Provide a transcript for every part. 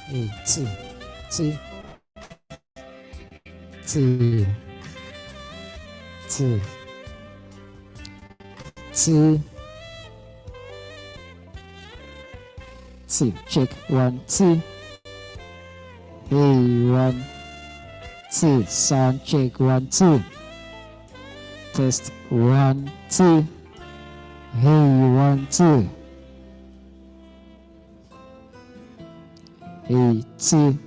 T, T, T, T, T, T. Check 1, T. Hey, 1, T. Sound check 1, 2. Test 1, 2. Hey, 1, 2. Hey, 2.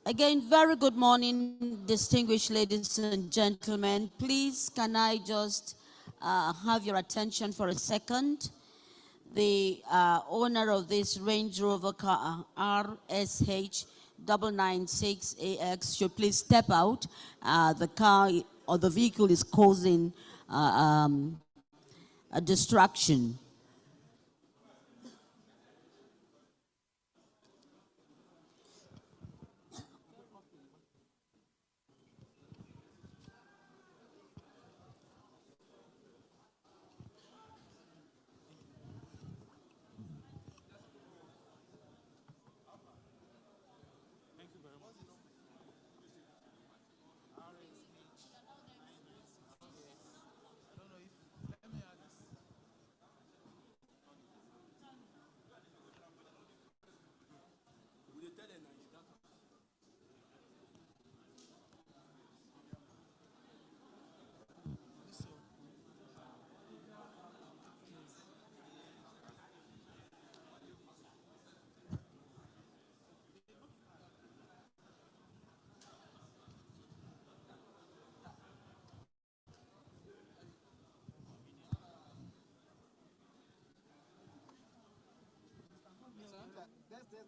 Again, very good morning, distinguished ladies and gentlemen. Please, can I just have your attention for a second? The owner of this Range Rover car, RSH 996AX, should please step out. The car or the vehicle is causing a distraction.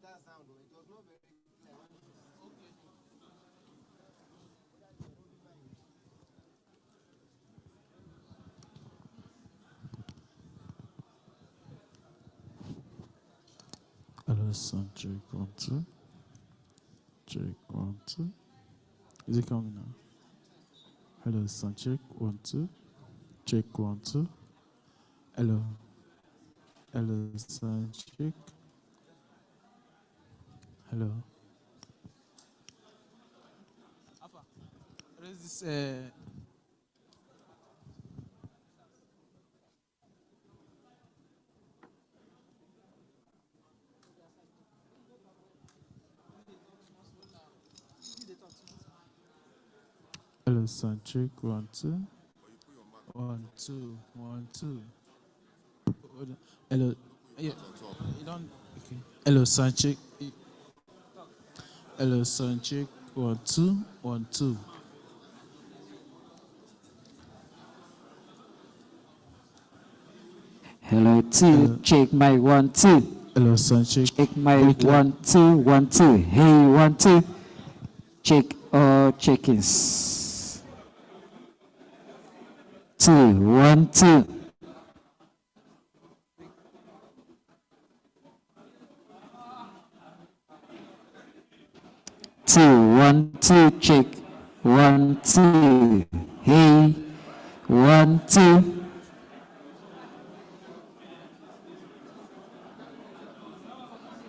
That sound, it was not very clear. Okay. Hello, sound check 1, 2. Check 1, 2. Is it coming now? Hello, sound check 1, 2. Check 1, 2. Hello. Hello, sound check. Hello. Alpha, what is this? Hello, sound check 1, 2. 1, 2, 1, 2. Hello. Yeah. You don't. Okay. Hello, sound check. Hello, sound check 1, 2, 1, 2. Hello, 2. Check my 1, 2. Hello, sound check. Check my 1, 2, 1, 2. Hey, 1, 2. Check all check-ins. 2, 1, 2. Two, 1, 2, check 1, 2. Hey, 1, 2.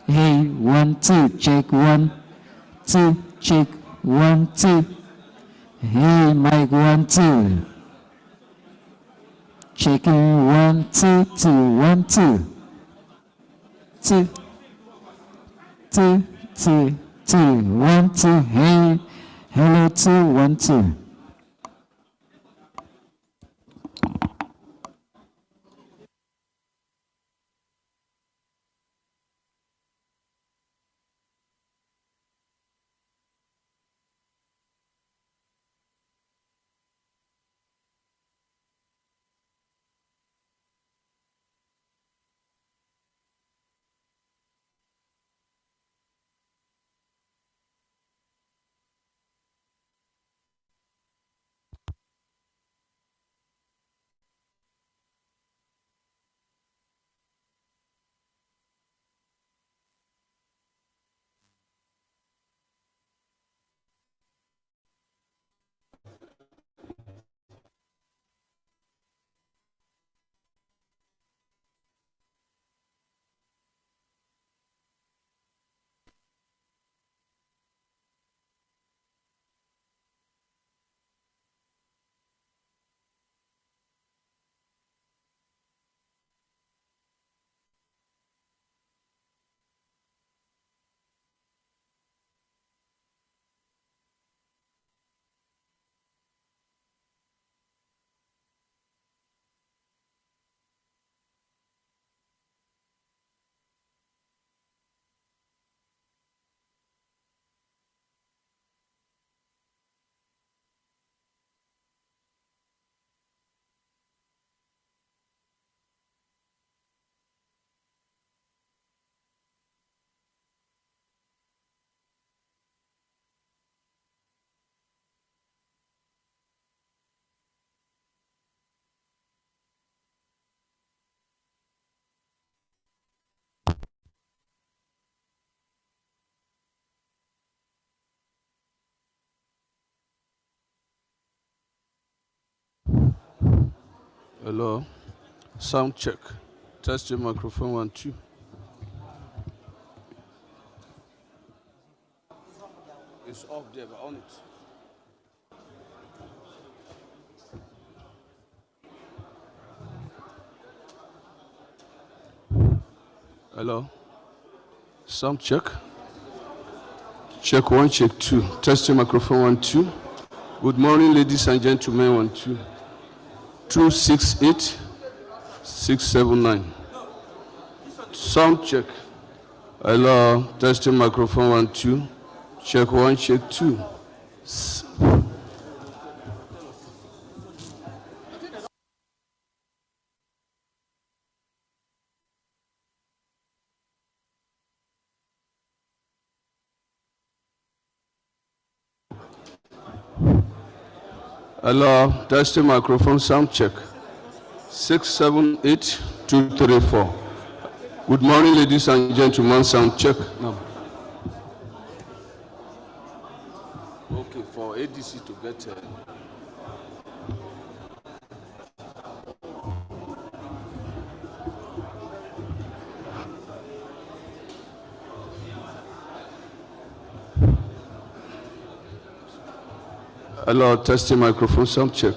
Hey, 1, 2, check 1, 2, check 1, 2. Hey, Mike 1, 2. Checking 1, 2, 2, 1, 2. 2, 2, 2, 2, 1, 2. Hey, hello 2, 1, 2. Hello. Sound check. Test your microphone 1, 2. It's off there, but on it. Hello. Sound check. Check 1, check 2. Test your microphone 1, 2. Good morning, ladies and gentlemen. 1, 2. 268 679. Sound check. Hello. Testing microphone 1, 2. Check 1, check 2. Hello. Testing microphone sound check. 678 234. Good morning, ladies and gentlemen. Sound check. No. for ADC to get. Hello, testing microphone, sound check.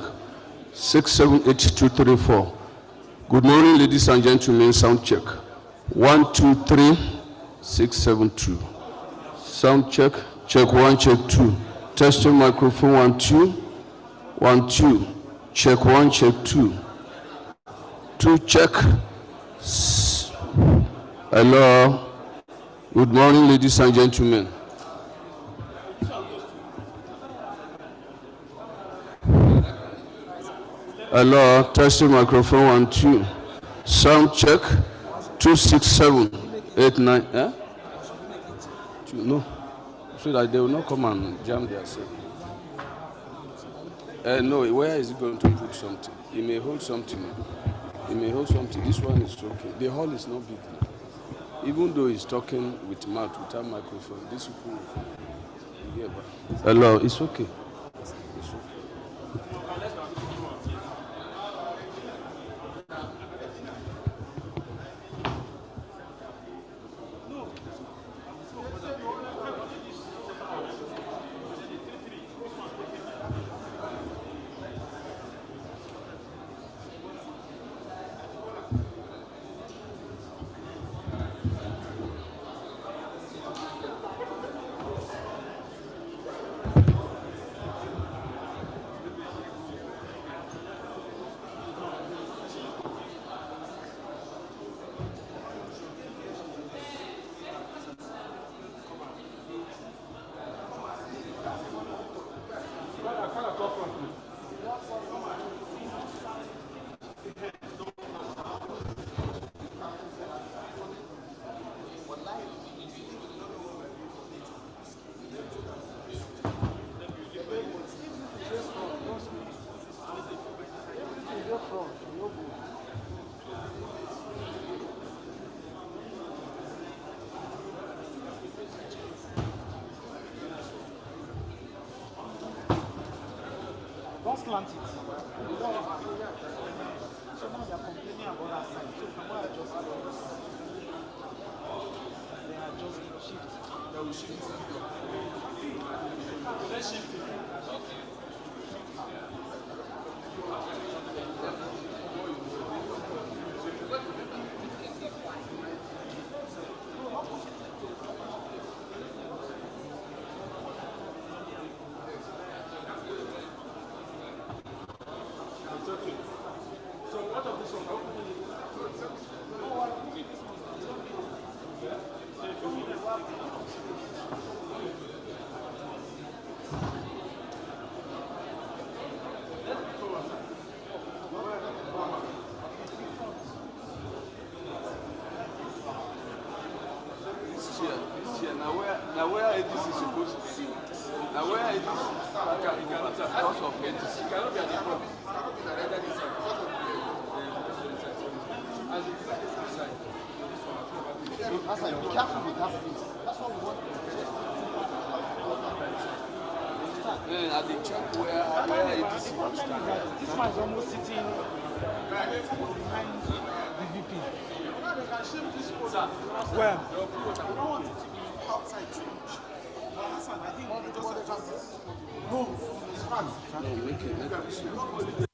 678234. Good morning, ladies and gentlemen, sound check. 123672. Sound check, check 1, check 2. Testing microphone 1, 2. 1, 2. Check 1, check 2. 2, check. Hello. Good morning, ladies and gentlemen. Hello, testing microphone 1, 2. Sound check 26789. Eh? 2, no. So that they will not come and jam themselves. No, where is he going to put something? He may hold something. He may hold something. This one is okay. The hall is not big now. Even though he's talking with mouth, without microphone, this people will hear back. Hello, it's okay. It's okay. Don't slant it. So now they are complaining about that side. So can we adjust it? They adjust the shift. They will shift. Let's shift it. Okay. Now where is this supposed to be? Now where is this? Because of it. It cannot be at the front. It cannot be directed inside. Because of the and the side. That's like, be careful with that place. That's what we want. Then at the check where it is. This one is almost sitting behind the VP. They can shift this pole. Where? We don't want it to be outside too much. But Hassan, I think we just adjust this. No, it's fine. No, make it.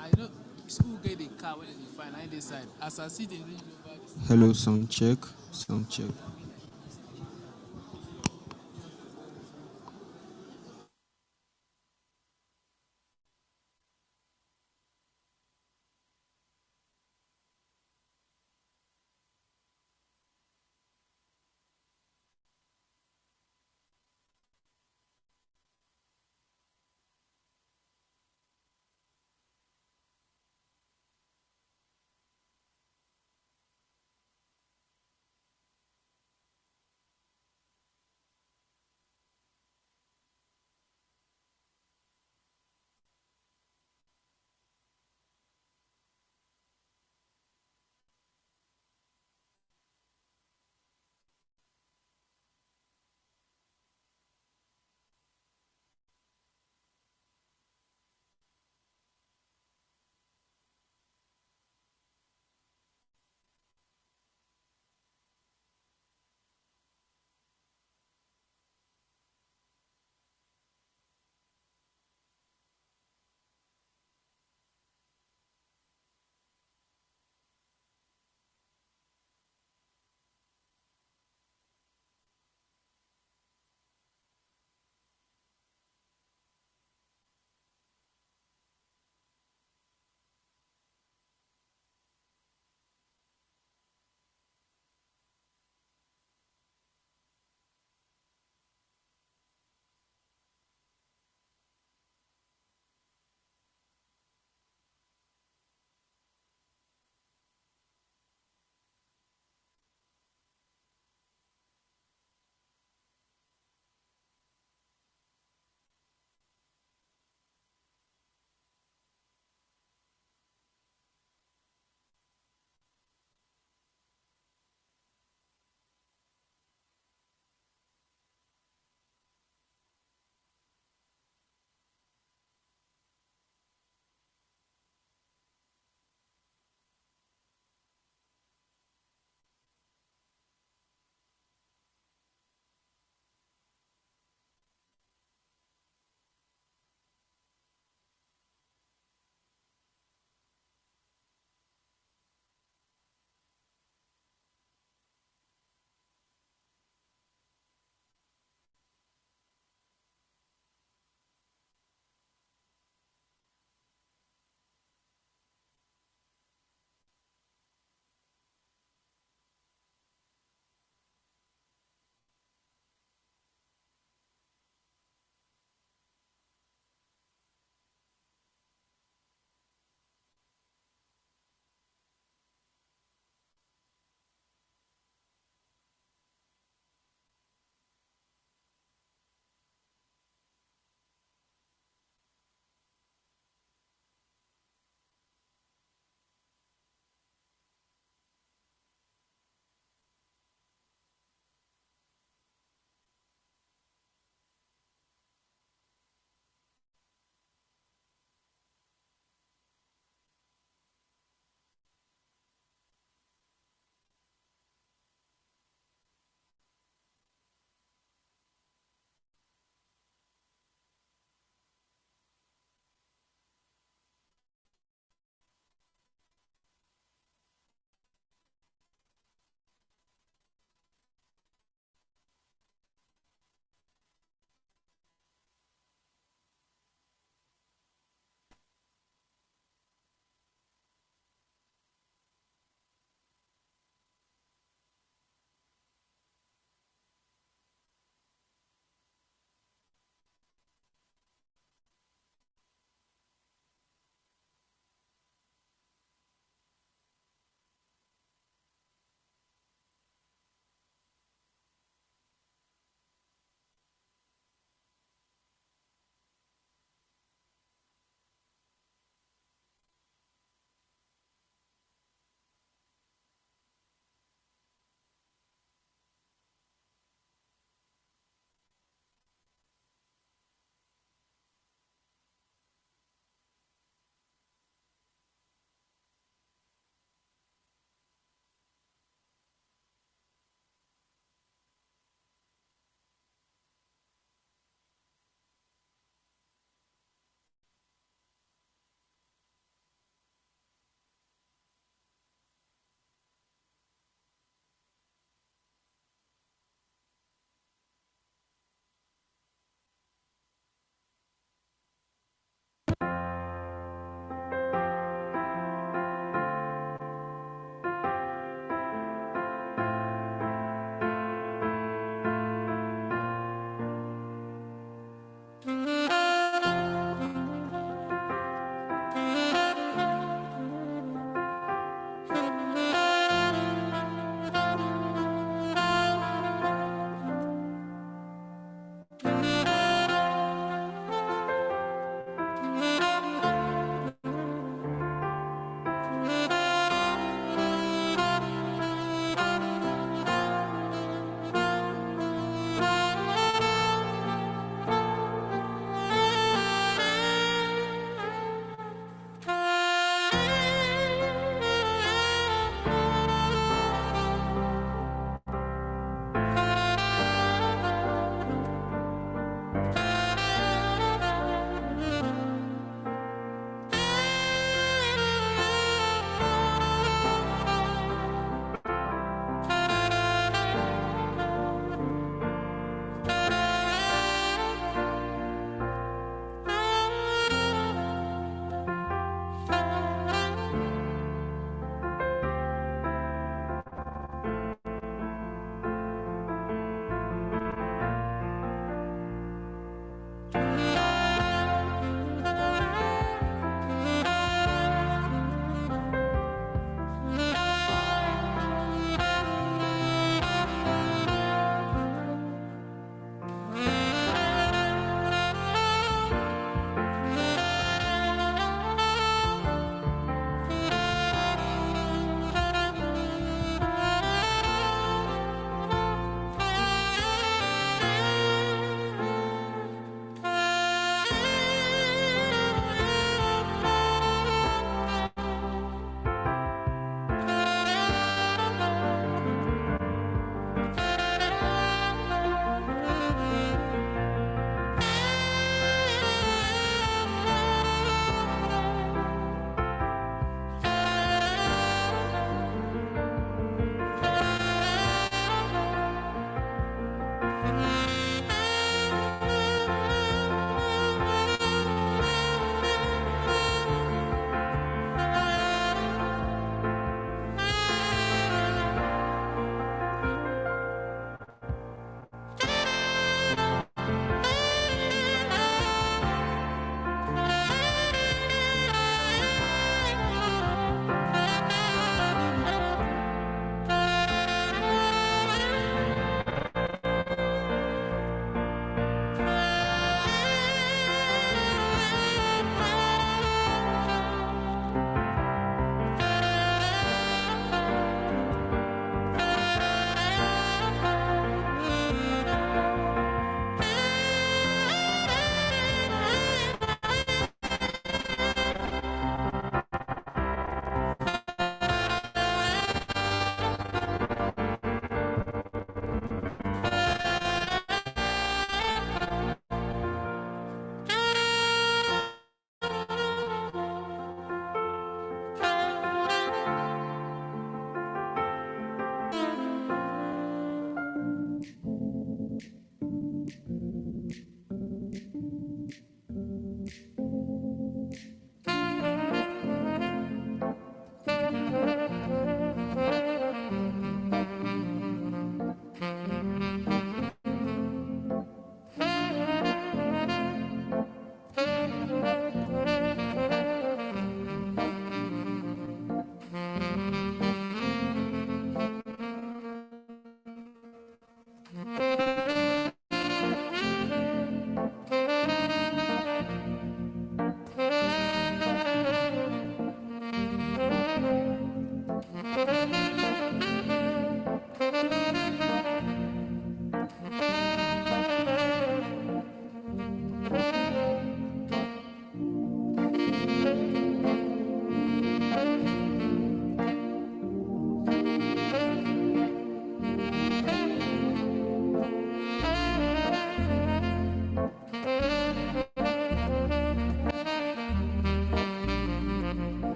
I know school get a car when they find I decide. As I see the Range Rover. Hello, sound check, sound check.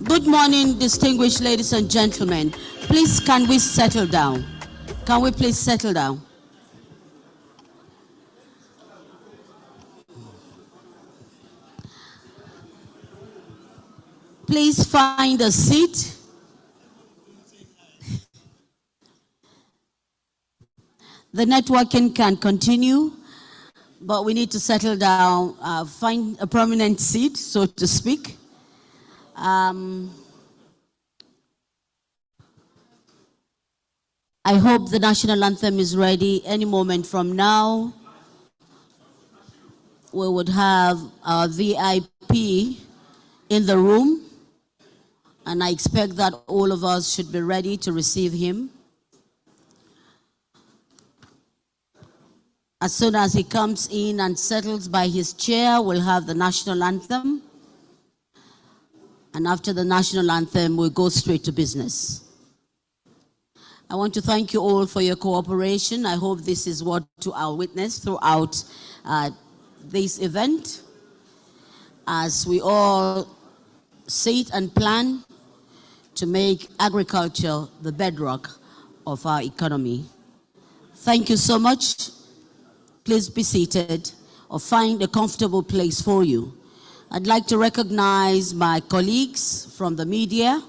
Good morning, distinguished ladies and gentlemen. Please, can we settle down? Can we please settle down? Please find a seat. The networking can continue, but we need to settle down, find a prominent seat, so to speak. I hope the national anthem is ready. Any moment from now, we would have our VIP in the room, and I expect that all of us should be ready to receive him. As soon as he comes in and settles by his chair, we'll have the national anthem. And after the national anthem, we'll go straight to business. I want to thank you all for your cooperation. I hope this is what to our witness throughout this event, as we all sit and plan to make agriculture the bedrock of our economy. Thank you so much. Please be seated or find a comfortable place for you. I'd like to recognize my colleagues from the media.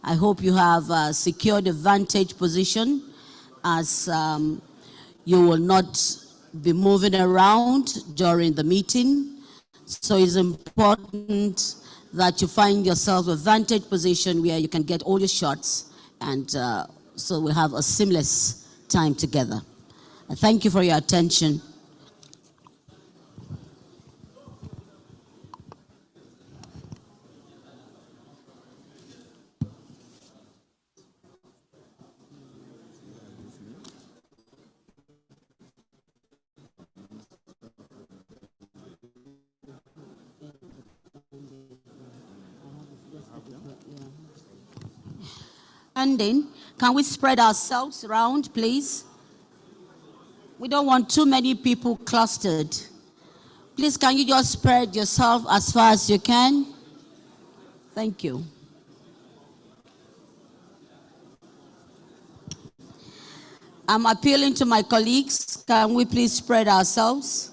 I hope you have secured a vantage position, as you will not be moving around during the meeting. So it's important that you find yourself a vantage position where you can get all your shots, and so we'll have a seamless time together. I thank you for your attention. Standing, can we spread ourselves around, please? We don't want too many people clustered. Please, can you just spread yourself as far as you can? Thank you. I'm appealing to my colleagues. Can we please spread ourselves?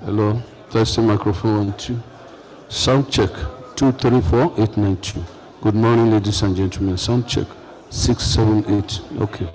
Hello. Testing microphone 1 2. Sound check 234-892. Good morning, ladies and gentlemen. Sound check 678. Okay.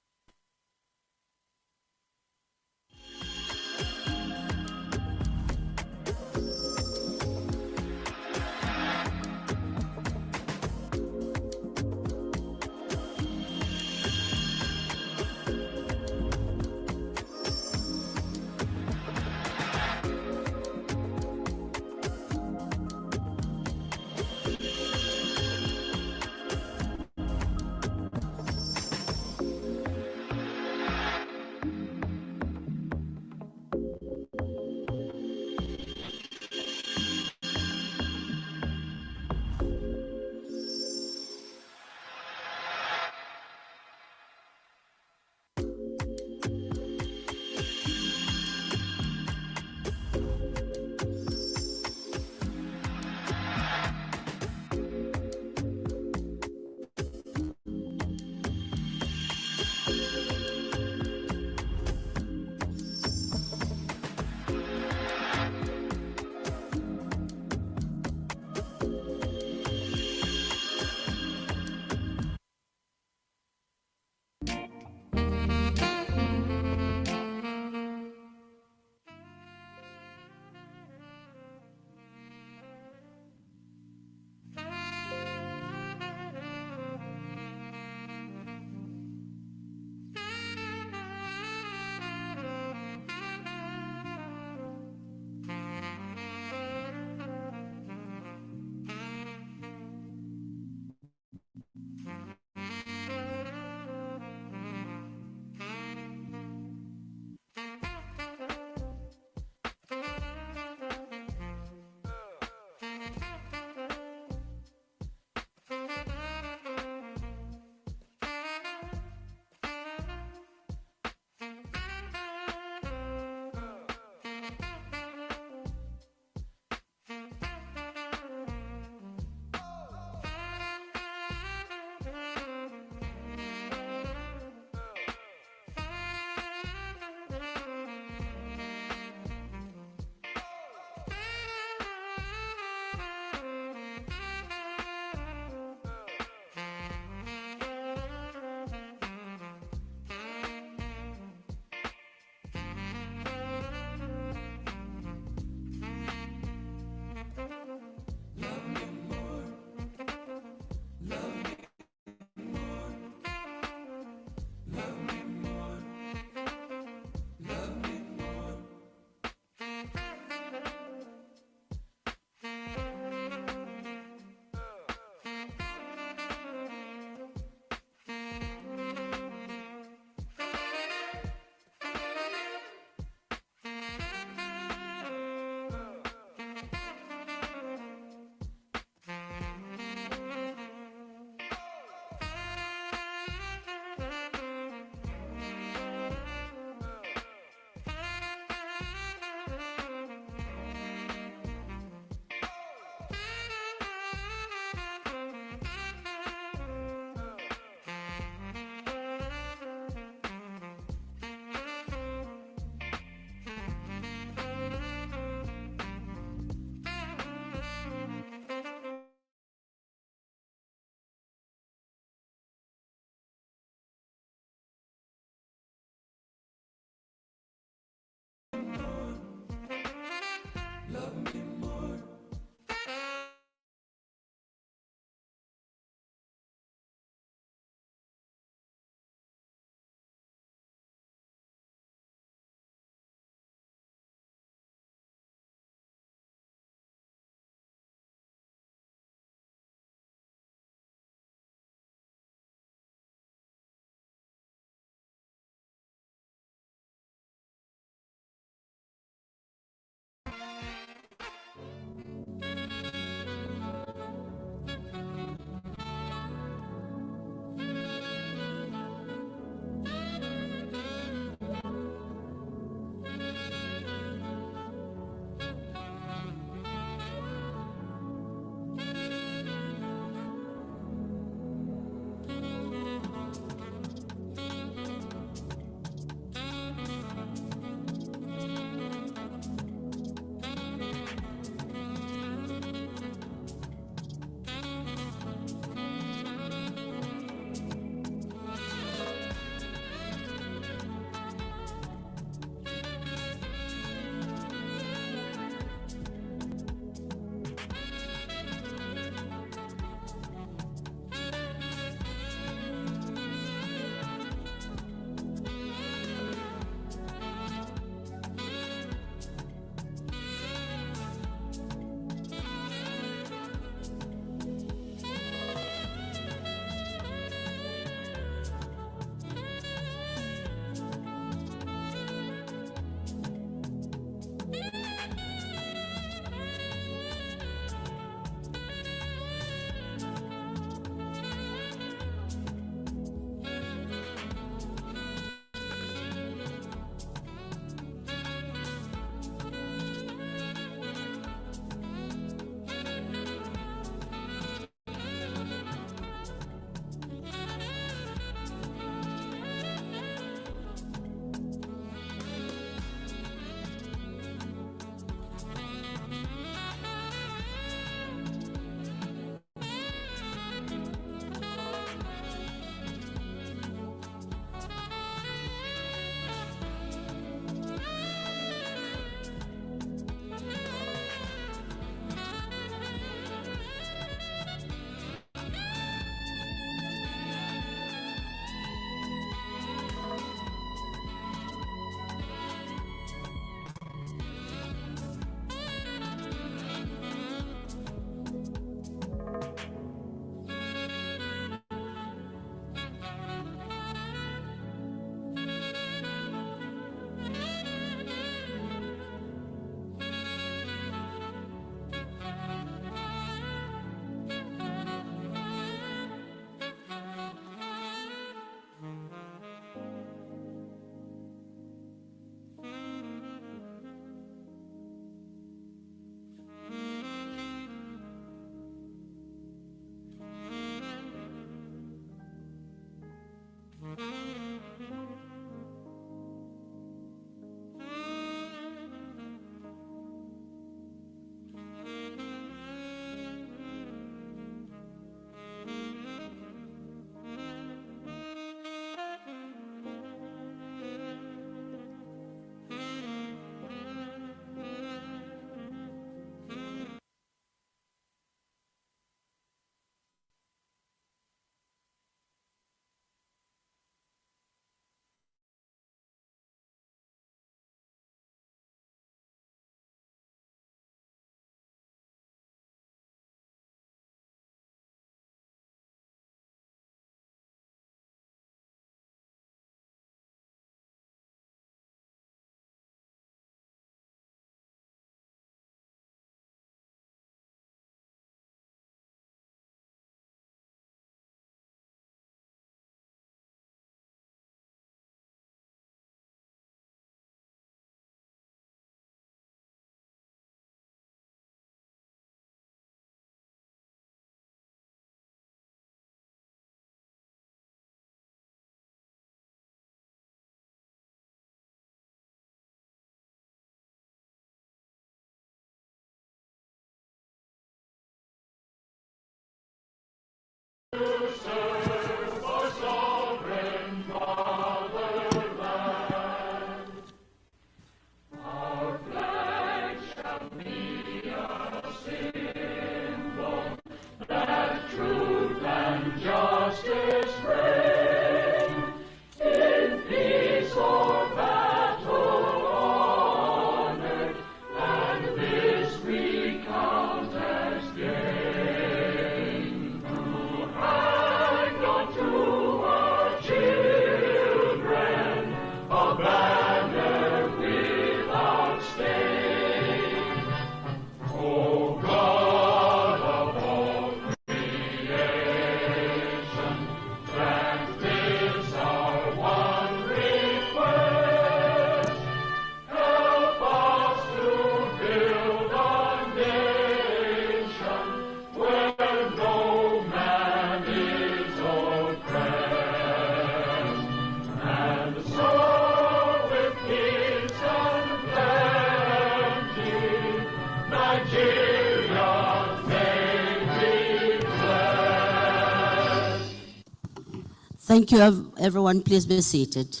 Thank you, everyone. Please be seated.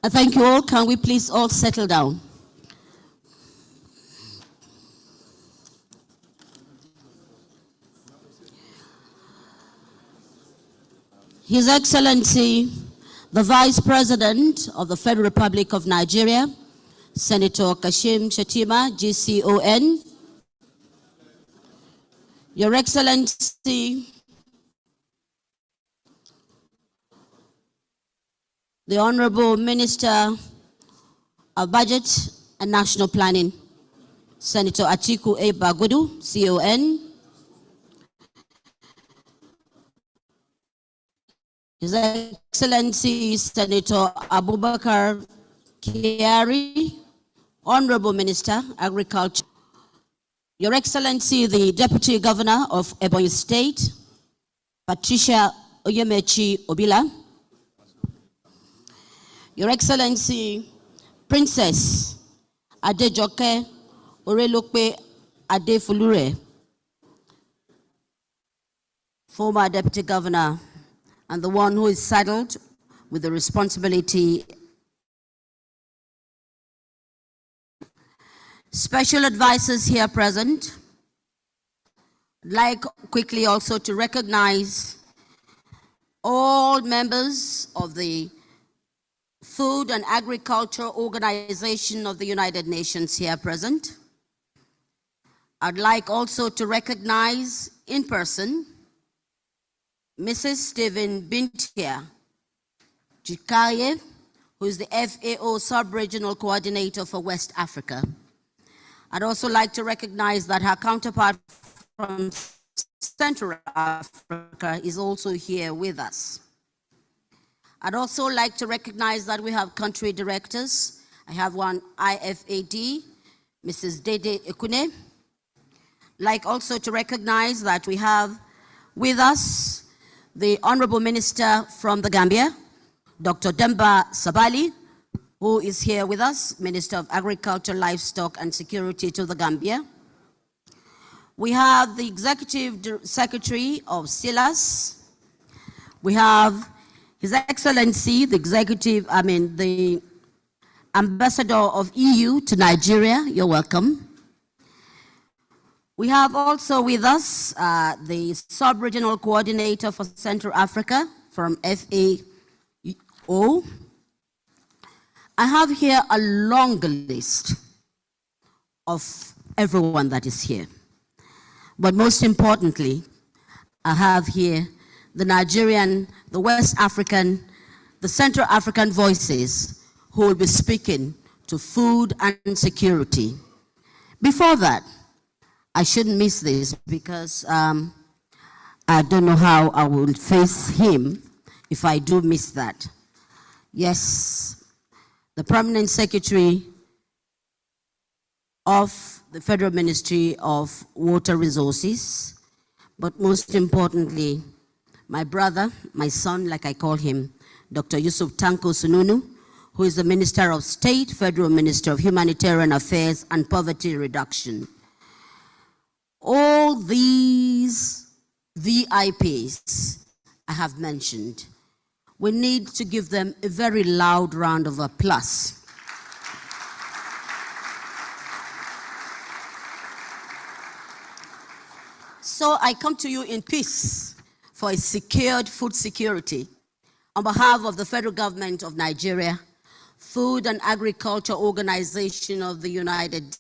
Thank you all. Can we please all settle down? His Excellency, the Vice President of the Federal Republic of Nigeria, Senator Kashim Shettima, GCON. Your Excellency, the Honorable Minister of Budget and National Planning, Senator Atiku A. Bagudu, CON. His Excellency Senator Abubakar Kyari, Honorable Minister, Agriculture. Your Excellency, the Deputy Governor of Ebonyi State, Patricia Oyemechi Obila. Your Excellency, Princess Adejoke Orelope Adefulure, former Deputy Governor, and the one who is saddled with the responsibility. Special advisors here present. I'd like quickly also to recognize all members of the Food and Agriculture Organization of the United Nations here present. I'd like also to recognize in person Mrs. Stephen Bintia Chikaye, who is the FAO Sub-Regional Coordinator for West Africa. I'd also like to recognize that her counterpart from Central Africa is also here with us. I'd also like to recognize that we have country directors. I have one IFAD, Mrs. Dede Ekune. Like also to recognize that we have with us the Honorable Minister from the Gambia, Dr. Demba Sabali, who is here with us, Minister of Agriculture, Livestock and Security to the Gambia. We have the Executive Secretary of SILAS. We have His Excellency, the Ambassador of EU to Nigeria. You're welcome. We have also with us the Sub-Regional Coordinator for Central Africa from FAO. I have here a long list of everyone that is here. But most importantly, I have here the Nigerian, the West African, the Central African voices who will be speaking to food and security. Before that, I shouldn't miss this because I don't know how I will face him if I do miss that. Yes, the Permanent Secretary of the Federal Ministry of Water Resources, but most importantly, my brother, my son, like I call him, Dr. Yusuf Tanko Sununu, who is the Minister of State, Federal Minister of Humanitarian Affairs and Poverty Reduction. All these VIPs I have mentioned, we need to give them a very loud round of applause. So I come to you in peace for a secured food security on behalf of the federal government of Nigeria, Food and Agriculture Organization of the United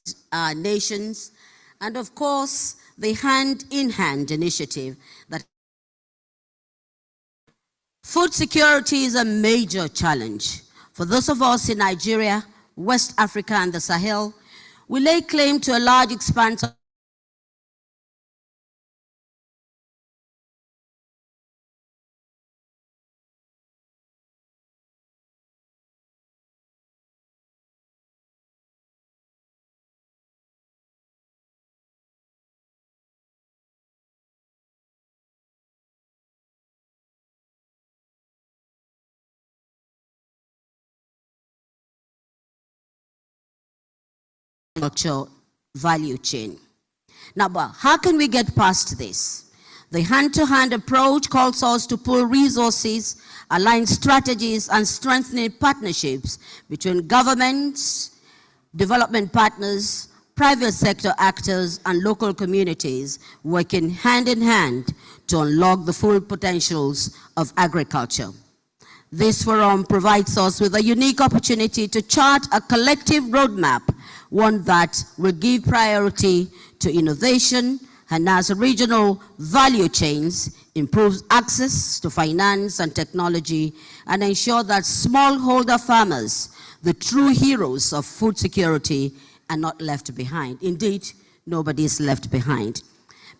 Nations, and of course, the Hand in Hand initiative. That food security is a major challenge. For those of us in Nigeria, West Africa, and the Sahel, we lay claim to a large expanse of agriculture value chain. Now, but how can we get past this? The hand-to-hand approach calls us to pool resources, align strategies, and strengthening partnerships between governments, development partners, private sector actors, and local communities working hand in hand to unlock the full potentials of agriculture. This forum provides us with a unique opportunity to chart a collective roadmap, one that will give priority to innovation, enhance regional value chains, improve access to finance and technology, and ensure that smallholder farmers, the true heroes of food security, are not left behind. Indeed, nobody is left behind.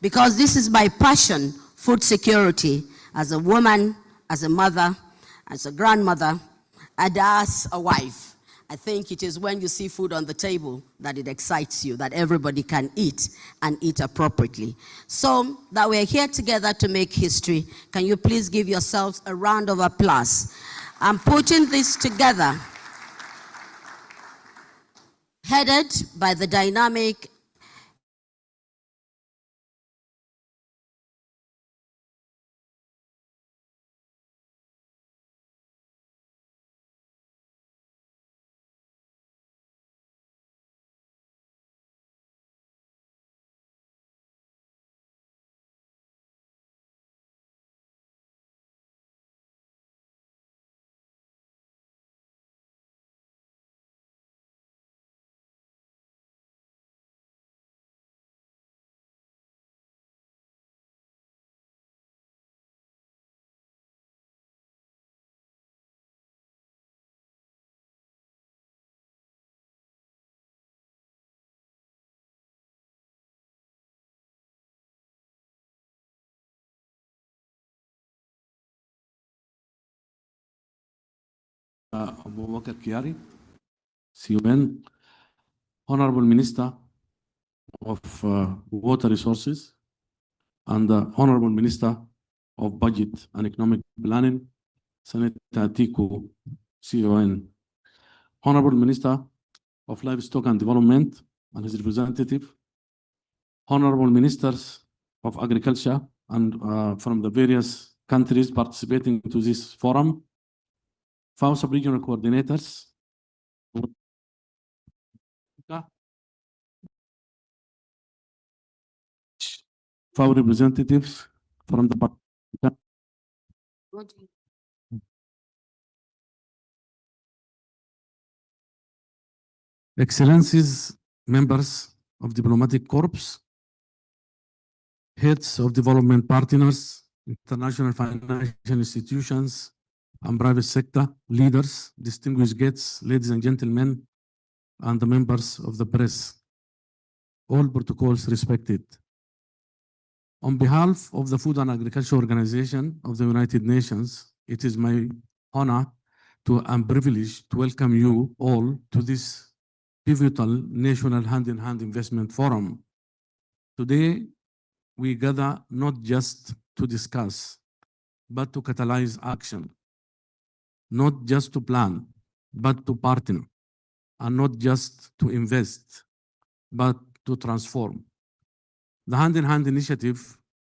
Because this is my passion, food security, as a woman, as a mother, as a grandmother, and as a wife. I think it is when you see food on the table that it excites you, that everybody can eat and eat appropriately. So that we're here together to make history, can you please give yourselves a round of applause? I'm putting this together, headed by the dynamic Abubakar Kiari, CUN, Honorable Minister of Water Resources, and the Honorable Minister of Budget and Economic Planning, Senator Atiku, CUN, Honorable Minister of Livestock and Development and his representative, Honorable Ministers of Agriculture and from the various countries participating to this forum, FAO sub-regional coordinators, FAO representatives from the Excellencies, members of diplomatic corps, heads of development partners, international financial institutions, and private sector leaders, distinguished guests, ladies and gentlemen, and the members of the press, all protocols respected. On behalf of the Food and Agriculture Organization of the United Nations, it is my honor and privilege to welcome you all to this pivotal national hand-in-hand investment forum. Today, we gather not just to discuss, but to catalyze action, not just to plan, but to partner, and not just to invest, but to transform. The Hand in Hand initiative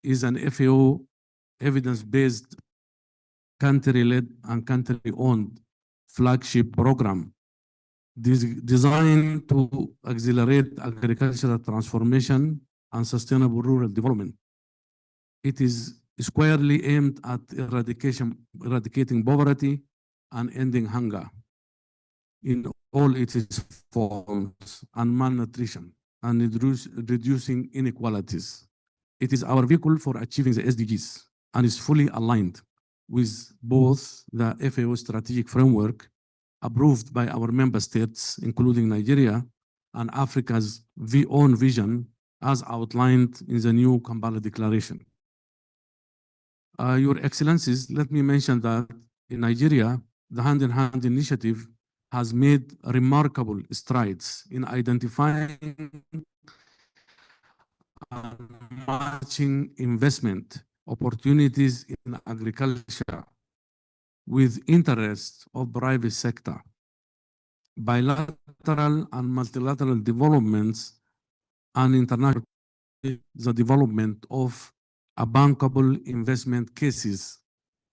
is an FAO evidence-based, country-led and country-owned flagship program designed to accelerate agricultural transformation and sustainable rural development. It is squarely aimed at eradicating poverty and ending hunger in all its forms and malnutrition and reducing inequalities. It is our vehicle for achieving the SDGs and is fully aligned with both the FAO strategic framework approved by our member states, including Nigeria, and Africa's own vision as outlined in the new Kampala Declaration. Your Excellencies, let me mention that in Nigeria, the Hand in Hand initiative has made remarkable strides in identifying and matching investment opportunities in agriculture with interests of private sector. Bilateral and multilateral developments and international the development of bankable investment cases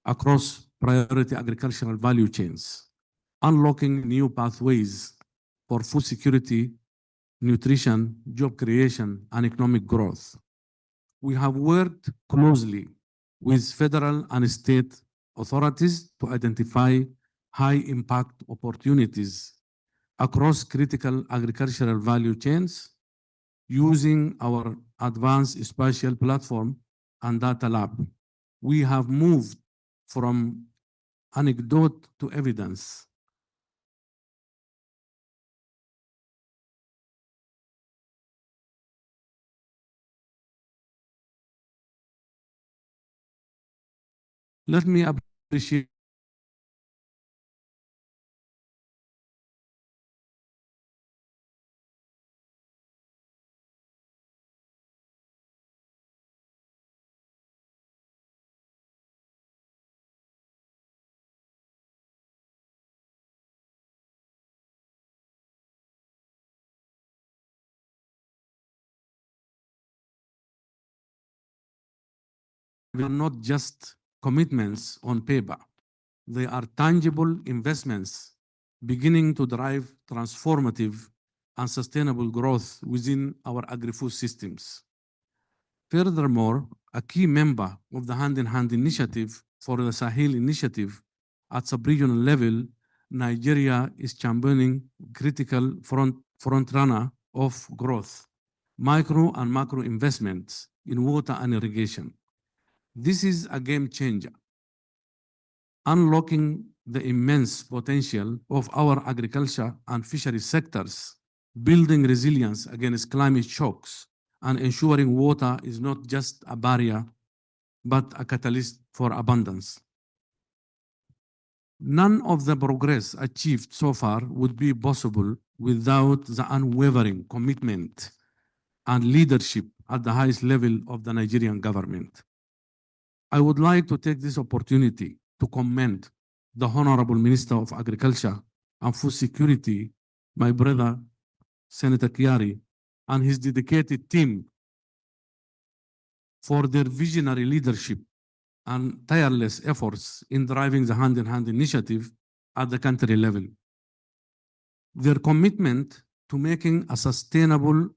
across priority agricultural value chains, unlocking new pathways for food security, nutrition, job creation, and economic growth. We have worked closely with federal and state authorities to identify high-impact opportunities across critical agricultural value chains using our advanced spatial platform and data lab. We have moved from anecdote to evidence. Let me appreciate they are not just commitments on paper. They are tangible investments beginning to drive transformative and sustainable growth within our agri-food systems. Furthermore, a key member of the Hand in Hand initiative for the Sahel initiative at sub-regional level, Nigeria is championing critical front runner of growth, micro and macro investments in water and irrigation. This is a game changer, unlocking the immense potential of our agriculture and fisheries sectors, building resilience against climate shocks, and ensuring water is not just a barrier, but a catalyst for abundance. None of the progress achieved so far would be possible without the unwavering commitment and leadership at the highest level of the Nigerian government. I would like to take this opportunity to commend the Honorable Minister of Agriculture and Food Security, my brother, Senator Kiari, and his dedicated team for their visionary leadership and tireless efforts in driving the Hand in Hand initiative at the country level. Their commitment to making a sustainable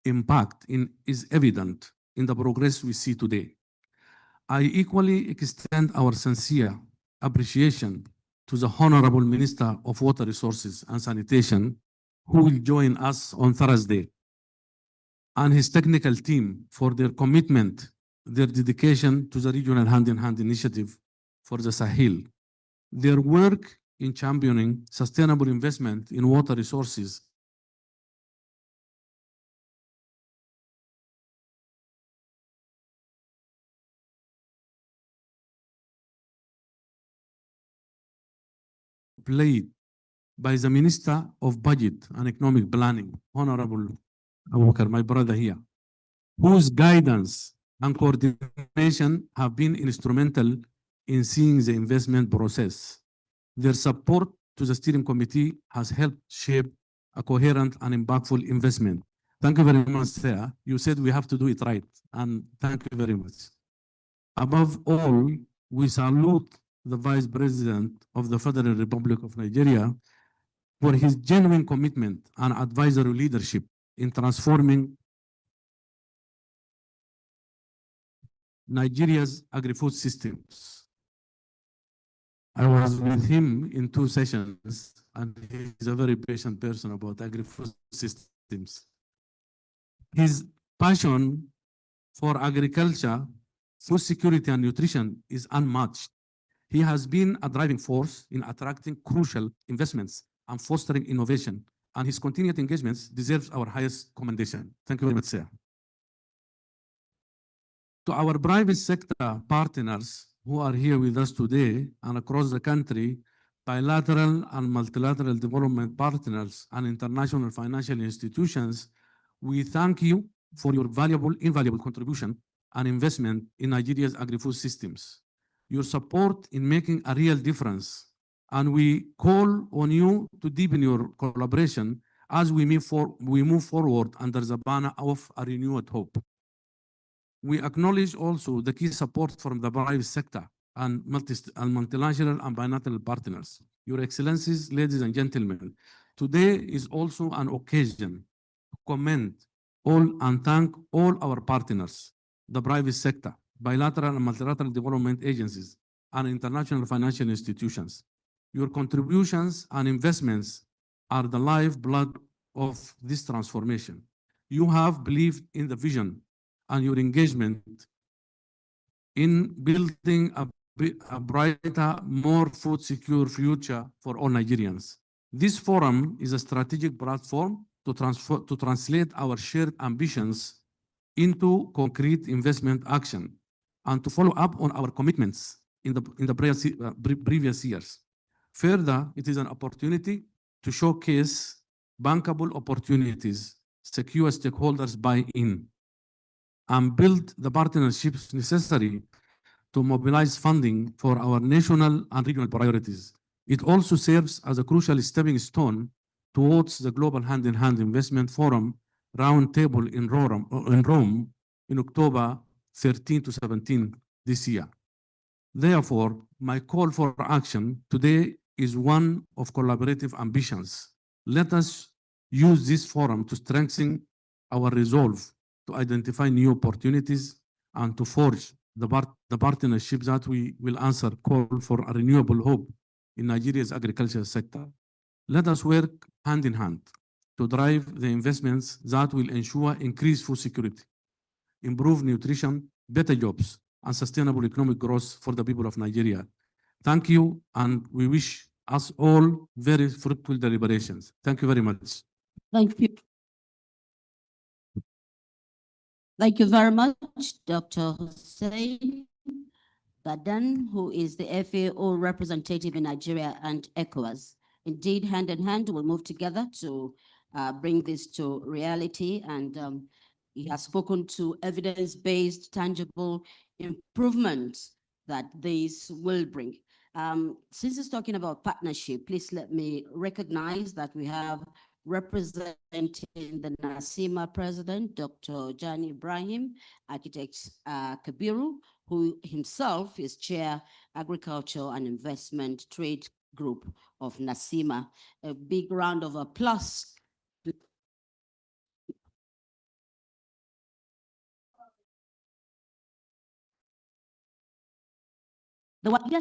impact is evident in the progress we see today. I equally extend our sincere appreciation to the Honorable Minister of Water Resources and Sanitation, who will join us on Thursday, and his technical team for their commitment, their dedication to the regional Hand in Hand initiative for the Sahel. Their work in championing sustainable investment in water resources played by the Minister of Budget and Economic Planning, Honorable Abubakar, my brother here, whose guidance and coordination have been instrumental in seeing the investment process. Their support to the steering committee has helped shape a coherent and impactful investment. Thank you very much, sir. You said we have to do it right, and thank you very much. Above all, we salute the Vice President of the Federal Republic of Nigeria for his genuine commitment and advisory leadership in transforming Nigeria's agri-food systems. I was with him in 2 sessions, and he's a very patient person about agri-food systems. His passion for agriculture, food security, and nutrition is unmatched. He has been a driving force in attracting crucial investments and fostering innovation, and his continued engagements deserves our highest commendation. Thank you very much, sir. To our private sector partners who are here with us today and across the country, bilateral and multilateral development partners and international financial institutions, we thank you for your invaluable contribution and investment in Nigeria's agri-food systems. Your support in making a real difference, and we call on you to deepen your collaboration as we move forward under the banner of a renewed hope. We acknowledge also the key support from the private sector and multinational and bilateral partners. Your Excellencies, ladies and gentlemen, today is also an occasion to commend all and thank all our partners, the private sector, bilateral and multilateral development agencies, and international financial institutions. Your contributions and investments are the lifeblood of this transformation. You have believed in the vision and your engagement in building a brighter, more food secure future for all Nigerians. This forum is a strategic platform to translate our shared ambitions into concrete investment action and to follow up on our commitments in the previous years. Further, it is an opportunity to showcase bankable opportunities, secure stakeholders buy-in, and build the partnerships necessary to mobilize funding for our national and regional priorities. It also serves as a crucial stepping stone towards the Global Hand-in-Hand Investment Forum Roundtable in Rome in October 13 to 17 this year. Therefore, my call for action today is one of collaborative ambitions. Let us use this forum to strengthen our resolve to identify new opportunities and to forge the partnerships that we will answer call for a renewable hope in Nigeria's agriculture sector. Let us work hand in hand to drive the investments that will ensure increased food security, improved nutrition, better jobs, and sustainable economic growth for the people of Nigeria. Thank you, and we wish us all very fruitful deliberations. Thank you very much. Thank you. Thank you very much, Dr. Hussein Badan, who is the FAO representative in Nigeria and ECOWAS. Indeed, hand in hand, we'll move together to bring this to reality. And he has spoken to evidence-based, tangible improvements that this will bring. Since he's talking about partnership, please let me recognize that we have representing the NASIMA president, Dr. Jani Ibrahim, architect Kabiru, who himself is chair agriculture and investment trade group of NASIMA. A big round of applause. The one, yeah.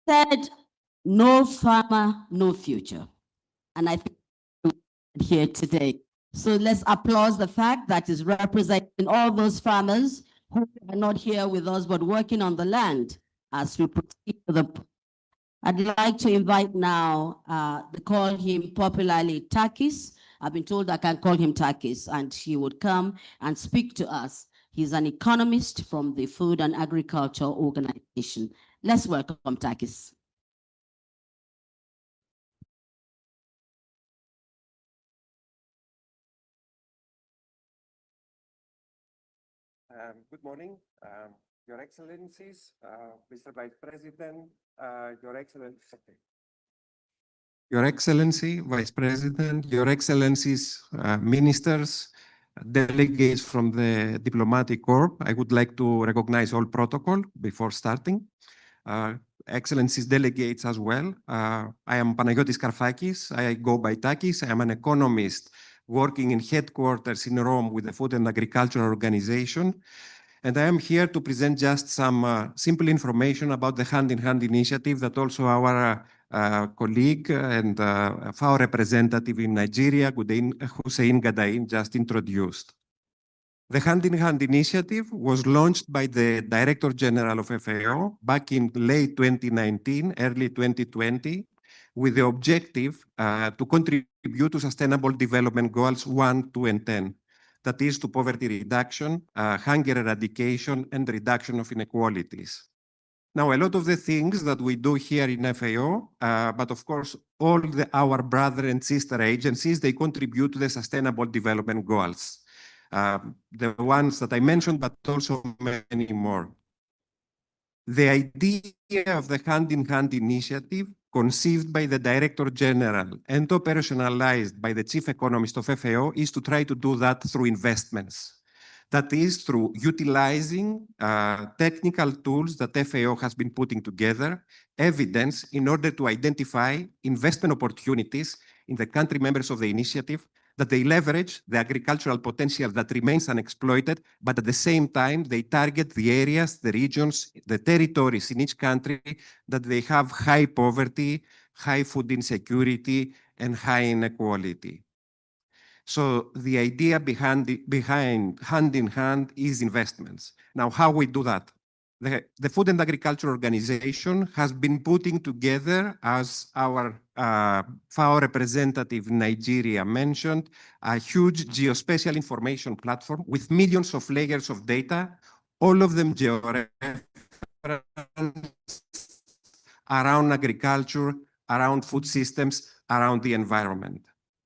Said, no farmer, no future. And I think here today. So let's applaud the fact that is representing all those farmers who are not here with us, but working on the land as we proceed to the. I'd like to invite now, they call him popularly Takis. I've been told I can call him Takis, and he would come and speak to us. He's an economist from the Food and Agriculture Organization. Let's welcome Takis. Good morning, Your Excellencies, Mr. Vice President, Your Excellency. Your Excellency, Vice President, Your Excellencies, ministers, delegates from the Diplomatic Corps, I would like to recognize all protocol before starting. Excellencies, delegates as well. I am Panagiotis Karfakis. I go by Takis. I am an economist working in headquarters in Rome with the Food and Agriculture Organization. And I am here to present just some simple information about the hand-in-hand initiative that also our colleague and FAO representative in Nigeria, Hussein Gadain, just introduced. The hand-in-hand initiative was launched by the Director General of FAO back in late 2019, early 2020, with the objective to contribute to Sustainable Development Goals 1, 2, and 10. That is to poverty reduction, hunger eradication, and reduction of inequalities. Now, a lot of the things that we do here in FAO, but of course, all our brother and sister agencies, they contribute to the Sustainable Development Goals. The ones that I mentioned, but also many more. The idea of the hand-in-hand initiative, conceived by the Director General and operationalized by the Chief Economist of FAO, is to try to do that through investments. That is through utilizing technical tools that FAO has been putting together, evidence in order to identify investment opportunities in the country members of the initiative, that they leverage the agricultural potential that remains unexploited, but at the same time, they target the areas, the regions, the territories in each country that they have high poverty, high food insecurity, and high inequality. So the idea behind hand-in-hand is investments. Now, how we do that? The Food and Agriculture Organization has been putting together, as our FAO representative in Nigeria mentioned, a huge geospatial information platform with millions of layers of data, all of them georeferenced around agriculture, around food systems, around the environment.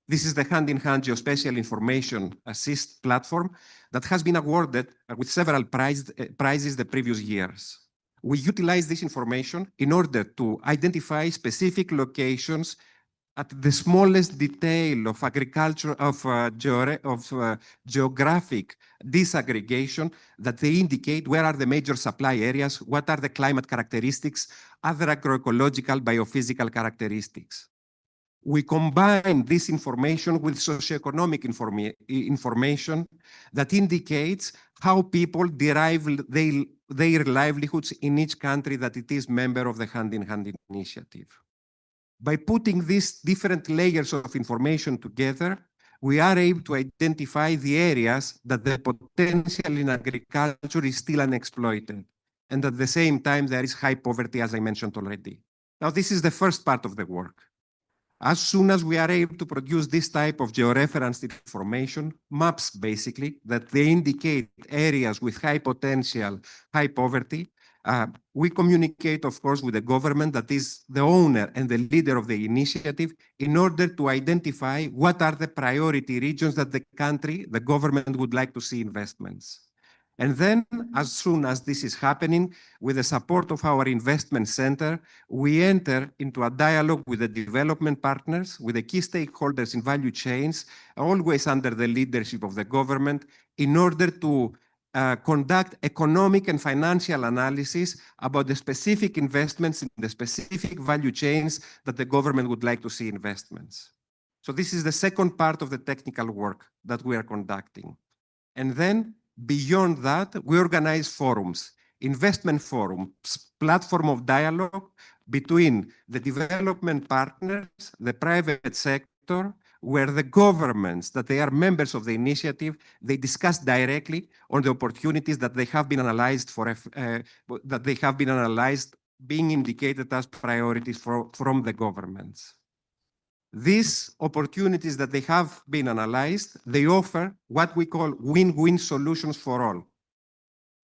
This is the hand-in-hand geospatial information assist platform that has been awarded with several prizes the previous years. We utilize this information in order to identify specific locations at the smallest detail of agriculture, of geographic disaggregation, that they indicate where are the major supply areas, what are the climate characteristics, other agroecological, biophysical characteristics. We combine this information with socioeconomic information that indicates how people derive their livelihoods in each country that it is member of the hand-in-hand initiative. By putting these different layers of information together, we are able to identify the areas that the potential in agriculture is still unexploited. And at the same time, there is high poverty, as I mentioned already. Now, this is the first part of the work. As soon as we are able to produce this type of georeferenced information, maps basically, that they indicate areas with high potential, high poverty, we communicate, of course, with the government that is the owner and the leader of the initiative in order to identify what are the priority regions that the country, the government would like to see investments. And then, as soon as this is happening, with the support of our investment center, we enter into a dialogue with the development partners, with the key stakeholders in value chains, always under the leadership of the government, in order to conduct economic and financial analysis about the specific investments in the specific value chains that the government would like to see investments. So this is the second part of the technical work that we are conducting. And then, beyond that, we organize forums, investment forums, platform of dialogue between the development partners, the private sector, where the governments, that they are members of the initiative, they discuss directly on the opportunities that they have been analyzed being indicated as priorities from the governments. These opportunities that they have been analyzed, they offer what we call win-win solutions for all.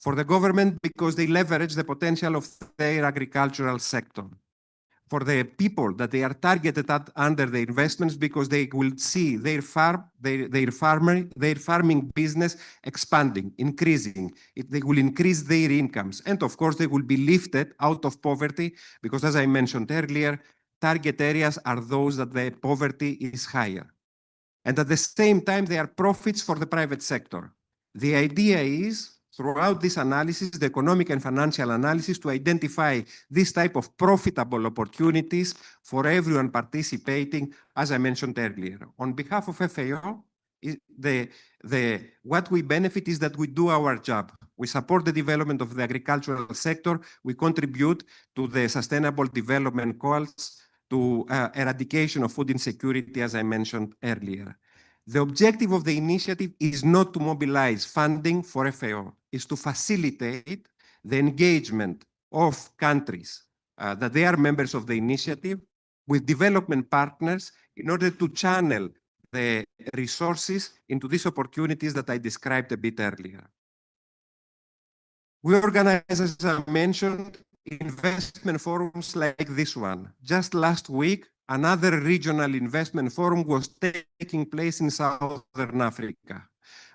For the government, because they leverage the potential of their agricultural sector. for the people that they are targeted at under the investments, because they will see their farming business expanding, increasing. They will increase their incomes. And of course, they will be lifted out of poverty because, as I mentioned earlier, target areas are those that the poverty is higher. And at the same time, they are profits for the private sector. The idea is, throughout this analysis, the economic and financial analysis, to identify this type of profitable opportunities for everyone participating, as I mentioned earlier. On behalf of FAO, what we benefit is that we do our job. We support the development of the agricultural sector. We contribute to the Sustainable Development Goals, to eradication of food insecurity, as I mentioned earlier. The objective of the initiative is not to mobilize funding for FAO, is to facilitate the engagement of countries that they are members of the initiative with development partners in order to channel the resources into these opportunities that I described a bit earlier. We organize, as I mentioned, investment forums like this one. Just last week, another regional investment forum was taking place in Southern Africa,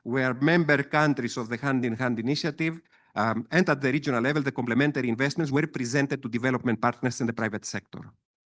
where member countries of the Hand in Hand initiative and at the regional level, the complementary investments were presented to development partners in the private sector.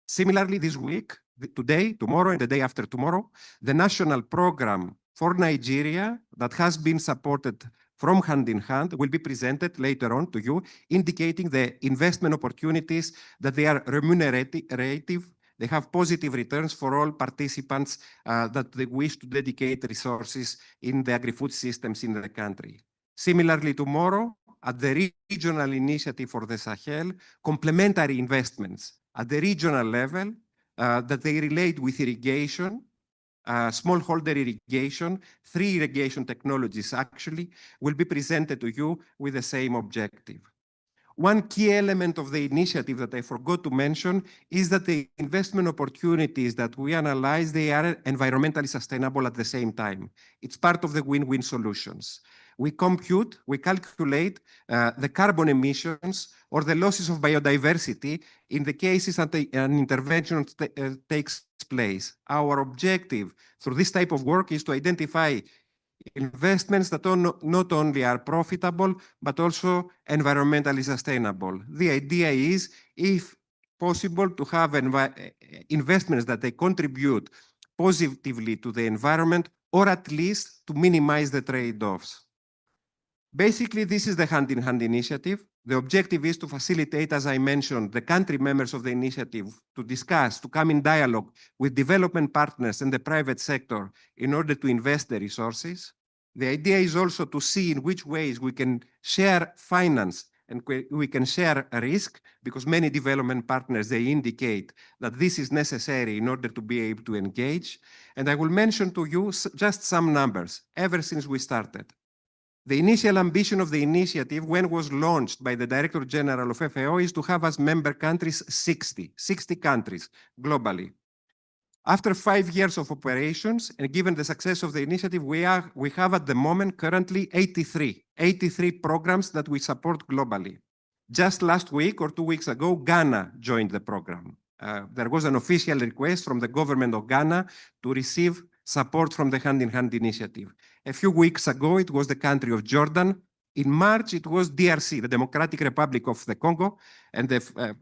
Similarly, this week, today, tomorrow, and the day after tomorrow, the national program for Nigeria that has been supported from Hand in Hand will be presented later on to you, indicating the investment opportunities that they are remunerative. They have positive returns for all participants that they wish to dedicate resources in the agri-food systems in the country. Similarly, tomorrow, at the regional initiative for the Sahel, complementary investments at the regional level that they relate with irrigation, smallholder irrigation, 3 irrigation technologies actually, will be presented to you with the same objective. One key element of the initiative that I forgot to mention is that the investment opportunities that we analyze, they are environmentally sustainable at the same time. It's part of the win-win solutions. We calculate the carbon emissions or the losses of biodiversity in the cases that an intervention takes place. Our objective through this type of work is to identify investments that not only are profitable, but also environmentally sustainable. The idea is, if possible, to have investments that they contribute positively to the environment, or at least to minimize the trade-offs. Basically, this is the Hand in Hand initiative. The objective is to facilitate, as I mentioned, the country members of the initiative to discuss, to come in dialogue with development partners and the private sector in order to invest the resources. The idea is also to see in which ways we can share finance and we can share a risk, because many development partners, they indicate that this is necessary in order to be able to engage. And I will mention to you just some numbers ever since we started. The initial ambition of the initiative, when it was launched by the Director General of FAO, is to have as member countries 60 countries globally. After 5 years of operations, and given the success of the initiative, we have at the moment currently 83 programs that we support globally. Just last week or 2 weeks ago, Ghana joined the program. There was an official request from the government of Ghana to receive support from the Hand in Hand initiative. A few weeks ago, it was the country of Jordan. In March, it was DRC, the Democratic Republic of the Congo, and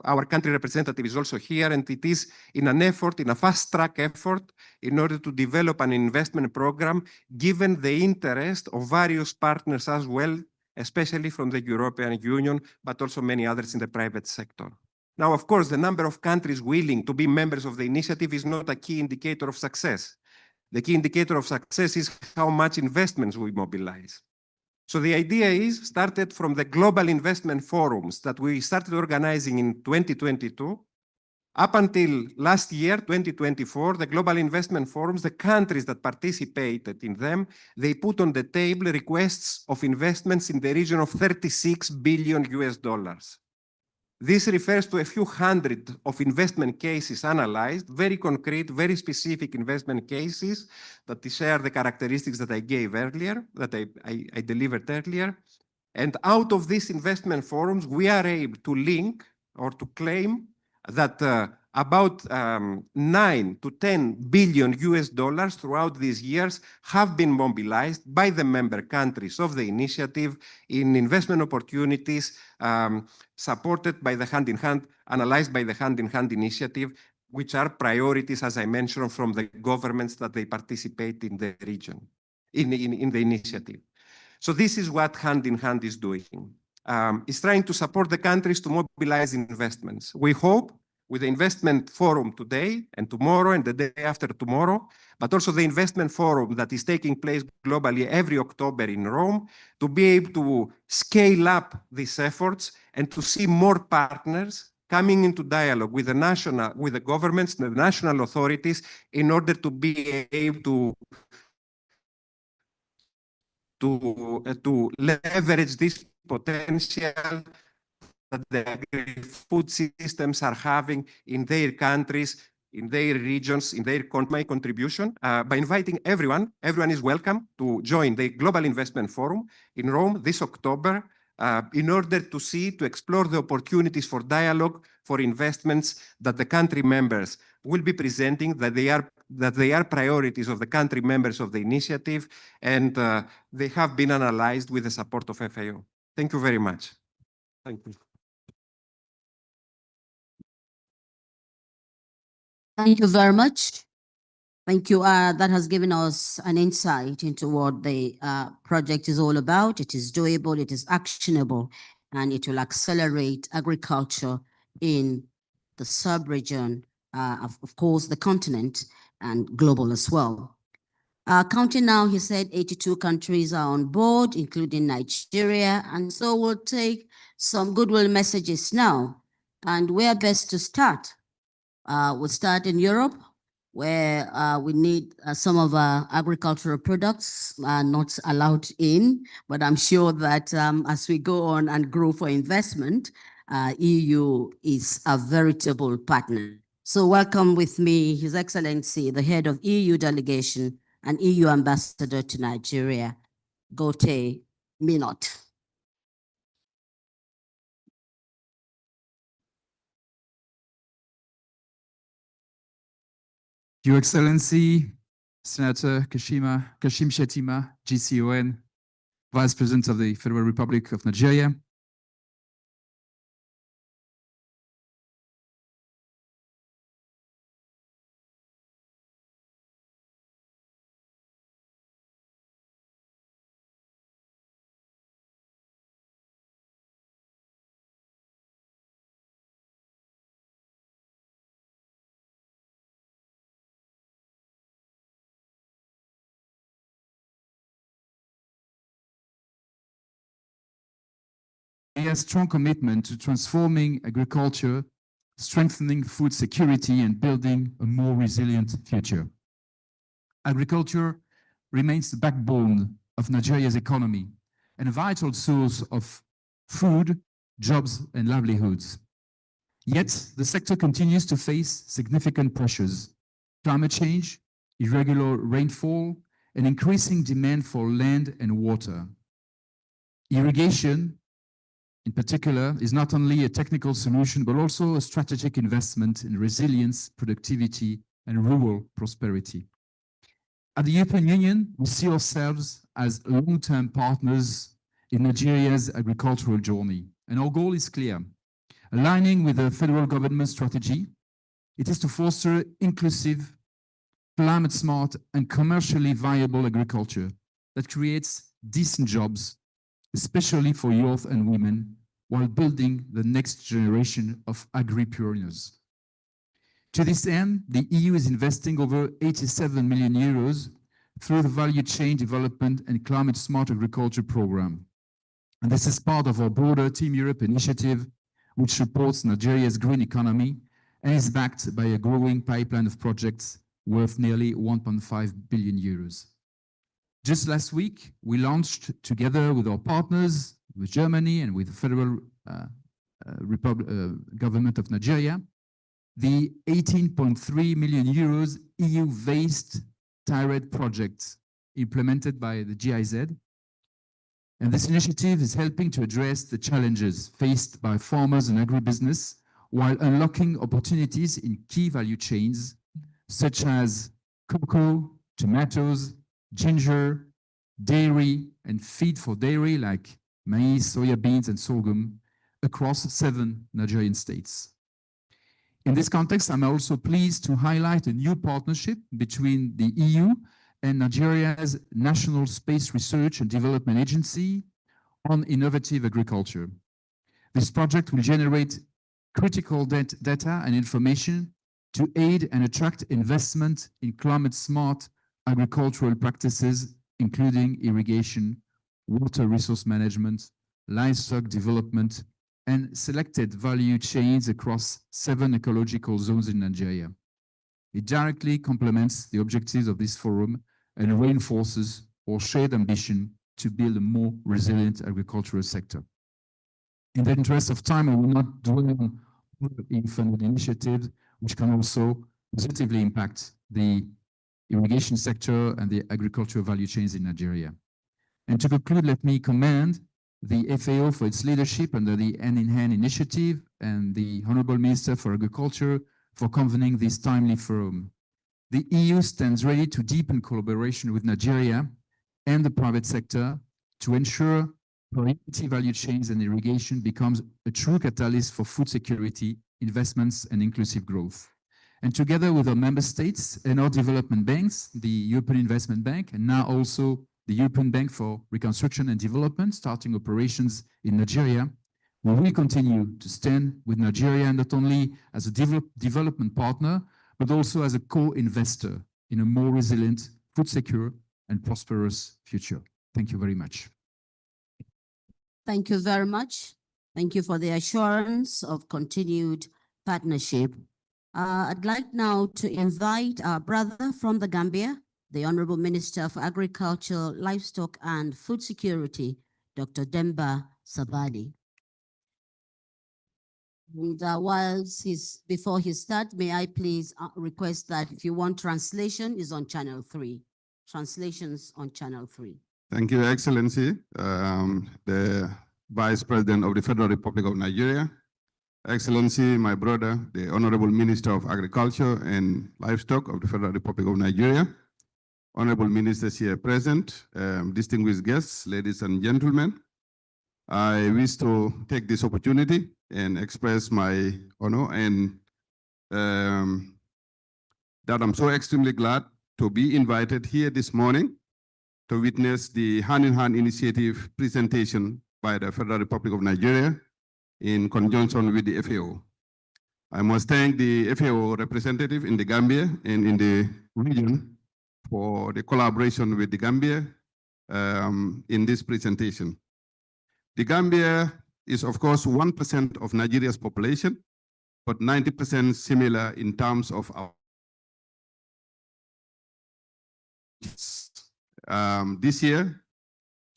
our country representative is also here, and it is in an effort, in a fast-track effort, in order to develop an investment program, given the interest of various partners as well, especially from the European Union, but also many others in the private sector. Now, of course, the number of countries willing to be members of the initiative is not a key indicator of success. The key indicator of success is how much investments we mobilize. So the idea is, started from the global investment forums that we started organizing in 2022, up until last year, 2024, the global investment forums, the countries that participated in them, they put on the table requests of investments in the region of $36 billion. This refers to a few hundred of investment cases analyzed, very concrete, very specific investment cases that share the characteristics that I gave earlier, that I delivered earlier. And out of these investment forums, we are able to link or to claim that about 9 to 10 billion US dollars throughout these years have been mobilized by the member countries of the initiative in investment opportunities supported by the hand-in-hand, analyzed by the hand-in-hand initiative, which are priorities, as I mentioned, from the governments that they participate in the region, in the initiative. So this is what hand-in-hand is doing. It's trying to support the countries to mobilize investments. We hope with the investment forum today and tomorrow and the day after tomorrow, but also the investment forum that is taking place globally every October in Rome, to be able to scale up these efforts and to see more partners coming into dialogue with the governments, the national authorities, in order to be able to leverage this potential that the agri-food systems are having in their countries, in their regions, in their my contribution by inviting everyone. Everyone is welcome to join the Global Investment Forum in Rome this October in order to explore the opportunities for dialogue, for investments that the country members will be presenting, that they are priorities of the country members of the initiative, and they have been analyzed with the support of FAO. Thank you very much. Thank you. Thank you very much. Thank you. That has given us an insight into what the project is all about. It is doable, it is actionable, and it will accelerate agriculture in the sub-region, of course, the continent, and global as well. Counting now, he said 82 countries are on board, including Nigeria, and so we'll take some goodwill messages now. And where best to start? We'll start in Europe, where we need some of our agricultural products not allowed in, but I'm sure that as we go on and grow for investment, EU is a veritable partner. So welcome with me, His Excellency, the head of EU delegation and EU ambassador to Nigeria, Gote Minot. Your Excellency, Senator Kashim Shettima, GCON, Vice President of the Federal Republic of Nigeria, a strong commitment to transforming agriculture, strengthening food security, and building a more resilient future. Agriculture remains the backbone of Nigeria's economy and a vital source of food, jobs, and livelihoods. Yet, the sector continues to face significant pressures: climate change, irregular rainfall, and increasing demand for land and water. Irrigation, in particular, is not only a technical solution, but also a strategic investment in resilience, productivity, and rural prosperity. At the European Union, we see ourselves as long-term partners in Nigeria's agricultural journey, and our goal is clear. Aligning with the federal government strategy, it is to foster inclusive, climate-smart, and commercially viable agriculture that creates decent jobs, especially for youth and women, while building the next generation of agripreneurs. To this end, the EU is investing over 87 million euros through the Value Chain Development and Climate Smart Agriculture Program. And this is part of our broader Team Europe initiative, which supports Nigeria's green economy and is backed by a growing pipeline of projects worth nearly 1.5 billion euros. Just last week, we launched, together with our partners, with Germany and with the Federal Government of Nigeria, the 18.3 million euros EU waste TIRED project implemented by the GIZ. And this initiative is helping to address the challenges faced by farmers and agribusiness while unlocking opportunities in key value chains such as cocoa, tomatoes, ginger, dairy, and feed for dairy like maize, soya beans, and sorghum across 7 Nigerian states. In this context, I'm also pleased to highlight a new partnership between the EU and Nigeria's National Space Research and Development Agency on innovative agriculture. This project will generate critical data and information to aid and attract investment in climate-smart agricultural practices, including irrigation, water resource management, livestock development, and selected value chains across 7 ecological zones in Nigeria. It directly complements the objectives of this forum and reinforces our shared ambition to build a more resilient agricultural sector. In the interest of time, I will not dwell on funded initiatives, which can also positively impact the irrigation sector and the agricultural value chains in Nigeria. And to conclude, let me commend the FAO for its leadership under the Hand-in-Hand initiative and the Honorable Minister for Agriculture for convening this timely forum. The EU stands ready to deepen collaboration with Nigeria and the private sector to ensure priority value chains and irrigation becomes a true catalyst for food security, investments, and inclusive growth. And together with our member states and our development banks, the European Investment Bank, and now also the European Bank for Reconstruction and Development, starting operations in Nigeria, we will continue to stand with Nigeria not only as a development partner, but also as a co-investor in a more resilient, food secure, and prosperous future. Thank you very much. Thank you very much. Thank you for the assurance of continued partnership. I'd like now to invite our brother from the Gambia, the Honorable Minister for Agriculture, Livestock and Food Security, Dr. Demba Sabali. And before he starts, may I please request that if you want translation, is on channel 3. Translations on channel 3. Thank you, Excellency, the Vice President of the Federal Republic of Nigeria, Excellency, my brother, the Honorable Minister of Agriculture and Livestock of the Federal Republic of Nigeria, Honorable Ministers here present, distinguished guests, ladies and gentlemen, I wish to take this opportunity and express my honor and that I'm so extremely glad to be invited here this morning to witness the hand-in-hand initiative presentation by the Federal Republic of Nigeria in conjunction with the FAO. I must thank the FAO representative in the Gambia and in the region for the collaboration with the Gambia in this presentation. The Gambia is, of course, 1% of Nigeria's population, but 90% similar in terms of our this year,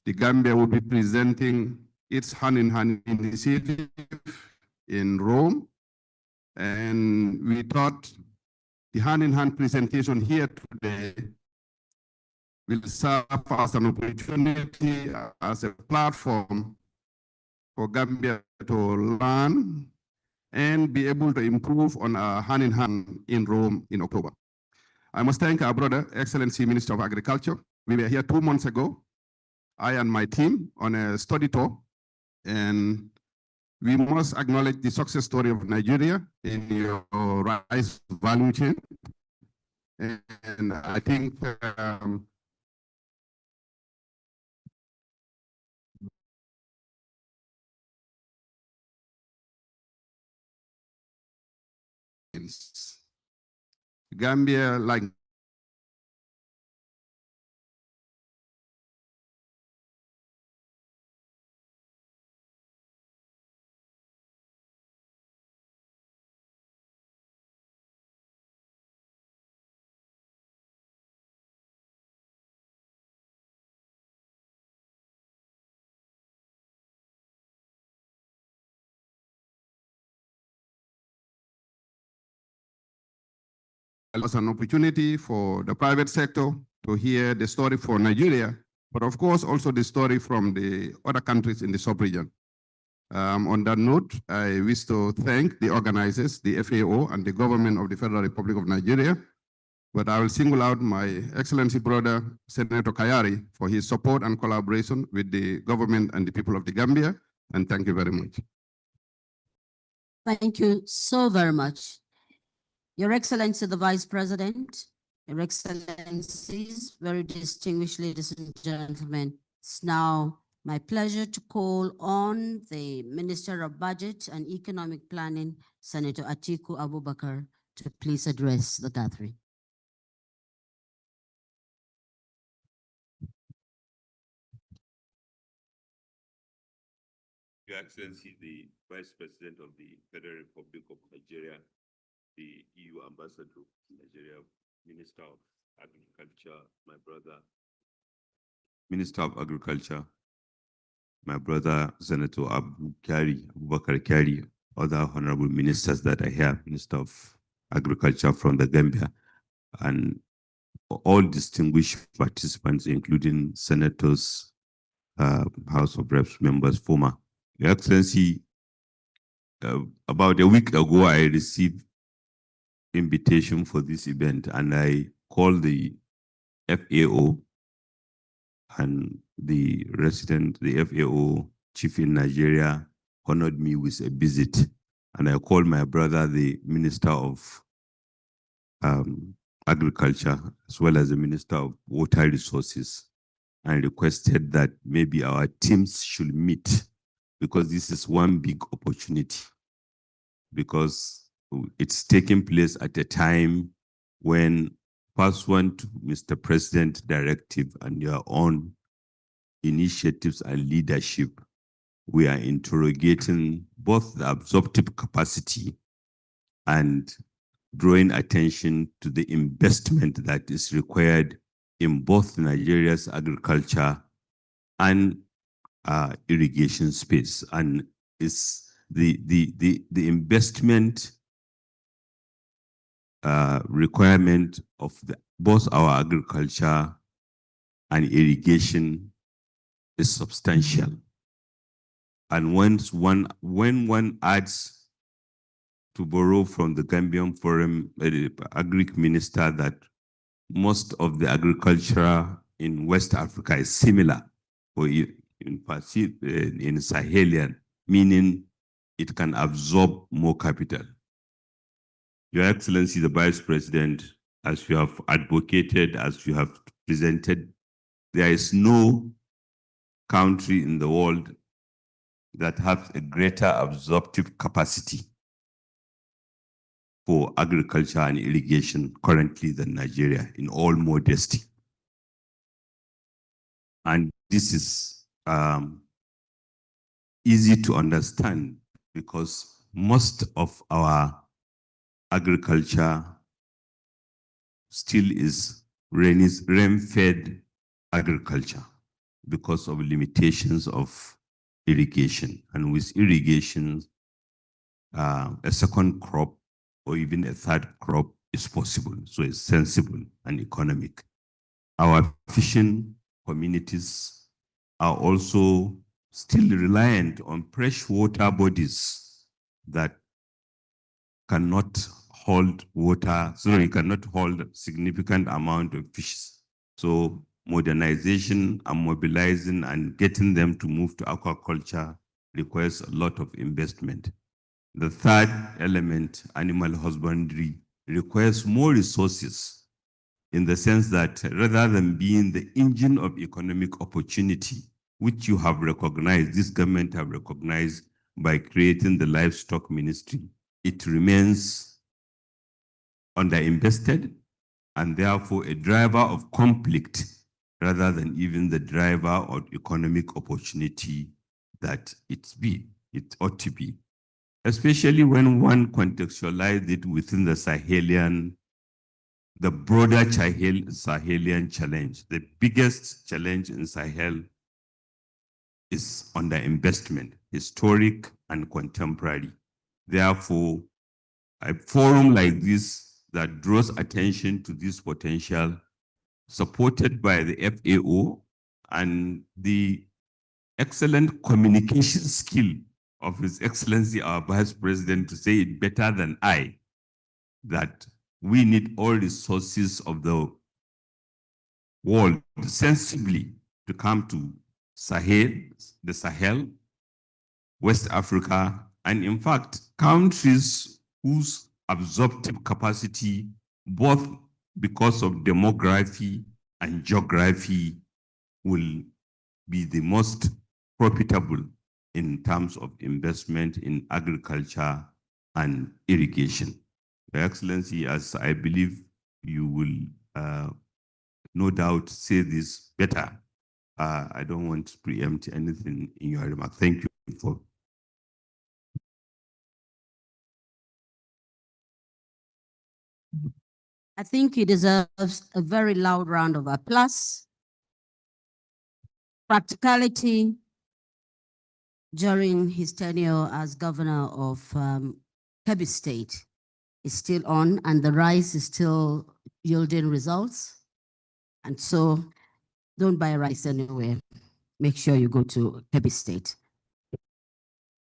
the Gambia will be presenting its hand-in-hand initiative in Rome. And we thought the hand-in-hand presentation here today will serve as an opportunity, as a platform for Gambia to learn and be able to improve on our hand-in-hand in Rome in October. I must thank our brother, Excellency Minister of Agriculture. We were here 2 months ago, I and my team, on a study tour, and we must acknowledge the success story of Nigeria in your rice value chain. And I think Gambia, like as an opportunity for the private sector to hear the story for Nigeria, but of course also the story from the other countries in the sub-region. On that note, I wish to thank the organizers, the FAO, and the government of the Federal Republic of Nigeria. But I will single out my Excellency brother, Senator Kayari, for his support and collaboration with the government and the people of the Gambia. And thank you very much. Thank you so very much. Your Excellency, the Vice President, Your Excellencies, very distinguished ladies and gentlemen, it's now my pleasure to call on the Minister of Budget and Economic Planning, Senator Atiku Abubakar, to please address the gathering. Your Excellency, the Vice President of the Federal Republic of Nigeria, the EU Ambassador to Nigeria, Minister of Agriculture, my brother, Minister of Agriculture, my brother, Senator Abubakar Kyari, other honorable ministers that are here, Minister of Agriculture from the Gambia, and all distinguished participants, including senators, House of Reps members, former. Your Excellency, about a week ago, I received invitation for this event, and I called the FAO and the FAO chief in Nigeria honored me with a visit. And I called my brother, the Minister of Agriculture, as well as the Minister of Water Resources, and requested that maybe our teams should meet, because this is one big opportunity, because it's taking place at a time when, pursuant to Mr. President directive and your own initiatives and leadership, we are interrogating both the absorptive capacity and drawing attention to the investment that is required in both Nigeria's agriculture and irrigation space. And it's the investment requirement of both our agriculture and irrigation is substantial. And when one adds, to borrow from the Gambian Forum Agric Minister, that most of the agriculture in West Africa is similar, or in Sahelian, meaning it can absorb more capital. Your Excellency, the Vice President, as you have advocated, as you have presented, there is no country in the world that has a greater absorptive capacity for agriculture and irrigation currently than Nigeria, in all modesty. And this is easy to understand, because most of our agriculture still is rain-fed agriculture because of limitations of irrigation. And with irrigation, a second crop or even a third crop is possible. So it's sensible and economic. Our fishing communities are also still reliant on freshwater bodies that cannot hold water, sorry, cannot hold significant amount of fish. So modernization and mobilizing and getting them to move to aquaculture requires a lot of investment. The third element, animal husbandry, requires more resources, in the sense that rather than being the engine of economic opportunity, which you have recognized, this government have recognized by creating the livestock ministry, it remains underinvested and therefore a driver of conflict rather than even the driver of economic opportunity that it ought to be. Especially when one contextualizes it within the Sahelian, the broader Sahelian challenge. The biggest challenge in Sahel is underinvestment, historic and contemporary. Therefore, a forum like this that draws attention to this potential, supported by the FAO and the excellent communication skill of His Excellency, our Vice President, to say it better than I, that we need all resources of the world sensibly to come to Sahel, the Sahel, West Africa, and in fact, countries whose absorptive capacity, both because of demography and geography, will be the most profitable in terms of investment in agriculture and irrigation. Your Excellency, as I believe you will no doubt say this better, I don't want to preempt anything in your remark. Thank you for. I think he deserves a very loud round of applause. Practicality during his tenure as governor of Kebbi State is still on, and the rice is still yielding results. And so don't buy rice anywhere. Make sure you go to Kebbi State.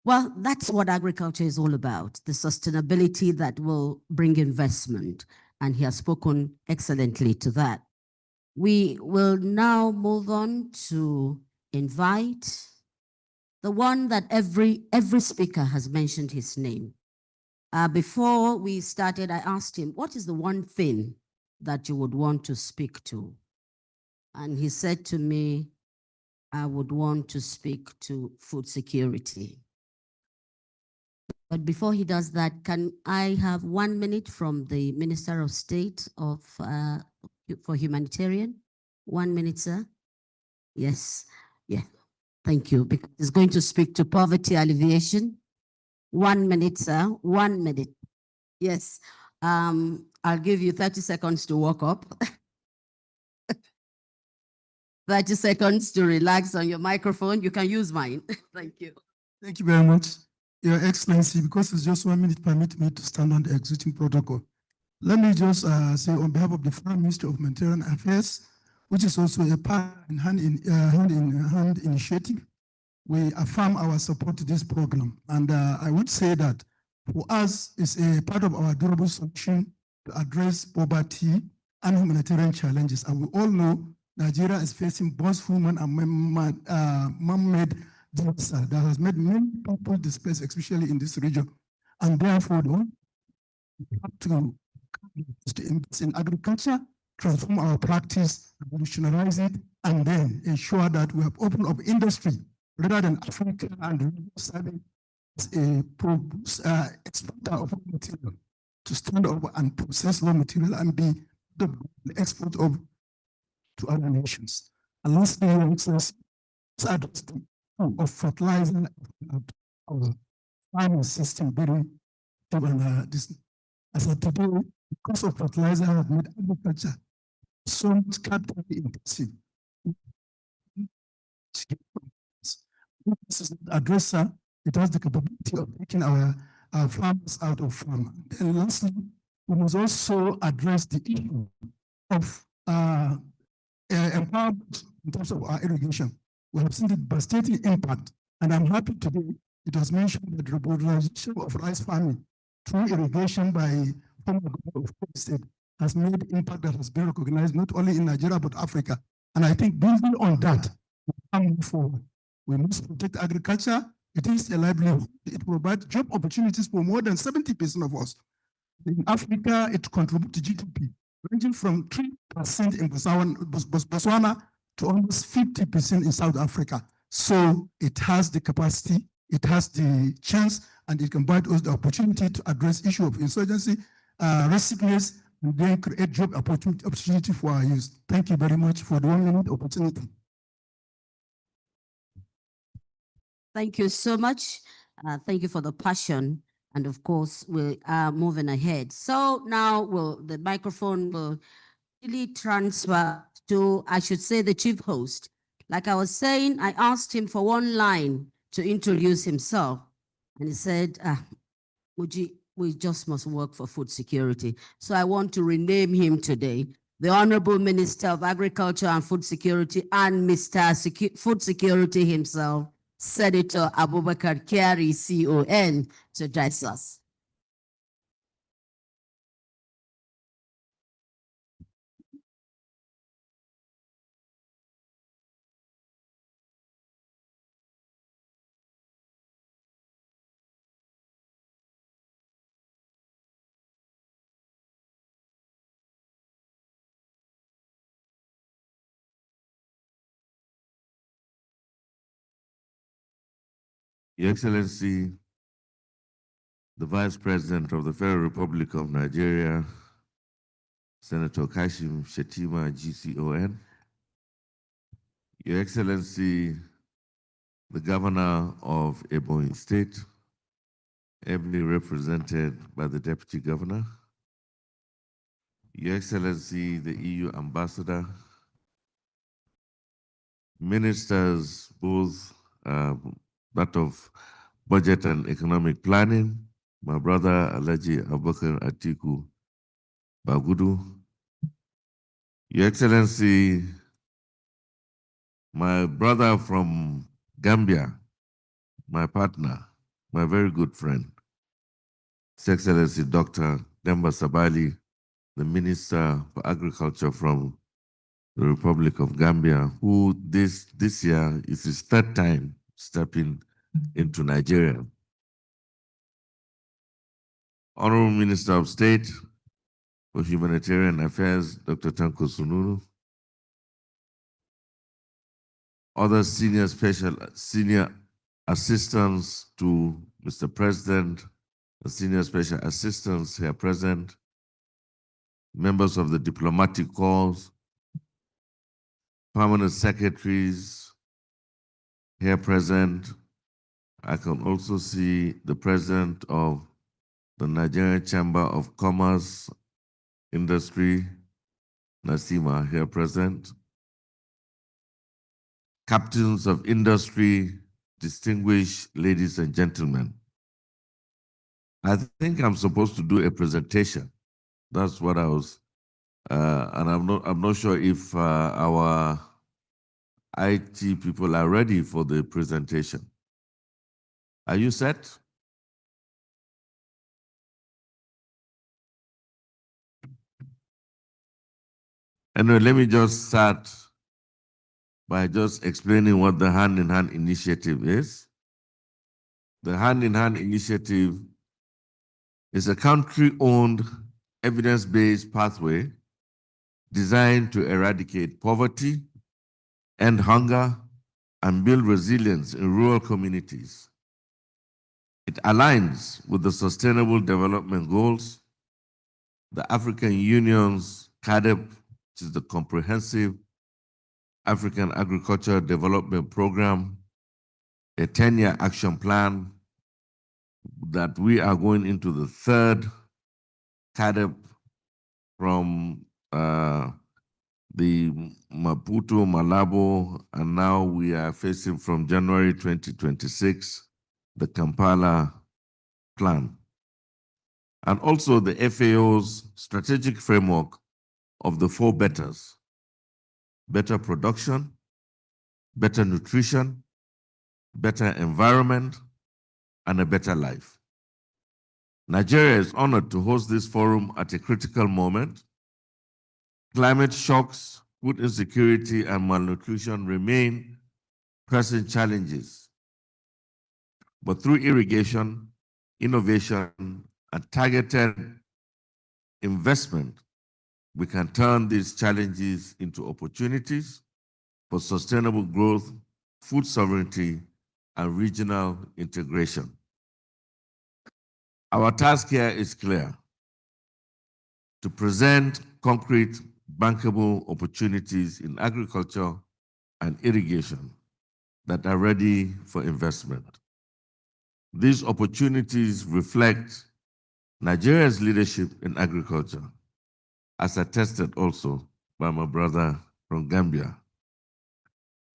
Well, that's what agriculture is all about, the sustainability that will bring investment. And he has spoken excellently to that. We will now move on to invite the one that every speaker has mentioned his name. Before we started, I asked him, what is the one thing that you would want to speak to? And he said to me, I would want to speak to food security. But before he does that, can I have 1 minute from the Minister of State for Humanitarian? 1 minute, sir. Yes, yeah, thank you. Because he's going to speak to poverty alleviation. 1 minute, sir, 1 minute. Yes, I'll give you 30 seconds to walk up. 30 seconds to relax on your microphone. You can use mine. Thank you. Thank you very much, Your Excellency. Because it's just 1 minute, permit me to stand on the executing protocol. Let me just say on behalf of the Foreign Ministry of Humanitarian Affairs, which is also a part in hand initiative, we affirm our support to this program. And I would say that for us, it's a part of our durable solution to address poverty and humanitarian challenges. And we all know Nigeria is facing both human and man-made disaster that has made many people displaced, especially in this region. And therefore, we have to invest in agriculture, transform our practice, revolutionize it, and then ensure that we have opened up industry rather than Africa and serving as a exporter of raw material to stand up and process raw material and be the export of to other nations. And lastly, Your Excellency, address the issue of fertilizer our farming system very as of today, the cost of fertilizer has made agriculture so much capital intensive. This is not addresser, it has the capability of taking our farmers out of farm. And lastly, we must also address the issue of empowerment in terms of our irrigation. We have seen the devastating impact, and I'm happy today it was mentioned that the liberalization of rice farming through irrigation by former government of Kogi State has made impact that has been recognized not only in Nigeria but Africa. And I think building on that, we can move forward. We must protect agriculture. It is a livelihood. It provides job opportunities for more than 70% of us. In Africa, it contributes to GDP, ranging from 3% in Botswana to almost 50% in South Africa. So it has the capacity, it has the chance, and it can provide us the opportunity to address issue of insurgency, recipients, and then create job opportunity for our youth. Thank you very much for the 1 minute opportunity. Thank you so much. Thank you for the passion. And of course, we are moving ahead. So now the microphone will really transfer to, I should say, the chief host. Like I was saying, I asked him for one line to introduce himself. And he said, Muji, we just must work for food security. So I want to rename him today, the Honorable Minister of Agriculture and Food Security and Mr. Food Security himself, Senator Abubakar Kyari, CON, to address us. Your Excellency, the Vice President of the Federal Republic of Nigeria, Senator Kashim Shettima, GCON, Your Excellency, the Governor of Ebonyi State, ably represented by the Deputy Governor, Your Excellency, the EU Ambassador, Ministers, both that of Budget and Economic Planning, my brother Alhaji Abubakar Atiku Bagudu, Your Excellency, my brother from Gambia, my partner, my very good friend, His Excellency Dr. Demba Sabali, the Minister for Agriculture from the Republic of Gambia, who this year is his third time stepping into Nigeria. Honorable Minister of State for Humanitarian Affairs, Dr. Tanko Sununu, other senior assistants to Mr. President, the senior special assistants here present, members of the diplomatic corps, permanent secretaries here present. I can also see the president of the Nigerian Chamber of Commerce Industry, Nasima, here present. Captains of industry, distinguished ladies and gentlemen. I think I'm supposed to do a presentation. That's what I was, and I'm not sure if our IT people are ready for the presentation. Are you set? Anyway, let me just start by just explaining what the Hand-in-Hand Initiative is. The Hand-in-Hand Initiative is a country-owned, evidence-based pathway designed to eradicate poverty, end hunger, and build resilience in rural communities. It aligns with the Sustainable Development Goals, the African Union's CAADP, which is the Comprehensive African Agricultural Development Program, a 10-year action plan that we are going into the third CAADP from the Maputo, Malabo, and now we are facing from January 2026, the Kampala plan. And also the FAO's strategic framework of the 4 betters: better production, better nutrition, better environment, and a better life. Nigeria is honored to host this forum at a critical moment. Climate shocks, food insecurity, and malnutrition remain pressing challenges. But through irrigation, innovation, and targeted investment, we can turn these challenges into opportunities for sustainable growth, food sovereignty, and regional integration. Our task here is clear: to present concrete, bankable opportunities in agriculture and irrigation that are ready for investment. These opportunities reflect Nigeria's leadership in agriculture, as attested also by my brother from Gambia,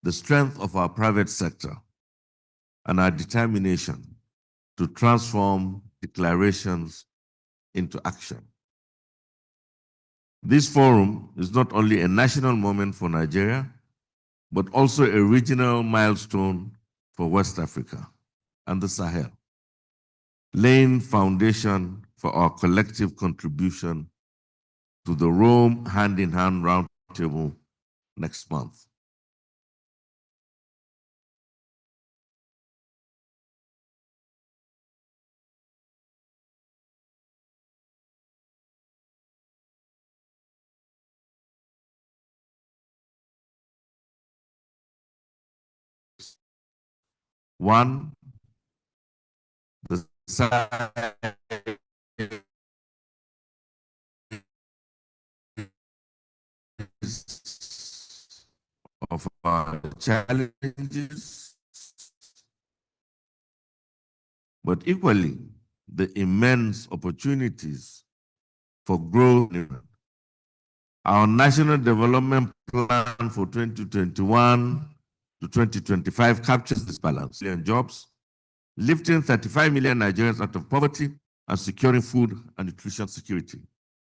the strength of our private sector, and our determination to transform declarations into action. This forum is not only a national moment for Nigeria, but also a regional milestone for West Africa and the Sahel, laying foundation for our collective contribution to the Rome hand-in-hand roundtable next month. One, the size of our challenges, but equally the immense opportunities for growth. Our National Development Plan for 2021 to 2025 captures this balance and jobs, lifting 35 million Nigerians out of poverty and securing food and nutrition security.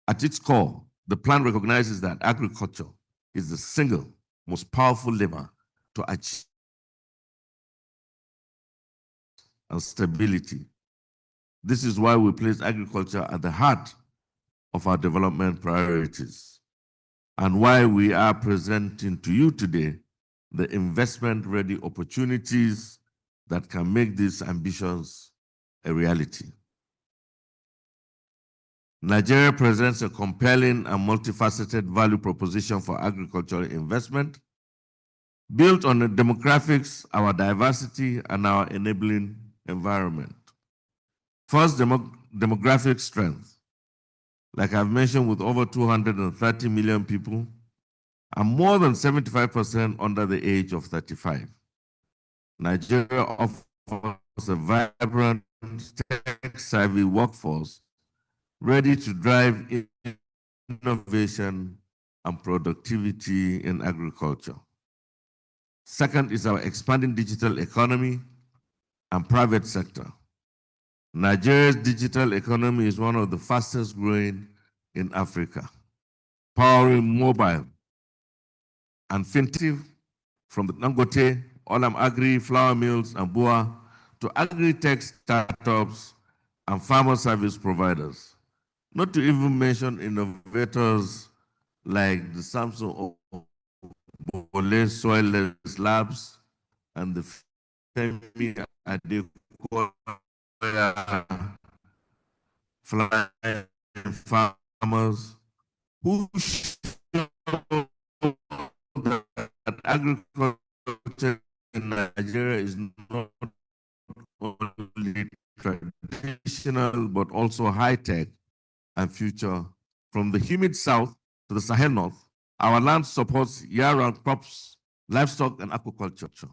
At its core, the plan recognizes that agriculture is the single most powerful lever to achieve and stability. This is why we place agriculture at the heart of our development priorities, and why we are presenting to you today the investment-ready opportunities that can make these ambitions a reality. Nigeria presents a compelling and multifaceted value proposition for agricultural investment, built on the demographics, our diversity, and our enabling environment. First, demographic strength. Like I've mentioned, with over 230 million people, and more than 75% under the age of 35. Nigeria offers a vibrant, tech-savvy workforce ready to drive innovation and productivity in agriculture. Second is our expanding digital economy and private sector. Nigeria's digital economy is one of the fastest growing in Africa, powering mobile and fintech, from the Dangote, Olam Agri, flour mills, and Bua, to agri-tech startups and farmer service providers. Not to even mention innovators like the Samsung Ole Soilless Labs and the Femi Adekoya flying farmers who show that agriculture in Nigeria is not only traditional but also high-tech and future. From the humid south to the Sahel north, our land supports year-round crops, livestock, and aquaculture.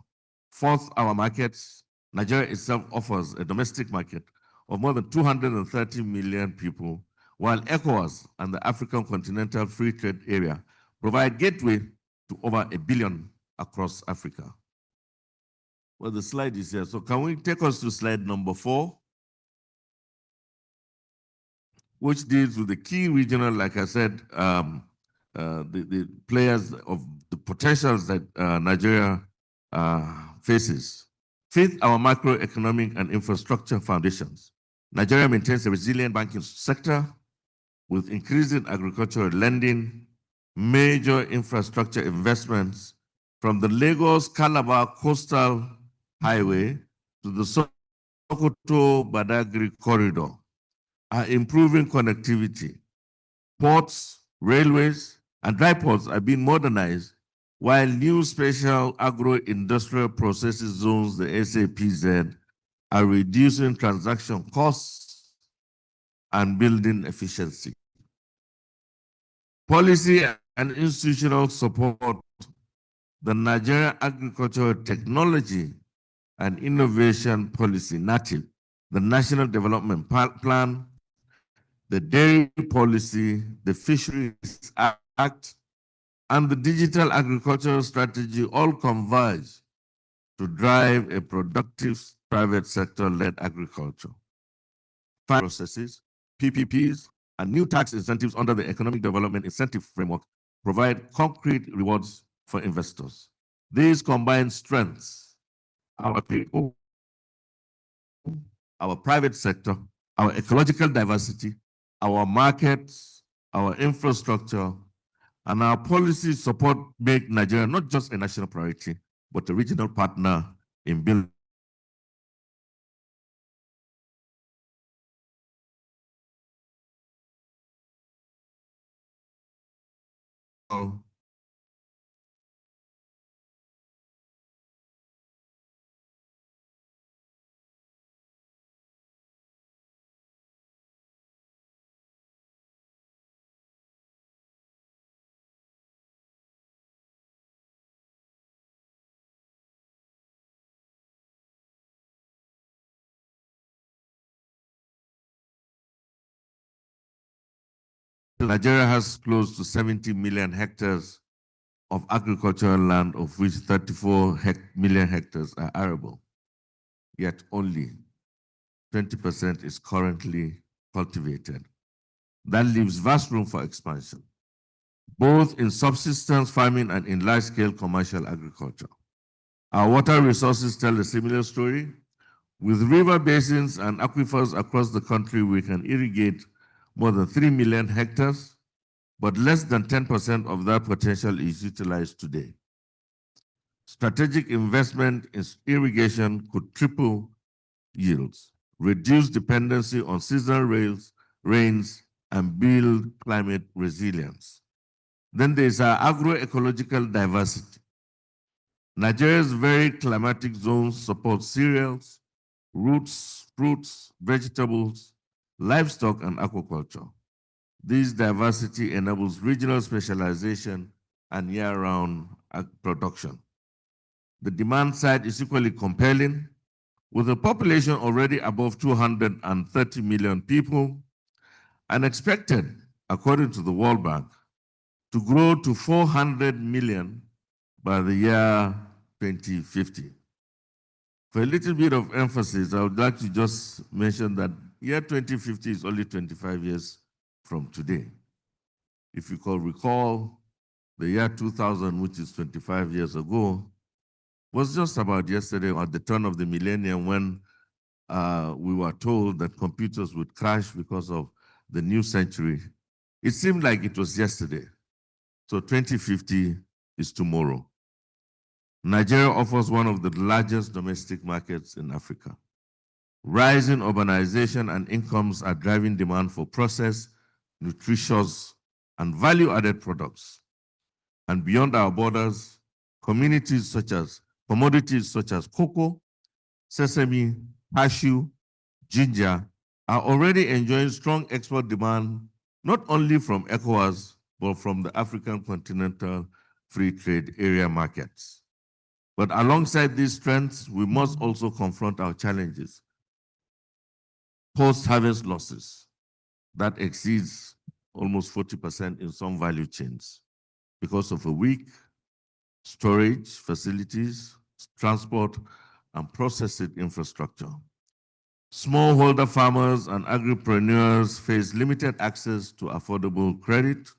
Fourth, our markets. Nigeria itself offers a domestic market of more than 230 million people, while ECOWAS and the African Continental Free Trade Area provide gateway to over 1 billion across Africa. Well, the slide is here. So can we take us to slide number 4, which deals with the key regional, like I said, the players of the potentials that Nigeria faces. Fifth, our macroeconomic and infrastructure foundations. Nigeria maintains a resilient banking sector with increasing agricultural lending, major infrastructure investments from the Lagos-Calabar Coastal Highway to the Sokoto-Badagry corridor are improving connectivity. Ports, railways, and dry ports are being modernized, while new special agro-industrial processing zones, the SAPZ, are reducing transaction costs and building efficiency. Policy and institutional support. The Nigeria Agricultural Technology and Innovation Policy, NATIP, the National Development Plan, the Dairy Policy, the Fisheries Act, and the Digital Agricultural Strategy all converge to drive a productive private sector-led agriculture. Processes, PPPs, and new tax incentives under the Economic Development Incentive Framework provide concrete rewards for investors. These combined strengths our people, our private sector, our ecological diversity, our markets, our infrastructure, and our policy support make Nigeria not just a national priority, but a regional partner in building Nigeria has close to 70 million hectares of agricultural land, of which 34 million hectares are arable. Yet only 20% is currently cultivated. That leaves vast room for expansion, both in subsistence farming and in large-scale commercial agriculture. Our water resources tell a similar story. With river basins and aquifers across the country, we can irrigate more than 3 million hectares, but less than 10% of that potential is utilized today. Strategic investment in irrigation could triple yields, reduce dependency on seasonal rains, and build climate resilience. Then there's our agroecological diversity. Nigeria's very climatic zones support cereals, roots, fruits, vegetables, livestock, and aquaculture. This diversity enables regional specialization and year-round production. The demand side is equally compelling. With a population already above 230 million people, and expected, according to the World Bank, to grow to 400 million by the year 2050. For a little bit of emphasis, I would like to just mention that year 2050 is only 25 years from today. If you can recall, the year 2000, which is 25 years ago, was just about yesterday at the turn of the millennium when we were told that computers would crash because of the new century. It seemed like it was yesterday. So 2050 is tomorrow. Nigeria offers one of the largest domestic markets in Africa. Rising urbanization and incomes are driving demand for processed, nutritious, and value-added products. And beyond our borders, commodities such as cocoa, sesame, cashew, ginger are already enjoying strong export demand, not only from ECOWAS, but from the African Continental Free Trade Area markets. But alongside these trends, we must also confront our challenges. Post-harvest losses that exceeds almost 40% in some value chains because of a weak storage facilities, transport, and processing infrastructure. Smallholder farmers and agripreneurs face limited access to affordable credit.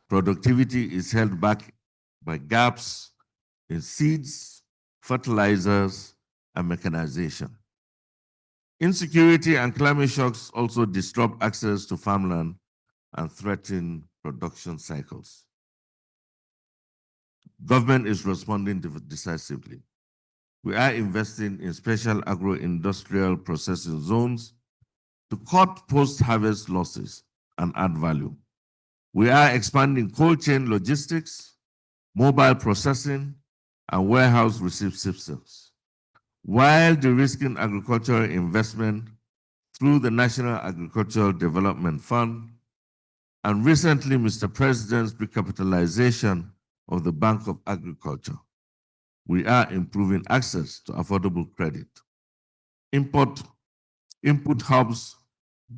Productivity is held back by gaps in seeds, fertilizers, and mechanization. Insecurity and climate shocks also disrupt access to farmland and threaten production cycles. Government is responding decisively. We are investing in special agro-industrial processing zones to cut post-harvest losses and add value. We are expanding cold chain logistics, mobile processing, and warehouse receipt systems, while de-risking agricultural investment through the National Agricultural Development Fund, and recently Mr. President's recapitalization of the Bank of Agriculture. We are improving access to affordable credit. Input hubs,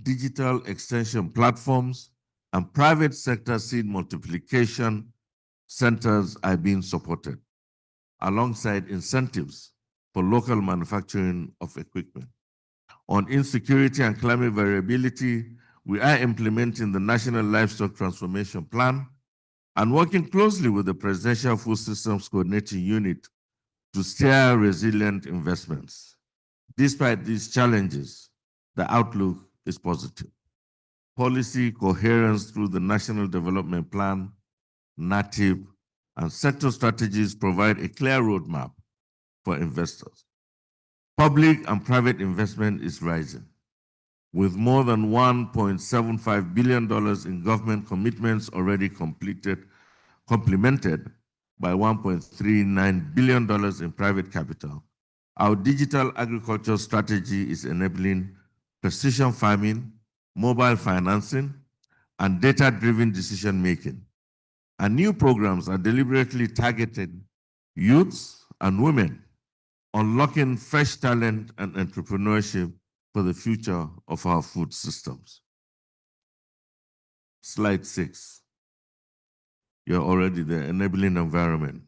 digital extension platforms, and private sector seed multiplication centers are being supported, alongside incentives for local manufacturing of equipment. On insecurity and climate variability, we are implementing the National Livestock Transformation Plan and working closely with the Presidential Food Systems Coordinating Unit to steer resilient investments. Despite these challenges, the outlook is positive. Policy coherence through the National Development Plan, NATIP, and sector strategies provide a clear roadmap for investors. Public and private investment is rising, with more than $1.75 billion in government commitments already completed, complemented by $1.39 billion in private capital. Our digital agriculture strategy is enabling precision farming, mobile financing, and data-driven decision-making. And new programs are deliberately targeting youths and women, unlocking fresh talent and entrepreneurship for the future of our food systems. Slide 6. You're already there, enabling environment.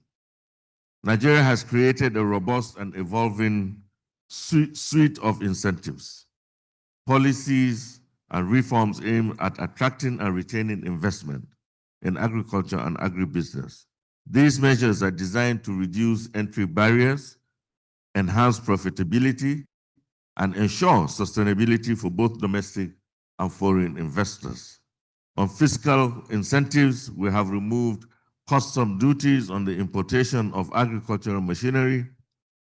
Nigeria has created a robust and evolving suite of incentives, policies, and reforms aimed at attracting and retaining investment in agriculture and agribusiness. These measures are designed to reduce entry barriers, enhance profitability, and ensure sustainability for both domestic and foreign investors. On fiscal incentives, we have removed custom duties on the importation of agricultural machinery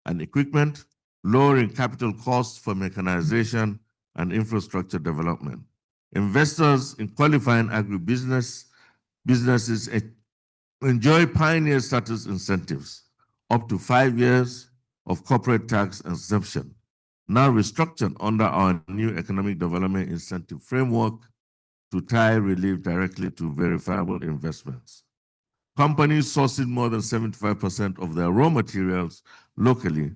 and equipment, lowering capital costs for mechanization and infrastructure development. Investors in qualifying businesses enjoy pioneer status incentives, up to 5 years of corporate tax exemption, now restructured under our new economic development incentive framework to tie relief directly to verifiable investments. Companies sourcing more than 75% of their raw materials locally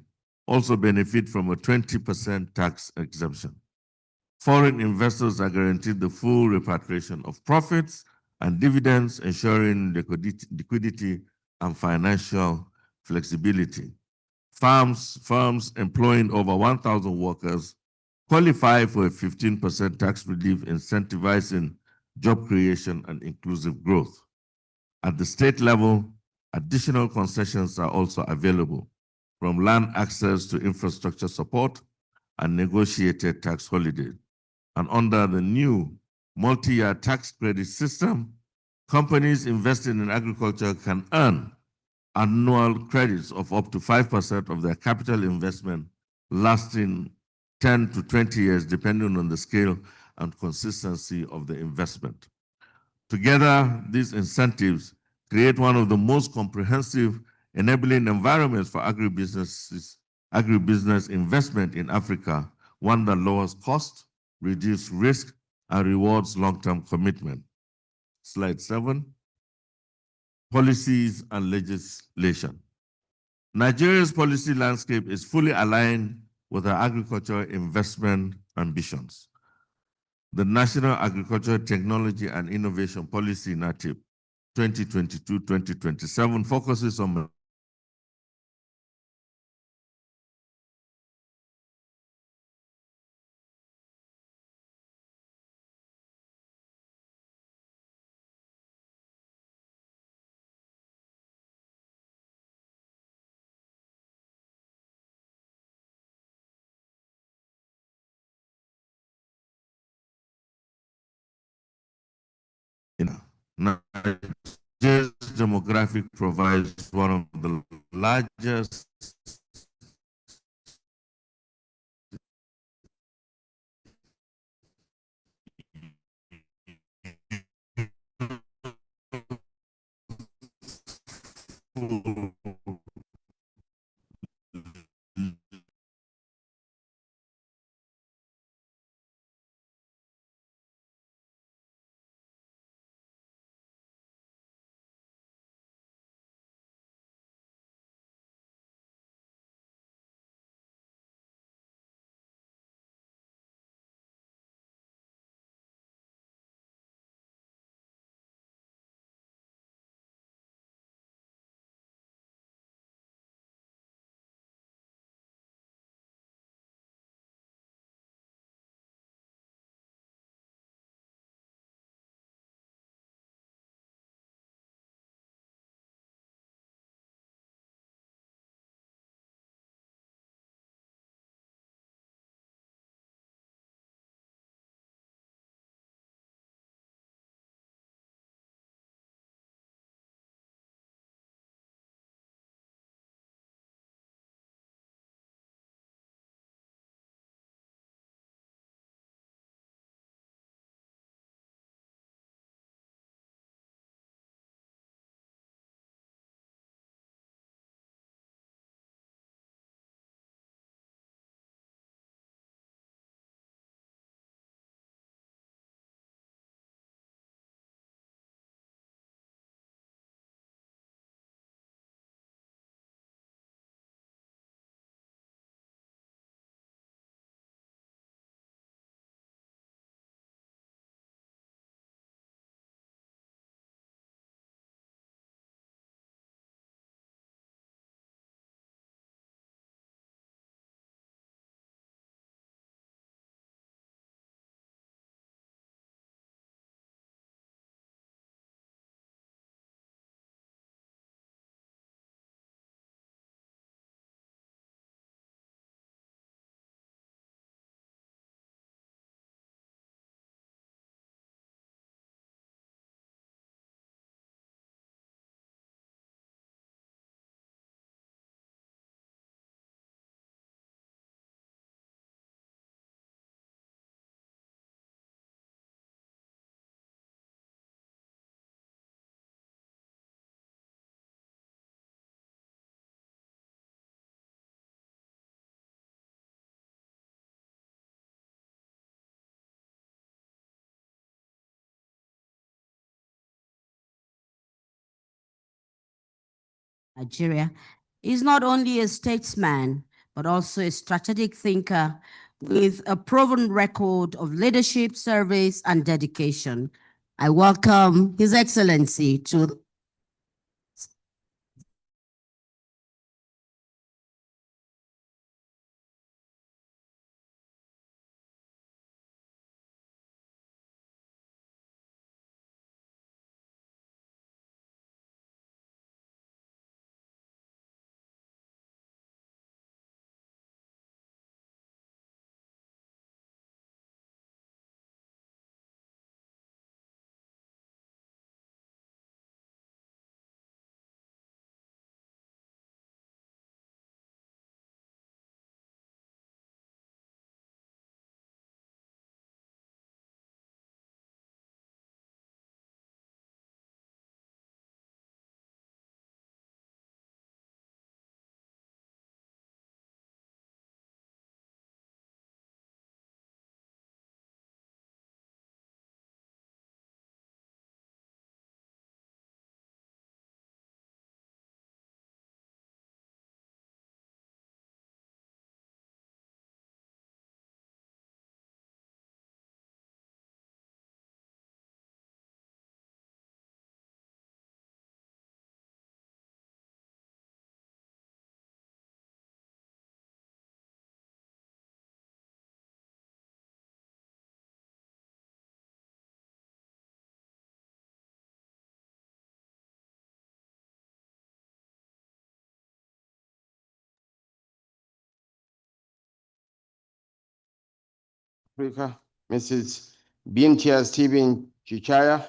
also benefit from a 20% tax exemption. Foreign investors are guaranteed the full repatriation of profits and dividends, ensuring liquidity and financial flexibility. Firms employing over 1,000 workers qualify for a 15% tax relief, incentivizing job creation and inclusive growth. At the state level, additional concessions are also available, from land access to infrastructure support and negotiated tax holidays. And under the new multi-year tax credit system, companies investing in agriculture can earn annual credits of up to 5% of their capital investment, lasting 10 to 20 years, depending on the scale and consistency of the investment. Together, these incentives create one of the most comprehensive enabling environments for agribusiness investment in Africa, one that lowers cost, reduces risk, and rewards long-term commitment. Slide 7. Policies and legislation. Nigeria's policy landscape is fully aligned with our agricultural investment ambitions. The National Agricultural Technology and Innovation Policy, NATIP, 2022-2027 focuses on Nigeria's demographic provides one of the largest Nigeria, is not only a statesman, but also a strategic thinker with a proven record of leadership, service, and dedication. I welcome His Excellency to Africa, Mrs. Bintia Stephen Chichaya,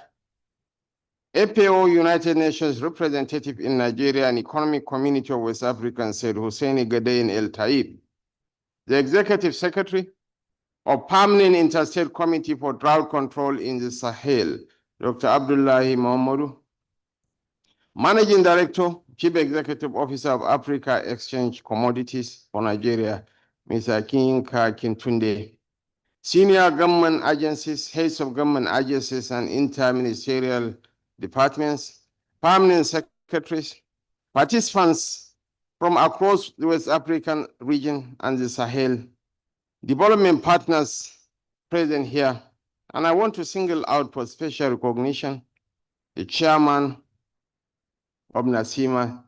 APO United Nations representative in Nigeria and Economic Community of West Africa, said Hussein Gadein El Taib, the Executive Secretary of Permanent Interstate Committee for Drought Control in the Sahel, Dr. Abdullahi Mohammadou, Managing Director, Chief Executive Officer of Africa Exchange Commodities for Nigeria, Mr. Kinka Kintunde, Senior government agencies, heads of government agencies and interministerial departments, permanent secretaries, participants from across the West African region and the Sahel, development partners present here. And I want to single out for special recognition the chairman of NASIMA,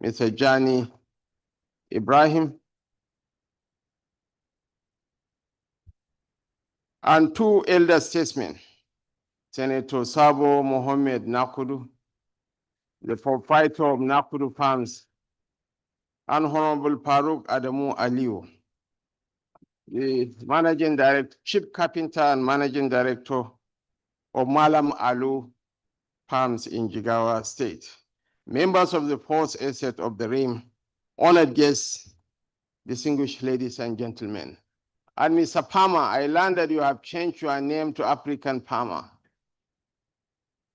Mr. Jani Ibrahim, and two elder statesmen, Senator Sabo Mohammed Nakudu, the proprietor of Nakudu Farms, and Honorable Farooq Adamu Aliu, the managing director, chief carpenter and managing director of Malam Alu Farms in Jigawa State, members of the fourth estate of the Rim, honored guests, distinguished ladies and gentlemen. And Mr. Palmer, I learned that you have changed your name to African Palmer.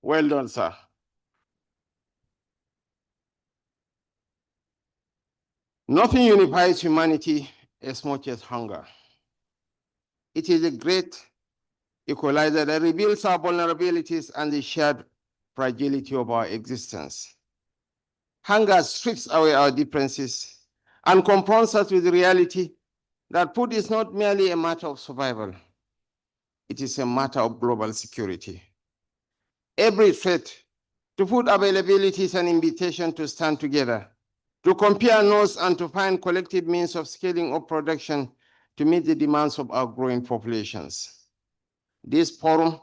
Well done, sir. Nothing unifies humanity as much as hunger. It is a great equalizer that reveals our vulnerabilities and the shared fragility of our existence. Hunger strips away our differences and confronts us with the reality that food is not merely a matter of survival. It is a matter of global security. Every threat to food availability is an invitation to stand together, to compare notes and to find collective means of scaling up production to meet the demands of our growing populations. This forum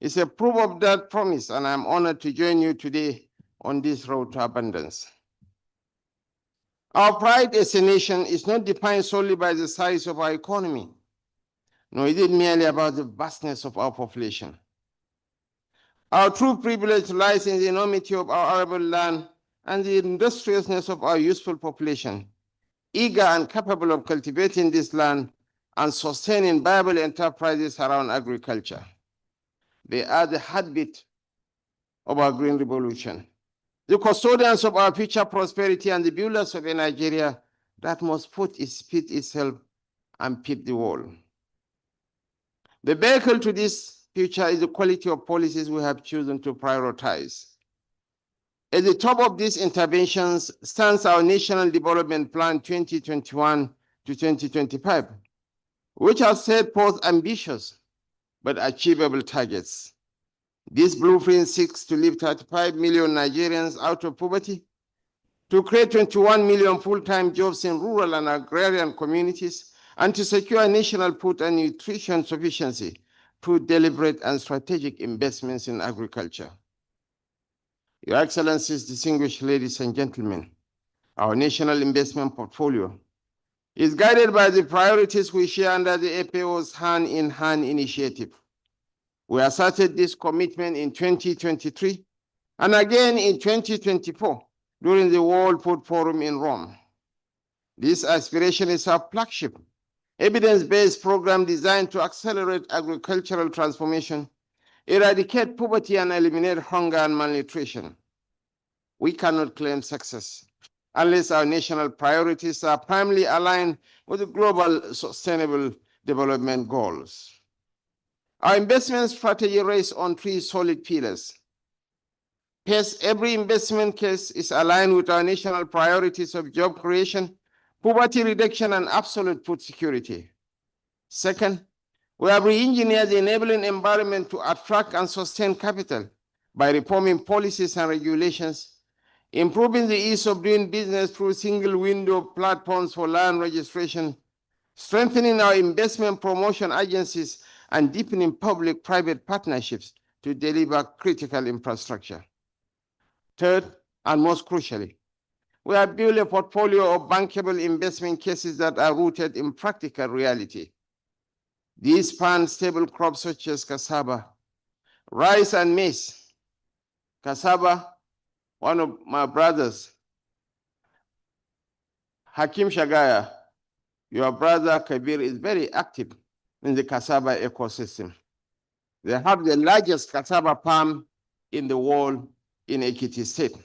is a proof of that promise, and I'm honored to join you today on this road to abundance. Our pride as a nation is not defined solely by the size of our economy, nor is it merely about the vastness of our population. Our true privilege lies in the enormity of our arable land and the industriousness of our useful population, eager and capable of cultivating this land and sustaining viable enterprises around agriculture. They are the heartbeat of our green revolution, the custodians of our future prosperity and the builders of a Nigeria that must feed itself and feed the world. The vehicle to this future is the quality of policies we have chosen to prioritize. At the top of these interventions stands our National Development Plan 2021 to 2025, which has set forth ambitious but achievable targets. This blueprint seeks to lift 35 million Nigerians out of poverty, to create 21 million full-time jobs in rural and agrarian communities, and to secure national food and nutrition sufficiency through deliberate and strategic investments in agriculture. Your Excellencies, distinguished ladies and gentlemen, our national investment portfolio is guided by the priorities we share under the APO's hand-in-hand initiative. We asserted this commitment in 2023 and again in 2024 during the World Food Forum in Rome. This aspiration is our flagship, evidence-based program designed to accelerate agricultural transformation, eradicate poverty, and eliminate hunger and malnutrition. We cannot claim success unless our national priorities are primarily aligned with the global sustainable development goals. Our investment strategy rests on three solid pillars. First, every investment case is aligned with our national priorities of job creation, poverty reduction, and absolute food security. Second, we have re-engineered the enabling environment to attract and sustain capital by reforming policies and regulations, improving the ease of doing business through single window platforms for land registration, strengthening our investment promotion agencies, and deepening public-private partnerships to deliver critical infrastructure. Third, and most crucially, we have built a portfolio of bankable investment cases that are rooted in practical reality. These span stable crops such as cassava, rice, and maize. Cassava, one of my brothers, Hakim Shagaya, your brother Kabir, is very active in the cassava ecosystem. They have the largest cassava farm in the world in Ekiti State.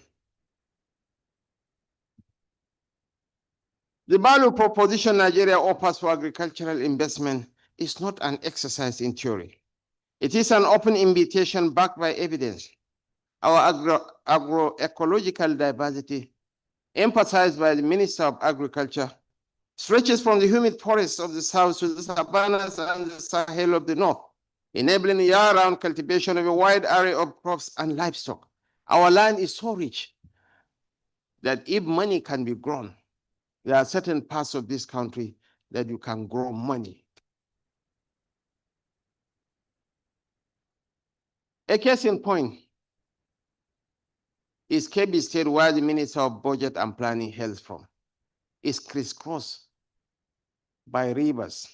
The value proposition Nigeria offers for agricultural investment is not an exercise in theory. It is an open invitation backed by evidence. Our agroecological diversity, emphasized by the Minister of Agriculture, stretches from the humid forests of the south to the savannas and the Sahel of the north, enabling year-round cultivation of a wide array of crops and livestock. Our land is so rich that if money can be grown, there are certain parts of this country that you can grow money. A case in point is Kebbi State, where the Minister of Budget and Planning hails from. It's crisscrossed by rivers,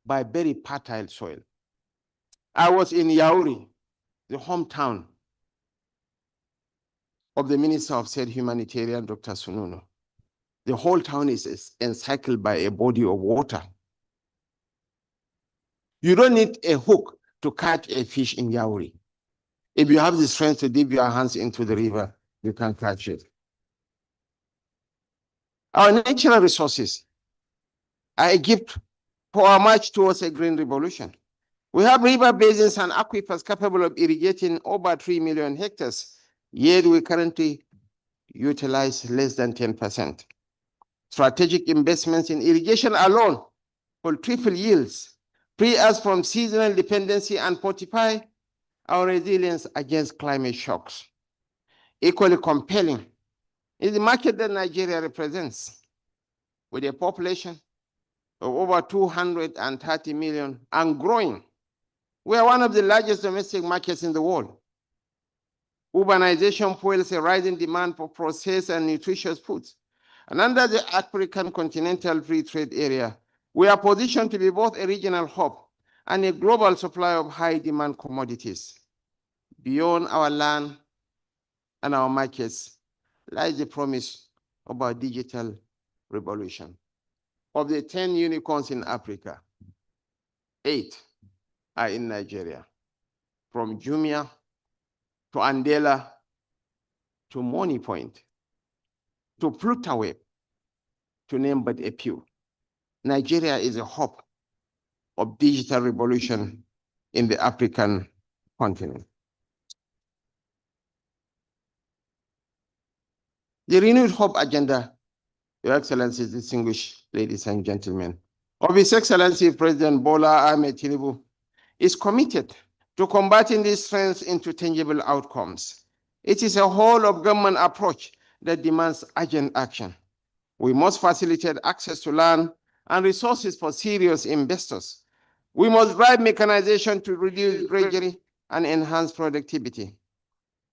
by very fertile soil. I was in Yauri, the hometown of the Minister of State Humanitarian, Dr. Sununu. The whole town is encircled by a body of water. You don't need a hook to catch a fish in Yauri. If you have the strength to dip your hands into the river, you can catch it. Our natural resources are a gift for our march towards a green revolution. We have river basins and aquifers capable of irrigating over 3 million hectares, yet we currently utilize less than 10%. Strategic investments in irrigation alone will triple yields, free us from seasonal dependency, and fortify our resilience against climate shocks. Equally compelling is the market that Nigeria represents. With a population of over 230 million and growing, we are one of the largest domestic markets in the world. Urbanization fuels a rising demand for processed and nutritious foods. And under the African Continental Free Trade Area, we are positioned to be both a regional hub and a global supplier of high-demand commodities. Beyond our land and our markets lies the promise of our digital revolution. Of the 10 unicorns in Africa, 8 are in Nigeria, from Jumia to Andela to Moneypoint to Plutaweb, to name but a few. Nigeria is a hub of digital revolution in the African continent. the renewed hope agenda, Your Excellency, distinguished ladies and gentlemen, of His Excellency President Bola Ahmed Tinubu is committed to converting these trends into tangible outcomes. It is a whole of government approach that demands urgent action. We must facilitate access to land and resources for serious investors. We must drive mechanization to reduce drudgery and enhance productivity.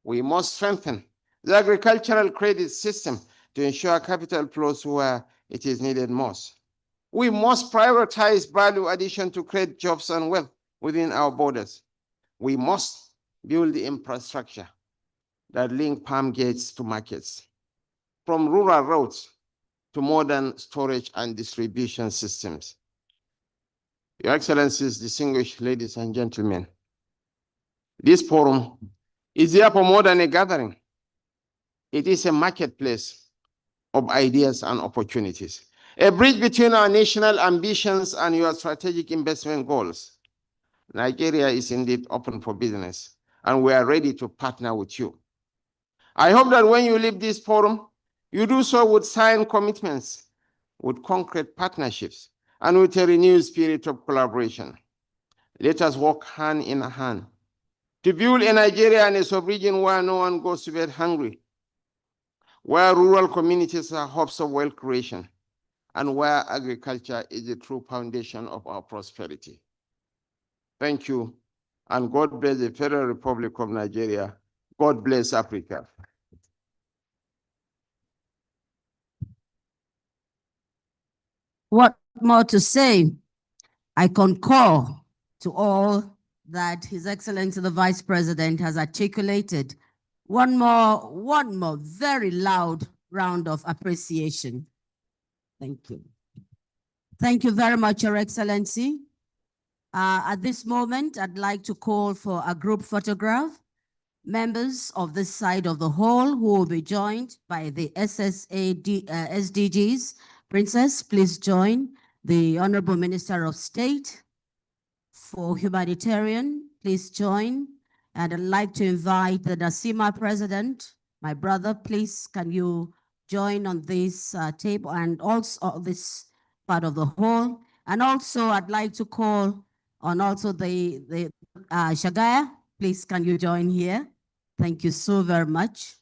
We must strengthen the agricultural credit system to ensure capital flows where it is needed most. We must prioritize value addition to create jobs and wealth within our borders. We must build the infrastructure that link farm gates to markets, from rural roads to modern storage and distribution systems. Your Excellencies, distinguished ladies and gentlemen, this forum is therefore more than a gathering. It is a marketplace of ideas and opportunities, a bridge between our national ambitions and your strategic investment goals. Nigeria is indeed open for business, and we are ready to partner with you. I hope that when you leave this forum, you do so with signed commitments, with concrete partnerships, and with a renewed spirit of collaboration. Let us work hand in hand to build a Nigeria and a sub-region where no one goes to bed hungry, where rural communities are hubs of wealth creation, and where agriculture is the true foundation of our prosperity. Thank you, and God bless the Federal Republic of Nigeria. God bless Africa. What more to say? I concur to all that His Excellency the Vice President has articulated. One more very loud round of appreciation. Thank you. Thank you very much, Your Excellency. At this moment, I'd like to call for a group photograph. Members of this side of the hall who will be joined by the SDGs. Princess, please join the Honorable Minister of State for Humanitarian. Please join. And I'd like to invite the NACIMA President, my brother, please, can you join on this table and also this part of the hall? And also I'd like to call on also the Shagaya, please, can you join here? Thank you so very much.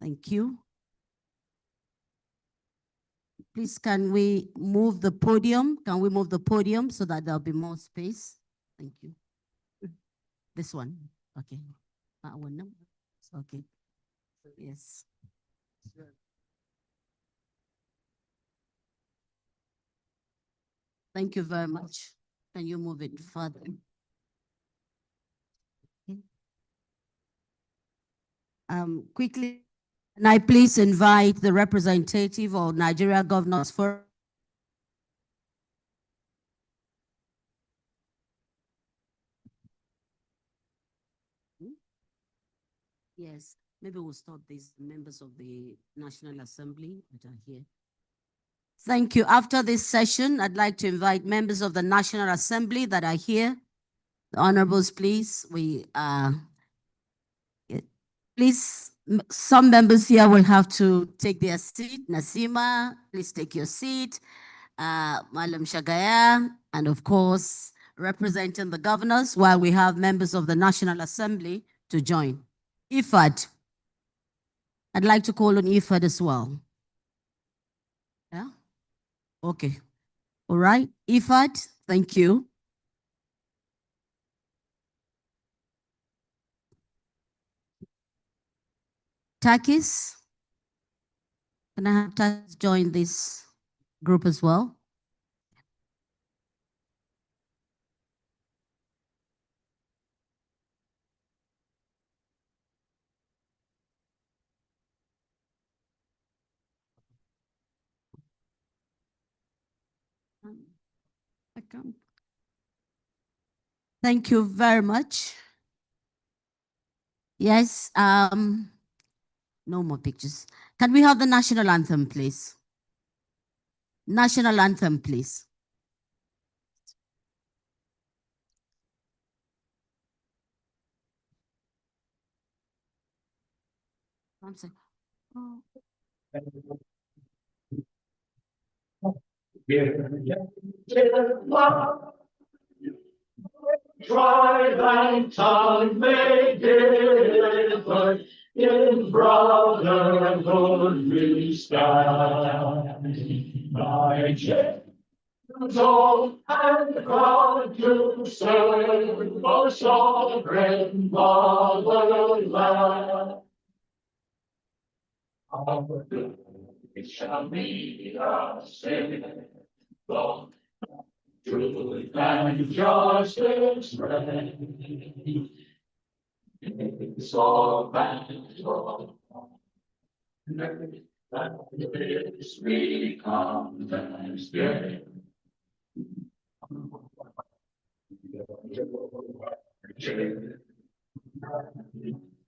Thank you. Please, can we move the podium? Can we move the podium so that there'll be more space? Thank you. This one, okay. That one, no? Okay. Yes. Thank you very much. Can you move it further? Quickly, can I please invite the representative of Nigeria Governors Forum? Yes, maybe we'll stop these members of the National Assembly that are here. Thank you. After this session, I'd like to invite members of the National Assembly that are here. The honorables, please. Please, some members here will have to take their seat. Nasima, please take your seat. Malam Shagaya, and of course, representing the governors, while we have members of the National Assembly to join. Ifad, I'd like to call on Ifad as well. Yeah? Okay. All right. Ifad, thank you. Takis, can I have Takis join this group as well? Thank you very much. Yes, no more pictures. Can we have the national anthem, please? National anthem, please. One second. Oh. Tribe and tongue may differ, in brotherhood we stand. By gentle and proud to serve our sovereign motherland. Our good shall be a symbol. Truth and justice reign. So battle, that this become thanksgiving.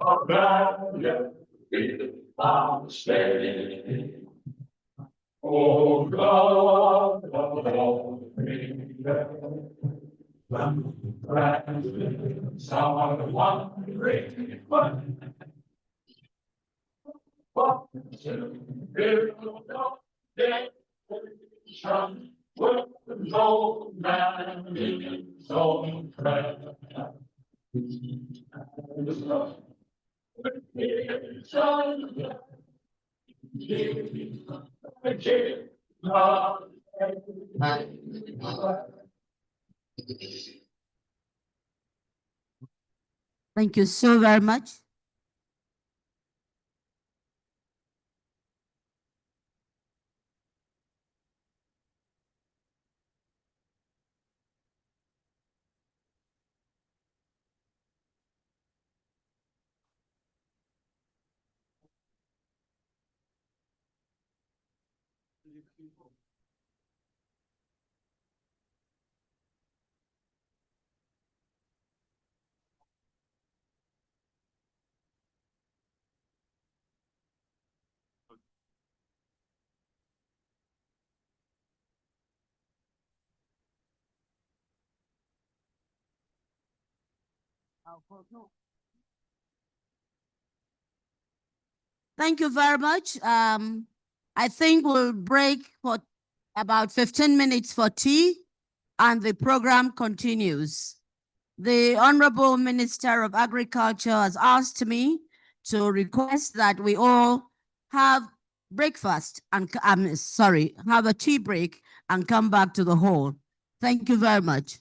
A barrier without stay. Oh God of all creation, our wandering one, what to build of nation, with no man in his own prayer. Thank you so very much. Thank you very much. I think we'll break for about 15 minutes for tea, and the program continues. The Honorable Minister of Agriculture has asked me to request that we all have breakfast and, have a tea break and come back to the hall. Thank you very much.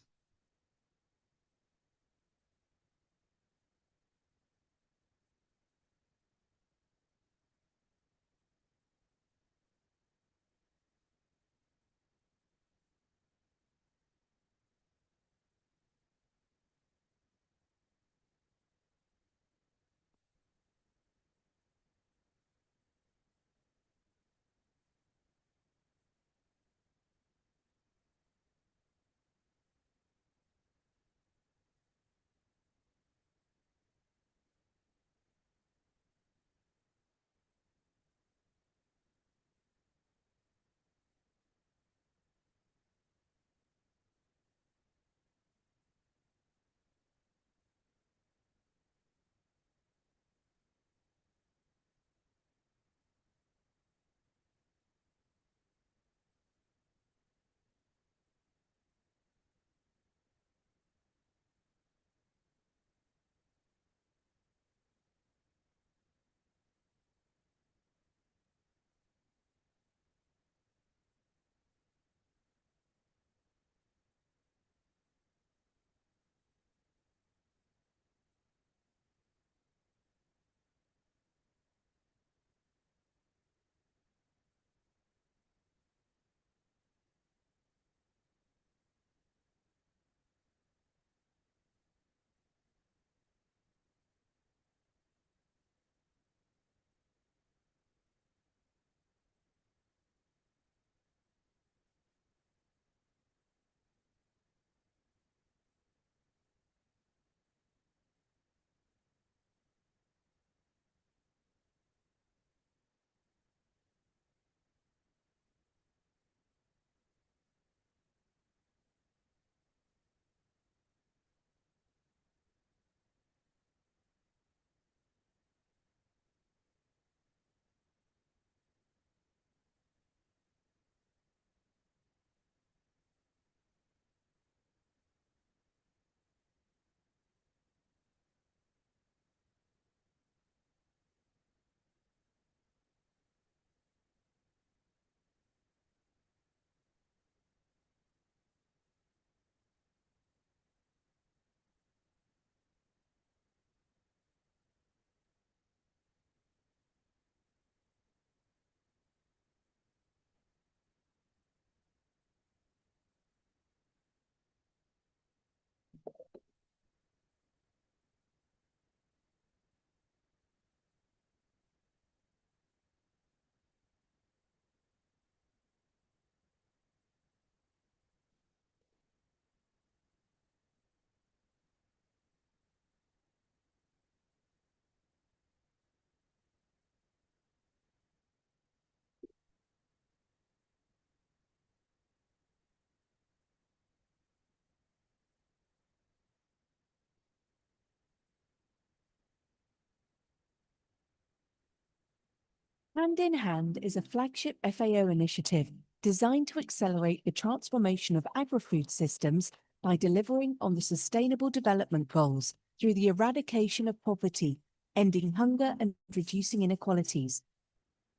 Hand in Hand is a flagship FAO initiative designed to accelerate the transformation of agri-food systems by delivering on the Sustainable Development Goals through the eradication of poverty, ending hunger and reducing inequalities.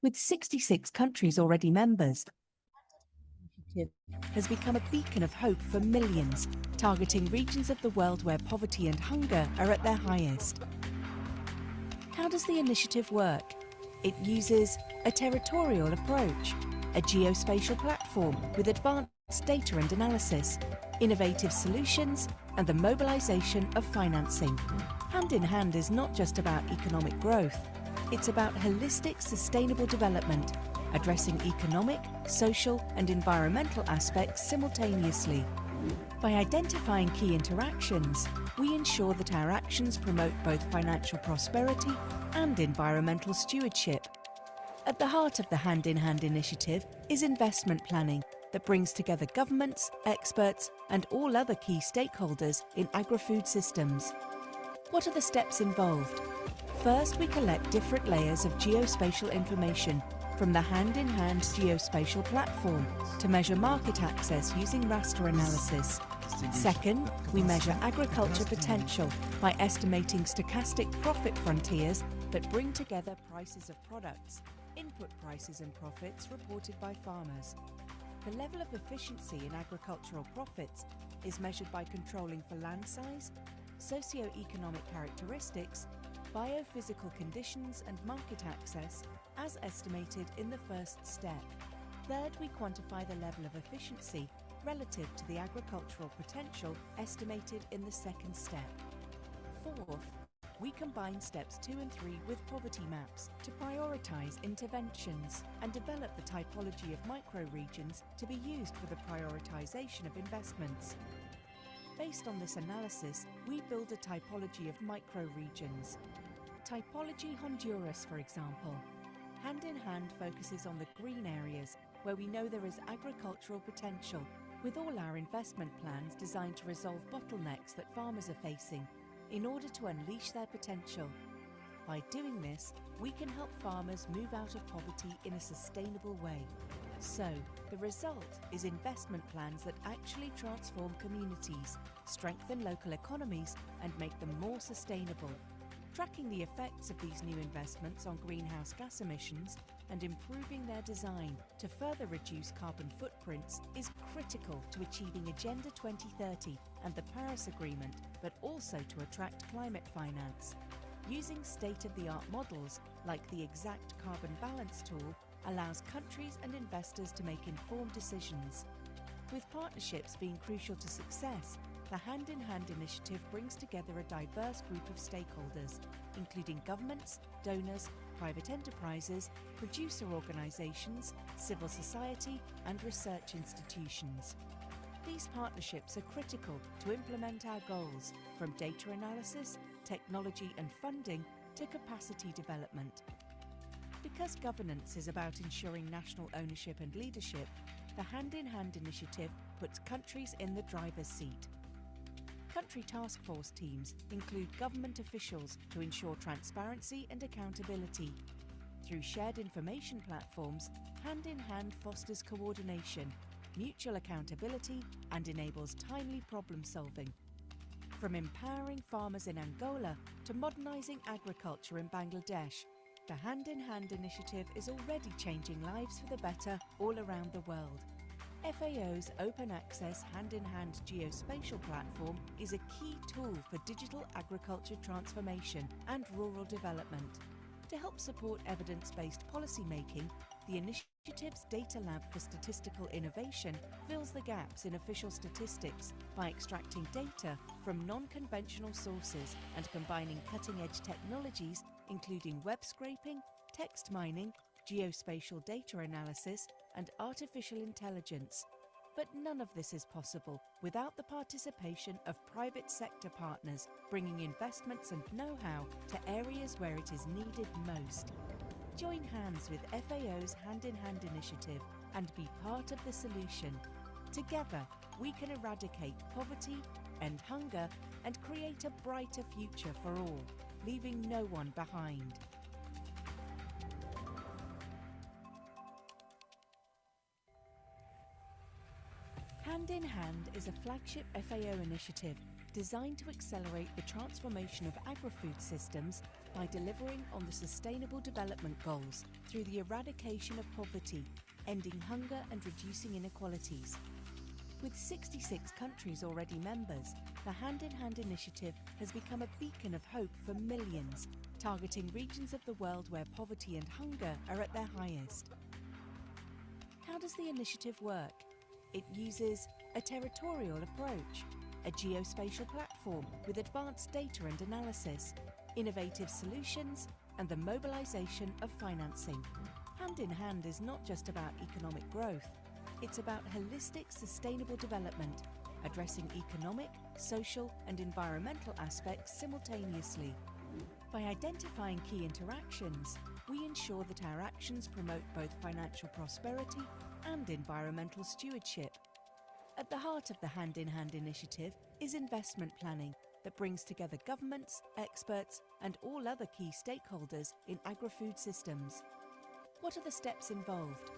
With 66 countries already members, the initiative has become a beacon of hope for millions, targeting regions of the world where poverty and hunger are at their highest. How does the initiative work? It uses a territorial approach, a geospatial platform with advanced data and analysis, innovative solutions, and the mobilization of financing. Hand in Hand is not just about economic growth, it's about holistic sustainable development, addressing economic, social, and environmental aspects simultaneously. By identifying key interactions, we ensure that our actions promote both financial prosperity and environmental stewardship. At the heart of the Hand in Hand initiative is investment planning that brings together governments, experts, and all other key stakeholders in agri-food systems. What are the steps involved? First, we collect different layers of geospatial information from the Hand in Hand geospatial platform to measure market access using raster analysis. Second, we measure agriculture potential by estimating stochastic profit frontiers that bring together prices of products, input prices and profits reported by farmers. The level of efficiency in agricultural profits is measured by controlling for land size, socio-economic characteristics, biophysical conditions and market access as estimated in the first step. Third, we quantify the level of efficiency relative to the agricultural potential estimated in the second step. Fourth, we combine steps 2 and 3 with poverty maps to prioritize interventions and develop the typology of microregions to be used for the prioritization of investments. Based on this analysis, we build a typology of microregions. Typology Honduras, for example. Hand in Hand focuses on the green areas where we know there is agricultural potential, with all our investment plans designed to resolve bottlenecks that farmers are facing in order to unleash their potential. By doing this, we can help farmers move out of poverty in a sustainable way. So, the result is investment plans that actually transform communities, strengthen local economies, and make them more sustainable. Tracking the effects of these new investments on greenhouse gas emissions and improving their design to further reduce carbon footprints is critical to achieving Agenda 2030 and the Paris Agreement, but also to attract climate finance. Using state-of-the-art models like the Exact Carbon Balance tool allows countries and investors to make informed decisions. With partnerships being crucial to success, the Hand in Hand initiative brings together a diverse group of stakeholders, including governments, donors, private enterprises, producer organizations, civil society, and research institutions. These partnerships are critical to implement our goals, from data analysis, technology and funding, to capacity development. Because governance is about ensuring national ownership and leadership, the Hand in Hand initiative puts countries in the driver's seat. Country task force teams include government officials to ensure transparency and accountability. Through shared information platforms, Hand in Hand fosters coordination, mutual accountability, and enables timely problem solving. From empowering farmers in Angola to modernizing agriculture in Bangladesh, the Hand in Hand initiative is already changing lives for the better all around the world. FAO's open access Hand in Hand geospatial platform is a key tool for digital agriculture transformation and rural development. To help support evidence-based policymaking, the initiative's Data Lab for Statistical Innovation fills the gaps in official statistics by extracting data from non-conventional sources and combining cutting-edge technologies including web scraping, text mining, geospatial data analysis, and artificial intelligence. But none of this is possible without the participation of private sector partners, bringing investments and know-how to areas where it is needed most. Join hands with FAO's Hand in Hand initiative and be part of the solution. Together, we can eradicate poverty, end hunger, and create a brighter future for all, leaving no one behind. is a flagship FAO initiative designed to accelerate the transformation of agri-food systems by delivering on the Sustainable Development Goals through the eradication of poverty, ending hunger and reducing inequalities. With 66 countries already members, the Hand in Hand initiative has become a beacon of hope for millions, targeting regions of the world where poverty and hunger are at their highest. How does the initiative work? It uses a territorial approach, a geospatial platform with advanced data and analysis, innovative solutions, and the mobilization of financing. Hand in Hand is not just about economic growth, it's about holistic sustainable development, addressing economic, social, and environmental aspects simultaneously. By identifying key interactions, we ensure that our actions promote both financial prosperity and environmental stewardship. At the heart of the Hand in Hand initiative is investment planning that brings together governments, experts, and all other key stakeholders in agri-food systems. What are the steps involved?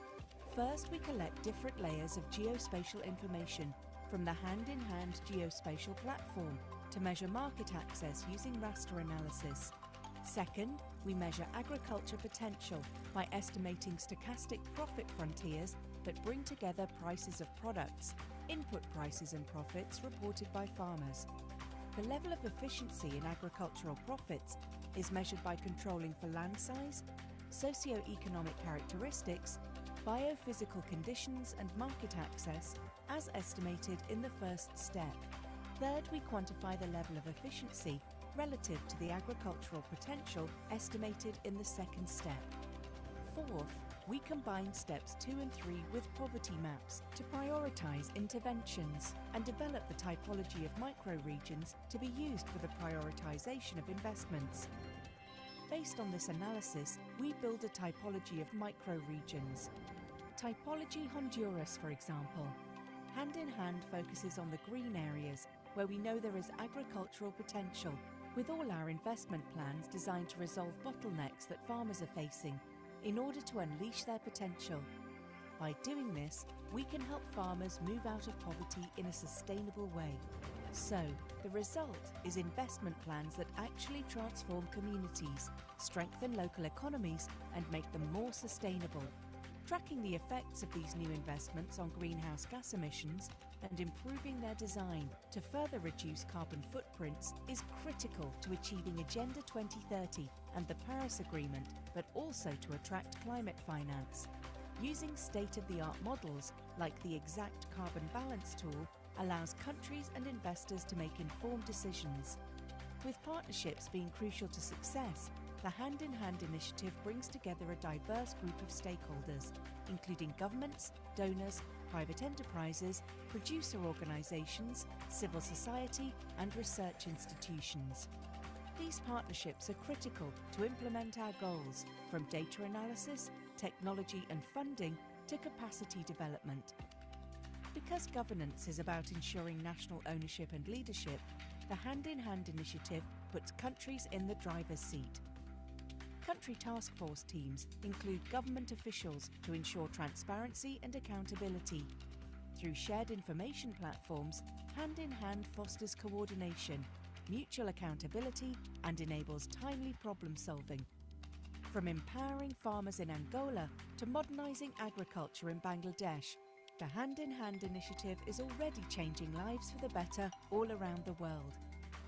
First, we collect different layers of geospatial information from the Hand in Hand geospatial platform to measure market access using raster analysis. Second, we measure agriculture potential by estimating stochastic profit frontiers that bring together prices of products, input prices and profits reported by farmers. The level of efficiency in agricultural profits is measured by controlling for land size, socio-economic characteristics, biophysical conditions and market access as estimated in the first step. Third, we quantify the level of efficiency relative to the agricultural potential estimated in the second step. Fourth, we combine steps 2 and 3 with poverty maps to prioritize interventions and develop the typology of microregions to be used for the prioritization of investments. Based on this analysis, we build a typology of microregions. Typology Honduras, for example. Hand in Hand focuses on the green areas where we know there is agricultural potential, with all our investment plans designed to resolve bottlenecks that farmers are facing in order to unleash their potential. By doing this, we can help farmers move out of poverty in a sustainable way. So, the result is investment plans that actually transform communities, strengthen local economies, and make them more sustainable. Tracking the effects of these new investments on greenhouse gas emissions and improving their design to further reduce carbon footprints is critical to achieving Agenda 2030 and the Paris Agreement, but also to attract climate finance. Using state-of-the-art models like the Exact Carbon Balance tool allows countries and investors to make informed decisions. With partnerships being crucial to success, the Hand in Hand initiative brings together a diverse group of stakeholders, including governments, donors, private enterprises, producer organizations, civil society, and research institutions. These partnerships are critical to implement our goals, from data analysis, technology and funding, to capacity development. Because governance is about ensuring national ownership and leadership, the Hand in Hand initiative puts countries in the driver's seat. Country task force teams include government officials to ensure transparency and accountability. Through shared information platforms, Hand in Hand fosters coordination, mutual accountability, and enables timely problem solving. From empowering farmers in Angola to modernizing agriculture in Bangladesh, the Hand in Hand initiative is already changing lives for the better all around the world.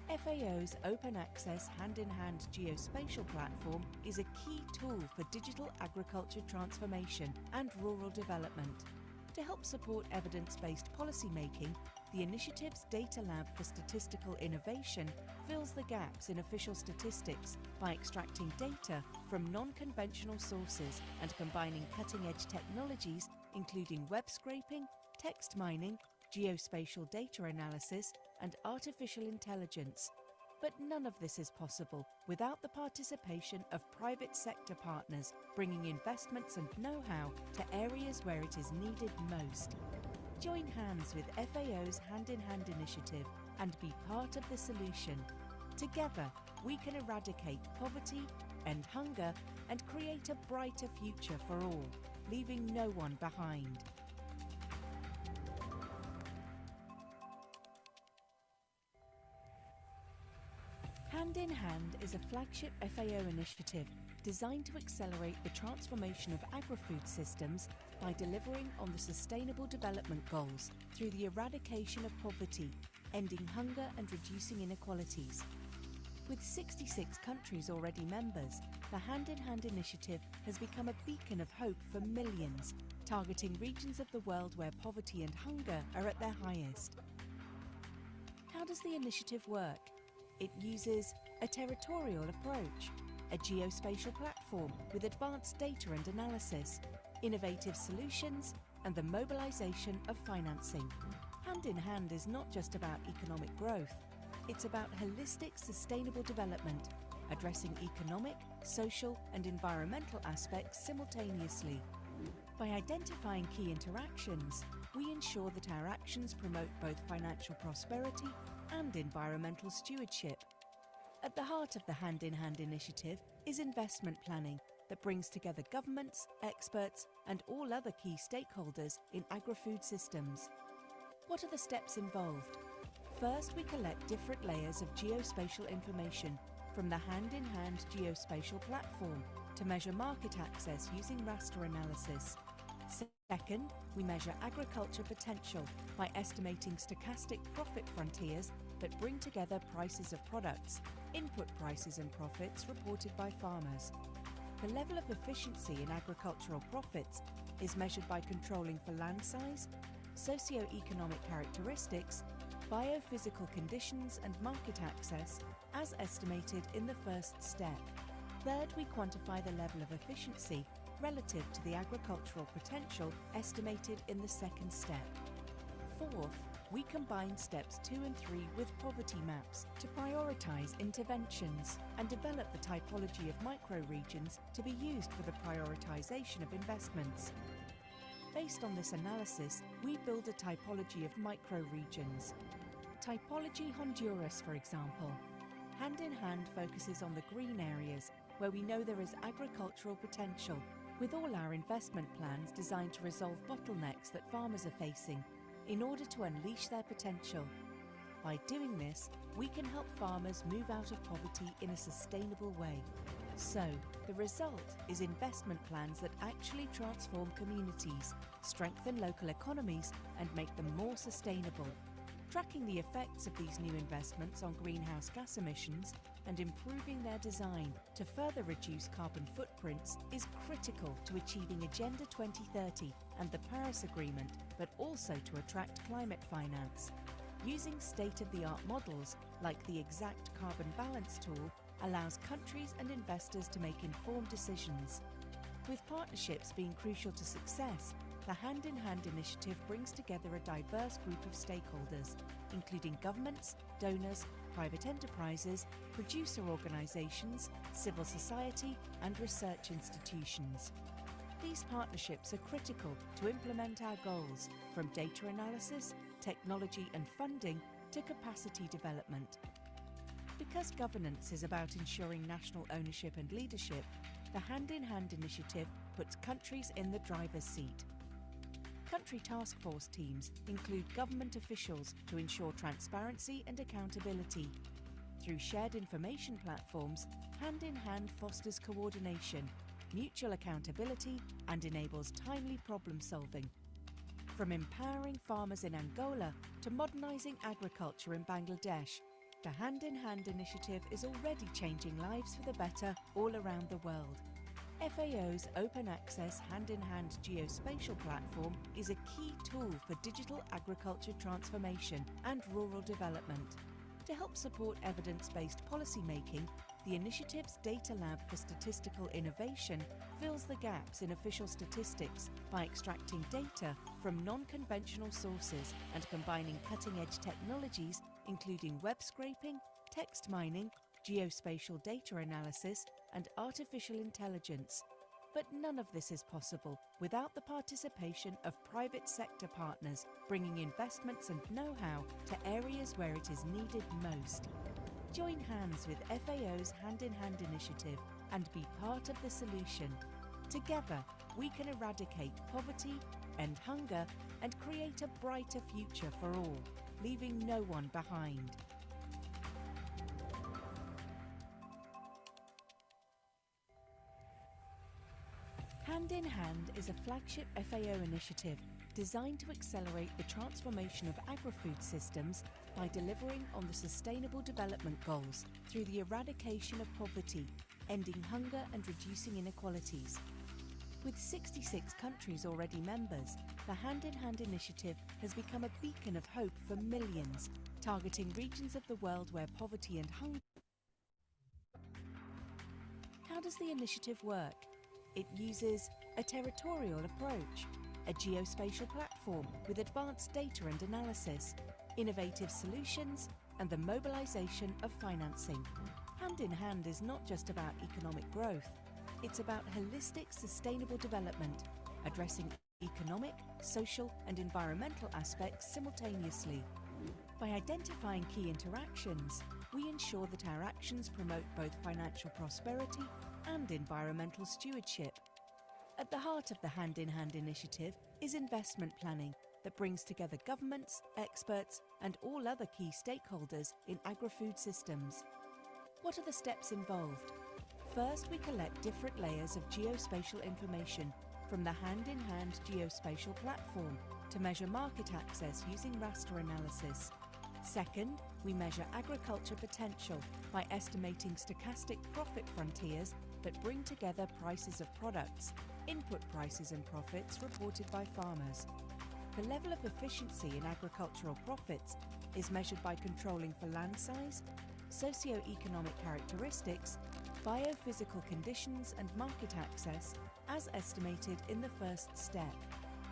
FAO's open access Hand in Hand geospatial platform is a key tool for digital agriculture transformation and rural development. To help support evidence-based policymaking, the initiative's Data Lab for Statistical Innovation fills the gaps in official statistics by extracting data from non-conventional sources and combining cutting-edge technologies including web scraping, text mining, geospatial data analysis, and artificial intelligence. But none of this is possible without the participation of private sector partners, bringing investments and know-how to areas where it is needed most. Join hands with FAO's Hand in Hand initiative and be part of the solution. Together, we can eradicate poverty, end hunger, and create a brighter future for all, leaving no one behind. Hand in Hand is a flagship FAO initiative designed to accelerate the transformation of agri-food systems by delivering on the Sustainable Development Goals through the eradication of poverty, ending hunger and reducing inequalities. With 66 countries already members, the Hand in Hand initiative has become a beacon of hope for millions, targeting regions of the world where poverty and hunger are at their highest. How does the initiative work? It uses a territorial approach, a geospatial platform with advanced data and analysis, innovative solutions, and the mobilization of financing. Hand in Hand is not just about economic growth, it's about holistic sustainable development, addressing economic, social, and environmental aspects simultaneously. By identifying key interactions, we ensure that our actions promote both financial prosperity and environmental stewardship. At the heart of the Hand in Hand initiative is investment planning that brings together governments, experts, and all other key stakeholders in agri-food systems. What are the steps involved? First, we collect different layers of geospatial information from the Hand in Hand geospatial platform to measure market access using raster analysis. Second, we measure agriculture potential by estimating stochastic profit frontiers that bring together prices of products, input prices and profits reported by farmers. The level of efficiency in agricultural profits is measured by controlling for land size, socio-economic characteristics, biophysical conditions and market access as estimated in the first step. Third, we quantify the level of efficiency relative to the agricultural potential estimated in the second step. Fourth, we combine steps 2 and 3 with poverty maps to prioritize interventions and develop the typology of microregions to be used for the prioritization of investments. Based on this analysis, we build a typology of microregions. Typology Honduras, for example. Hand in Hand focuses on the green areas where we know there is agricultural potential, with all our investment plans designed to resolve bottlenecks that farmers are facing in order to unleash their potential. By doing this, we can help farmers move out of poverty in a sustainable way. So, the result is investment plans that actually transform communities, strengthen local economies, and make them more sustainable. Tracking the effects of these new investments on greenhouse gas emissions and improving their design to further reduce carbon footprints is critical to achieving Agenda 2030 and the Paris Agreement, but also to attract climate finance. Using state-of-the-art models like the Exact Carbon Balance tool allows countries and investors to make informed decisions. With partnerships being crucial to success, the Hand in Hand initiative brings together a diverse group of stakeholders, including governments, donors, private enterprises, producer organizations, civil society, and research institutions. These partnerships are critical to implement our goals, from data analysis, technology and funding, to capacity development. Because governance is about ensuring national ownership and leadership, the Hand in Hand initiative puts countries in the driver's seat. Country task force teams include government officials to ensure transparency and accountability. Through shared information platforms, Hand in Hand fosters coordination, mutual accountability, and enables timely problem solving. From empowering farmers in Angola to modernizing agriculture in Bangladesh, the Hand in Hand initiative is already changing lives for the better all around the world. FAO's open access Hand in Hand geospatial platform is a key tool for digital agriculture transformation and rural development. To help support evidence-based policymaking, the initiative's Data Lab for Statistical Innovation fills the gaps in official statistics by extracting data from non-conventional sources and combining cutting-edge technologies including web scraping, text mining, geospatial data analysis, and artificial intelligence. But none of this is possible without the participation of private sector partners, bringing investments and know-how to areas where it is needed most. Join hands with FAO's Hand in Hand initiative and be part of the solution. Together, we can eradicate poverty, end hunger, and create a brighter future for all, leaving no one behind. Hand in Hand is a flagship FAO initiative designed to accelerate the transformation of agri-food systems by delivering on the Sustainable Development Goals through the eradication of poverty, ending hunger and reducing inequalities. With 66 countries already members, the Hand in Hand initiative has become a beacon of hope for millions, targeting regions of the world where poverty and hunger. How does the initiative work? It uses a territorial approach, a geospatial platform with advanced data and analysis, innovative solutions, and the mobilization of financing. Hand in Hand is not just about economic growth, it's about holistic sustainable development, addressing economic, social, and environmental aspects simultaneously. By identifying key interactions, we ensure that our actions promote both financial prosperity and environmental stewardship. At the heart of the Hand in Hand initiative is investment planning that brings together governments, experts, and all other key stakeholders in agri-food systems. What are the steps involved? First, we collect different layers of geospatial information from the Hand in Hand geospatial platform to measure market access using raster analysis. Second, we measure agriculture potential by estimating stochastic profit frontiers that bring together prices of products, input prices and profits reported by farmers. The level of efficiency in agricultural profits is measured by controlling for land size, socio-economic characteristics, biophysical conditions and market access as estimated in the first step.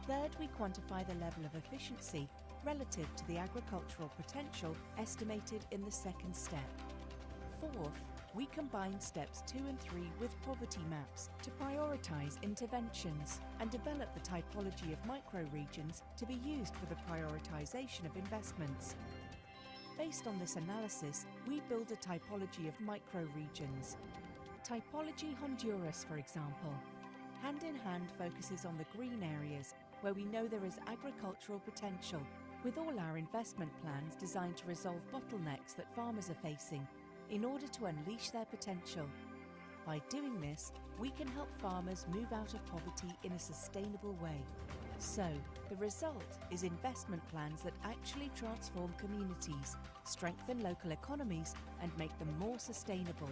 Third, we quantify the level of efficiency relative to the agricultural potential estimated in the second step. Fourth, we combine steps 2 and 3 with poverty maps to prioritize interventions and develop the typology of microregions to be used for the prioritization of investments. Based on this analysis, we build a typology of microregions. Typology Honduras, for example. Hand in Hand focuses on the green areas where we know there is agricultural potential, with all our investment plans designed to resolve bottlenecks that farmers are facing in order to unleash their potential. By doing this, we can help farmers move out of poverty in a sustainable way. So, the result is investment plans that actually transform communities, strengthen local economies, and make them more sustainable.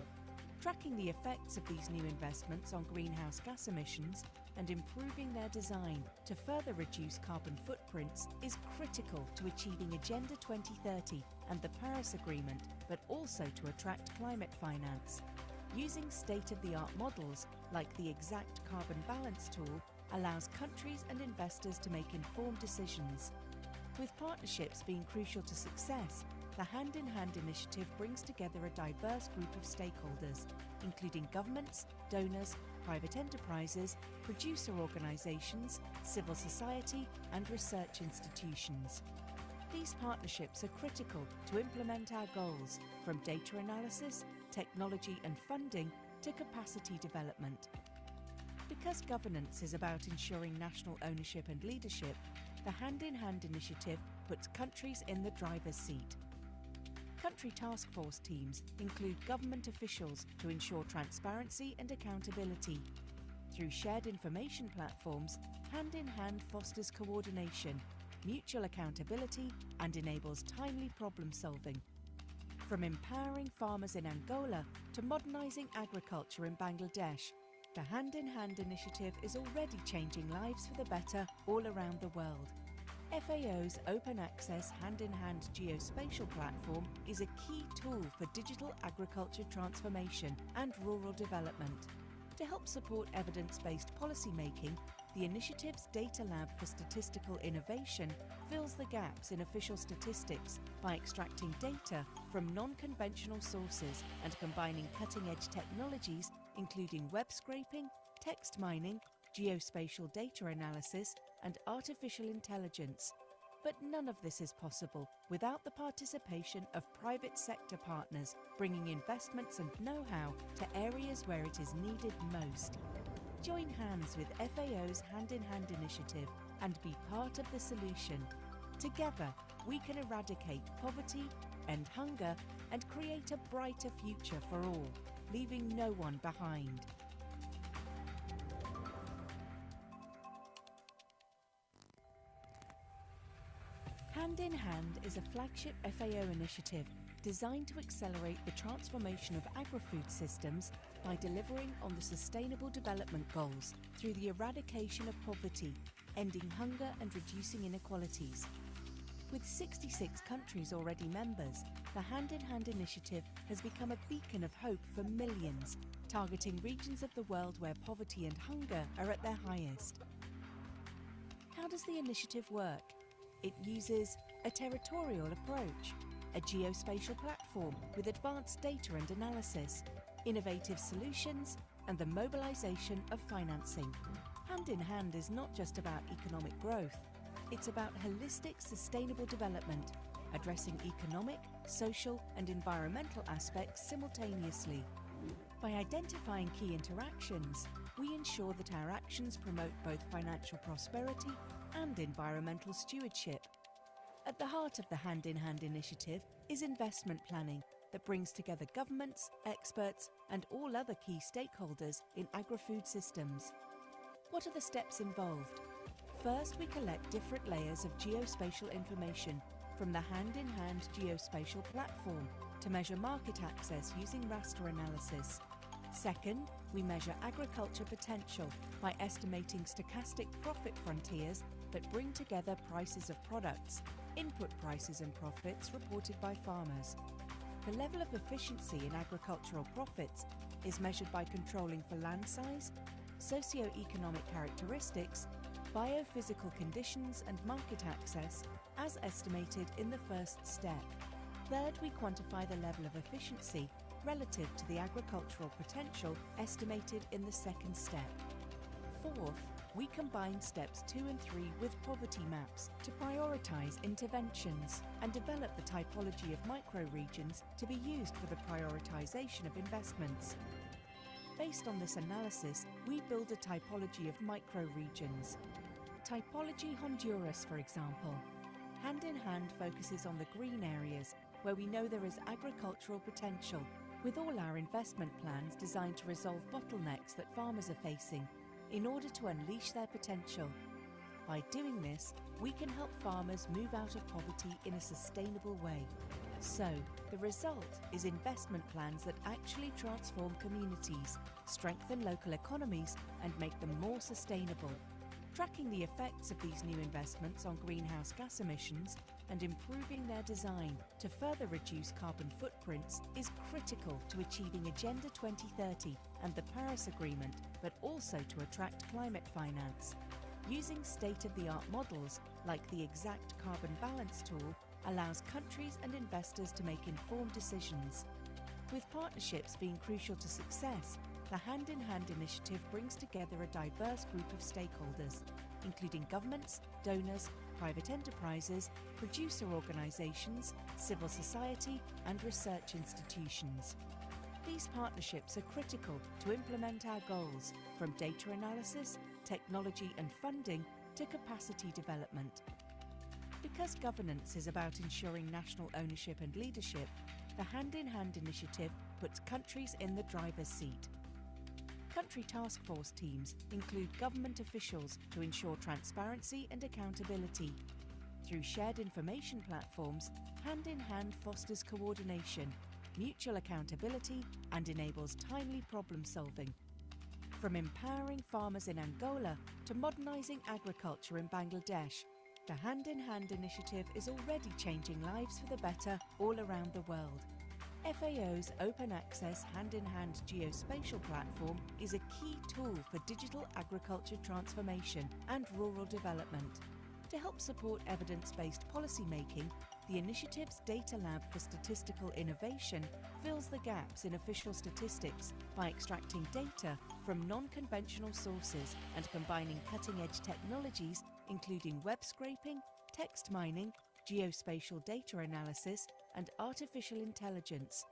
Tracking the effects of these new investments on greenhouse gas emissions and improving their design to further reduce carbon footprints is critical to achieving Agenda 2030 and the Paris Agreement, but also to attract climate finance. Using state-of-the-art models like the exact carbon balance tool allows countries and investors to make informed decisions. With partnerships being crucial to success, the Hand in Hand initiative brings together a diverse group of stakeholders, including governments, donors, private enterprises, producer organizations, civil society, and research institutions. These partnerships are critical to implement our goals, from data analysis, technology and funding, to capacity development. Because governance is about ensuring national ownership and leadership, the Hand in Hand initiative puts countries in the driver's seat. Country task force teams include government officials to ensure transparency and accountability. Through shared information platforms, Hand in Hand fosters coordination, mutual accountability, and enables timely problem solving. From empowering farmers in Angola to modernizing agriculture in Bangladesh, the Hand in Hand initiative is already changing lives for the better all around the world. FAO's open access Hand in Hand geospatial platform is a key tool for digital agriculture transformation and rural development. To help support evidence-based policymaking, the initiative's Data Lab for Statistical Innovation fills the gaps in official statistics by extracting data from non-conventional sources and combining cutting-edge technologies including web scraping, text mining, geospatial data analysis, and artificial intelligence. But none of this is possible without the participation of private sector partners, bringing investments and know-how to areas where it is needed most. Join hands with FAO's Hand in Hand initiative and be part of the solution. Together, we can eradicate poverty, end hunger, and create a brighter future for all, leaving no one behind. Hand in Hand is a flagship FAO initiative designed to accelerate the transformation of agri-food systems by delivering on the Sustainable Development Goals through the eradication of poverty, ending hunger and reducing inequalities. With 66 countries already members, the Hand in Hand initiative has become a beacon of hope for millions, targeting regions of the world where poverty and hunger are at their highest. How does the initiative work? It uses a territorial approach, a geospatial platform with advanced data and analysis, innovative solutions, and the mobilization of financing. Hand in Hand is not just about economic growth, it's about holistic sustainable development, addressing economic, social, and environmental aspects simultaneously. By identifying key interactions, we ensure that our actions promote both financial prosperity and environmental stewardship. At the heart of the Hand in Hand initiative is investment planning that brings together governments, experts, and all other key stakeholders in agri-food systems. What are the steps involved? First, we collect different layers of geospatial information from the Hand in Hand geospatial platform to measure market access using raster analysis. Second, we measure agriculture potential by estimating stochastic profit frontiers that bring together prices of products, input prices and profits reported by farmers. The level of efficiency in agricultural profits is measured by controlling for land size, socio-economic characteristics, biophysical conditions and market access as estimated in the first step. Third, we quantify the level of efficiency relative to the agricultural potential estimated in the second step. Fourth, we combine steps 2 and 3 with poverty maps to prioritize interventions and develop the typology of microregions to be used for the prioritization of investments. Based on this analysis, we build a typology of microregions. Typology Honduras, for example. Hand in Hand focuses on the green areas where we know there is agricultural potential, with all our investment plans designed to resolve bottlenecks that farmers are facing in order to unleash their potential. By doing this, we can help farmers move out of poverty in a sustainable way. So, the result is investment plans that actually transform communities, strengthen local economies, and make them more sustainable. Tracking the effects of these new investments on greenhouse gas emissions and improving their design to further reduce carbon footprints is critical to achieving Agenda 2030 and the Paris Agreement, but also to attract climate finance. Using state-of-the-art models like the Exact Carbon Balance tool allows countries and investors to make informed decisions. With partnerships being crucial to success, the Hand in Hand initiative brings together a diverse group of stakeholders, including governments, donors, private enterprises, producer organizations, civil society, and research institutions. These partnerships are critical to implement our goals, from data analysis, technology and funding, to capacity development. Because governance is about ensuring national ownership and leadership, the Hand in Hand initiative puts countries in the driver's seat. Country task force teams include government officials to ensure transparency and accountability. Through shared information platforms, Hand in Hand fosters coordination, mutual accountability, and enables timely problem solving. From empowering farmers in Angola to modernizing agriculture in Bangladesh, the Hand in Hand initiative is already changing lives for the better all around the world. FAO's open access Hand in Hand geospatial platform is a key tool for digital agriculture transformation and rural development. To help support evidence-based policymaking, the initiative's Data Lab for Statistical Innovation fills the gaps in official statistics by extracting data from non-conventional sources and combining cutting-edge technologies including web scraping, text mining, geospatial data analysis, and artificial intelligence.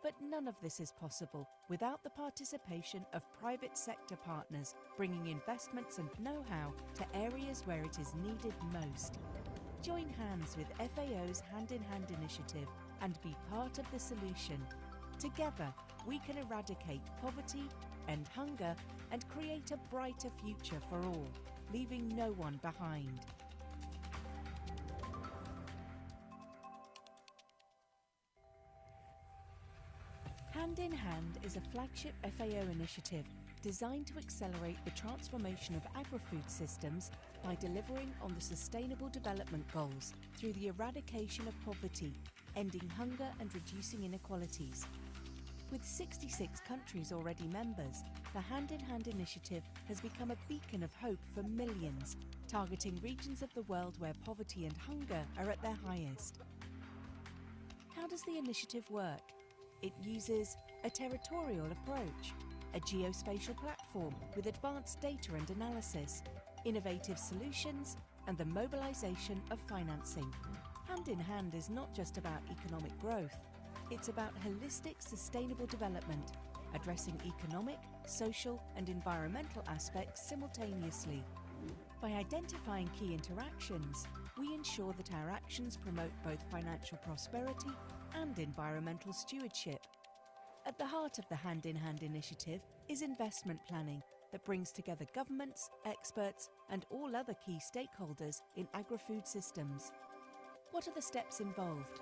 But none of this is possible without the participation of private sector partners, bringing investments and know-how to areas where it is needed most. Join hands with FAO's Hand in Hand initiative and be part of the solution. Together, we can eradicate poverty, end hunger, and create a brighter future for all, leaving no one behind. Hand in Hand is a flagship FAO initiative designed to accelerate the transformation of agri-food systems by delivering on the Sustainable Development Goals through the eradication of poverty, ending hunger and reducing inequalities. With 66 countries already members, the Hand in Hand initiative has become a beacon of hope for millions, targeting regions of the world where poverty and hunger are at their highest. How does the initiative work? It uses a territorial approach, a geospatial platform with advanced data and analysis, innovative solutions, and the mobilization of financing. Hand in Hand is not just about economic growth, it's about holistic sustainable development, addressing economic, social, and environmental aspects simultaneously. By identifying key interactions, we ensure that our actions promote both financial prosperity and environmental stewardship. At the heart of the Hand in Hand initiative is investment planning that brings together governments, experts, and all other key stakeholders in agri-food systems. What are the steps involved?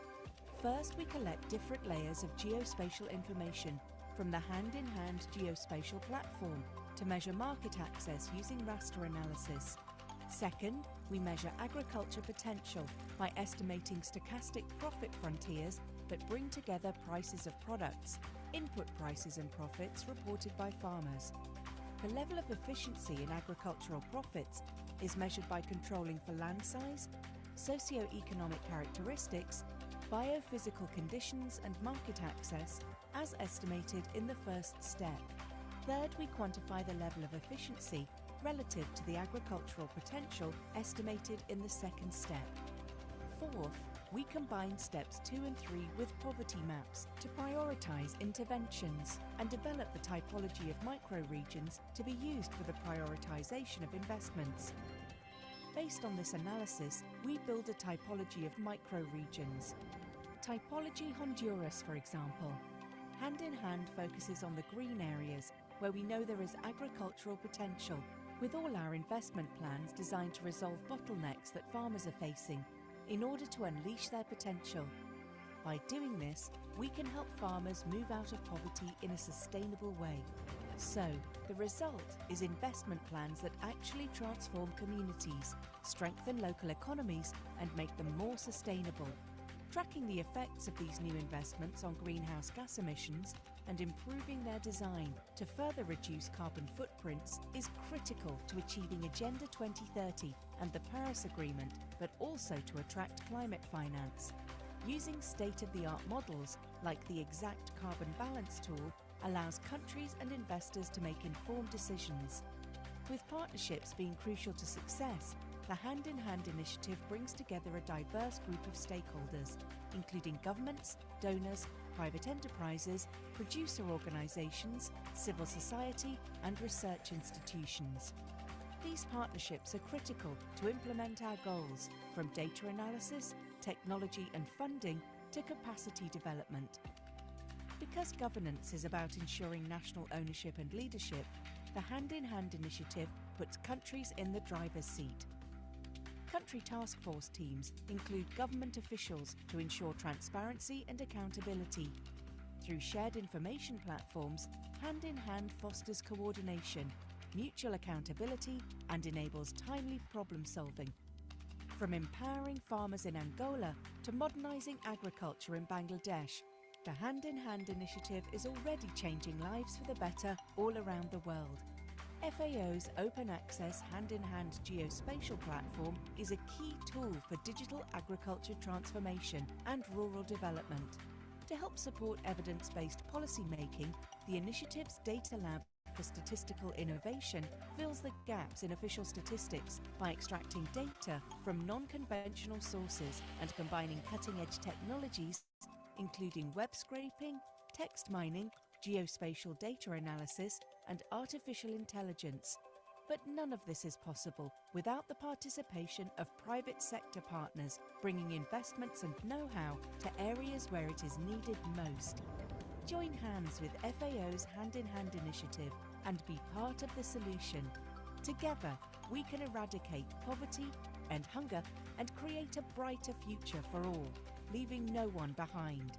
First, we collect different layers of geospatial information from the Hand in Hand geospatial platform to measure market access using raster analysis. Second, we measure agriculture potential by estimating stochastic profit frontiers that bring together prices of products, input prices and profits reported by farmers. The level of efficiency in agricultural profits is measured by controlling for land size, socio-economic characteristics, biophysical conditions and market access as estimated in the first step. Third, we quantify the level of efficiency relative to the agricultural potential estimated in the second step. Fourth, we combine steps 2 and 3 with poverty maps to prioritize interventions and develop the typology of microregions to be used for the prioritization of investments. Based on this analysis, we build a typology of microregions. Typology Honduras, for example. Hand in Hand focuses on the green areas where we know there is agricultural potential, with all our investment plans designed to resolve bottlenecks that farmers are facing in order to unleash their potential. By doing this, we can help farmers move out of poverty in a sustainable way. So, the result is investment plans that actually transform communities, strengthen local economies, and make them more sustainable. Tracking the effects of these new investments on greenhouse gas emissions and improving their design to further reduce carbon footprints is critical to achieving Agenda 2030 and the Paris Agreement, but also to attract climate finance. Using state-of-the-art models like the Exact Carbon Balance tool allows countries and investors to make informed decisions. With partnerships being crucial to success, the Hand in Hand initiative brings together a diverse group of stakeholders, including governments, donors, private enterprises, producer organizations, civil society, and research institutions. These partnerships are critical to implement our goals, from data analysis, technology and funding, to capacity development. Because governance is about ensuring national ownership and leadership, the Hand in Hand initiative puts countries in the driver's seat. Country task force teams include government officials to ensure transparency and accountability. Through shared information platforms, Hand in Hand fosters coordination, mutual accountability, and enables timely problem solving. From empowering farmers in Angola to modernizing agriculture in Bangladesh, the Hand in Hand initiative is already changing lives for the better all around the world. FAO's open access Hand in Hand geospatial platform is a key tool for digital agriculture transformation and rural development. To help support evidence-based policy making, the initiative's Data Lab for Statistical Innovation fills the gaps in official statistics by extracting data from non-conventional sources and combining cutting-edge technologies, including web scraping, text mining, geospatial data analysis, and artificial intelligence. But none of this is possible without the participation of private sector partners, bringing investments and know-how to areas where it is needed most. Join hands with FAO's Hand in Hand initiative and be part of the solution. Together, we can eradicate poverty and hunger and create a brighter future for all, leaving no one behind.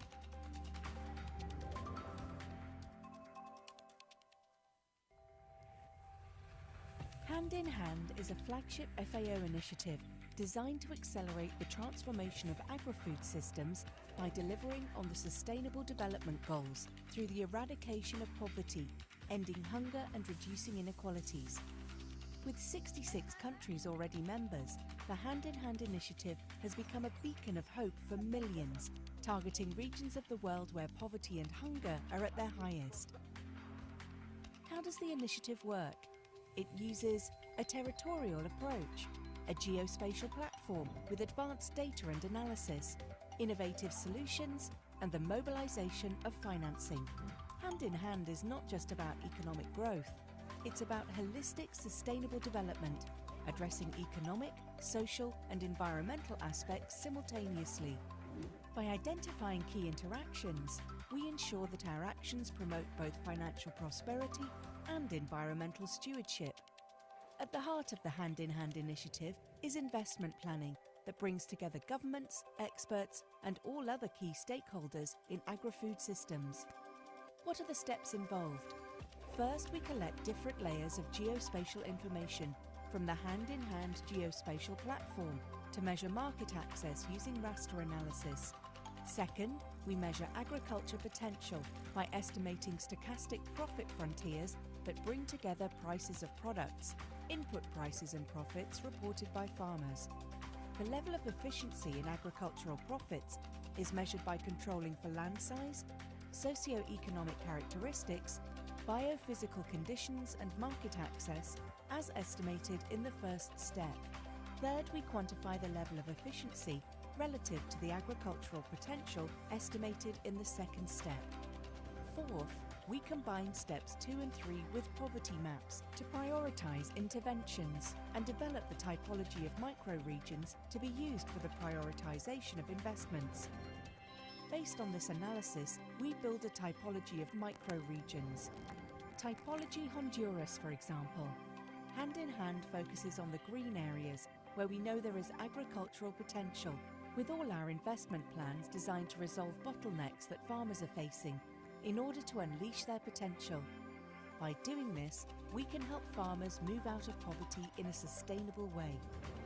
Hand in Hand is a flagship FAO initiative designed to accelerate the transformation of agri-food systems by delivering on the Sustainable Development Goals through the eradication of poverty, ending hunger and reducing inequalities. With 66 countries already members, the Hand in Hand initiative has become a beacon of hope for millions, targeting regions of the world where poverty and hunger are at their highest. How does the initiative work? It uses a territorial approach, a geospatial platform with advanced data and analysis, innovative solutions, and the mobilization of financing. Hand in Hand is not just about economic growth, it's about holistic sustainable development, addressing economic, social, and environmental aspects simultaneously. By identifying key interactions, we ensure that our actions promote both financial prosperity and environmental stewardship. At the heart of the Hand in Hand initiative is investment planning that brings together governments, experts, and all other key stakeholders in agri-food systems. What are the steps involved? First, we collect different layers of geospatial information from the Hand in Hand geospatial platform to measure market access using raster analysis. Second, we measure agriculture potential by estimating stochastic profit frontiers that bring together prices of products, input prices and profits reported by farmers. The level of efficiency in agricultural profits is measured by controlling for land size, socio-economic characteristics, biophysical conditions and market access as estimated in the first step. Third, we quantify the level of efficiency relative to the agricultural potential estimated in the second step. Fourth, we combine steps 2 and 3 with poverty maps to prioritize interventions and develop the typology of microregions to be used for the prioritization of investments. Based on this analysis, we build a typology of microregions. Typology Honduras, for example. Hand in Hand focuses on the green areas where we know there is agricultural potential, with all our investment plans designed to resolve bottlenecks that farmers are facing in order to unleash their potential. By doing this, we can help farmers move out of poverty in a sustainable way.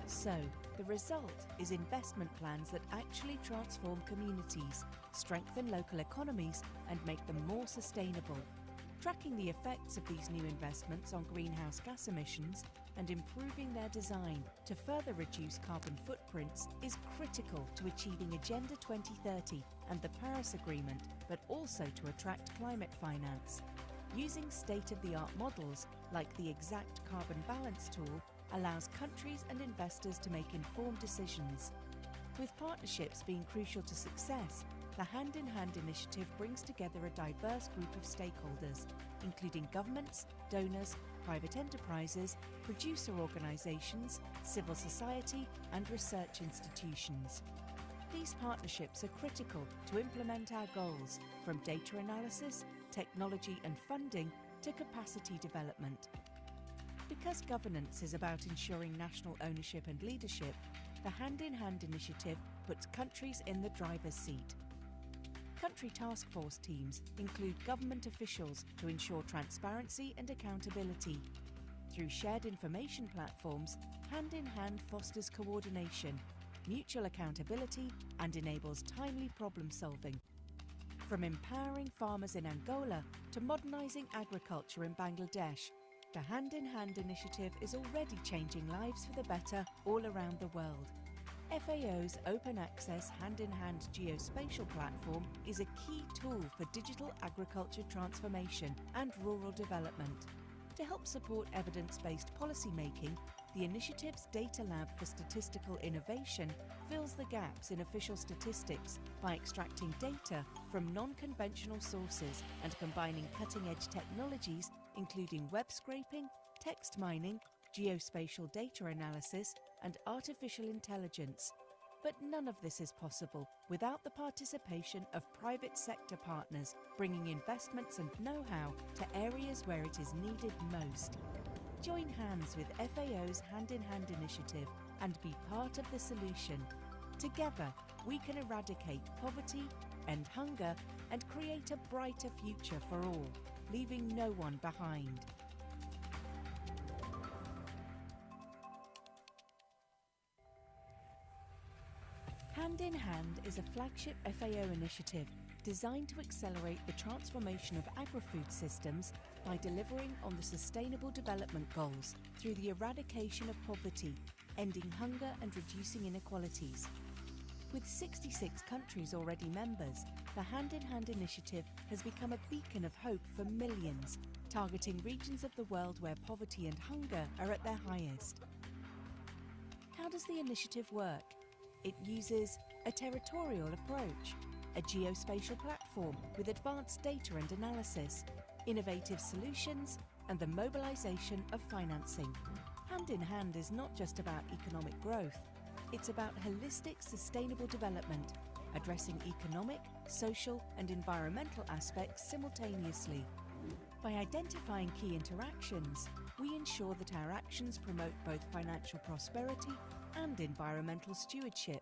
So, the result is investment plans that actually transform communities, strengthen local economies, and make them more sustainable. Tracking the effects of these new investments on greenhouse gas emissions and improving their design to further reduce carbon footprints is critical to achieving Agenda 2030 and the Paris Agreement, but also to attract climate finance. Using state-of-the-art models like the exact carbon balance tool allows countries and investors to make informed decisions. With partnerships being crucial to success, the Hand in Hand initiative brings together a diverse group of stakeholders, including governments, donors, private enterprises, producer organizations, civil society, and research institutions. These partnerships are critical to implement our goals, from data analysis, technology and funding, to capacity development. Because governance is about ensuring national ownership and leadership, the Hand in Hand initiative puts countries in the driver's seat. Country task force teams include government officials to ensure transparency and accountability. Through shared information platforms, Hand in Hand fosters coordination, mutual accountability, and enables timely problem solving. From empowering farmers in Angola to modernizing agriculture in Bangladesh, the Hand in Hand initiative is already changing lives for the better all around the world. FAO's open access Hand in Hand geospatial platform is a key tool for digital agriculture transformation and rural development. To help support evidence-based policymaking, the initiative's Data Lab for Statistical Innovation fills the gaps in official statistics by extracting data from non-conventional sources and combining cutting-edge technologies including web scraping, text mining, geospatial data analysis, and artificial intelligence. But none of this is possible without the participation of private sector partners, bringing investments and know-how to areas where it is needed most. Join hands with FAO's Hand in Hand initiative and be part of the solution. Together, we can eradicate poverty, end hunger, and create a brighter future for all, leaving no one behind. Hand in Hand is a flagship FAO initiative designed to accelerate the transformation of agri-food systems by delivering on the Sustainable Development Goals through the eradication of poverty, ending hunger and reducing inequalities. With 66 countries already members, the Hand in Hand initiative has become a beacon of hope for millions, targeting regions of the world where poverty and hunger are at their highest. How does the initiative work? It uses a territorial approach, a geospatial platform with advanced data and analysis, innovative solutions, and the mobilization of financing. Hand in Hand is not just about economic growth, it's about holistic sustainable development, addressing economic, social, and environmental aspects simultaneously. By identifying key interactions, we ensure that our actions promote both financial prosperity and environmental stewardship.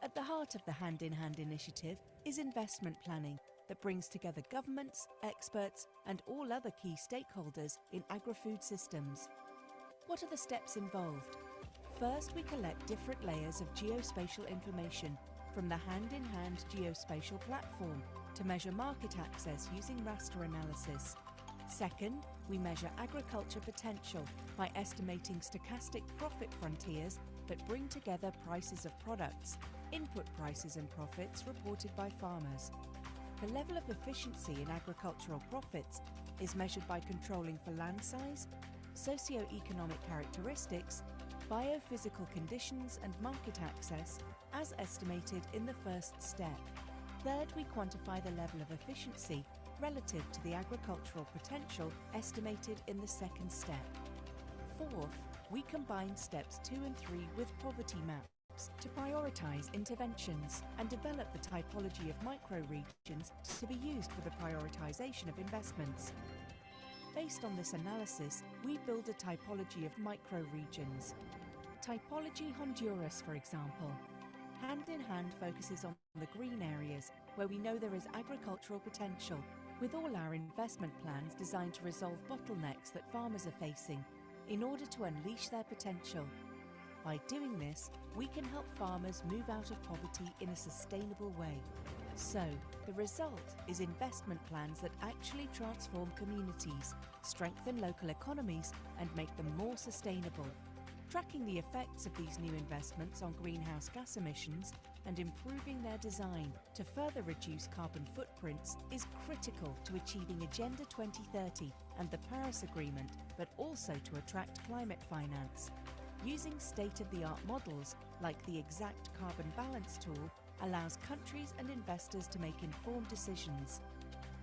At the heart of the Hand in Hand initiative is investment planning that brings together governments, experts, and all other key stakeholders in agri-food systems. What are the steps involved? First, we collect different layers of geospatial information from the Hand in Hand geospatial platform to measure market access using raster analysis. Second, we measure agriculture potential by estimating stochastic profit frontiers that bring together prices of products, input prices and profits reported by farmers. The level of efficiency in agricultural profits is measured by controlling for land size, socio-economic characteristics, biophysical conditions and market access as estimated in the first step. Third, we quantify the level of efficiency relative to the agricultural potential estimated in the second step. Fourth, we combine steps 2 and 3 with poverty maps to prioritize interventions and develop the typology of microregions to be used for the prioritization of investments. Based on this analysis, we build a typology of microregions. Typology Honduras, for example. Hand in Hand focuses on the green areas where we know there is agricultural potential, with all our investment plans designed to resolve bottlenecks that farmers are facing in order to unleash their potential. By doing this, we can help farmers move out of poverty in a sustainable way. So, the result is investment plans that actually transform communities, strengthen local economies, and make them more sustainable. Tracking the effects of these new investments on greenhouse gas emissions and improving their design to further reduce carbon footprints is critical to achieving Agenda 2030 and the Paris Agreement, but also to attract climate finance. Using state-of-the-art models like the Exact Carbon Balance tool allows countries and investors to make informed decisions.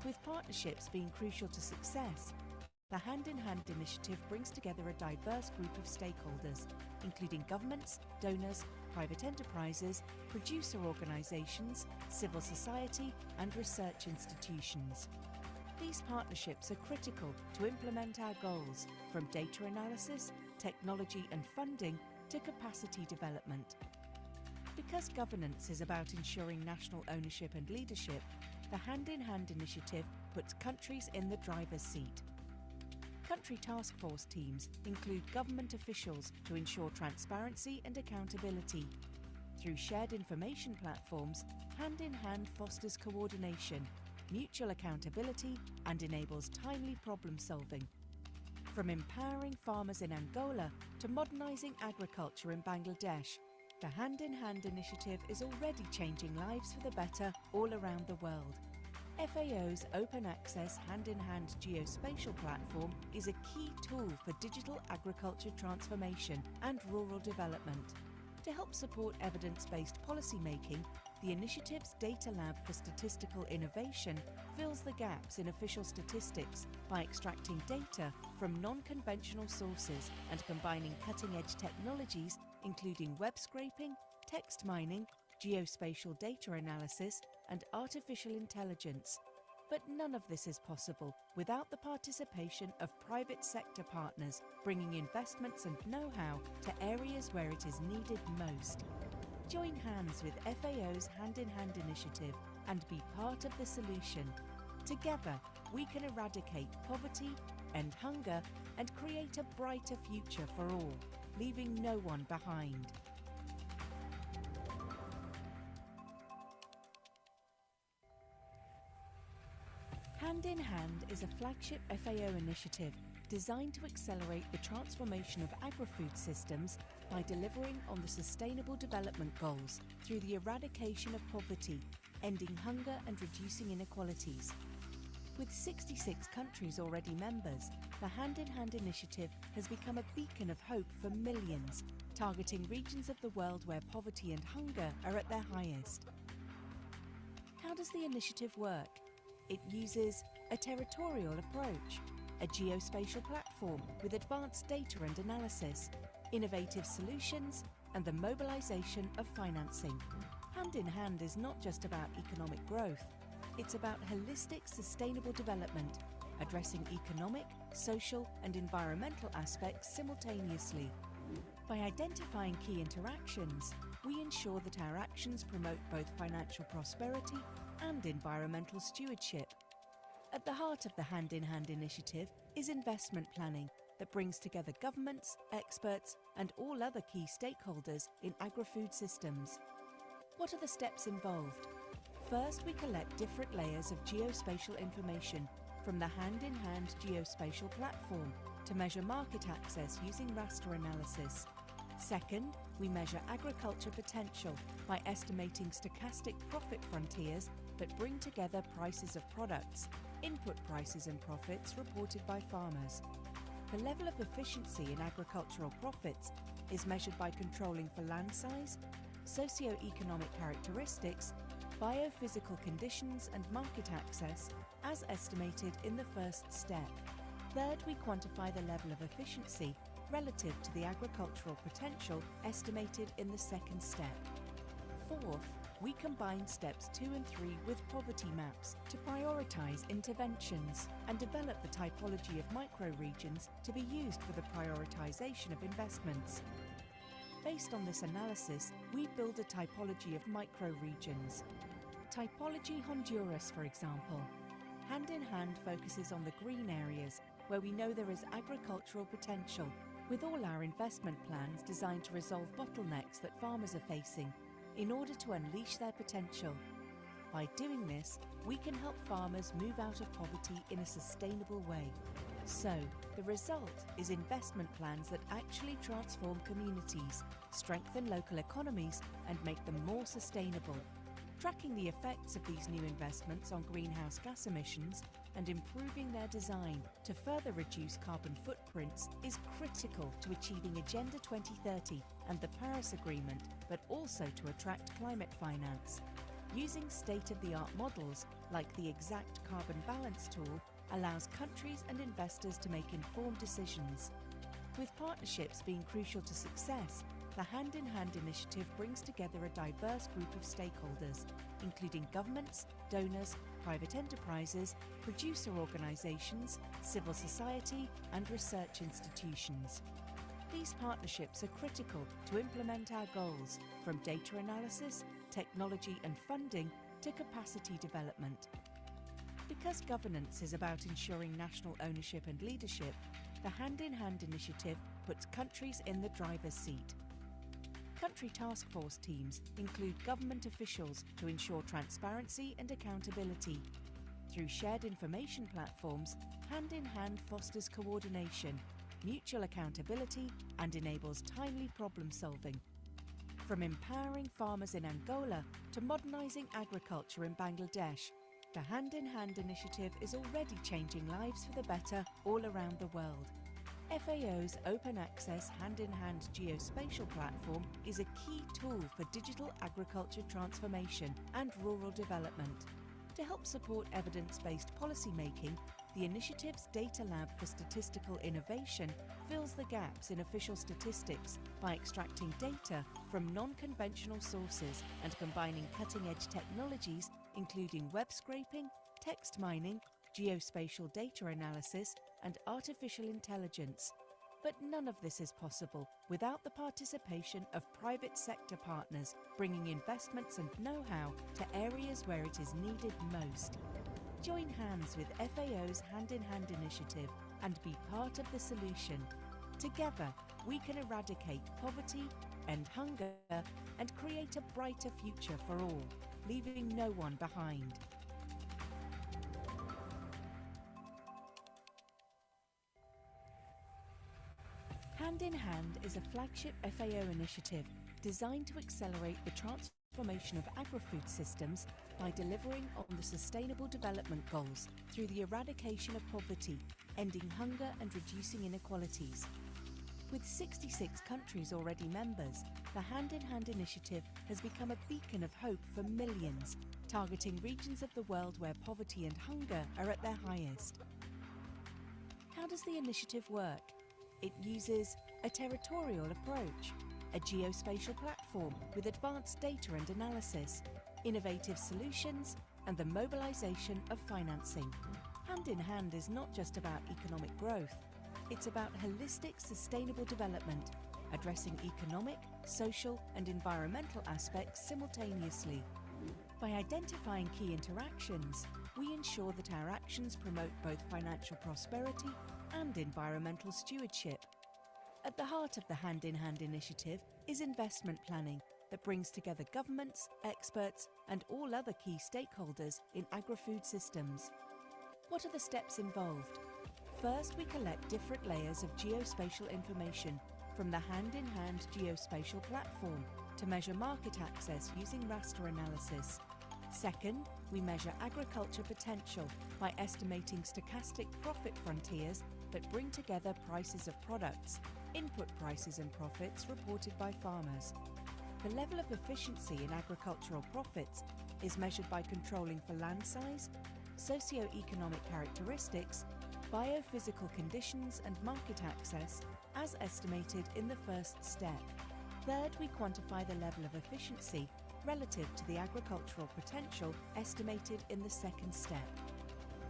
With partnerships being crucial to success, the Hand in Hand initiative brings together a diverse group of stakeholders, including governments, donors, private enterprises, producer organizations, civil society, and research institutions. These partnerships are critical to implement our goals, from data analysis, technology and funding, to capacity development. Because governance is about ensuring national ownership and leadership, the Hand in Hand initiative puts countries in the driver's seat. Country task force teams include government officials to ensure transparency and accountability. Through shared information platforms, Hand in Hand fosters coordination, mutual accountability, and enables timely problem solving. From empowering farmers in Angola to modernizing agriculture in Bangladesh, the Hand in Hand initiative is already changing lives for the better all around the world. FAO's open access Hand in Hand geospatial platform is a key tool for digital agriculture transformation and rural development. To help support evidence-based policymaking, the initiative's Data Lab for Statistical Innovation fills the gaps in official statistics by extracting data from non-conventional sources and combining cutting-edge technologies including web scraping, text mining, geospatial data analysis, and artificial intelligence. But none of this is possible without the participation of private sector partners, bringing investments and know-how to areas where it is needed most. Join hands with FAO's Hand in Hand initiative and be part of the solution. Together, we can eradicate poverty, end hunger, and create a brighter future for all, leaving no one behind. Hand in Hand is a flagship FAO initiative designed to accelerate the transformation of agri-food systems by delivering on the Sustainable Development Goals through the eradication of poverty, ending hunger and reducing inequalities. With 66 countries already members, the Hand in Hand initiative has become a beacon of hope for millions, targeting regions of the world where poverty and hunger are at their highest. How does the initiative work? It uses a territorial approach, a geospatial platform with advanced data and analysis, innovative solutions, and the mobilization of financing. Hand in Hand is not just about economic growth, it's about holistic sustainable development, addressing economic, social, and environmental aspects simultaneously. By identifying key interactions, we ensure that our actions promote both financial prosperity and environmental stewardship. At the heart of the Hand in Hand initiative is investment planning that brings together governments, experts, and all other key stakeholders in agri-food systems. What are the steps involved? First, we collect different layers of geospatial information from the Hand in Hand geospatial platform to measure market access using raster analysis. Second, we measure agriculture potential by estimating stochastic profit frontiers that bring together prices of products, input prices and profits reported by farmers. The level of efficiency in agricultural profits is measured by controlling for land size, socio-economic characteristics, biophysical conditions and market access as estimated in the first step. Third, we quantify the level of efficiency relative to the agricultural potential estimated in the second step. Fourth, we combine steps 2 and 3 with poverty maps to prioritize interventions and develop the typology of microregions to be used for the prioritization of investments. Based on this analysis, we build a typology of microregions. Typology Honduras, for example. Hand in Hand focuses on the green areas where we know there is agricultural potential, with all our investment plans designed to resolve bottlenecks that farmers are facing in order to unleash their potential. By doing this, we can help farmers move out of poverty in a sustainable way. So, the result is investment plans that actually transform communities, strengthen local economies, and make them more sustainable. Tracking the effects of these new investments on greenhouse gas emissions and improving their design to further reduce carbon footprints is critical to achieving Agenda 2030 and the Paris Agreement, but also to attract climate finance. Using state-of-the-art models like the Exact Carbon Balance tool allows countries and investors to make informed decisions. With partnerships being crucial to success, the Hand in Hand initiative brings together a diverse group of stakeholders, including governments, donors, private enterprises, producer organizations, civil society, and research institutions. These partnerships are critical to implement our goals, from data analysis, technology and funding to capacity development. Because governance is about ensuring national ownership and leadership, the Hand in Hand initiative puts countries in the driver's seat. Country task force teams include government officials to ensure transparency and accountability. Through shared information platforms, Hand in Hand fosters coordination, mutual accountability, and enables timely problem solving. From empowering farmers in Angola to modernizing agriculture in Bangladesh, the Hand in Hand initiative is already changing lives for the better all around the world. FAO's open access Hand in Hand geospatial platform is a key tool for digital agriculture transformation and rural development. To help support evidence-based policymaking, the initiative's Data Lab for Statistical Innovation fills the gaps in official statistics by extracting data from non-conventional sources and combining cutting-edge technologies including web scraping, text mining, geospatial data analysis, and artificial intelligence. But none of this is possible without the participation of private sector partners, bringing investments and know-how to areas where it is needed most. Join hands with FAO's Hand in Hand initiative and be part of the solution. Together, we can eradicate poverty, end hunger, and create a brighter future for all, leaving no one behind. Hand in Hand is a flagship FAO initiative designed to accelerate the transformation of agri-food systems by delivering on the Sustainable Development Goals through the eradication of poverty, ending hunger and reducing inequalities. With 66 countries already members, the Hand in Hand initiative has become a beacon of hope for millions, targeting regions of the world where poverty and hunger are at their highest. How does the initiative work? It uses a territorial approach, a geospatial platform with advanced data and analysis, innovative solutions, and the mobilization of financing. Hand in Hand is not just about economic growth, it's about holistic sustainable development, addressing economic, social, and environmental aspects simultaneously. By identifying key interactions, we ensure that our actions promote both financial prosperity and environmental stewardship. At the heart of the Hand in Hand initiative is investment planning that brings together governments, experts, and all other key stakeholders in agri-food systems. What are the steps involved? First, we collect different layers of geospatial information from the Hand in Hand geospatial platform to measure market access using raster analysis. Second, we measure agriculture potential by estimating stochastic profit frontiers that bring together prices of products, input prices and profits reported by farmers. The level of efficiency in agricultural profits is measured by controlling for land size, socio-economic characteristics, biophysical conditions and market access as estimated in the first step. Third, we quantify the level of efficiency relative to the agricultural potential estimated in the second step.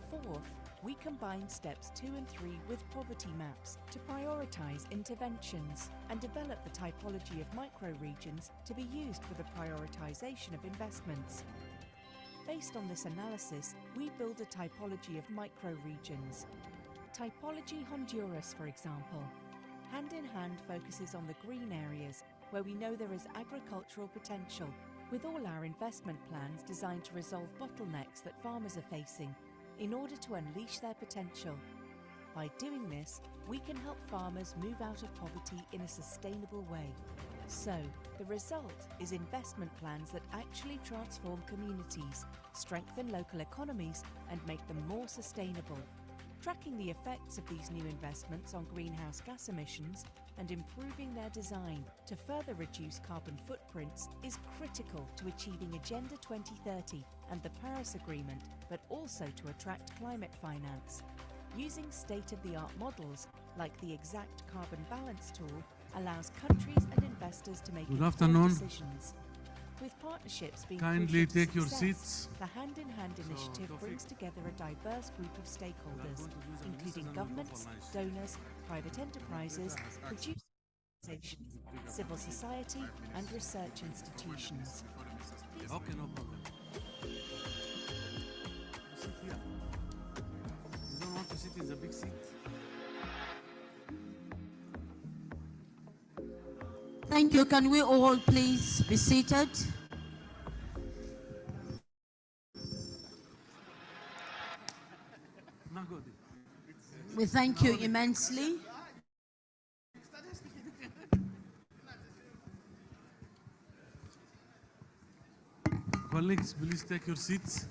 Fourth, we combine steps 2 and 3 with poverty maps to prioritize interventions and develop the typology of microregions to be used for the prioritization of investments. Based on this analysis, we build a typology of microregions. Typology Honduras, for example. Hand in Hand focuses on the green areas where we know there is agricultural potential, with all our investment plans designed to resolve bottlenecks that farmers are facing in order to unleash their potential. By doing this, we can help farmers move out of poverty in a sustainable way. So, the result is investment plans that actually transform communities, strengthen local economies, and make them more sustainable. Tracking the effects of these new investments on greenhouse gas emissions and improving their design to further reduce carbon footprints is critical to achieving Agenda 2030 and the Paris Agreement, but also to attract climate finance. Using state-of-the-art models like the exact carbon balance tool allows countries and investors to make Good informed afternoon. decisions. With partnerships being Kindly crucial to take your success, seats. the Hand in Hand initiative brings together a diverse group of stakeholders, including governments, donors, private enterprises, producers, organizations, civil society, and research institutions. Okay, no problem. Sit here. You don't want to sit in the big seat? Thank you. Can we all please be seated? We thank you immensely. Colleagues, please take your seats.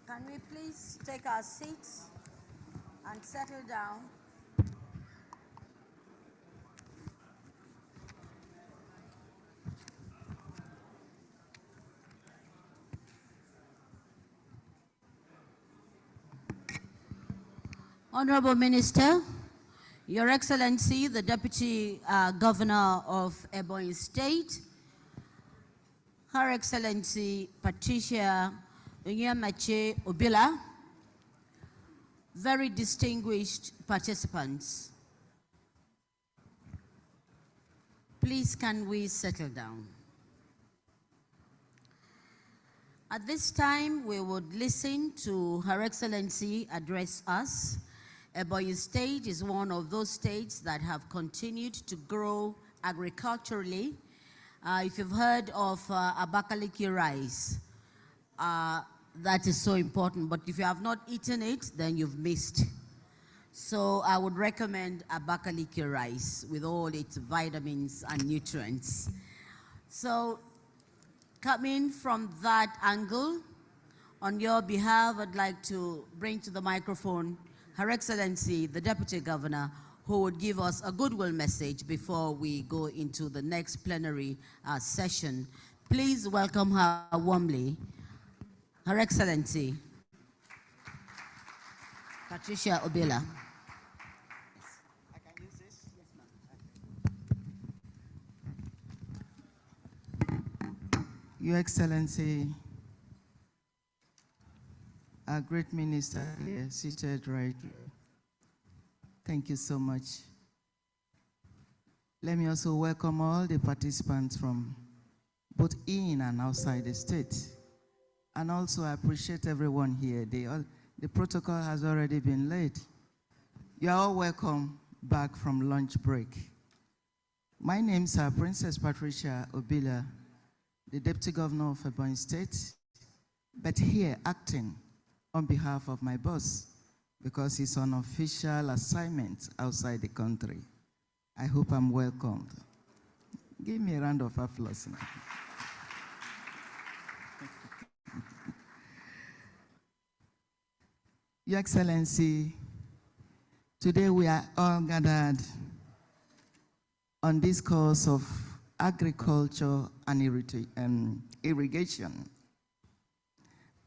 Can we please take our seats and settle down? Honorable Minister, Your Excellency, the Deputy Governor of Ebonyi State, Her Excellency Patricia Onyemache Obila, very distinguished participants, please can we settle down? At this time, we would listen to Her Excellency address us. Ebonyi State is one of those states that have continued to grow agriculturally. If you've heard of Abakaliki rice, that is so important, but if you have not eaten it, then you've missed. So I would recommend abakaliki rice with all its vitamins and nutrients. So coming from that angle, on your behalf, I'd like to bring to the microphone Her Excellency, the Deputy Governor, who would give us a goodwill message before we go into the next plenary session. Please welcome her warmly, Her Excellency, Patricia Obila. Your Excellency, our great minister here, seated right here. Thank you so much. Let me also welcome all the participants from both in and outside the state. And also I appreciate everyone here. The protocol has already been laid. You are all welcome back from lunch break. My name is Princess Patricia Obila, the Deputy Governor of Ebonyi State, but here acting on behalf of my boss because he's on official assignment outside the country. I hope I'm welcomed. Give me a round of applause now. Your Excellency, today we are all gathered on this course of agriculture and irrigation.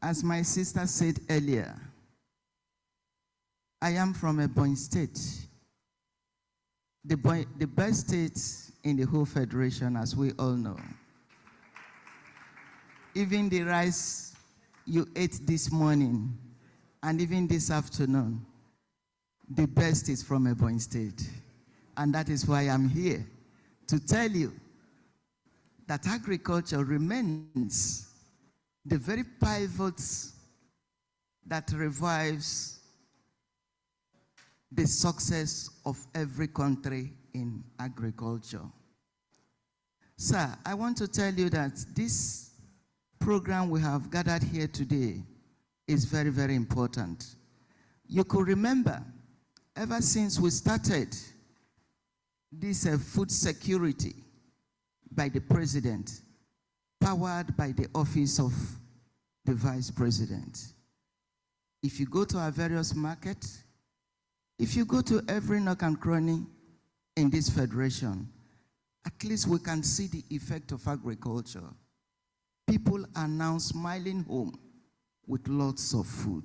As my sister said earlier, I am from Ebonyi State, the best state in the whole federation, as we all know. Even the rice you ate this morning and even this afternoon, the best is from Ebonyi State. And that is why I'm here to tell you that agriculture remains the very pivot that revives the success of every country in agriculture. Sir, I want to tell you that this program we have gathered here today is very, very important. You could remember, ever since we started this food security by the president, powered by the office of the vice president. If you go to our various markets, if you go to every nook and cranny in this federation, at least we can see the effect of agriculture. People are now smiling home with lots of food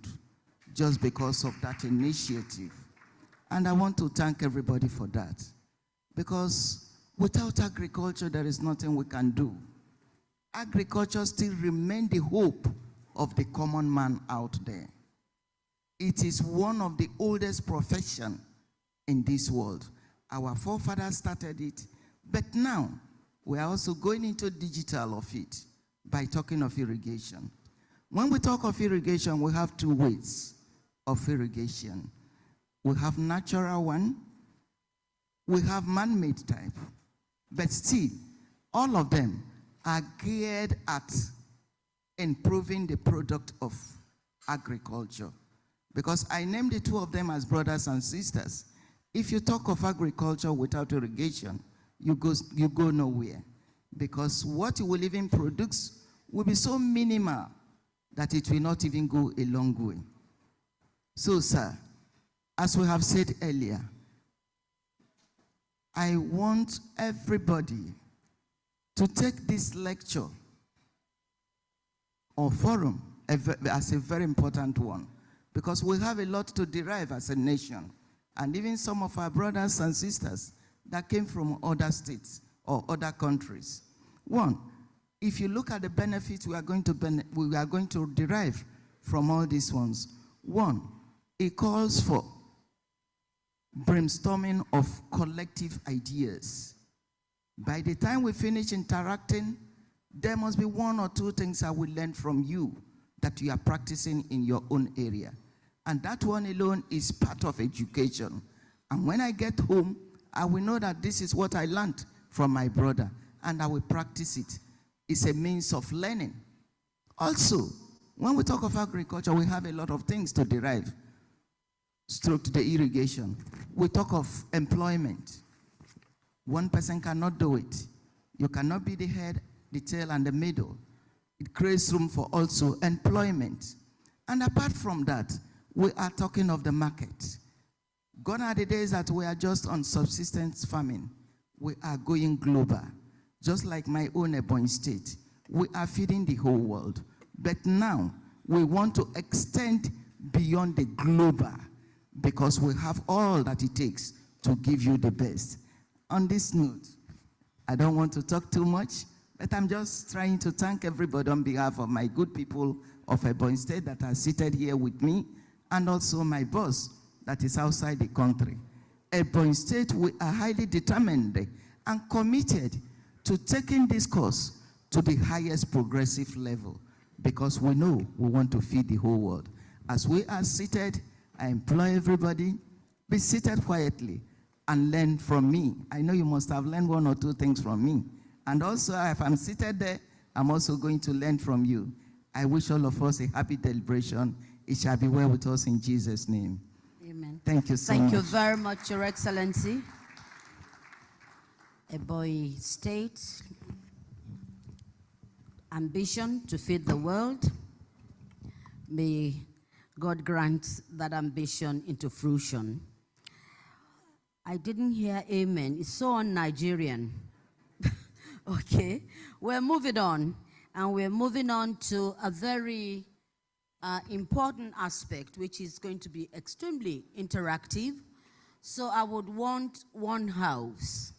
just because of that initiative. And I want to thank everybody for that. Because without agriculture, there is nothing we can do. Agriculture still remains the hope of the common man out there. It is one of the oldest professions in this world. Our forefathers started it, but now we are also going into digital of it by talking of irrigation. When we talk of irrigation, we have two ways of irrigation. We have natural one, we have man-made type, but still, all of them are geared at improving the product of agriculture. Because I named the two of them as brothers and sisters. If you talk of agriculture without irrigation, you go nowhere. Because what you will even produce will be so minimal that it will not even go a long way. So, sir, as we have said earlier, I want everybody to take this lecture or forum as a very important one, because we have a lot to derive as a nation, and even some of our brothers and sisters that came from other states or other countries. One, if you look at the benefits we are going to derive from all these ones, one, it calls for brainstorming of collective ideas. By the time we finish interacting, there must be one or two things I will learn from you that you are practicing in your own area. And that one alone is part of education. And when I get home, I will know that this is what I learned from my brother, and I will practice it. It's a means of learning. Also, when we talk of agriculture, we have a lot of things to derive. stroke the irrigation. We talk of employment. One person cannot do it. You cannot be the head, the tail, and the middle. It creates room for also employment. And apart from that, we are talking of the market. Gone are the days that we are just on subsistence farming. We are going global. Just like my own Ebonyi State, we are feeding the whole world. But now, we want to extend beyond the global because we have all that it takes to give you the best. On this note, I don't want to talk too much, but I'm just trying to thank everybody on behalf of my good people of Ebonyi State that are seated here with me, and also my boss that is outside the country. Ebonyi State, we are highly determined and committed to taking this course to the highest progressive level because we know we want to feed the whole world. As we are seated, I implore everybody, be seated quietly and learn from me. I know you must have learned one or two things from me. And also, if I'm seated there, I'm also going to learn from you. I wish all of us a happy celebration. It shall be well with us in Jesus' name. Amen. Thank you so much. Thank you very much, Your Excellency. Ebonyi State, ambition to feed the world. May God grant that ambition into fruition. I didn't hear amen. It's so un-Nigerian. Okay, we're moving on, and we're moving on to a very important aspect, which is going to be extremely interactive. So I would want one house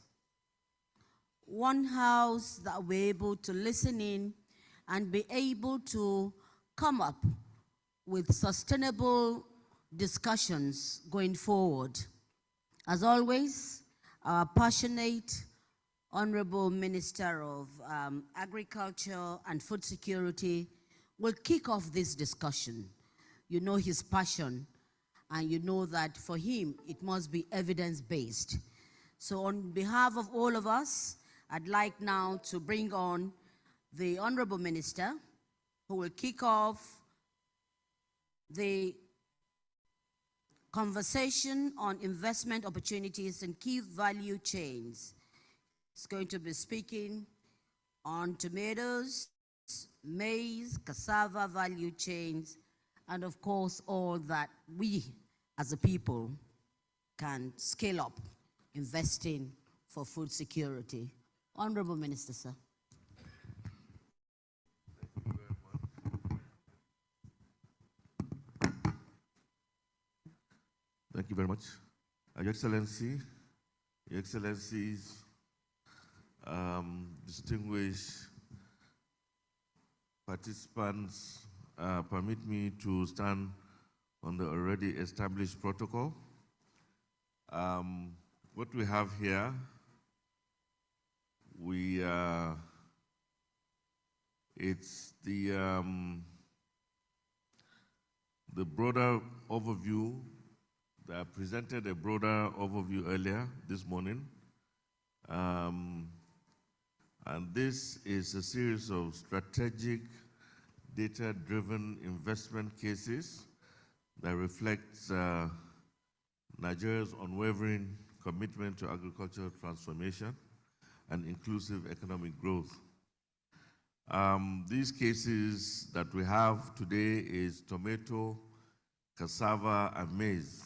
that we're able to listen in and be able to come up with sustainable discussions going forward. As always, our passionate Honorable Minister of Agriculture and Food Security will kick off this discussion. You know his passion, and you know that for him, it must be evidence-based. So on behalf of all of us, I'd like now to bring on the Honorable Minister, who will kick off the conversation on investment opportunities and key value chains. He's going to be speaking on tomatoes, maize, cassava value chains, and of course, all that we as a people can scale up investing for food security. Honorable Minister, sir. Thank you very much. Your Excellency, Your Excellencies, distinguished participants, permit me to stand on the already established protocol. What we have here, it's the broader overview. I presented a broader overview earlier this morning. And this is a series of strategic, data-driven investment cases that reflects Nigeria's unwavering commitment to agricultural transformation and inclusive economic growth. These cases that we have today is tomato, cassava, and maize,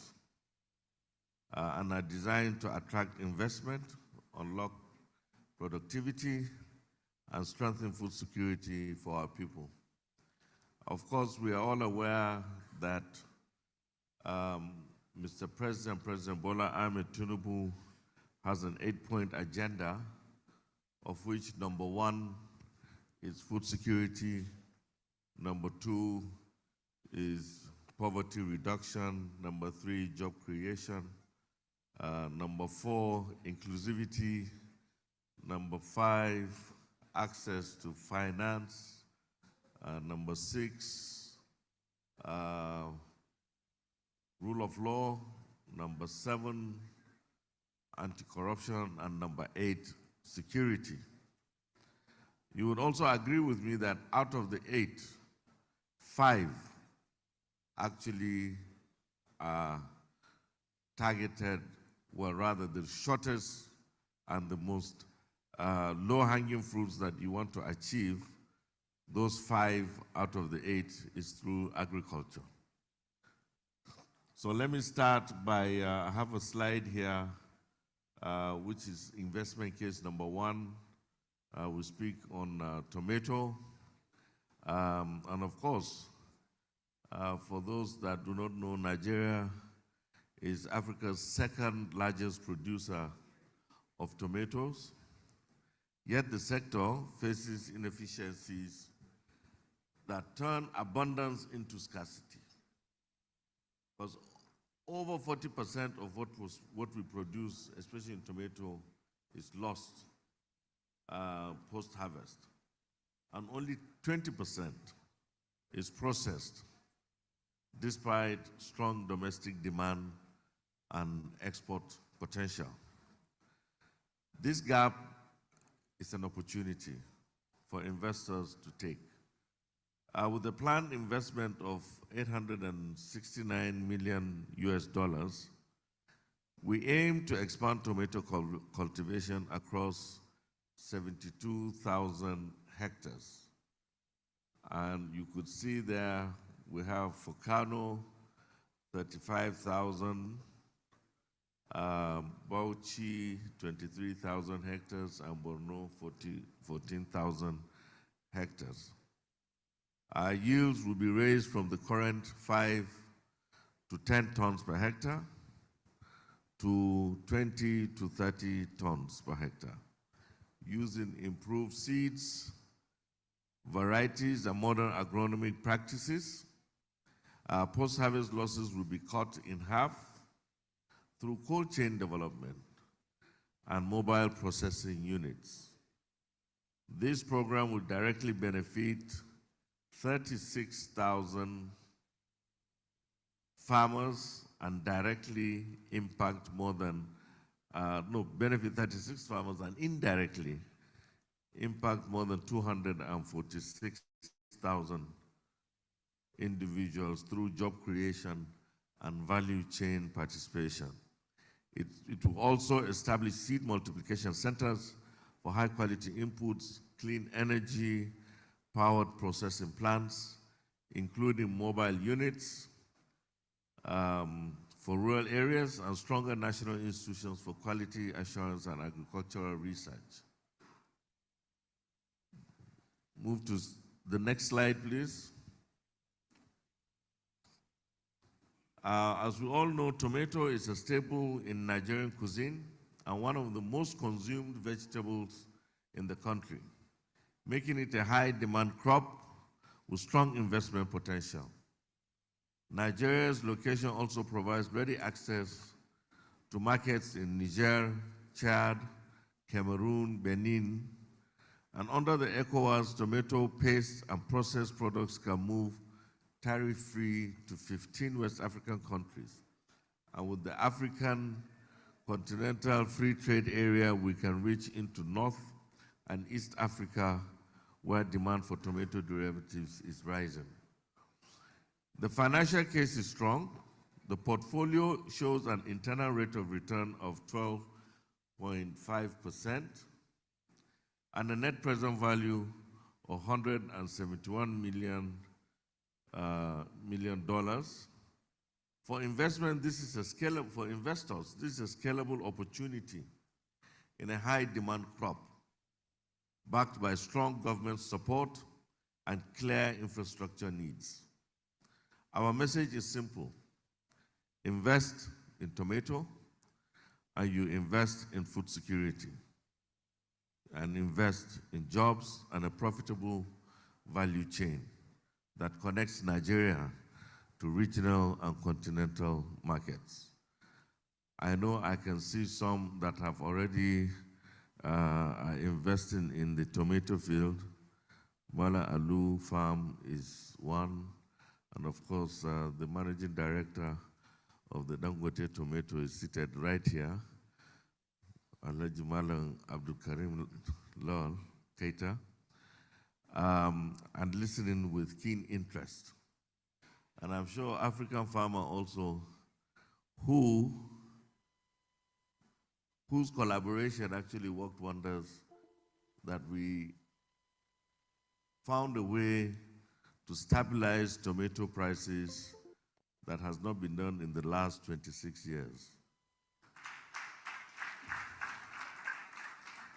and are designed to attract investment, unlock productivity, and strengthen food security for our people. Of course, we are all aware that Mr. President, President Bola Ahmed Tinubu has an 8-point agenda, of which number 1 is food security, number 2 is poverty reduction, number 3, job creation, number 4, inclusivity, number 5, access to finance, number 6, rule of law, number 7, anti-corruption, and number 8, security. You would also agree with me that out of the 8, 5 actually are targeted, well, rather the shortest and the most low-hanging fruits that you want to achieve, those 5 out of the 8 is through agriculture. So let me start by, I have a slide here, which is investment case number 1. We speak on tomato. And of course, for those that do not know, Nigeria is Africa's 2nd largest producer of tomatoes. Yet the sector faces inefficiencies that turn abundance into scarcity. Because over 40% of what we produce, especially in tomato, is lost post-harvest. And only 20% is processed, despite strong domestic demand and export potential. This gap is an opportunity for investors to take. With a planned investment of $869 million US, we aim to expand tomato cultivation across 72,000 hectares. And you could see there we have for Kano, 35,000, Bauchi, 23,000 hectares, and Borno, 14,000 hectares. Our yields will be raised from the current 5 to 10 tons per hectare to 20 to 30 tons per hectare, using improved seeds, varieties, and modern agronomic practices. Post-harvest losses will be cut in half through cold chain development and mobile processing units. This program will directly benefit 36,000 farmers and directly impact more than, benefit 36 farmers and indirectly impact more than 246,000 individuals through job creation and value chain participation. It will also establish seed multiplication centers for high quality inputs, clean energy, powered processing plants, including mobile units for rural areas, and stronger national institutions for quality assurance and agricultural research. Move to the next slide, please. As we all know, tomato is a staple in Nigerian cuisine and one of the most consumed vegetables in the country, making it a high-demand crop with strong investment potential. Nigeria's location also provides ready access to markets in Niger, Chad, Cameroon, Benin, and under the ECOWAS, tomato paste and processed products can move tariff-free to 15 West African countries. And with the African Continental Free Trade Area, we can reach into North and East Africa, where demand for tomato derivatives is rising. The financial case is strong. The portfolio shows an internal rate of return of 12.5% and a net present value of $171 million. For investment, this is a scalable, for investors, this is a scalable opportunity in a high demand crop, backed by strong government support and clear infrastructure needs. Our message is simple: invest in tomato and you invest in food security, and invest in jobs and a profitable value chain that connects Nigeria to regional and continental markets. I know I can see some that have already are investing in the tomato field. Mala Alu Farm is one, and of course the managing director of the Dangote tomato is seated right here, Alhaji Malang Abdul Karim Lal Keita, and listening with keen interest. And I'm sure African farmer also who whose collaboration actually worked wonders, that we found a way to stabilize tomato prices that has not been done in the last 26 years.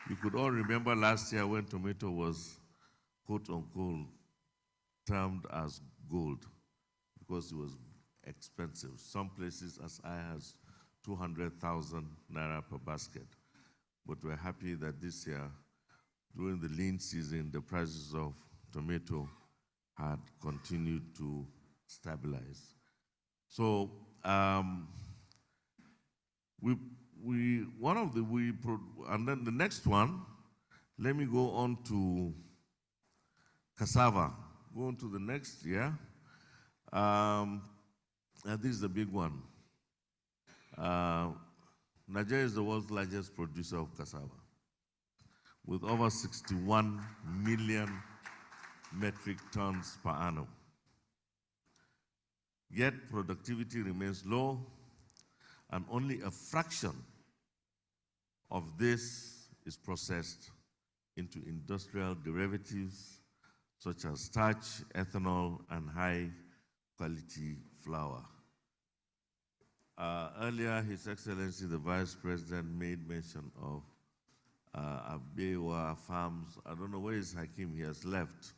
You could all remember last year when tomato was, quote unquote, termed as gold because it was expensive. Some places as high as 200,000 naira per basket. But we're happy that this year, during the lean season, the prices of tomato had continued to stabilize. So and then the next one, let me go on to cassava. Go on to the next, yeah. And this is the big one. Nigeria is the world's largest producer of cassava, with over 61 million metric tons per annum. Yet productivity remains low, and only a fraction of this is processed into industrial derivatives such as starch, ethanol, and high-quality flour. Earlier, His Excellency the Vice President made mention of Abewa Farms. I don't know where is Hakim, he has left,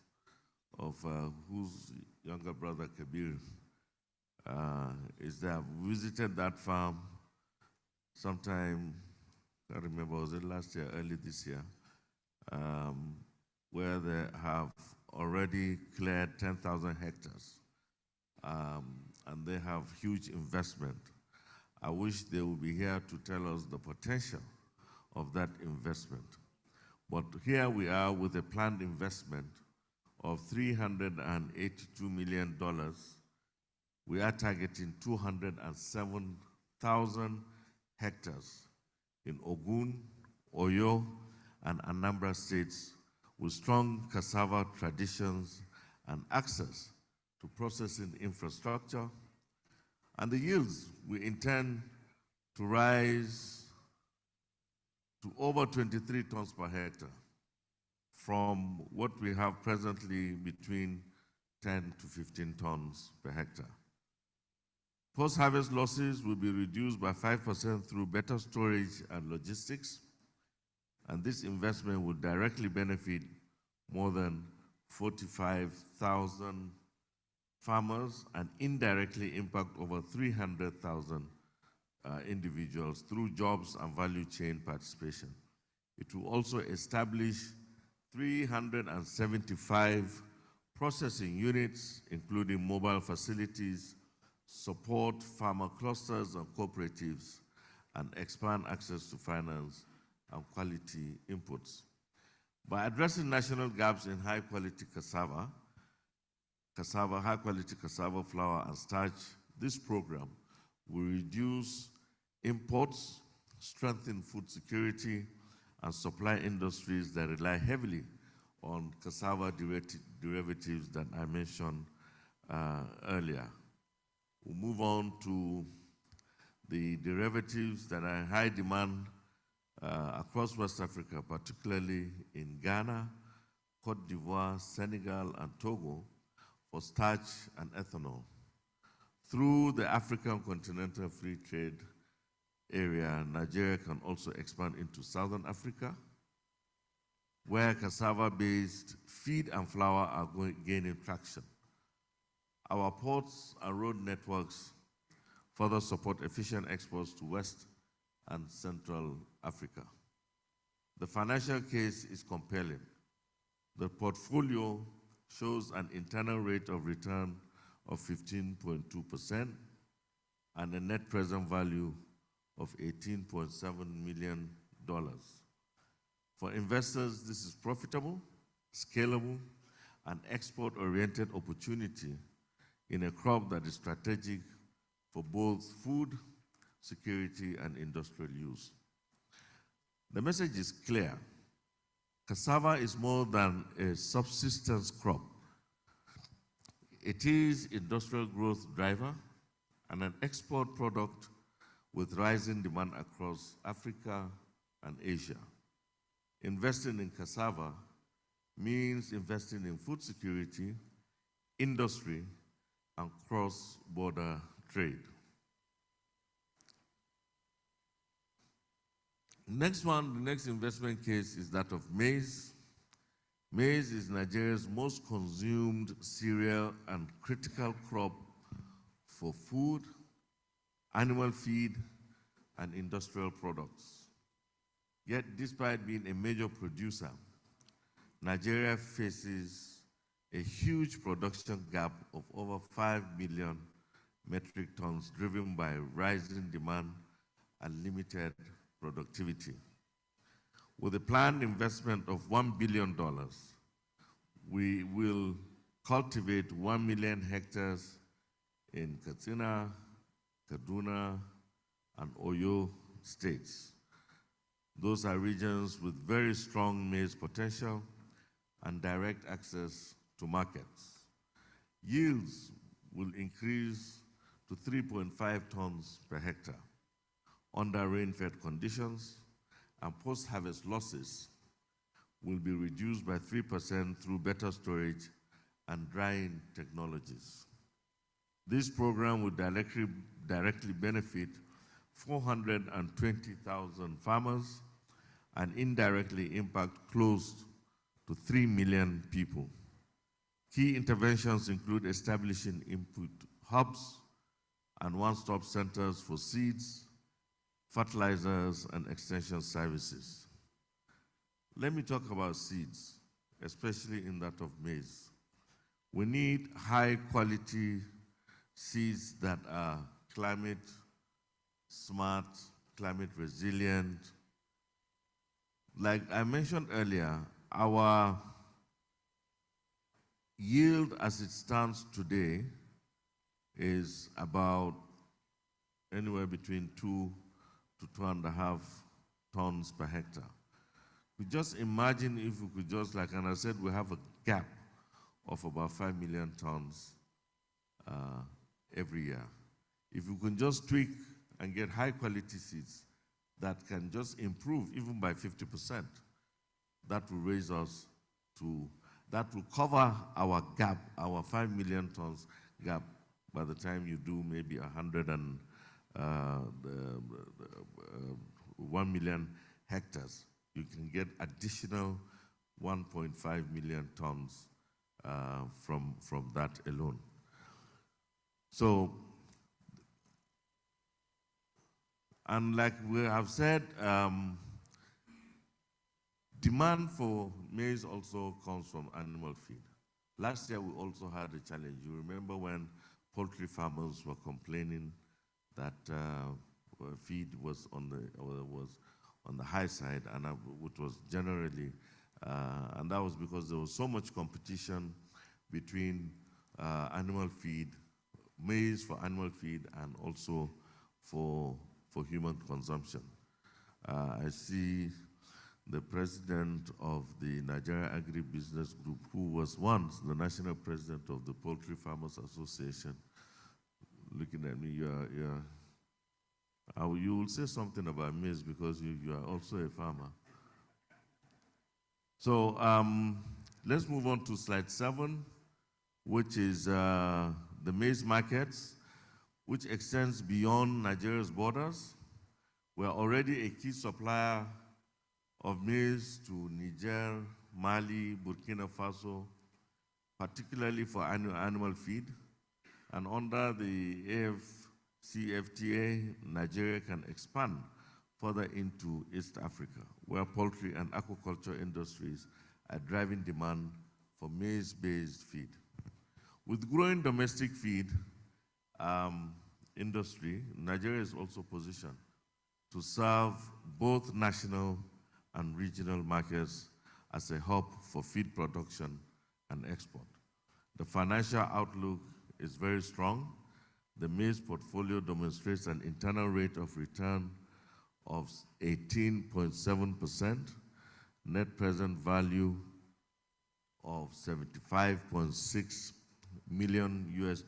of whose younger brother Kabir is there. I visited that farm sometime, I can't remember, was it last year, early this year, where they have already cleared 10,000 hectares, and they have huge investment. I wish they would be here to tell us the potential of that investment. But here we are with a planned investment of $382 million. We are targeting 207,000 hectares in Ogun, Oyo, and Anambra states with strong cassava traditions and access to processing infrastructure. And the yields we intend to rise to over 23 tons per hectare from what we have presently between 10 to 15 tons per hectare. Post-harvest losses will be reduced by 5% through better storage and logistics, and this investment will directly benefit more than 45,000 farmers and indirectly impact over 300,000 individuals through jobs and value chain participation. It will also establish 375 processing units, including mobile facilities, support farmer clusters and cooperatives, and expand access to finance and quality inputs. By addressing national gaps in high-quality cassava, high-quality cassava flour and starch, this program will reduce imports, strengthen food security, and supply industries that rely heavily on cassava derivatives that I mentioned earlier. We'll move on to the derivatives that are in high demand across West Africa, particularly in Ghana, Cote d'Ivoire, Senegal, and Togo, for starch and ethanol. Through the African Continental Free Trade Area, Nigeria can also expand into Southern Africa, where cassava-based feed and flour are gaining traction. Our ports and road networks further support efficient exports to West and Central Africa. The financial case is compelling. The portfolio shows an internal rate of return of 15.2% and a net present value of $18.7 million. For investors, this is profitable, scalable, and export-oriented opportunity in a crop that is strategic for both food security and industrial use. The message is clear. Cassava is more than a subsistence crop. It is industrial growth driver and an export product with rising demand across Africa, and Asia. Investing in cassava means investing in food security, industry, and cross-border trade. Next one, the next investment case is that of maize. Maize is Nigeria's most consumed cereal and critical crop for food, animal feed, and industrial products. Yet, despite being a major producer, Nigeria faces a huge production gap of over 5 million metric tons, driven by rising demand and limited productivity. With a planned investment of $1 billion, we will cultivate 1 million hectares in Katsina, Kaduna, and Oyo states. Those are regions with very strong maize potential and direct access to markets. Yields will increase to 3.5 tons per hectare under rain-fed conditions, and post-harvest losses will be reduced by 3% through better storage and drying technologies. This program will directly benefit 420,000 farmers and indirectly impact close to 3 million people. Key interventions include establishing input hubs and one-stop centers for seeds, fertilizers, and extension services. Let me talk about seeds, especially in that of maize. We need high-quality seeds that are climate smart, climate resilient. Like I mentioned earlier, our yield as it stands today is about anywhere between 2 to 2.5 tons per hectare. We just imagine if we could just, like Anna said, we have a gap of about 5 million tons every year. If we can just tweak and get high quality seeds that can just improve even by 50%, that will raise us to, that will cover our gap, our 5 million tons gap by the time you do maybe 1 million hectares. You can get additional 1.5 million tons from that alone. So, and like we have said, demand for maize also comes from animal feed. Last year we also had a challenge. You remember when poultry farmers were complaining that feed was on the high side, and it was generally, and that was because there was so much competition between animal feed, maize for animal feed, and also for human consumption. I see the president of the Nigeria Agribusiness Group, who was once the national president of the Poultry Farmers Association, looking at me. You will say something about maize because you are also a farmer. So let's move on to slide 7, which is the maize markets, which extends beyond Nigeria's borders. We're already a key supplier of maize to Niger, Mali, Burkina Faso, particularly for animal feed. And under the AFCFTA, Nigeria can expand further into East Africa, where poultry and aquaculture industries are driving demand for maize-based feed. With growing domestic feed industry, Nigeria is also positioned to serve both national and regional markets as a hub for feed production and export. The financial outlook is very strong. The maize portfolio demonstrates an internal rate of return of 18.7%, net present value of $75.6 million US.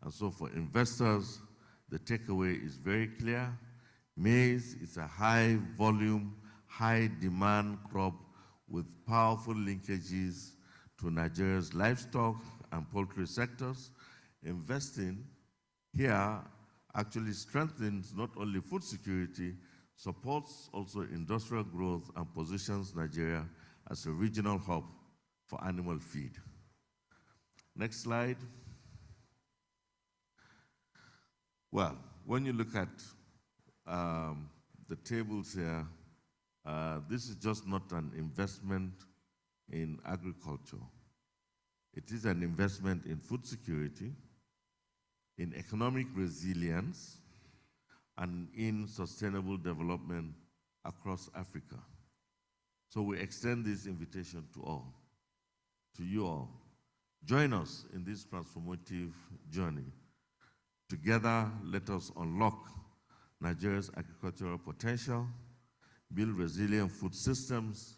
And so for investors, the takeaway is very clear. Maize is a high volume, high demand crop with powerful linkages to Nigeria's livestock and poultry sectors. Investing here actually strengthens not only food security, supports also industrial growth and positions Nigeria as a regional hub for animal feed. Next slide. Well, when you look at the tables here, this is just not an investment in agriculture. It is an investment in food security, in economic resilience, and in sustainable development across Africa. So we extend this invitation to all, to you all. Join us in this transformative journey. Together, let us unlock Nigeria's agricultural potential, build resilient food systems,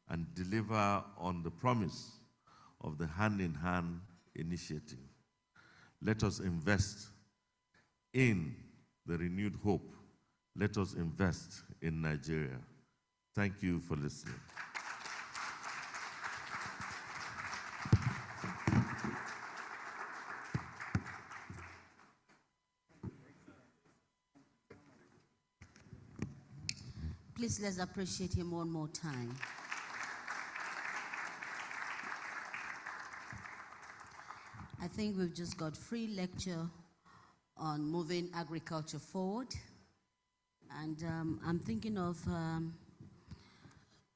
and deliver on the promise of the hand-in-hand initiative. Let us invest in the renewed hope. Let us invest in Nigeria. Thank you for listening. Please let's appreciate him one more time. I think we've just got free lecture on moving agriculture forward. And I'm thinking of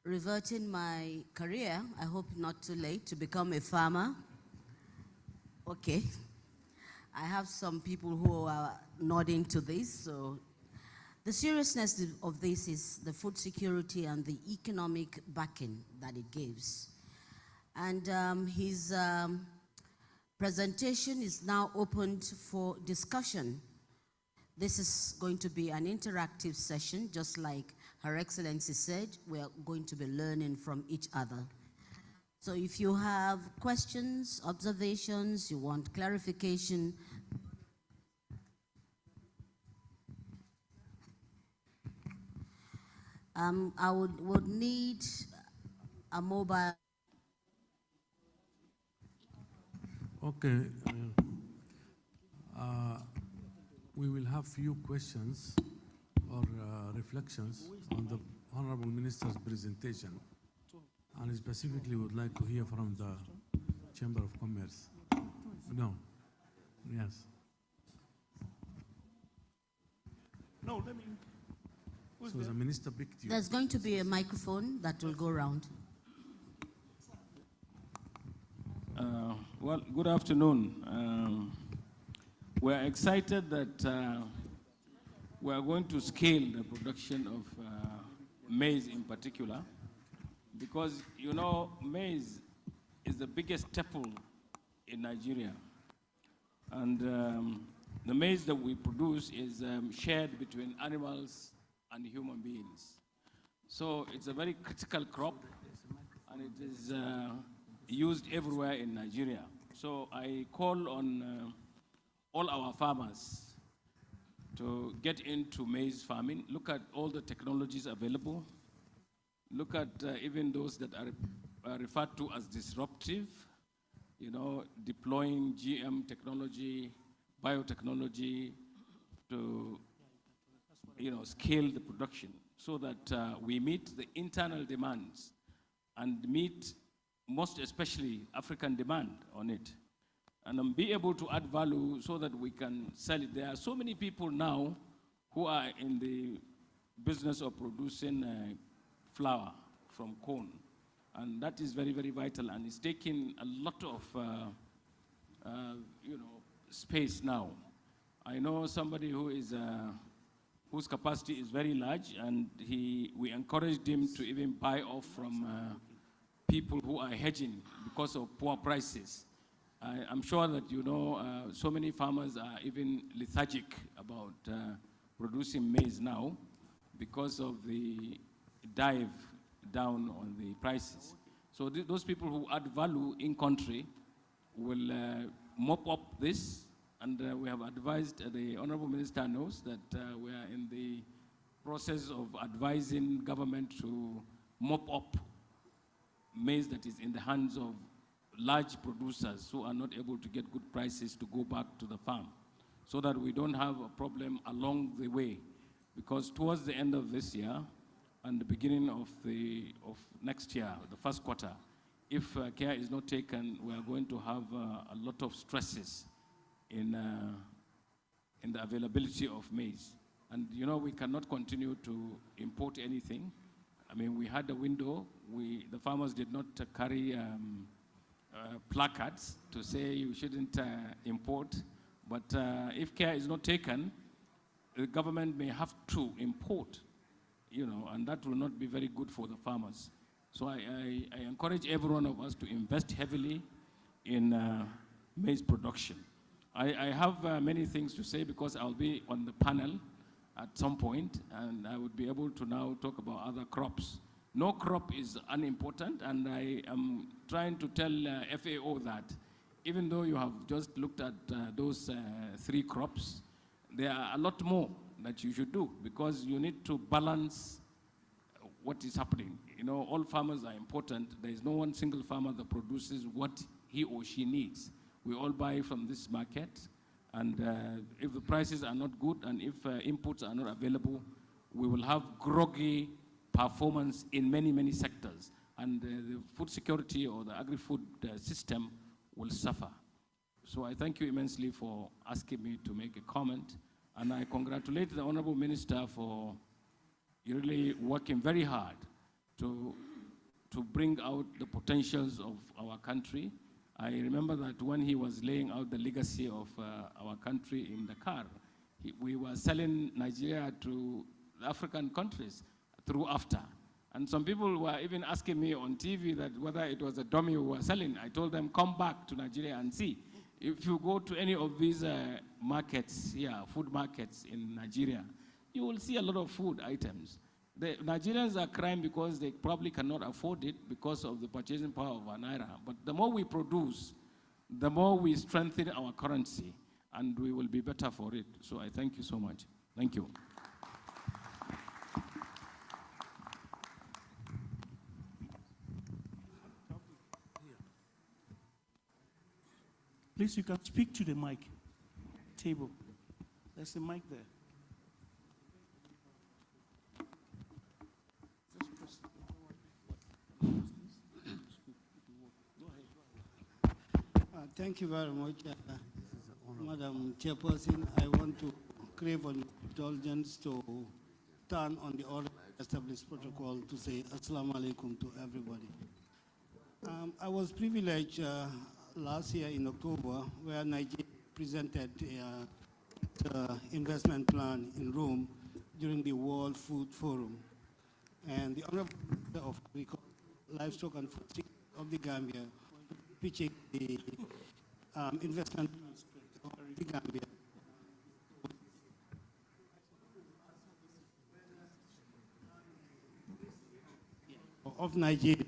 reverting my career, I hope not too late, to become a farmer. Okay. I have some people who are nodding to this, so the seriousness of this is the food security and the economic backing that it gives. And his presentation is now opened for discussion. This is going to be an interactive session, just like Her Excellency said. We are going to be learning from each other. So if you have questions, observations, you want clarification, I would need a mobile. Okay. We will have few questions or reflections on the Honorable Minister's presentation. And specifically, we would like to hear from the Chamber of Commerce. No. Yes. No, let me. So the minister picked you. There's going to be a microphone that will go around. Well, good afternoon. We're excited that we are going to scale the production of maize in particular, because, you know, maize is the biggest staple in Nigeria. And the maize that we produce is shared between animals and human beings. So it's a very critical crop, and it is used everywhere in Nigeria. So I call on all our farmers to get into maize farming. Look at all the technologies available. Look at even those that are referred to as disruptive, you know, deploying GM technology, biotechnology to, you know, scale the production so that we meet the internal demands and meet most especially African demand on it, and be able to add value so that we can sell it. There are so many people now who are in the business of producing flour from corn, and that is very, very vital, and it's taking a lot of you know, space now. I know somebody who is whose capacity is very large, and we encouraged him to even buy off from people who are hedging because of poor prices. I'm sure that, you know, so many farmers are even lethargic about producing maize now because of the dive down on the prices. So those people who add value in country will mop up this, and we have advised, the Honorable Minister knows that we are in the process of advising government to mop up maize that is in the hands of large producers who are not able to get good prices to go back to the farm, so that we don't have a problem along the way. Because towards the end of this year and the beginning of next year, the first quarter, if care is not taken, we are going to have a lot of stresses in the availability of maize. And you know, we cannot continue to import anything. I mean, we had a window. The farmers did not carry placards to say you shouldn't import. But if care is not taken, the government may have to import, you know, and that will not be very good for the farmers. So I encourage every one of us to invest heavily in maize production. I have many things to say because I'll be on the panel at some point, and I would be able to now talk about other crops. No crop is unimportant, and I am trying to tell FAO that even though you have just looked at those 3 crops, there are a lot more that you should do, because you need to balance what is happening. You know, all farmers are important. There is no one single farmer that produces what he or she needs. We all buy from this market, and if the prices are not good and if inputs are not available, we will have groggy performance in many, many sectors, and the food security or the agri-food system will suffer. So I thank you immensely for asking me to make a comment, and I congratulate the Honorable Minister for really working very hard to bring out the potentials of our country. I remember that when he was laying out the legacy of our country in Dakar, we were selling Nigeria to African countries through AFTA. And some people were even asking me on TV that whether it was a dummy we were selling. I told them, come back to Nigeria and see. If you go to any of these markets here, food markets in Nigeria, you will see a lot of food items. The Nigerians are crying because they probably cannot afford it because of the purchasing power of our naira. But the more we produce, the more we strengthen our currency, and we will be better for it. So I thank you so much. Thank you. Please, you can speak to the mic table. There's a mic there. Thank you very much, Madam Chairperson. I want to crave on indulgence to turn on the already established protocol to say Assalamu alaikum to everybody. I was privileged last year in October where Nigeria presented the investment plan in Rome during the World Food Forum. And the Honorable Minister of Agriculture, Livestock and Food Security of the Gambia pitching the investment of the Gambia. Of Nigeria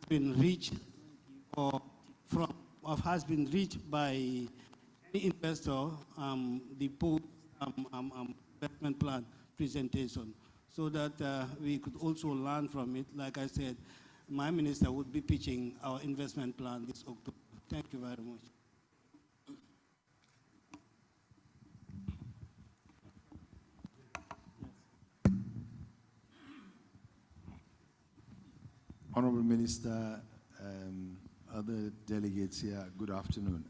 been reached or has been reached by the investor, the post investment plan presentation, so that we could also learn from it. Like I said, my minister would be pitching our investment plan this October. Thank you very much. Honorable Minister, other delegates here, good afternoon.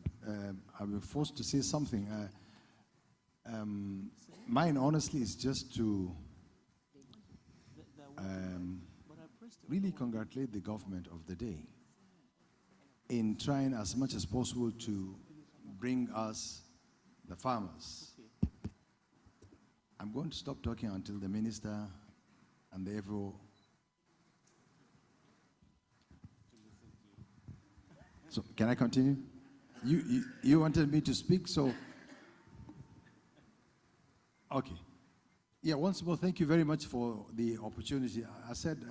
I've been forced to say something. Mine, honestly, is just to really congratulate the government of the day in trying as much as possible to bring us, the farmers. I'm going to stop talking until the minister and the FO. So can I continue? You wanted me to speak, so okay. Yeah, once more, thank you very much for the opportunity. I said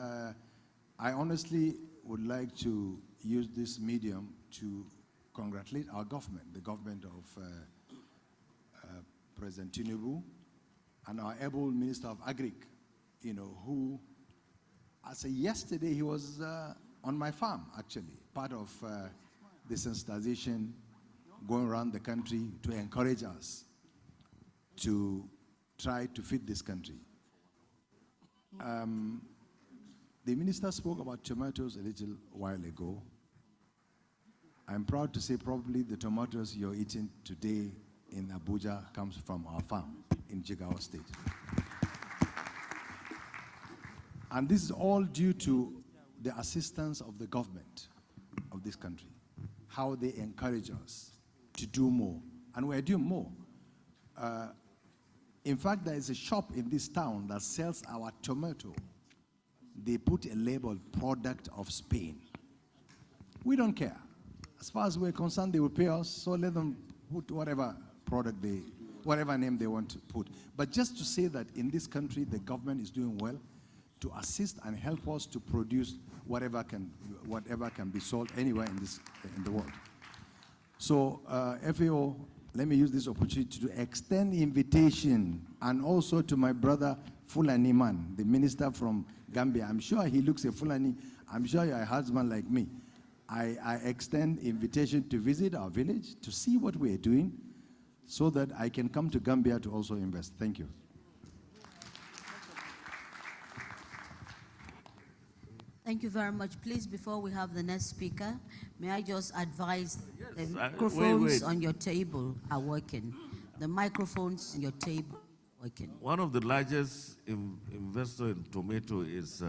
I honestly would like to use this medium to congratulate our government, the government of President Tinubu, and our able Minister of Agric, who, as yesterday, he was on my farm, actually, part of the sensitization going around the country to encourage us to try to feed this country. The minister spoke about tomatoes a little while ago. I'm proud to say probably the tomatoes you're eating today in Abuja comes from our farm in Jigawa State. And this is all due to the assistance of the government of this country, how they encourage us to do more. And we're doing more. In fact, there is a shop in this town that sells our tomato. They put a label, product of Spain. We don't care. As far as we're concerned, they will pay us, so let them put whatever product whatever name they want to put. But just to say that in this country, the government is doing well to assist and help us to produce whatever can be sold anywhere in the world. So FAO, let me use this opportunity to extend invitation, and also to my brother Fulani Man, the minister from Gambia. I'm sure he looks a Fulani. I'm sure you're a husband like me. I extend invitation to visit our village, to see what we're doing, so that I can come to Gambia to also invest. Thank you. Thank you very much. Please, before we have the next speaker, may I just advise the wait. microphones on your table are working. The microphones on your table are working. One of the largest investors in tomato is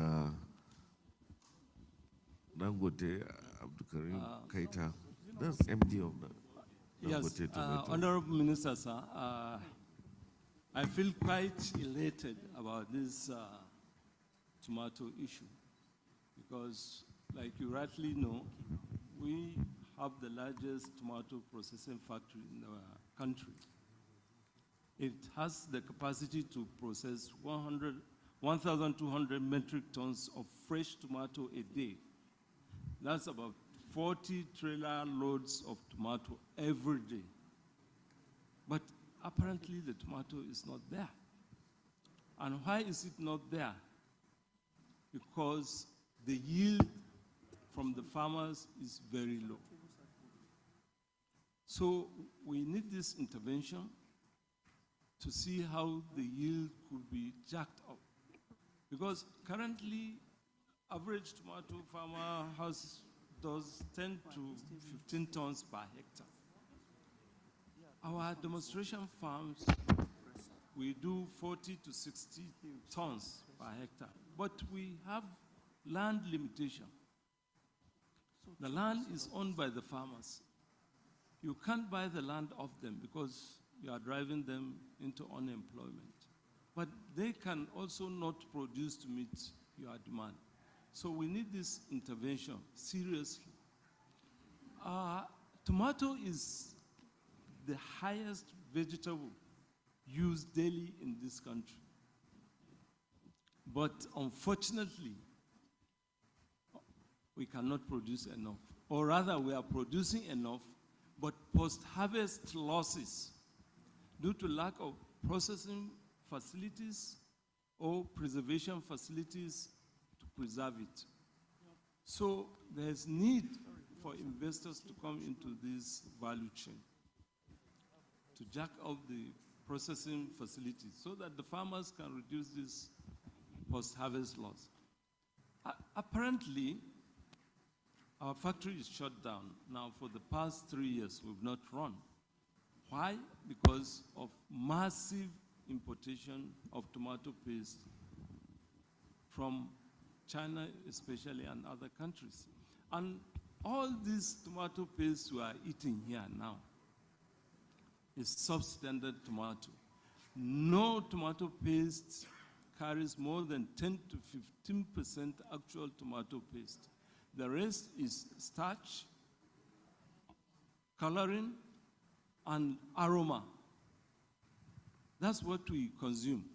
Dangote Abdulkarim Keita. That's MD of the Dangote Tomato. Honorable Minister, sir, I feel quite elated about this tomato issue, because, like you rightly know, we have the largest tomato processing factory in the country. It has the capacity to process 1,200 metric tons of fresh tomato a day. That's about 40 trailer loads of tomato every day. But apparently the tomato is not there. And why is it not there? Because the yield from the farmers is very low. So we need this intervention to see how the yield could be jacked up. Because currently, average tomato farmer does 10 to 15 tons per hectare. Our demonstration farms, we do 40 to 60 tons per hectare. But we have land limitation. The land is owned by the farmers. You can't buy the land off them because you are driving them into unemployment. But they can also not produce to meet your demand. So we need this intervention, seriously. Tomato is the highest vegetable used daily in this country. But unfortunately, we cannot produce enough. Or rather, we are producing enough, but post-harvest losses due to lack of processing facilities or preservation facilities to preserve it. So there's need for investors to come into this value chain, to jack up the processing facilities so that the farmers can reduce this post-harvest loss. Apparently, our factory is shut down. Now, for the past 3 years, we've not run. Why? Because of massive importation of tomato paste from China especially and other countries. And all this tomato paste we are eating here now is substandard tomato. No tomato paste carries more than 10 to 15% actual tomato paste. The rest is starch, coloring, and aroma. That's what we consume.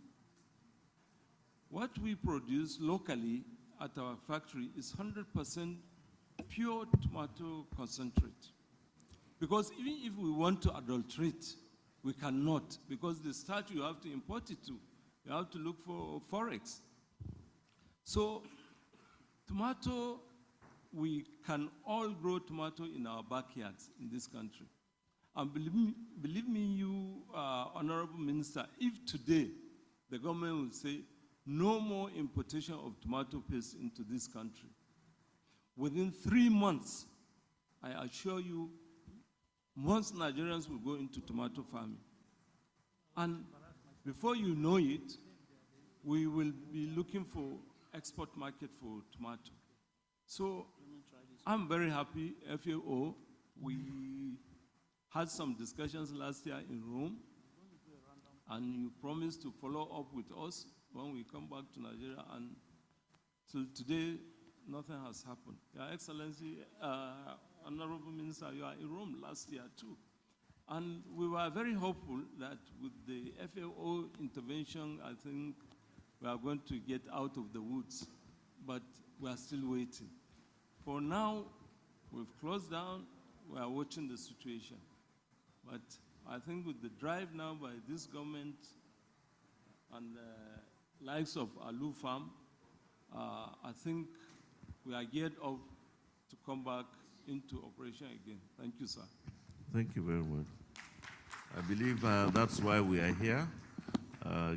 What we produce locally at our factory is 100% pure tomato concentrate. Because even if we want to adulterate We cannot, because the starch you have to import it to. You have to look for forex. So tomato, we can all grow tomato in our backyards in this country. And believe me, you, Honorable Minister, if today the government will say no more importation of tomato paste into this country, within 3 months, I assure you, most Nigerians will go into tomato farming. And before you know it, we will be looking for export market for tomato. So I'm very happy, FAO. We had some discussions last year in Rome, and you promised to follow up with us when we come back to Nigeria, and till today, nothing has happened. Your Excellency, Honorable Minister, you are in Rome last year too. And we were very hopeful that with the FAO intervention, I think we are going to get out of the woods, but we are still waiting. For now, we've closed down, we are watching the situation. But I think with the drive now by this government and the likes of Alu Farm, I think we are geared up to come back into operation again. Thank you, sir. Thank you very much. I believe that's why we are here,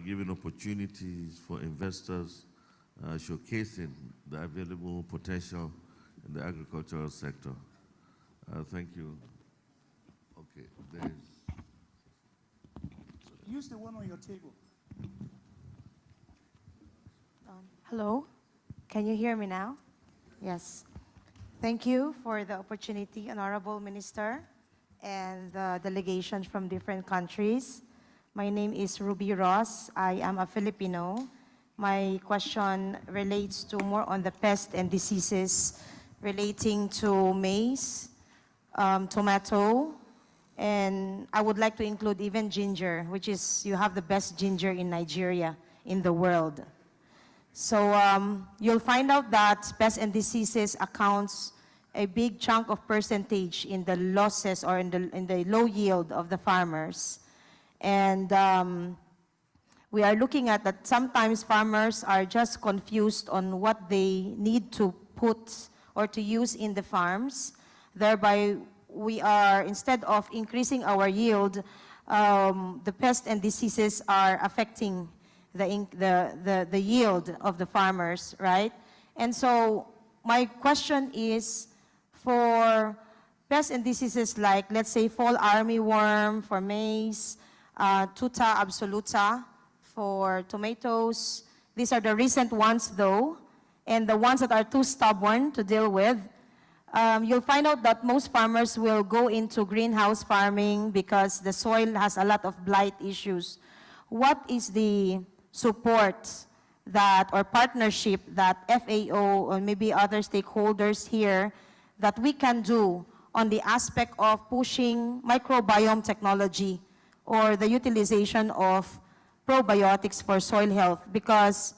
giving opportunities for investors, showcasing the available potential in the agricultural sector. Thank you. Okay, there's... Use the one on your table. Hello, can you hear me now? Yes. Thank you for the opportunity, Honorable Minister, and the delegations from different countries. My name is Ruby Ross. I am a Filipino. My question relates to more on the pests and diseases relating to maize, tomato, and I would like to include even ginger, which is, you have the best ginger in Nigeria, in the world. So you'll find out that pests and diseases accounts a big chunk of percentage in the losses or in the low yield of the farmers. And we are looking at that sometimes farmers are just confused on what they need to put or to use in the farms. Thereby, we are, instead of increasing our yield, the pests and diseases are affecting the yield of the farmers, right? And so my question is, for pests and diseases like, let's say, fall armyworm for maize, tuta absoluta for tomatoes, these are the recent ones though, and the ones that are too stubborn to deal with, you'll find out that most farmers will go into greenhouse farming because the soil has a lot of blight issues. What is the support that, or partnership that FAO or maybe other stakeholders here that we can do on the aspect of pushing microbiome technology or the utilization of probiotics for soil health? Because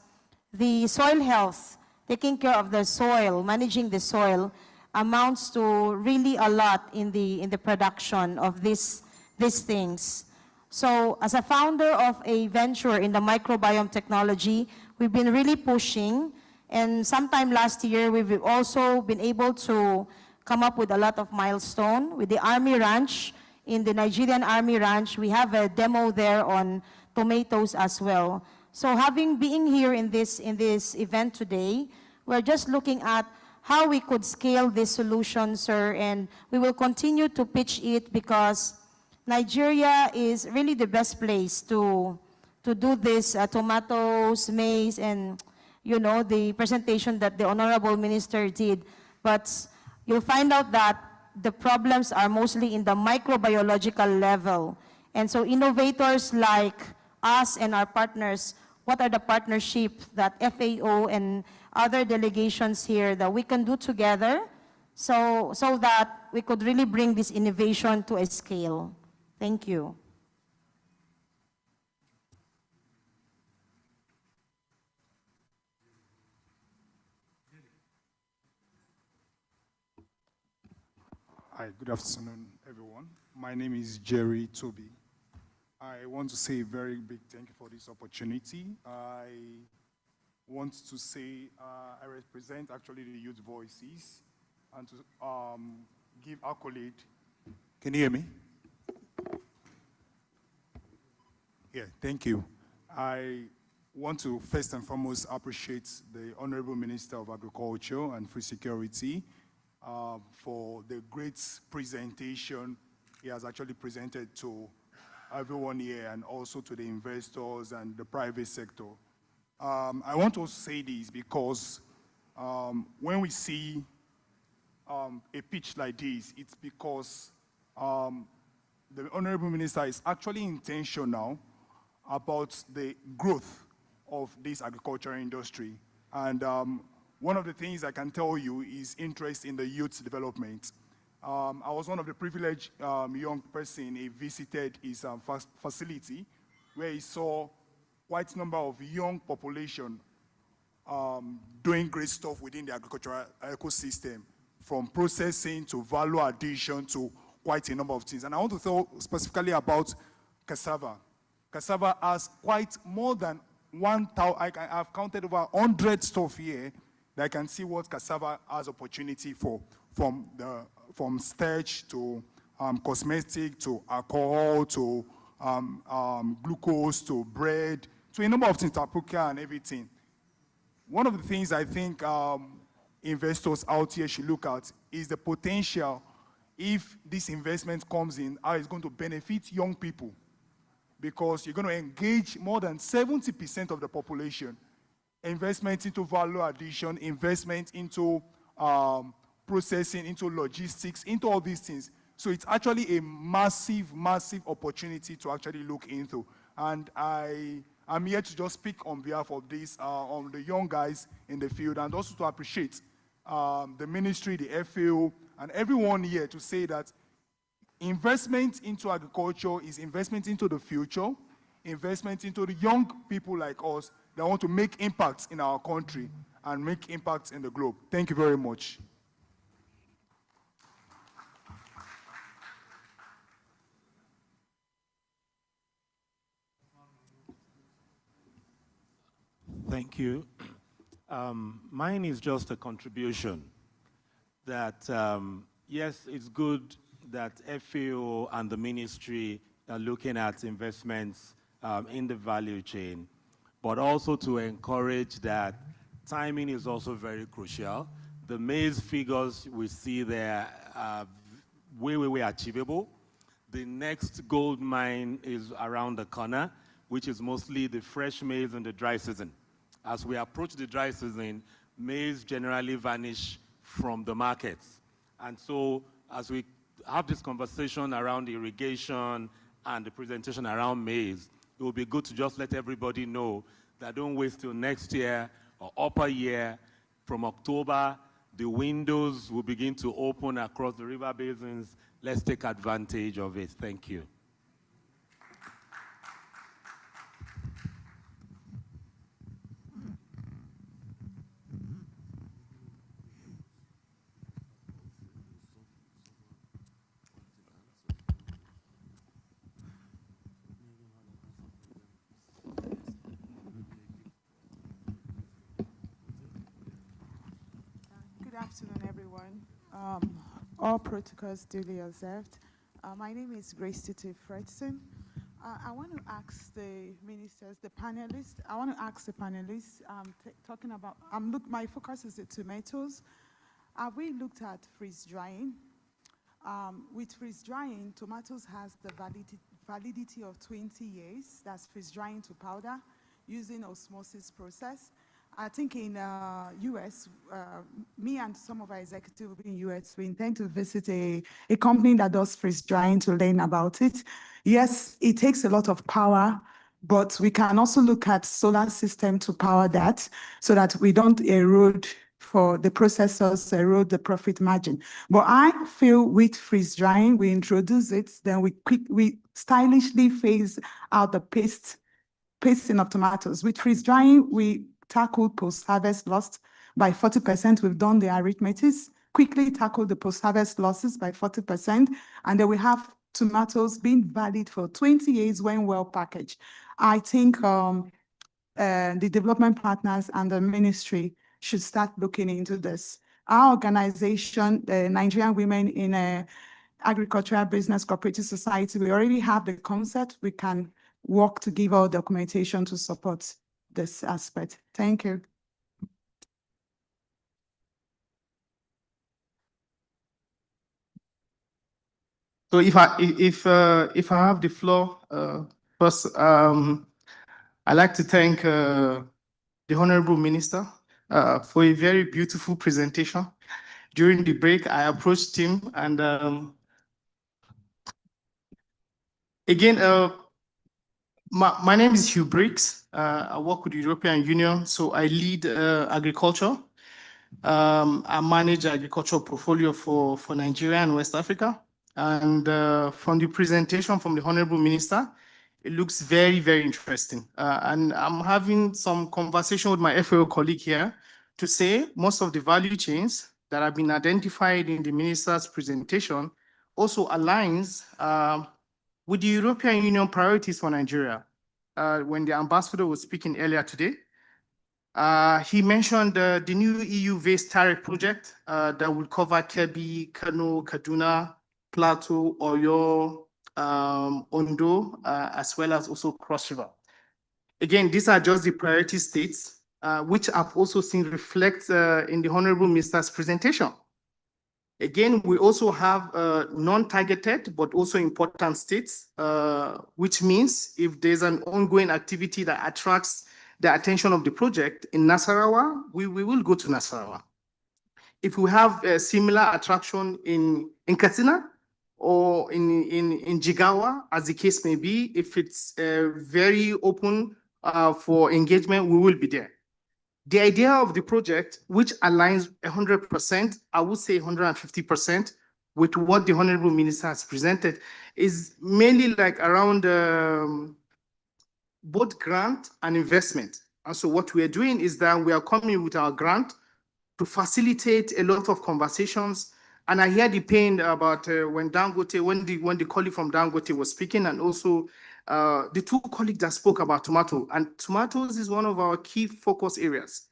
the soil health, taking care of the soil, managing the soil, amounts to really a lot in the production of these things. So as a founder of a venture in the microbiome technology, we've been really pushing, and sometime last year we've also been able to come up with a lot of milestone with the Army Ranch. In the Nigerian Army Ranch, we have a demo there on tomatoes as well. So being here in this event today, we're just looking at how we could scale this solution, sir, and we will continue to pitch it because Nigeria is really the best place to do this, tomatoes, maize, and the presentation that the Honorable Minister did. But you'll find out that the problems are mostly in the microbiological level. And so innovators like us and our partners, what are the partnerships that FAO and other delegations here that we can do together so that we could really bring this innovation to a scale? Thank you. Hi, good afternoon, everyone. My name is Jerry Toby. I want to say a very big thank you for this opportunity. I want to say I represent actually the youth voices and to give accolade. Can you hear me? Yeah, thank you. I want to first and foremost appreciate the Honorable Minister of Agriculture and Food Security for the great presentation he has actually presented to everyone here and also to the investors and the private sector. I want to say this because when we see a pitch like this, it's because the Honorable Minister is actually intentional about the growth of this agricultural industry. And one of the things I can tell you is interest in the youth development. I was one of the privileged young person. He visited his facility where he saw quite a number of young population doing great stuff within the agricultural ecosystem, from processing to value addition to quite a number of things. And I want to talk specifically about cassava. Cassava has quite more than 1,000, I've counted over 100 stuff here that I can see what cassava has opportunity for, from starch to cosmetic to alcohol to glucose to bread to a number of things, tapioca and everything. One of the things I think investors out here should look at is the potential, if this investment comes in, how it's going to benefit young people, because you're going to engage more than 70% of the population. Investment into value addition, investment into processing, into logistics, into all these things. So it's actually a massive, massive opportunity to actually look into. And I'm here to just speak on behalf of this, on the young guys in the field, and also to appreciate the ministry, the FAO, and everyone here to say that investment into agriculture is investment into the future, investment into the young people like us that want to make impacts in our country and make impacts in the globe. Thank you very much. Thank you. Mine is just a contribution that, yes, it's good that FAO and the ministry are looking at investments in the value chain, but also to encourage that timing is also very crucial. The maize figures we see there are way achievable. The next gold mine is around the corner, which is mostly the fresh maize in the dry season. As we approach the dry season, maize generally vanish from the markets. And so as we have this conversation around irrigation and the presentation around maize, it will be good to just let everybody know that don't wait till next year or upper year. From October, the windows will begin to open across the river basins. Let's take advantage of it. Thank you. Good afternoon, everyone. All protocols duly observed. My name is Grace Titi Fredson. I want to ask the ministers, the panelists, talking about, my focus is the tomatoes. Have we looked at freeze drying? With freeze drying, tomatoes has the validity of 20 years. That's freeze drying to powder using osmosis process. I think in US, me and some of our executives will be in US, we intend to visit a company that does freeze drying to learn about it. Yes, it takes a lot of power, but we can also look at solar system to power that so that we don't erode for the processors, erode the profit margin. But I feel with freeze drying, we introduce it, then we stylishly phase out the pasting of tomatoes. With freeze drying, we tackled post-harvest loss by 40%. We've done the arithmetic, quickly tackled the post-harvest losses by 40%, and then we have tomatoes being valid for 20 years when well packaged. I think the development partners and the ministry should start looking into this. Our organization, the Nigerian Women in Agricultural Business Cooperative Society, we already have the concept. We can work to give all documentation to support this aspect. Thank you. So if I have the floor, first, I'd like to thank the Honorable Minister for a very beautiful presentation. During the break, I approached him and again, my name is Hugh Briggs. I work with the European Union, so I lead agriculture. I manage agricultural portfolio for Nigeria and West Africa. And from the presentation from the Honorable Minister, it looks very, very interesting. And I'm having some conversation with my FAO colleague here to say most of the value chains that have been identified in the Minister's presentation also aligns with the European Union priorities for Nigeria. When the ambassador was speaking earlier today, he mentioned the new EU-based tariff project that will cover Kebbi, Kano, Kaduna, Plateau, Oyo, Ondo, as well as also Cross River. Again, these are just the priority states, which I've also seen reflect in the Honorable Minister's presentation. Again, we also have non-targeted but also important states, which means if there's an ongoing activity that attracts the attention of the project in Nasarawa, we will go to Nasarawa. If we have a similar attraction in Katsina or in Jigawa, as the case may be, if it's very open for engagement, we will be there. The idea of the project, which aligns 100%, I would say 150%, with what the Honorable Minister has presented, is mainly like around both grant and investment. And so what we are doing is that we are coming with our grant to facilitate a lot of conversations. And I hear the pain about when the colleague from Dangote was speaking, and also the two colleagues that spoke about tomato. And tomatoes is one of our key focus areas.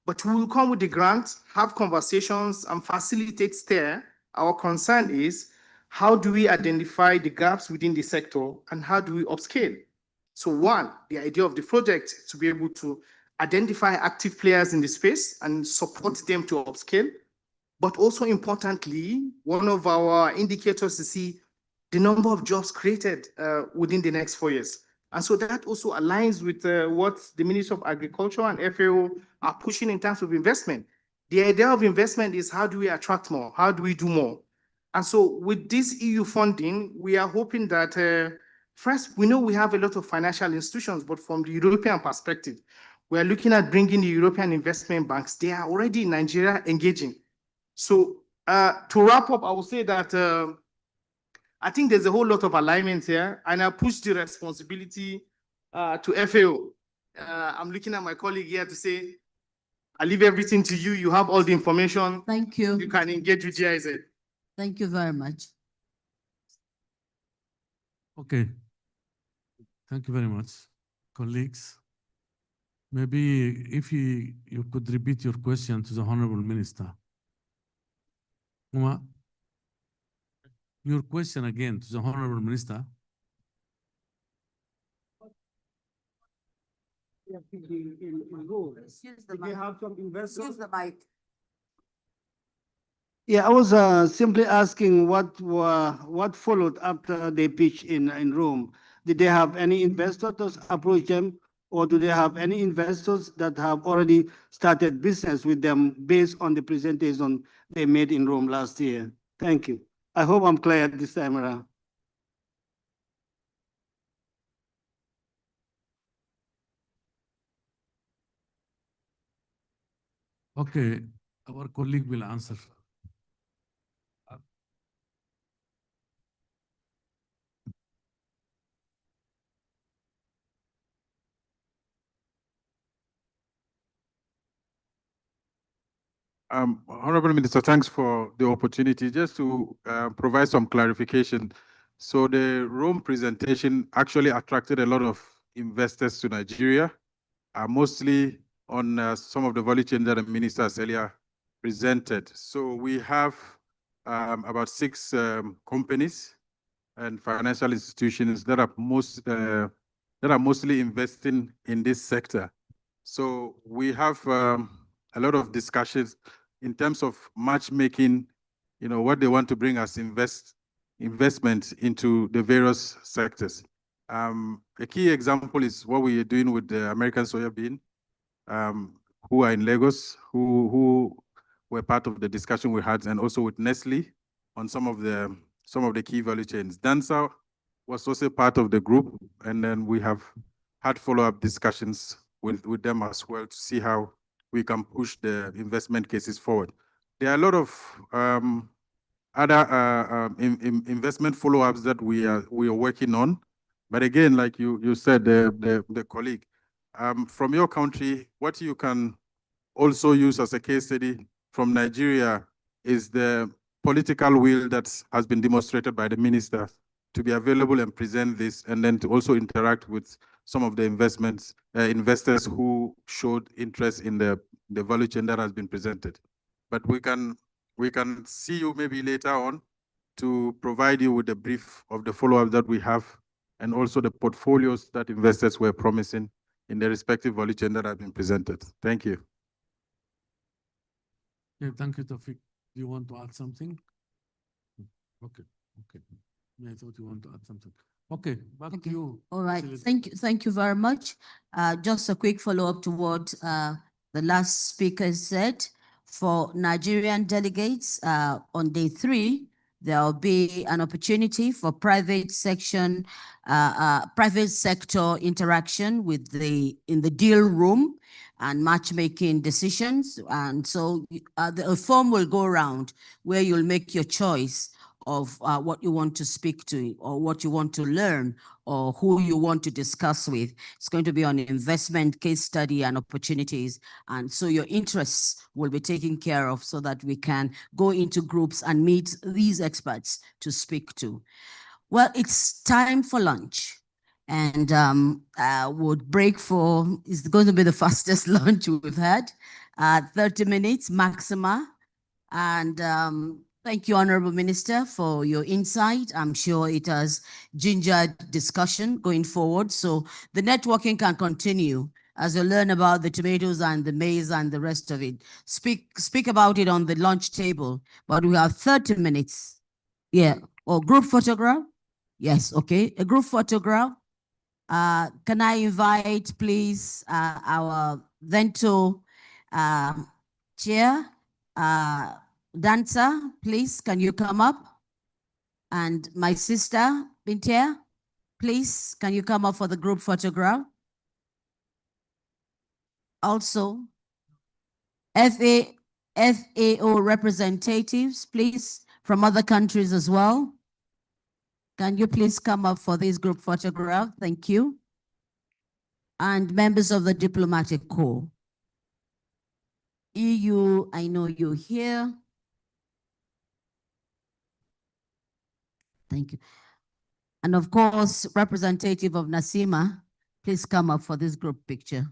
But we will come with the grant, have conversations, and facilitate there. Our concern is, how do we identify the gaps within the sector, and how do we upscale? So one, the idea of the project is to be able to identify active players in the space and support them to upscale. But also importantly, one of our indicators to see the number of jobs created within the next 4 years. And so that also aligns with what the Ministry of Agriculture and FAO are pushing in terms of investment. The idea of investment is, how do we attract more? How do we do more? And so with this EU funding, we are hoping that first, we know we have a lot of financial institutions, but from the European perspective, we are looking at bringing the European investment banks. They are already in Nigeria engaging. So to wrap up, I will say that I think there's a whole lot of alignment here, and I push the responsibility to FAO. I'm looking at my colleague here to say, I leave everything to you. You have all the information. Thank you. You can engage with GIZ. Thank you very much. Okay. Thank you very much, colleagues. Maybe if you could repeat your question to the Honorable Minister. Uma, your question again to the Honorable Minister. Use the mic. Yeah, I was simply asking what followed after they pitched in Rome. Did they have any investors approach them, or do they have any investors that have already started business with them based on the presentation they made in Rome last year? Thank you. I hope I'm clear this time around. Okay, our colleague will answer. Honorable Minister, thanks for the opportunity. Just to provide some clarification, So the Rome presentation actually attracted a lot of investors to Nigeria, mostly on some of the value chain that the minister has earlier presented. So we have about 6 companies and financial institutions that are mostly investing in this sector. So we have a lot of discussions in terms of matchmaking, what they want to bring as investment into the various sectors. A key example is what we are doing with the American soybean, who are in Lagos, who were part of the discussion we had, and also with Nestle on some of the key value chains. Dansa was also part of the group, and then we have had follow-up discussions with them as well to see how we can push the investment cases forward. There are a lot of other investment follow-ups that we are working on, but again, like you said, the colleague, from your country, what you can also use as a case study from Nigeria is the political will that has been demonstrated by the minister to be available and present this, and then to also interact with some of the investors who showed interest in the value chain that has been presented. But we can see you maybe later on to provide you with a brief of the follow-up that we have, and also the portfolios that investors were promising in the respective value chain that have been presented. Thank you. Yeah, thank you, Tawfiq. Do you want to add something? Okay. Yeah, I thought you want to add something. Okay, back to you. All right, thank you very much. Just a quick follow-up to what the last speaker said. For Nigerian delegates, on day 3, there will be an opportunity for private sector interaction in the deal room and matchmaking decisions. And so the form will go around where you'll make your choice of what you want to speak to, or what you want to learn, or who you want to discuss with. It's going to be on investment, case study, and opportunities. And so your interests will be taken care of so that we can go into groups and meet these experts to speak to. Well, it's time for lunch. And would break for, it's going to be the fastest lunch we've had, 30 minutes maxima. And thank you, Honorable Minister, for your insight. I'm sure it has gingered discussion going forward. So the networking can continue as you learn about the tomatoes and the maize and the rest of it. Speak about it on the lunch table. But we have 30 minutes. Yeah. Or group photograph? Yes, okay. A group photograph. Can I invite, please, our Vento chair, dancer, please, can you come up? And my sister, Bintia, please, can you come up for the group photograph? Also, FAO representatives, please, from other countries as well. Can you please come up for this group photograph? Thank you. And members of the diplomatic corps. EU, I know you're here. Thank you. And of course, representative of Nasima, please come up for this group picture.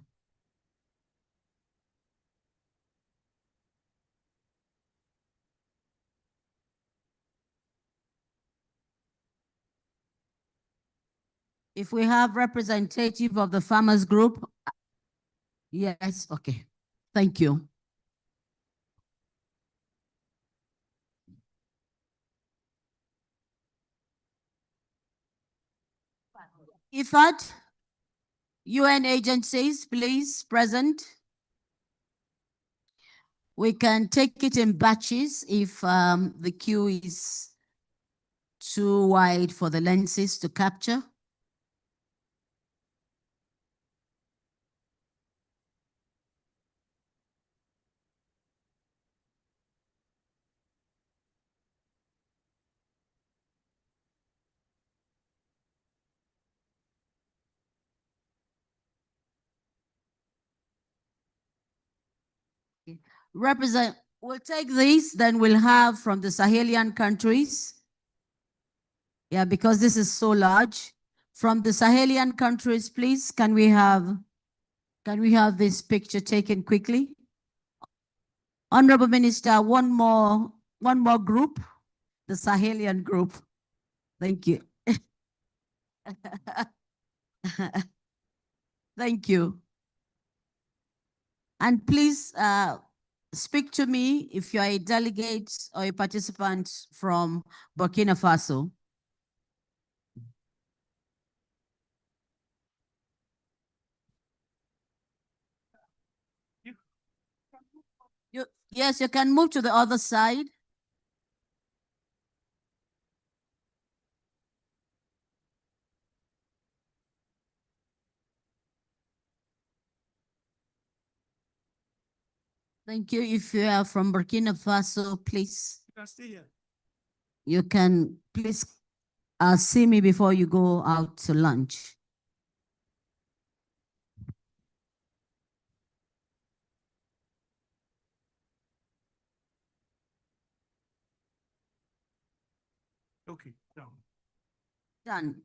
If we have representative of the farmers group, yes, okay, thank you. IFAD, UN agencies, please, present. We can take it in batches if the queue is too wide for the lenses to capture. We'll take these, then we'll have from the Sahelian countries. Yeah, because this is so large. From the Sahelian countries, please, can we have this picture taken quickly? Honorable Minister, one more group, the Sahelian group. Thank you. Thank you. And please speak to me if you are a delegate or a participant from Burkina Faso. Yes, you can move to the other side. Thank you. If you are from Burkina Faso, please. You can stay here. You can please see me before you go out to lunch. Okay, down. Done.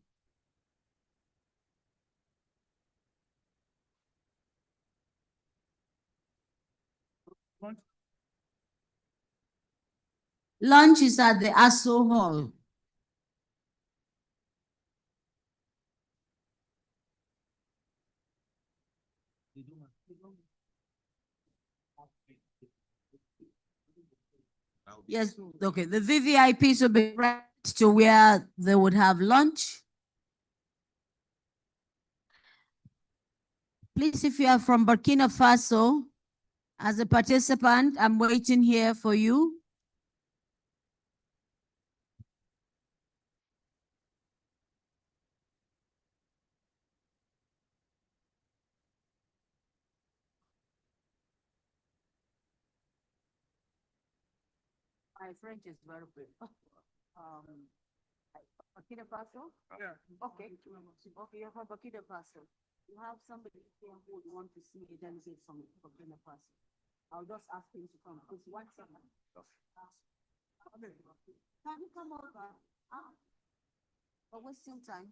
Lunch is at the Aso Hall. Yes, okay. The VVIPs will be right to where they would have lunch. Please, if you are from Burkina Faso, as a participant, I'm waiting here for you. My French is very good. Burkina Faso? Yeah. Okay. Okay, you're from Burkina Faso. You have somebody here who would want to see a delegate from Burkina Faso. I'll just ask him to come. Because one second. Can you come over? We're wasting time.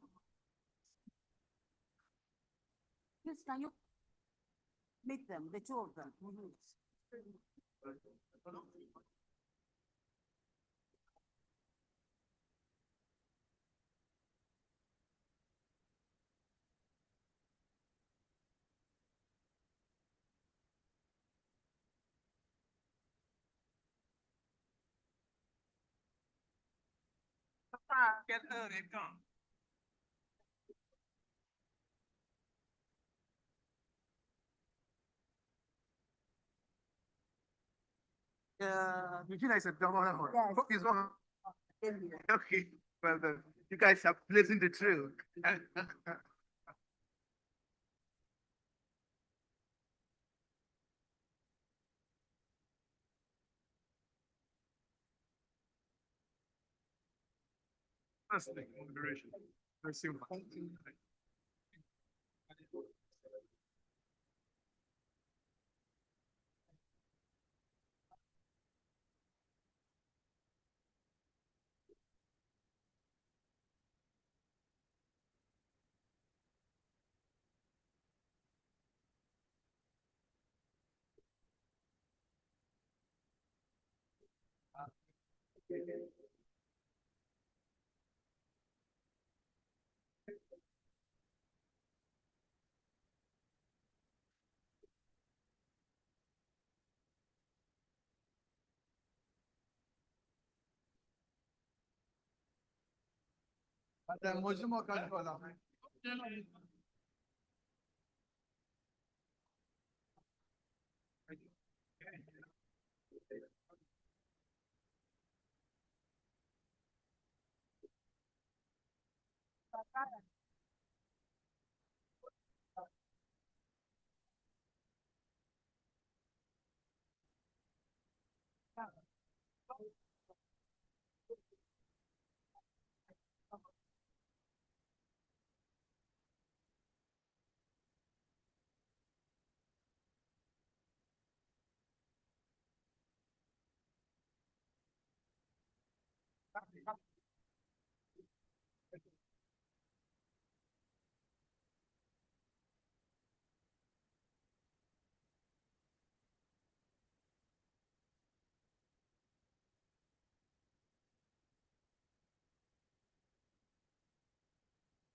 Please, can you meet them, the two of them? Get her and come. Regina is a double. Yes. Is one. Okay, well then, you guys are blazing the trail. That's the moderation. Let's see.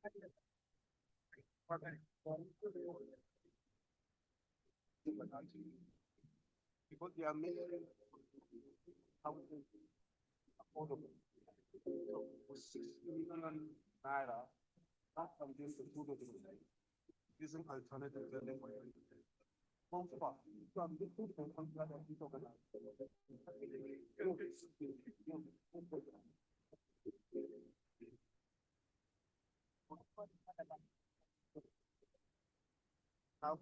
Because they are making housing affordable. So for 6 million naira, that can be affordable using alternative lending. From far, from the food and consumer that we talk about. Now,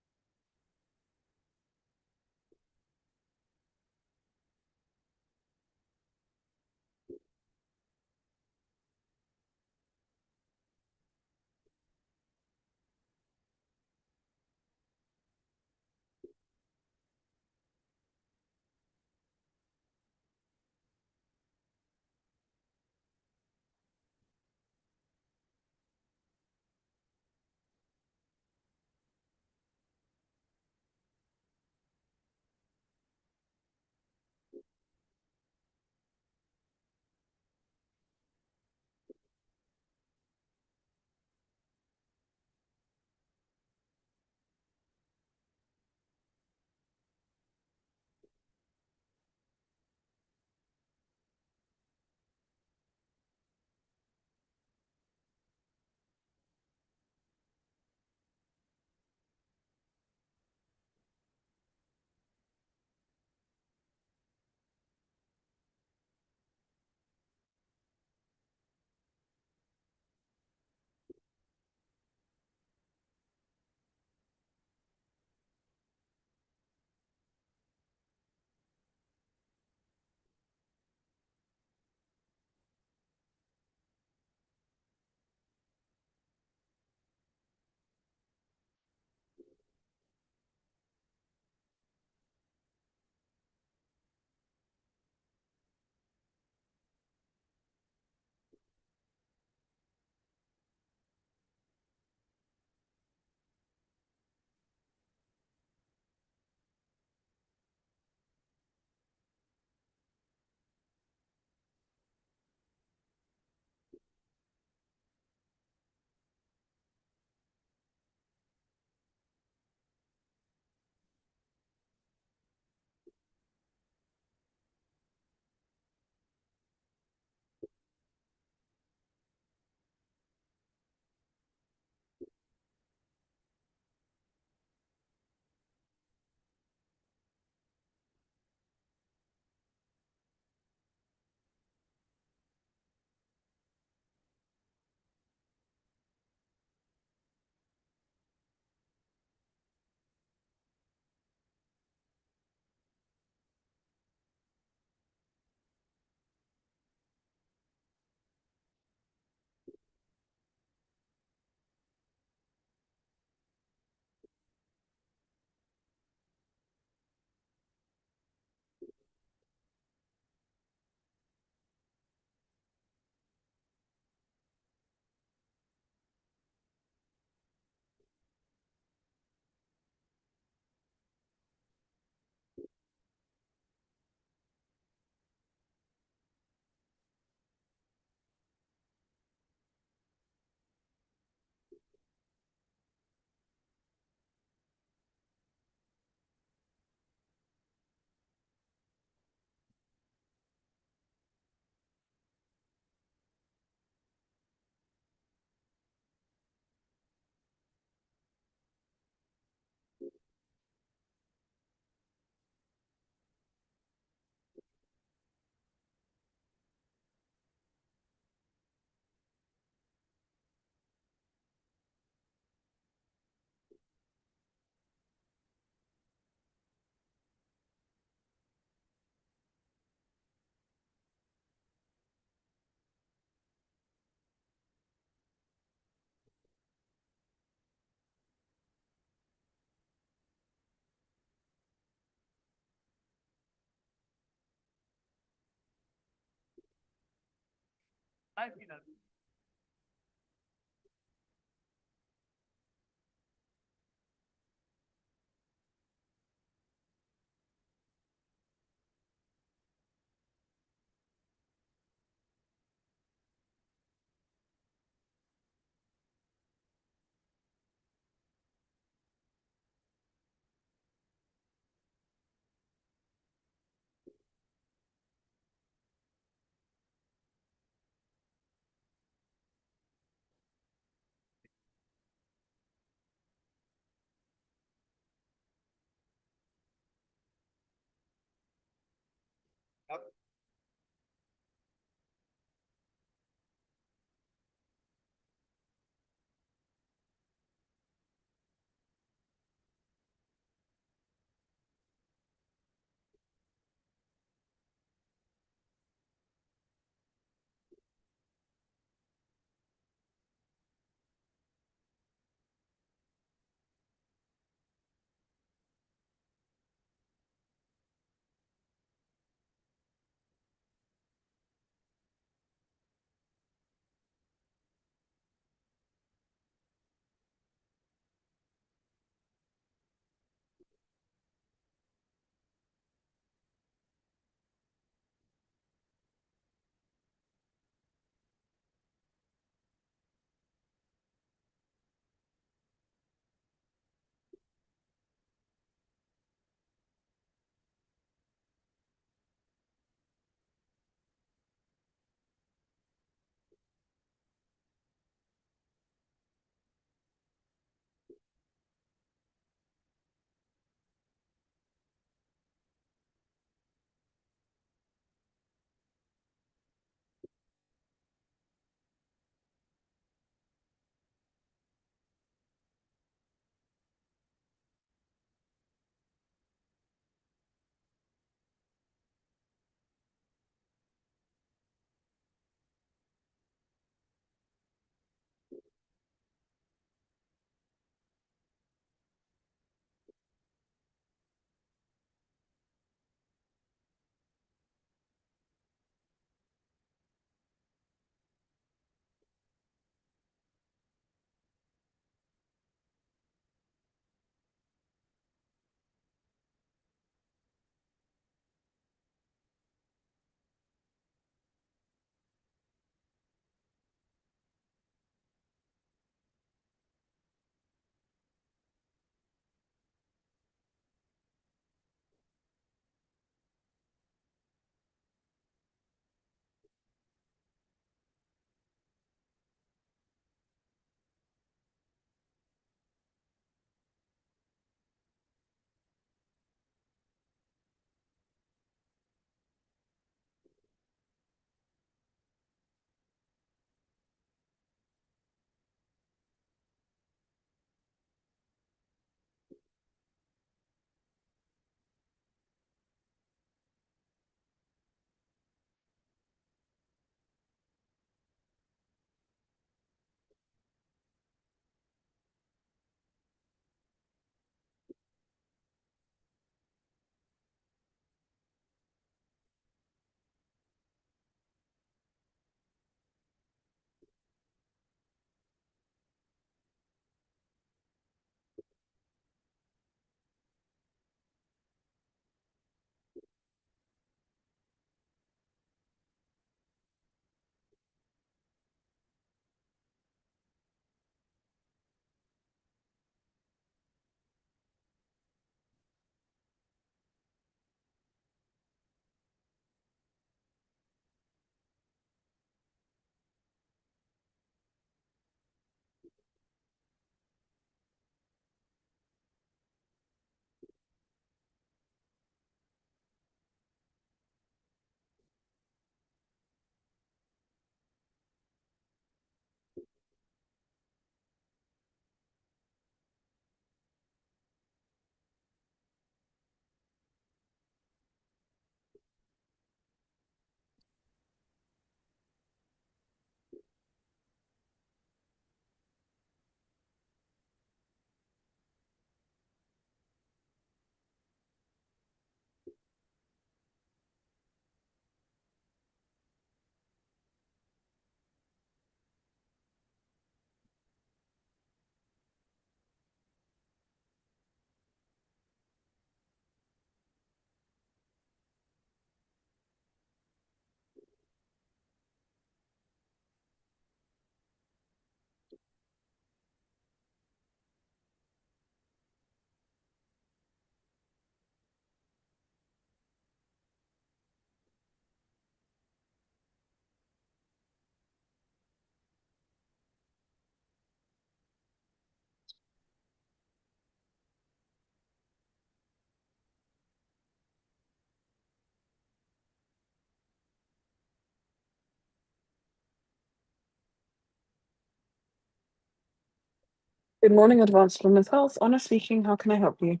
Good morning, Advanced Women's Health. Honor speaking. How can I help you?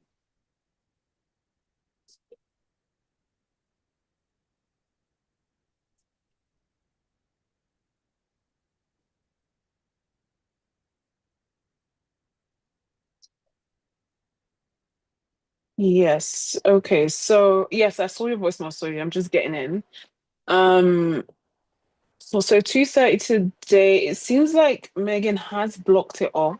Yes. Okay. So yes, I saw your voicemail. Sorry, I'm just getting in. Um. So 2:30 today. It seems like Megan has blocked it off.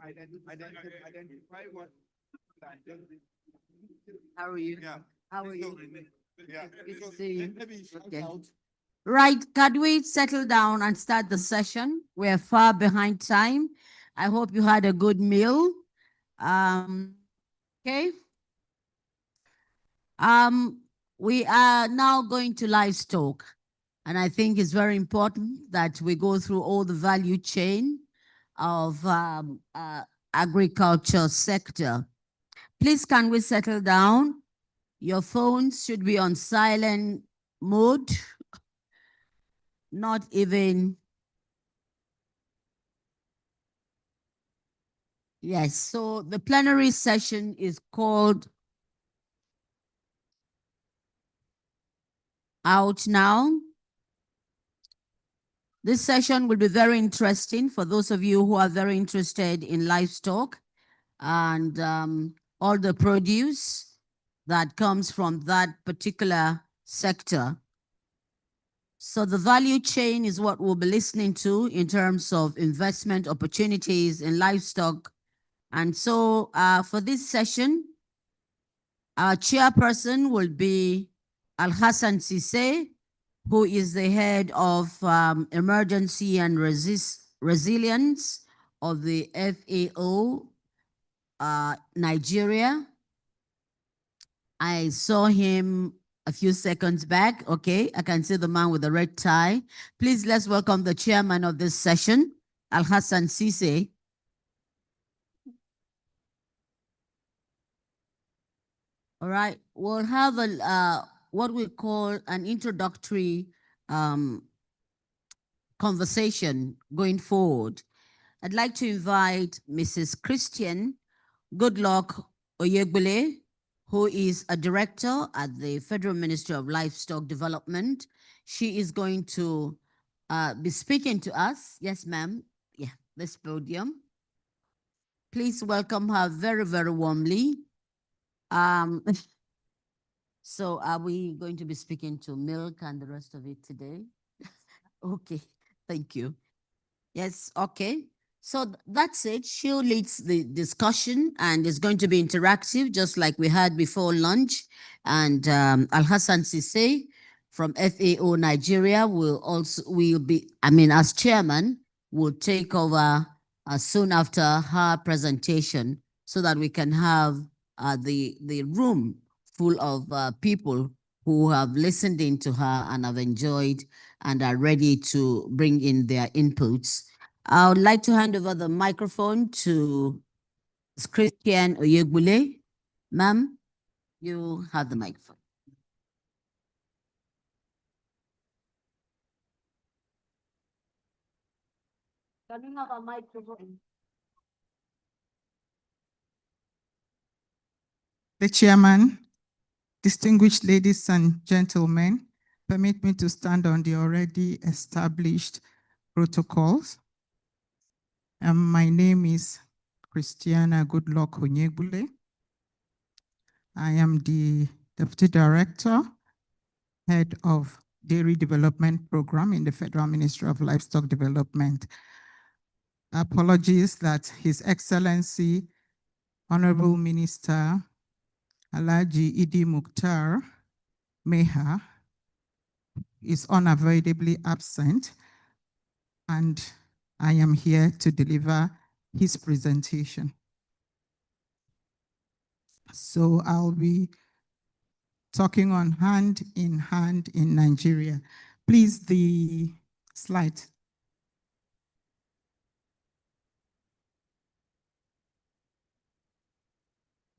Identify what. How are you? Yeah. How are you? Good to see you. Okay. Right, can we settle down and start the session? We're far behind time. I hope you had a good meal. Okay. We are now going to livestock, and I think it's very important that we go through all the value chain of agriculture sector. Please, can we settle down? Your phones should be on silent mode, not even. Yes, so the plenary session is called Out Now. This session will be very interesting for those of you who are very interested in livestock and all the produce that comes from that particular sector. So the value chain is what we'll be listening to in terms of investment opportunities in livestock. And so for this session, our chairperson will be Al-Hassan Sise, who is the head of emergency and resilience of the FAO Nigeria. I saw him a few seconds back. Okay, I can see the man with the red tie. Please, let's welcome the chairman of this session, Al-Hassan Sise. All right, we'll have a what we call an introductory conversation going forward. I'd like to invite Mrs. Christian Goodluck Oyegbule, who is a director at the Federal Ministry of Livestock Development. She is going to be speaking to us. Yes, ma'am. Yeah, this podium. Please welcome her very, very warmly. So are we going to be speaking to milk and the rest of it today? Okay, thank you. Yes, okay. So that's it. She leads the discussion and it's going to be interactive, just like we had before lunch. And Al-Hassan Sise from FAO Nigeria will be, as chairman, will take over soon after her presentation so that we can have the room full of people who have listened in to her and have enjoyed and are ready to bring in their inputs. I would like to hand over the microphone to Christian Oyegbule. Ma'am, you have the microphone. Can we have a microphone? The chairman, distinguished ladies and gentlemen, permit me to stand on the already established protocols. My name is Christiana Goodluck Onyegbule. I am the Deputy Director, Head of Dairy Development Program in the Federal Ministry of Livestock Development. Apologies that His Excellency, Honorable Minister Alhaji Idi Mukhtar Meha is unavoidably absent, and I am here to deliver his presentation. So I'll be talking on hand in Nigeria. Please, the slide.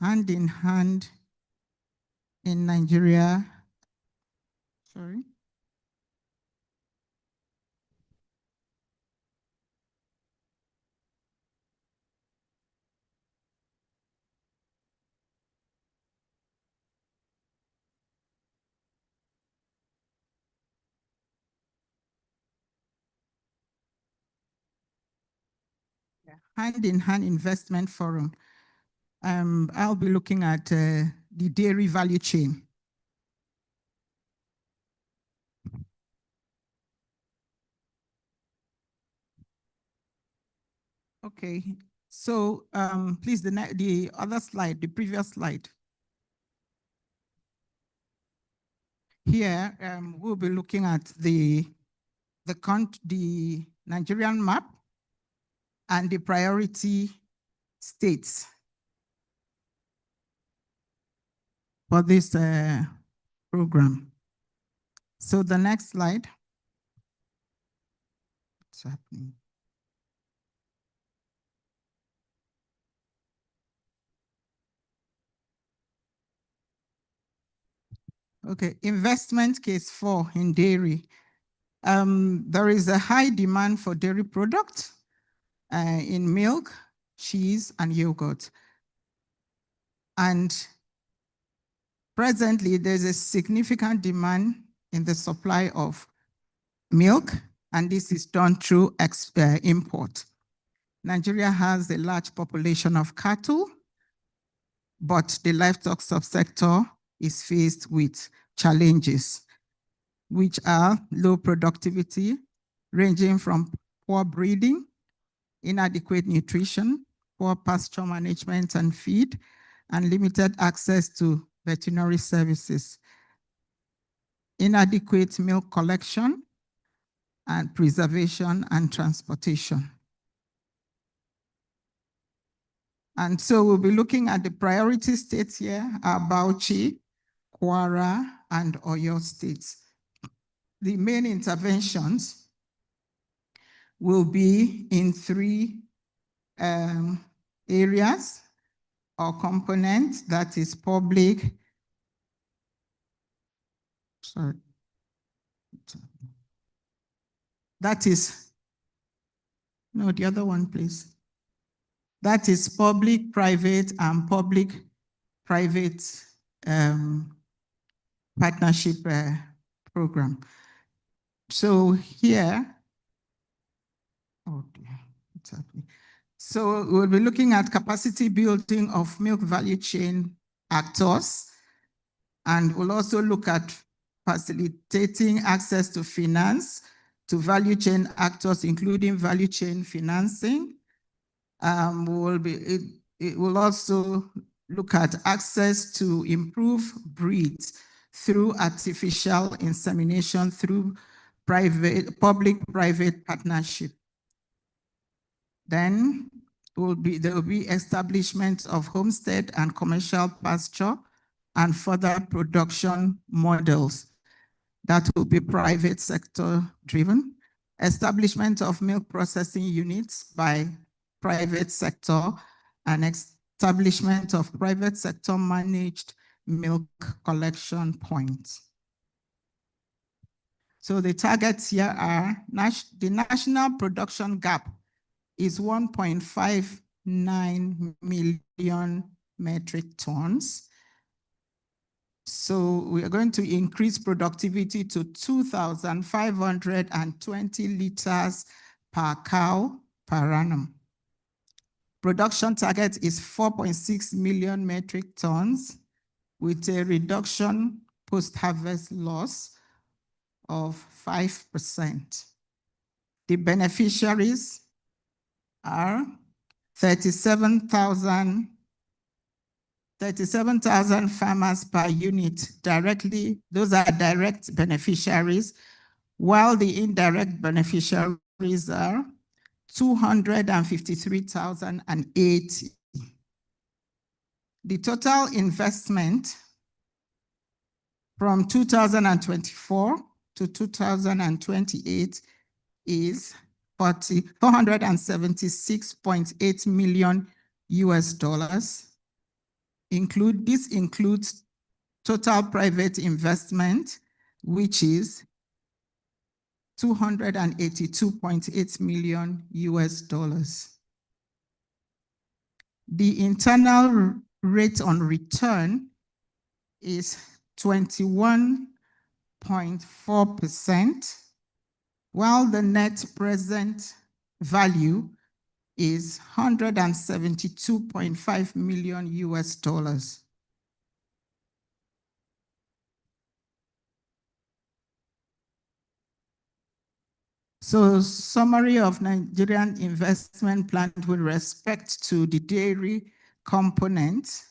Hand in hand in Nigeria. Sorry. Hand in hand investment forum. I'll be looking at the dairy value chain. Okay, so please, the other slide, the previous slide. Here, we'll be looking at the Nigerian map and the priority states for this program. So the next slide. What's happening? Okay, investment case 4 in dairy. There is a high demand for dairy products in milk, cheese, and yogurt. And presently, there's a significant demand in the supply of milk, and this is done through import. Nigeria has a large population of cattle, but the livestock subsector is faced with challenges, which are low productivity, ranging from poor breeding, inadequate nutrition, poor pasture management and feed, and limited access to veterinary services, inadequate milk collection and preservation and transportation. And so we'll be looking at the priority states here are Bauchi, Kwara, and Oyo states. The main interventions will be in 3 areas or components, that is public, sorry, that is, no, the other one, please. That is public, private, and public-private partnership program. So here, oh dear, what's happening? So we'll be looking at capacity building of milk value chain actors, and we'll also look at facilitating access to finance to value chain actors, including value chain financing. It will also look at access to improve breeds through artificial insemination through public-private partnership. Then there will be establishment of homestead and commercial pasture and further production models that will be private sector driven. Establishment of milk processing units by private sector and establishment of private sector managed milk collection points. So the targets here are the national production gap is 1.59 million metric tons. So we are going to increase productivity to 2,520 liters per cow per annum. Production target is 4.6 million metric tons with a reduction post-harvest loss of 5%. The beneficiaries are 37,000 farmers per unit directly. Those are direct beneficiaries, while the indirect beneficiaries are 253,080. The total investment from 2024 to 2028 is 476.8 million US dollars. This includes total private investment, which is 282.8 million US dollars. The internal rate on return is 21.4%, while the net present value is 172.5 million US dollars. So, summary of Nigerian investment plan with respect to the dairy component.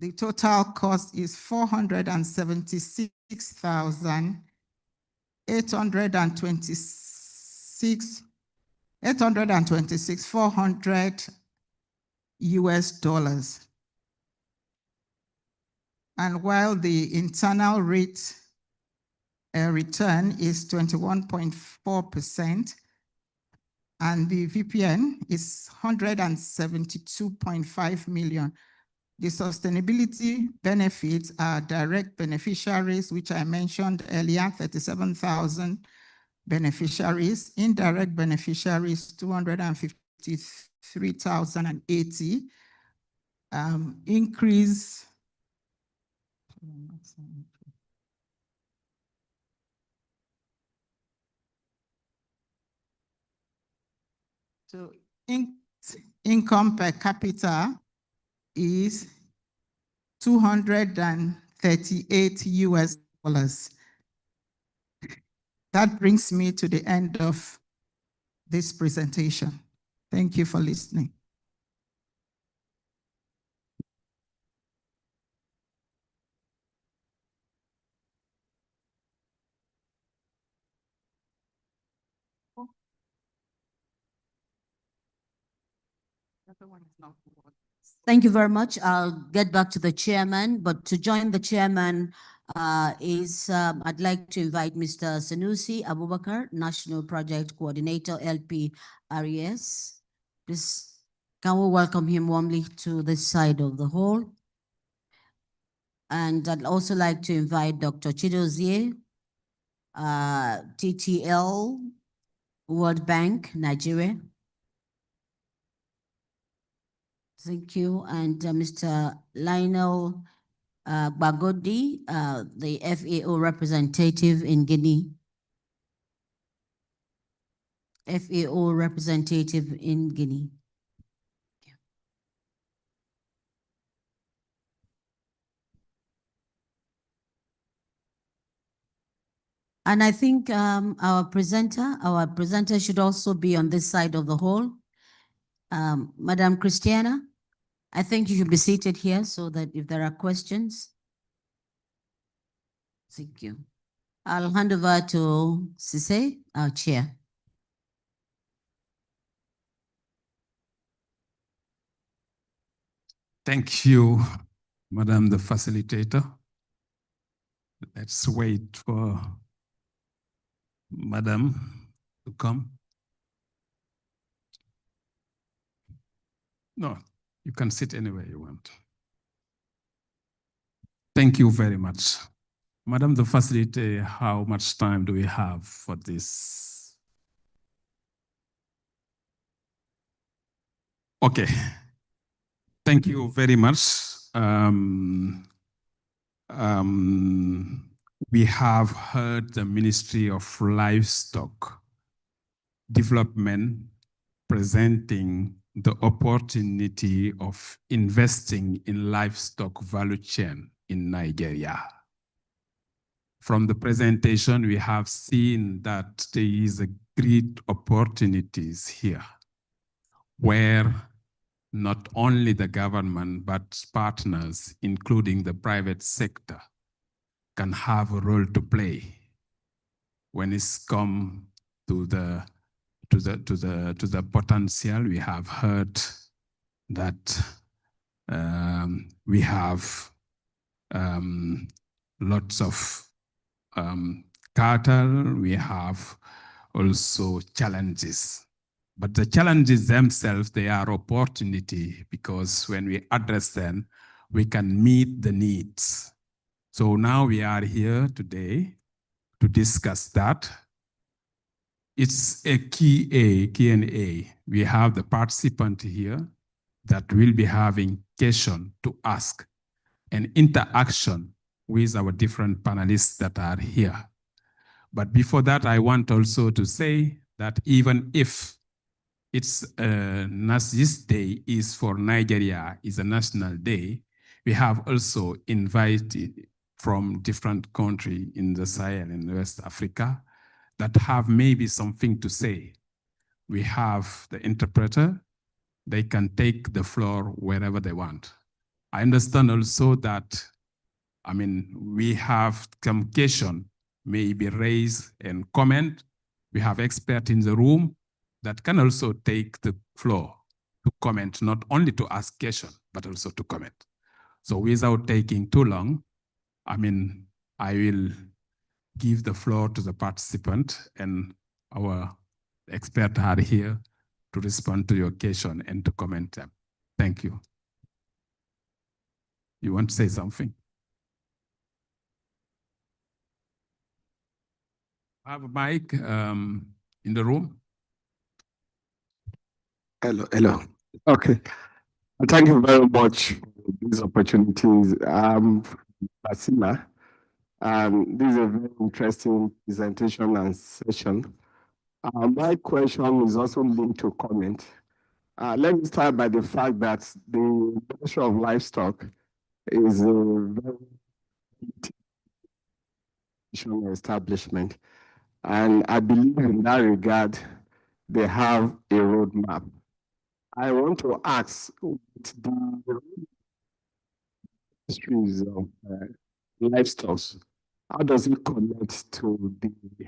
The total cost is 426 US dollars. And while the internal rate return is 21.4%, and the VPN is 172.5 million. The sustainability benefits are direct beneficiaries, which I mentioned earlier, 37,000 beneficiaries, indirect beneficiaries, 253,080, increase. So income per capita is 238 US dollars. That brings me to the end of this presentation. Thank you for listening. Thank you very much. I'll get back to the chairman, but to join the chairman I'd like to invite Mr. Sanusi Abubakar, National Project Coordinator, LP RES. Please, can we welcome him warmly to this side of the hall? And I'd also like to invite Dr. Chidozie, TTL, World Bank, Nigeria. Thank you. And Mr. Lionel Bagodi, the FAO representative in Guinea. FAO representative in Guinea. And I think our presenter should also be on this side of the hall. Madam Christiana, I think you should be seated here so that if there are questions. Thank you. I'll hand over to Sise, our chair. Thank you, Madam the facilitator. Let's wait for Madam to come. No, you can sit anywhere you want. Thank you very much. Madam the facilitator, how much time do we have for this? Okay. Thank you very much. We have heard the Ministry of Livestock Development presenting the opportunity of investing in livestock value chain in Nigeria. From the presentation, we have seen that there is a great opportunities here where not only the government, but partners, including the private sector, can have a role to play when it's come to the potential. We have heard that we have lots of cattle. We have also challenges. But the challenges themselves, they are opportunity, because when we address them, we can meet the needs. So now we are here today to discuss that. It's a Q&A. We have the participant here that will be having question to ask and interaction with our different panelists that are here. But before that, I want also to say that even if it's this day is for Nigeria, is a national day, we have also invited from different countries in the Sahel and West Africa that have maybe something to say. We have the interpreter. They can take the floor wherever they want. I understand also that, we have some question may be raised and comment. We have experts in the room that can also take the floor to comment, not only to ask question, but also to comment. So without taking too long, I will give the floor to the participant, and our experts are here to respond to your question and to comment them. Thank you. You want to say something? I have a mic in the room. Hello. Okay. Thank you very much for these opportunities. Basila, this is a very interesting presentation and session. My question is also linked to comment. Let me start by the fact that the Ministry of Livestock is a very establishment. And I believe in that regard, they have a roadmap. I want to ask, with the histories of livestock, how does it connect to the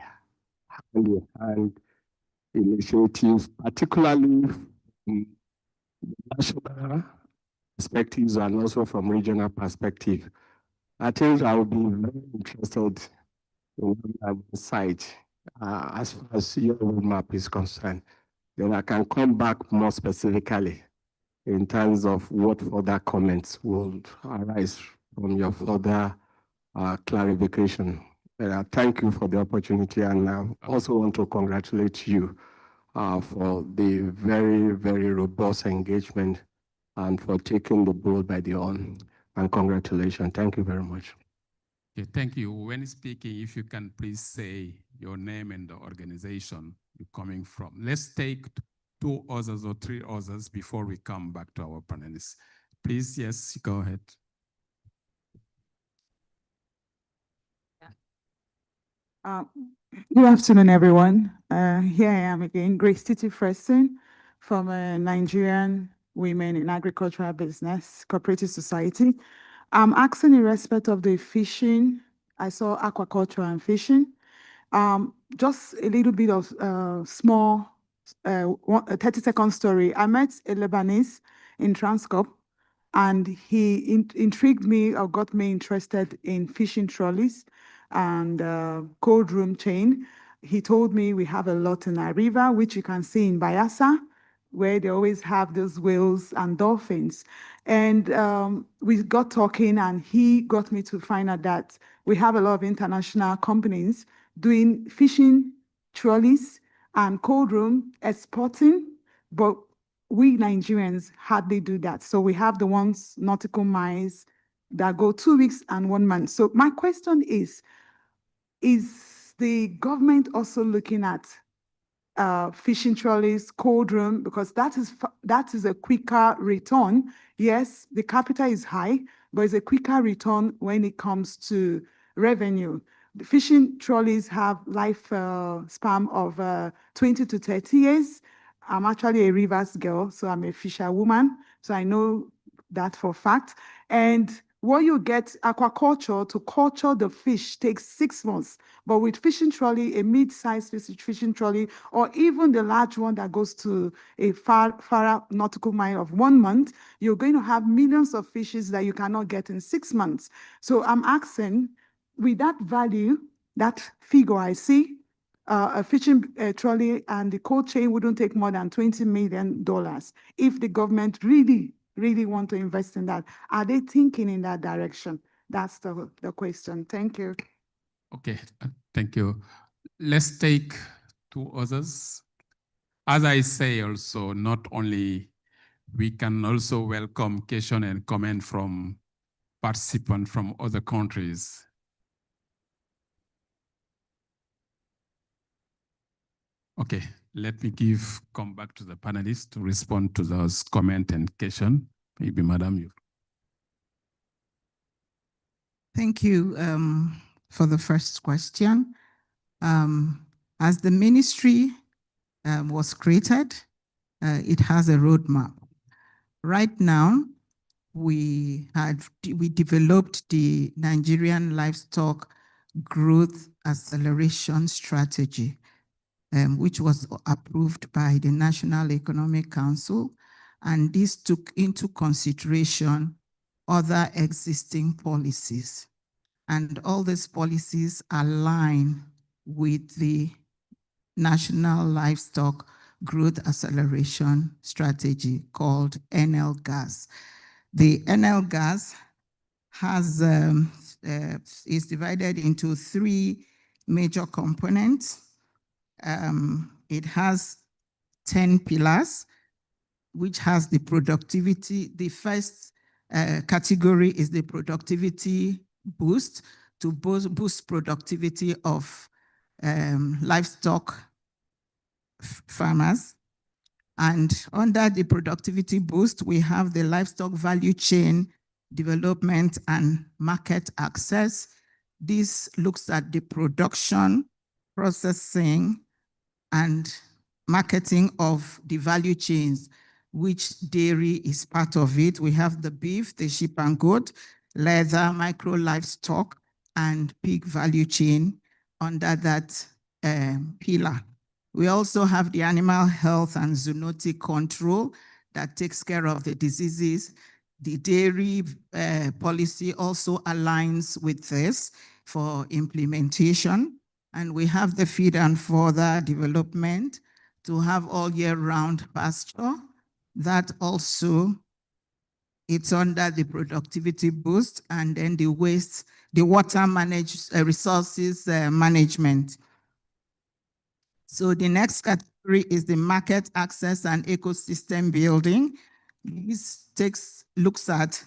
hand initiatives, particularly from the national perspectives and also from regional perspective? I think I would be very interested in the site as far as your roadmap is concerned. Then I can come back more specifically in terms of what further comments will arise from your further clarification. Thank you for the opportunity, and I also want to congratulate you for the very, very robust engagement and for taking the bull by the horn. And congratulations. Thank you very much. Okay, thank you. When speaking, if you can please say your name and the organization you're coming from. Let's take 2 others or 3 others before we come back to our panelists. Please, yes, go ahead. Good afternoon, everyone. Here I am again, Grace Titi Freston from Nigerian Women in Agricultural Business Cooperative Society. I'm asking in respect of the fishing. I saw aquaculture and fishing. Just a little bit of small 30-second story. I met a Lebanese in Transcorp, and he intrigued me or got me interested in fishing trolleys and cold room chain. He told me we have a lot in our river, which you can see in Bayelsa, where they always have those whales and dolphins. And we got talking, and he got me to find out that we have a lot of international companies doing fishing trolleys and cold room exporting, but we Nigerians hardly do that. So we have the ones, nautical miles, that go 2 weeks and 1 month. So my question is the government also looking at fishing trolleys, cold room, because that is a quicker return. Yes, the capital is high, but it's a quicker return when it comes to revenue. The fishing trolleys have life span of 20 to 30 years. I'm actually a rivers girl, so I'm a fisherwoman, so I know that for a fact. And What you get aquaculture to culture the fish takes 6 months. But with fishing trolley, a mid-sized fishing trolley, or even the large one that goes to a far nautical mile of 1 month, you're going to have millions of fishes that you cannot get in 6 months. So I'm asking, with that value, that figure I see, a fishing trolley and the cold chain wouldn't take more than $20 million. If the government really want to invest in that, are they thinking in that direction? That's the question. Thank you. Okay, thank you. Let's take two others. As I say also, not only we can also welcome question and comment from participants from other countries. Okay, let me come back to the panelists to respond to those comment and question. Maybe Madam, you. Thank you for the first question. As the ministry was created, it has a roadmap. Right now, we developed the Nigerian Livestock Growth Acceleration Strategy, which was approved by the National Economic Council, and this took into consideration other existing policies. And all these policies align with the National Livestock Growth Acceleration Strategy called NLGAS. The NLGAS is divided into 3 major components. It has 10 pillars, which has the productivity. The first category is the productivity boost, to boost productivity of livestock farmers. And under the productivity boost, we have the livestock value chain development and market access. This looks at the production, processing, and marketing of the value chains, which dairy is part of it. We have the beef, the sheep and goat, leather, micro livestock, and pig value chain under that pillar. We also have the animal health and zoonotic control that takes care of the diseases. The dairy policy also aligns with this for implementation. And we have the feed and further development to have all year round pasture. That also, it's under the productivity boost, and then the waste, the water resources management. So the next category is the market access and ecosystem building. This looks at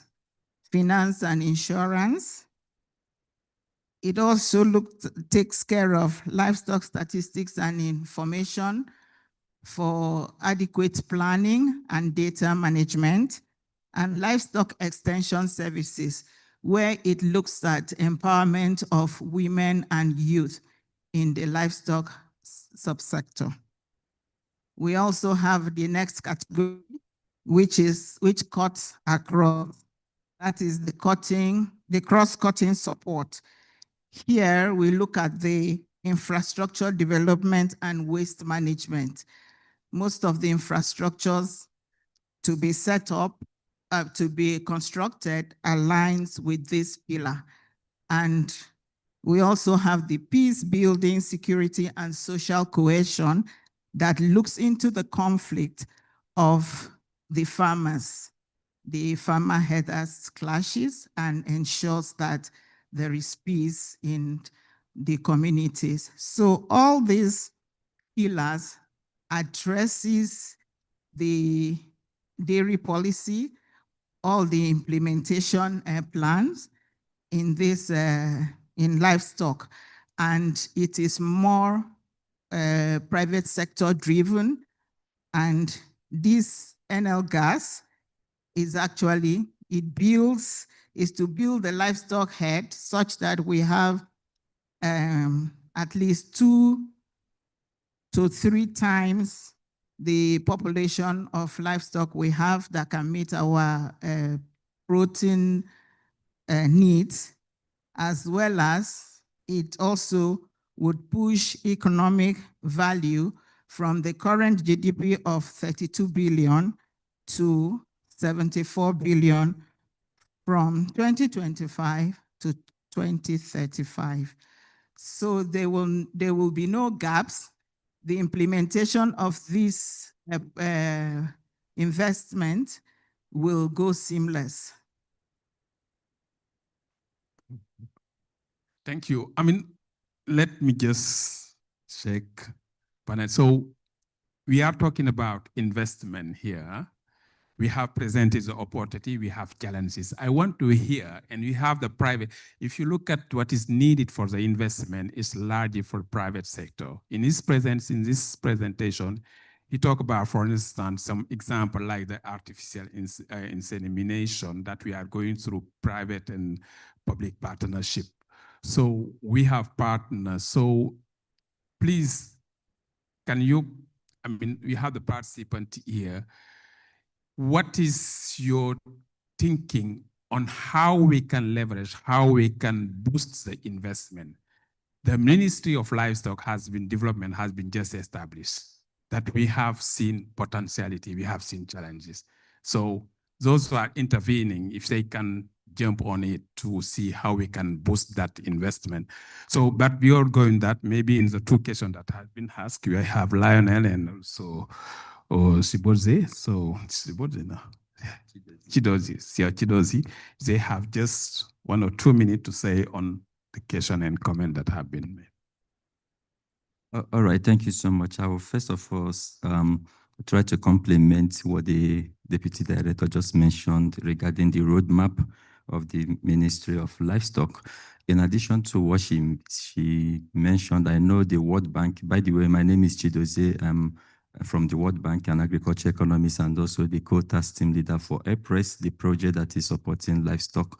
finance and insurance. It also takes care of livestock statistics and information for adequate planning and data management, and livestock extension services, where it looks at empowerment of women and youth in the livestock subsector. We also have the next category, which cuts across. That is the cross-cutting support. Here we look at the infrastructure development and waste management. Most of the infrastructures to be set up, to be constructed, aligns with this pillar. And we also have the peace building, security, and social cohesion that looks into the conflict of the farmers. The farmer headers clashes and ensures that there is peace in the communities. So all these pillars addresses the dairy policy, all the implementation plans in this in livestock, and it is more private sector driven. And this NLGAS is actually, is to build the livestock herd such that we have at least 2 to 3 times the population of livestock we have that can meet our protein needs, as well as it also would push economic value from the current GDP of 32 billion to 74 billion from 2025 to 2035. So there will be no gaps. The implementation of this investment will go seamless. Thank you. I mean, let me just check. So we are talking about investment here. We have presented the opportunity, we have challenges. I want to hear, and we have the private, if you look at what is needed for the investment, it's largely for private sector. In this presentation, he talked about, for instance, some example like the artificial insemination that we are going through private and public partnership. So we have partners. So please, can you, I mean, we have the participant here. What is your thinking on how we can leverage, how we can boost the investment? The Ministry of Livestock development has been just established, that we have seen potentiality, we have seen challenges. So those who are intervening, if they can jump on it to see how we can boost that investment. So, but beyond going that, maybe in the two questions that have been asked, we have Lionel and also Chidozie. So Chidozie now. Chidozie, they have just 1 or 2 minutes to say on the question and comment that have been made. All right, thank you so much. I will first of all try to complement what the Deputy Director just mentioned regarding the roadmap of the Ministry of Livestock. In addition to what she mentioned, I know the World Bank. By the way, my name is Chidozie. I'm from the World Bank, an agriculture economist, and also the co-task team leader for EPRES, the project that is supporting livestock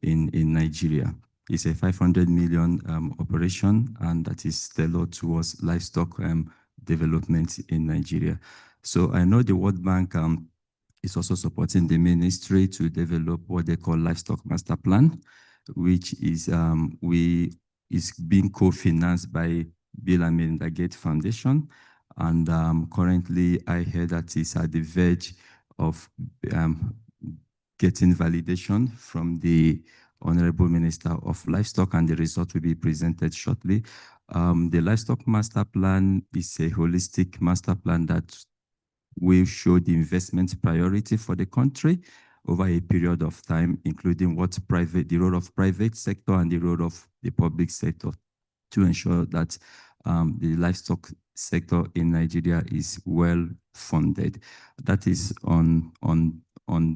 in Nigeria. It's a 500 million operation, and that is tailored towards livestock development in Nigeria. So I know the World Bank is also supporting the ministry to develop what they call Livestock Master Plan, which is being co-financed by Bill and Melinda Gates Foundation. And currently, I hear that it's at the verge of getting validation from the Honorable Minister of Livestock, and the result will be presented shortly. The Livestock Master Plan is a holistic master plan that will show the investment priority for the country over a period of time, including the role of private sector and the role of the public sector, to ensure that the livestock sector in Nigeria is well funded. That is on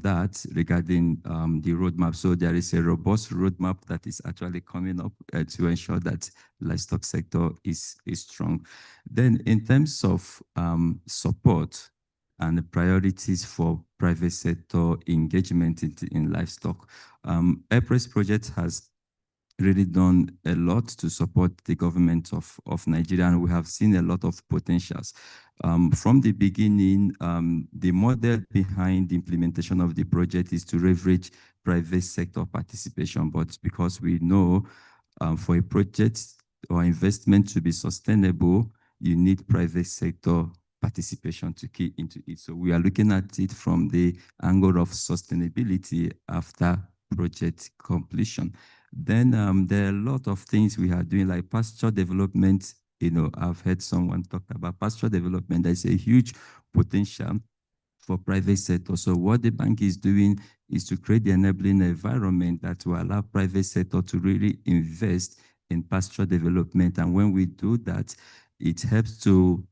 that regarding the roadmap. So there is a robust roadmap that is actually coming up to ensure that livestock sector is strong. Then in terms of support and the priorities for private sector engagement in livestock, EPRES project has really done a lot to support the government of Nigeria, and we have seen a lot of potentials. From the beginning, the model behind the implementation of the project is to leverage private sector participation, but because we know for a project or investment to be sustainable, you need private sector participation to key into it. So we are looking at it from the angle of sustainability after project completion. Then there are a lot of things we are doing, like pasture development. You know, I've heard someone talk about pasture development. There's a huge potential for private sector. So what the bank is doing is to create the enabling environment that will allow private sector to really invest in pasture development. And when we do that, it helps to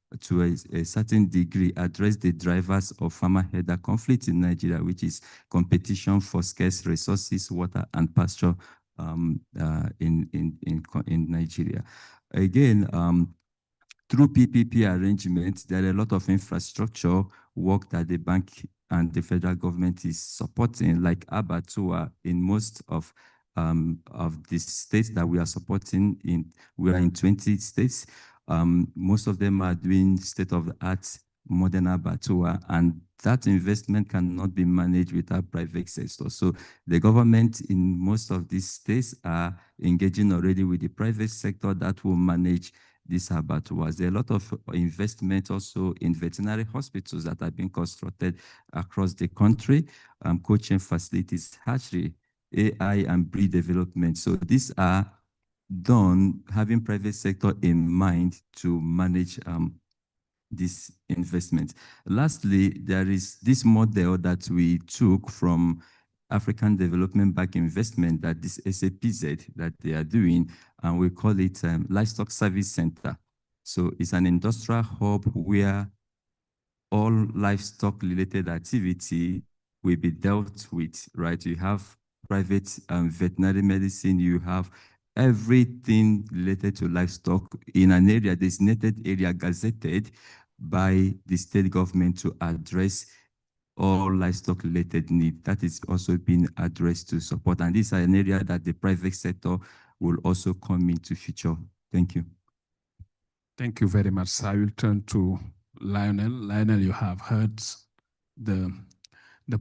a certain degree address the drivers of farmer-herder conflict in Nigeria, which is competition for scarce resources, water, and pasture in Nigeria. Again, through PPP arrangements, there are a lot of infrastructure work that the bank and the federal government is supporting, like abattoir in most of the states that we are supporting. We are in 20 states. Most of them are doing state-of-the-art modern abattoir, and that investment cannot be managed without private sector. So the government in most of these states are engaging already with the private sector that will manage these abattoirs. There are a lot of investment also in veterinary hospitals that are being constructed across the country, coaching facilities, hatchery, AI and breed development. So these are done having private sector in mind to manage this investment. Lastly, there is this model that we took from African Development Bank investment, that this SAPZ that they are doing, and we call it Livestock Service Center. So it's an industrial hub where all livestock related activity will be dealt with, right? You have private veterinary medicine, you have everything related to livestock in an area, designated area, gazetted by the state government to address all livestock related needs. That is also being addressed to support. And this is an area that the private sector will also come into future. Thank you. Thank you very much. I will turn to Lionel. Lionel, you have heard the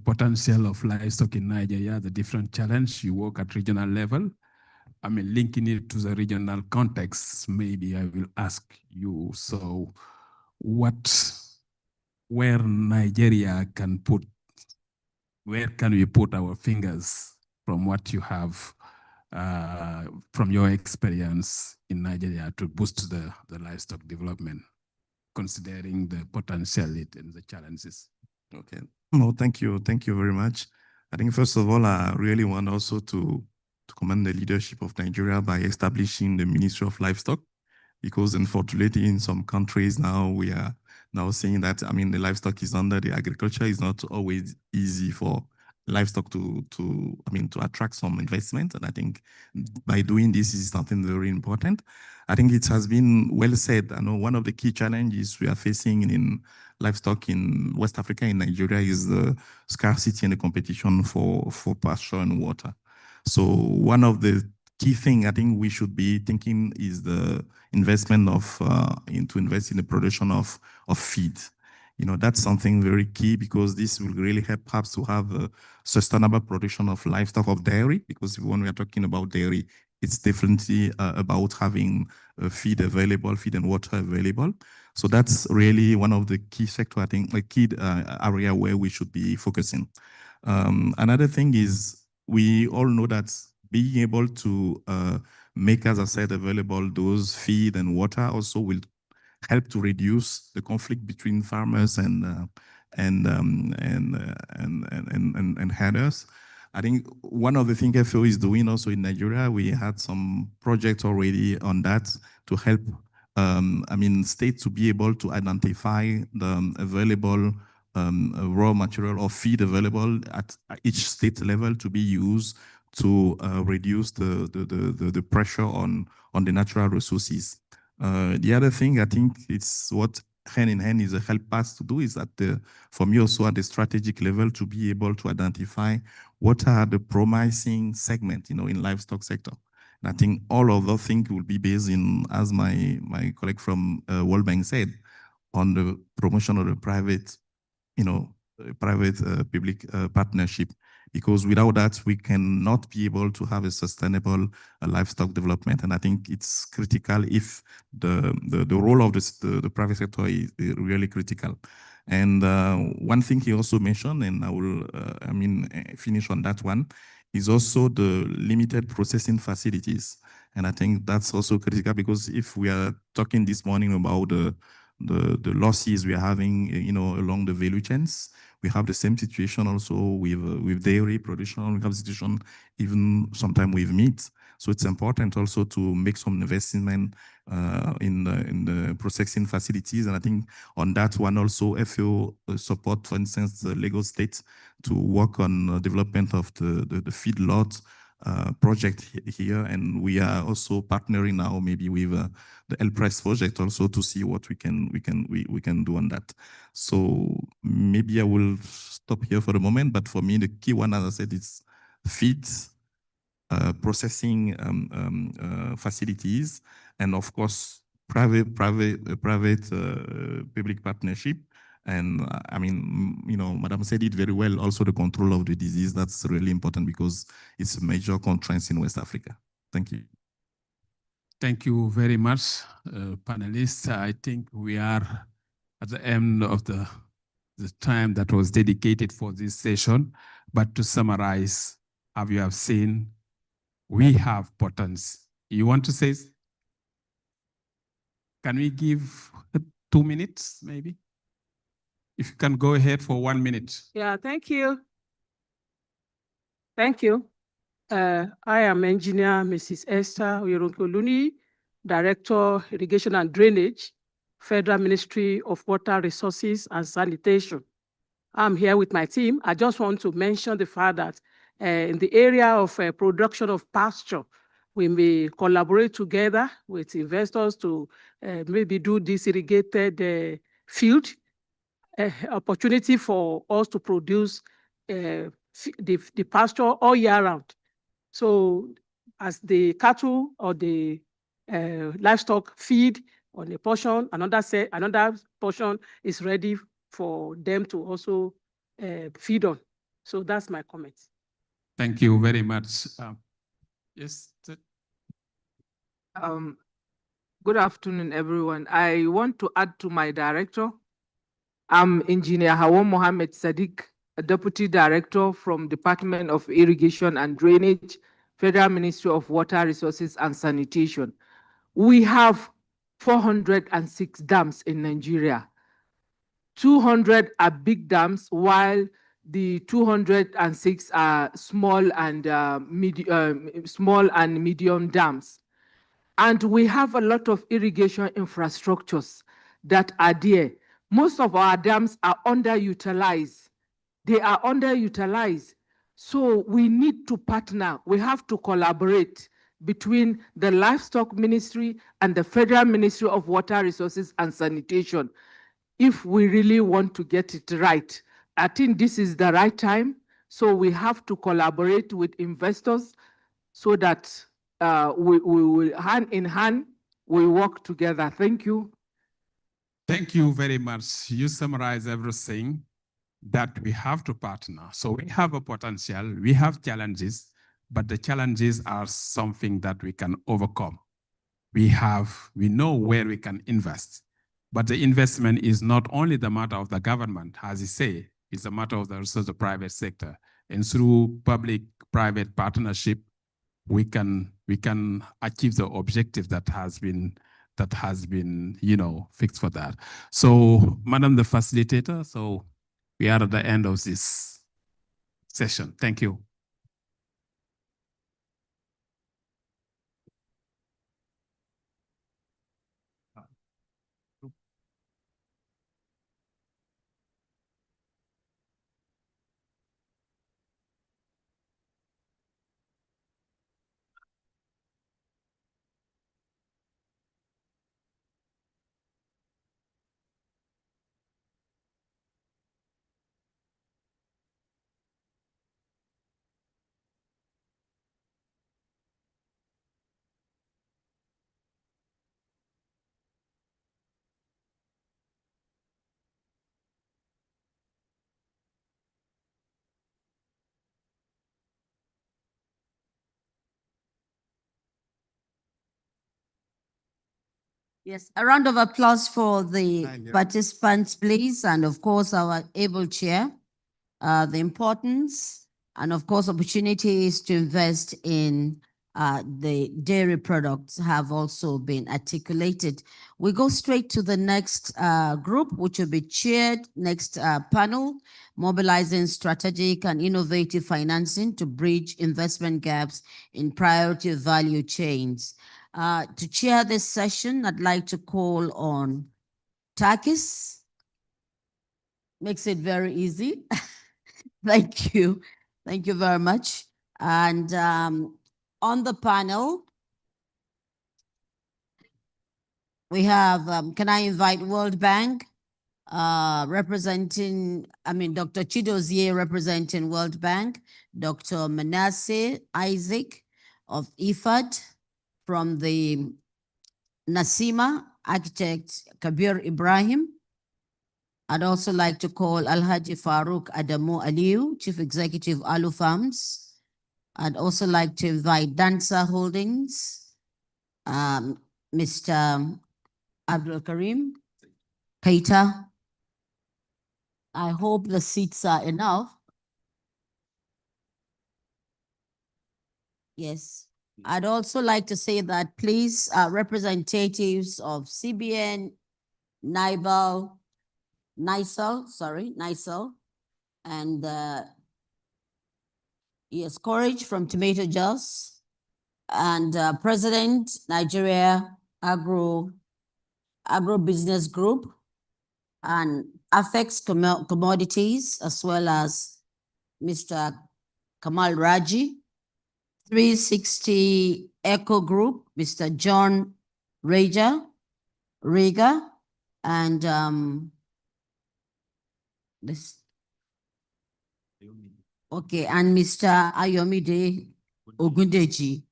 potential of livestock in Nigeria, the different challenge. You work at regional level. I mean, linking it to the regional context, maybe I will ask you, so where Nigeria can put, where can we put our fingers from what you have, from your experience in Nigeria to boost the livestock development, considering the potential and the challenges? Okay. No, thank you. Thank you very much. I think first of all, I really want also to commend the leadership of Nigeria by establishing the Ministry of Livestock, because unfortunately in some countries now we are now saying that, I mean, the livestock is under the agriculture. Is not always easy for livestock to attract some investment. And I think by doing this is something very important. I think it has been well said. I know one of the key challenges we are facing in livestock in West Africa, in Nigeria, is the scarcity and the competition for pasture and water. So one of the key thing I think we should be thinking is the investment of to invest in the production of feed. You know, that's something very key, because this will really help us to have a sustainable production of livestock, of dairy, because when we are talking about dairy, it's definitely about having feed available, feed and water available. So that's really one of the key sector, I think, a key area where we should be focusing. Another thing is, we all know that being able to make, as I said, available those feed and water also will help to reduce the conflict between farmers and herders. I think one of the things FAO is doing also in Nigeria, we had some projects already on that to help, states to be able to identify the available raw material or feed available at each state level to be used to reduce the pressure on the natural resources. The other thing I think it's what hand in hand is help us to do is that for me also at the strategic level to be able to identify what are the promising segment, in livestock sector. And I think all of those things will be based in, as my colleague from World Bank said, on the promotion of the private, public partnership, because without that, we cannot be able to have a sustainable livestock development. And I think it's critical if the role of the private sector is really critical. And one thing he also mentioned, and I will, finish on that one, is also the limited processing facilities. And I think that's also critical, because if we are talking this morning about the losses we are having, along the value chains, we have the same situation also with dairy production. We have a situation even sometimes with meat. So it's important also to make some investment in the processing facilities. And I think on that one also, FAO support, for instance, the Lagos State to work on development of the feedlot project here, and we are also partnering now maybe with the L-Press project also to see what we can do on that. So maybe I will stop here for the moment, but for me the key one, as I said, is feed, processing facilities, and of course private public partnership, And I mean, Madam said it very well. Also, the control of the disease, that's really important because it's a major constraint in West Africa. Thank you. Thank you very much, panelists. I think we are at the end of the time that was dedicated for this session. But to summarize, as you have seen, we have potential. You want to say? Can we give 2 minutes, maybe? If you can go ahead for 1 minute. Yeah, thank you. Thank you. I am engineer Mrs. Esther Oyeronkoluni, Director, Irrigation and Drainage, Federal Ministry of Water Resources and Sanitation. I'm here with my team. I just want to mention the fact that in the area of production of pasture, we may collaborate together with investors to maybe do this irrigated field, opportunity for us to produce the pasture all year round. So as the cattle or the livestock feed on a portion, another portion is ready for them to also feed on. So that's my comment. Thank you very much. Yes. Good afternoon, everyone. I want to add to my director. I'm Engineer Hawa Mohammed Sadiq, a Deputy Director from Department of Irrigation and Drainage, Federal Ministry of Water Resources and Sanitation. We have 406 dams in Nigeria. 200 are big dams, while the 206 are small and medium dams. And we have a lot of irrigation infrastructures that are there. Most of our dams are underutilized. They are underutilized. So we need to partner. We have to collaborate between the Livestock Ministry and the Federal Ministry of Water Resources and Sanitation if we really want to get it right. I think this is the right time. So we have to collaborate with investors so that we will hand in hand, we work together. Thank you. Thank you very much. You summarize everything that we have to partner. So we have a potential, we have challenges, but the challenges are something that we can overcome. We know where we can invest, but the investment is not only the matter of the government, as you say, it's a matter of also the private sector. And through public-private partnership, we can achieve the objective that has been fixed for that. So, Madam the Facilitator, so we are at the end of this session. Thank you. Yes, a round of applause for the participants, please, and of course our able chair. The importance and of course opportunities to invest in the dairy products have also been articulated. We go straight to the next group, which will be chaired, next panel, mobilizing strategic and innovative financing to bridge investment gaps in priority value chains. To chair this session, I'd like to call on Takis. Makes it very easy. Thank you. Thank you very much. And on the panel, we have, can I invite World Bank representing, Dr. Chidozie representing World Bank, Dr. Manasseh Isaac of IFAD, from the Nasima, architect Kabir Ibrahim, I'd also like to call Alhaji Farouk Adamu Aliu, Chief Executive Alu Farms. I'd also like to invite Dansa Holdings, Mr. Abdul Karim Keita. I hope the seats are enough. Yes. I'd also like to say that please, representatives of CBN, NISL, and yes, Courage from Tomato Juice, and President Nigeria Agro Business Group, and Affects Commodities, as well as Mr. Kamal Raji, 360 Eco Group, Mr. John Rega, and this. Okay, and Mr. Ayomide Ogundeji.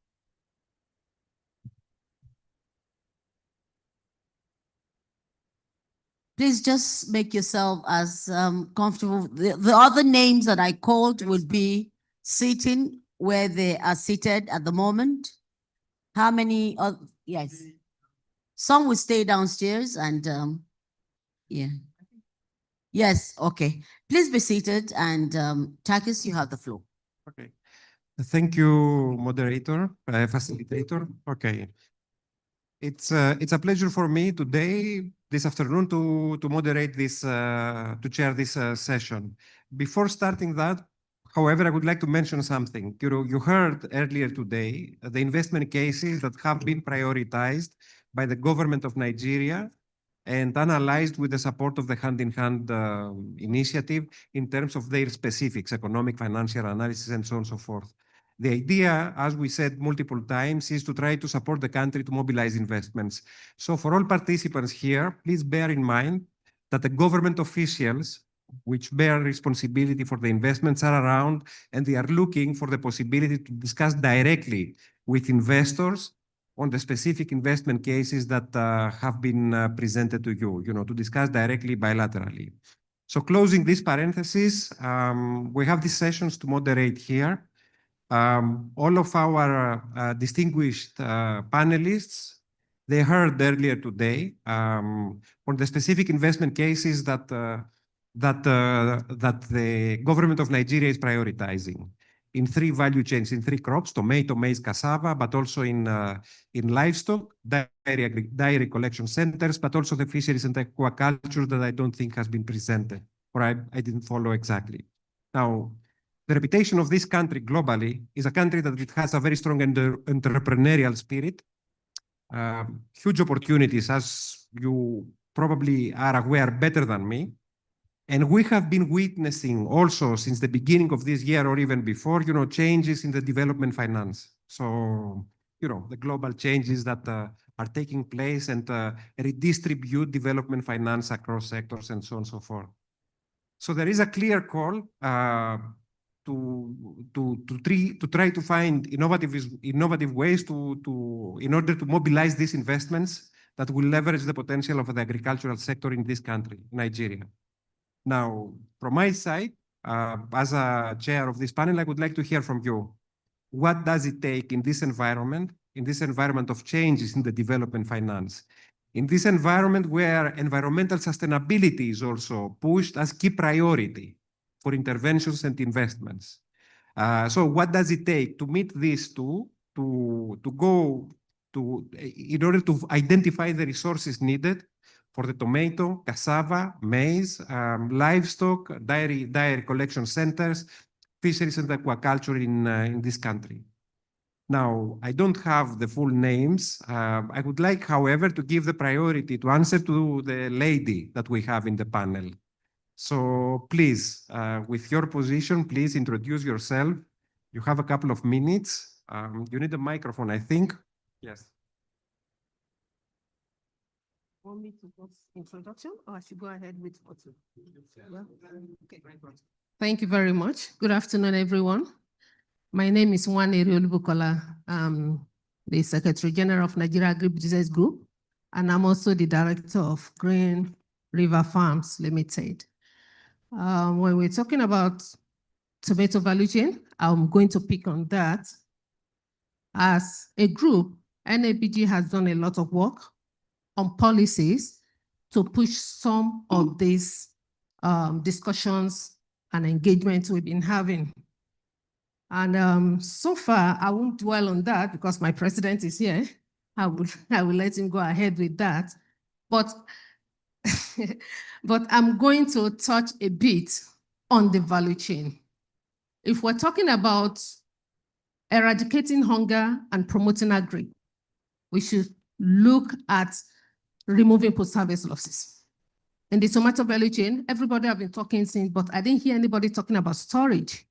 Please just make yourself as comfortable. The other names that I called will be sitting where they are seated at the moment. How many? Yes. Some will stay downstairs and yeah. Yes, okay. Please be seated, and Takis, you have the floor. Okay. Thank you, moderator, facilitator. Okay. It's a pleasure for me today, this afternoon, to moderate this, to chair this session. Before starting that, however, I would like to mention something. You heard earlier today the investment cases that have been prioritized by the government of Nigeria and analyzed with the support of the hand-in-hand initiative in terms of their specifics, economic, financial analysis, and so on and so forth. The idea, as we said multiple times, is to try to support the country to mobilize investments. So for all participants here, please bear in mind that the government officials which bear responsibility for the investments are around, and they are looking for the possibility to discuss directly with investors on the specific investment cases that have been presented to you, to discuss directly bilaterally. So closing this parenthesis, we have these sessions to moderate here. All of our distinguished panelists, they heard earlier today on the specific investment cases that the government of Nigeria is prioritizing in 3 value chains, in 3 crops: tomato, maize, cassava, but also in livestock, dairy collection centers, but also the fisheries and aquaculture that I don't think has been presented, or I didn't follow exactly. Now, the reputation of this country globally is a country that it has a very strong entrepreneurial spirit, huge opportunities, as you probably are aware better than me. And we have been witnessing also since the beginning of this year or even before, changes in the development finance. So, the global changes that are taking place and redistribute development finance across sectors and so on and so forth. So there is a clear call to try to find innovative ways in order to mobilize these investments that will leverage the potential of the agricultural sector in this country, Nigeria. Now, from my side, as a chair of this panel, I would like to hear from you. What does it take in this environment of changes in the development finance, in this environment where environmental sustainability is also pushed as key priority for interventions and investments? So what does it take to meet these two, in order to identify the resources needed for the tomato, cassava, maize, livestock, dairy collection centers, fisheries and aquaculture in this country? Now, I don't have the full names. I would like, however, to give the priority to answer to the lady that we have in the panel. So please, with your position, please introduce yourself. You have a couple of minutes. You need a microphone, I think. Yes. Want me to go introduction, or I should go ahead with photo? Yeah. Okay. Thank you very much. Good afternoon, everyone. My name is Nwane Olubukola. I'm the Secretary General of Nigeria Agribusiness Group, and I'm also the Director of Green River Farms Limited. When we're talking about tomato value chain, I'm going to pick on that. As a group, NAPG has done a lot of work on policies to push some of these discussions and engagements we've been having. And so far, I won't dwell on that because my president is here. I will let him go ahead with that. But, but I'm going to touch a bit on the value chain. If we're talking about eradicating hunger and promoting agri, we should look at removing post-harvest losses. In the tomato value chain, everybody have been talking since, but I didn't hear anybody talking about storage.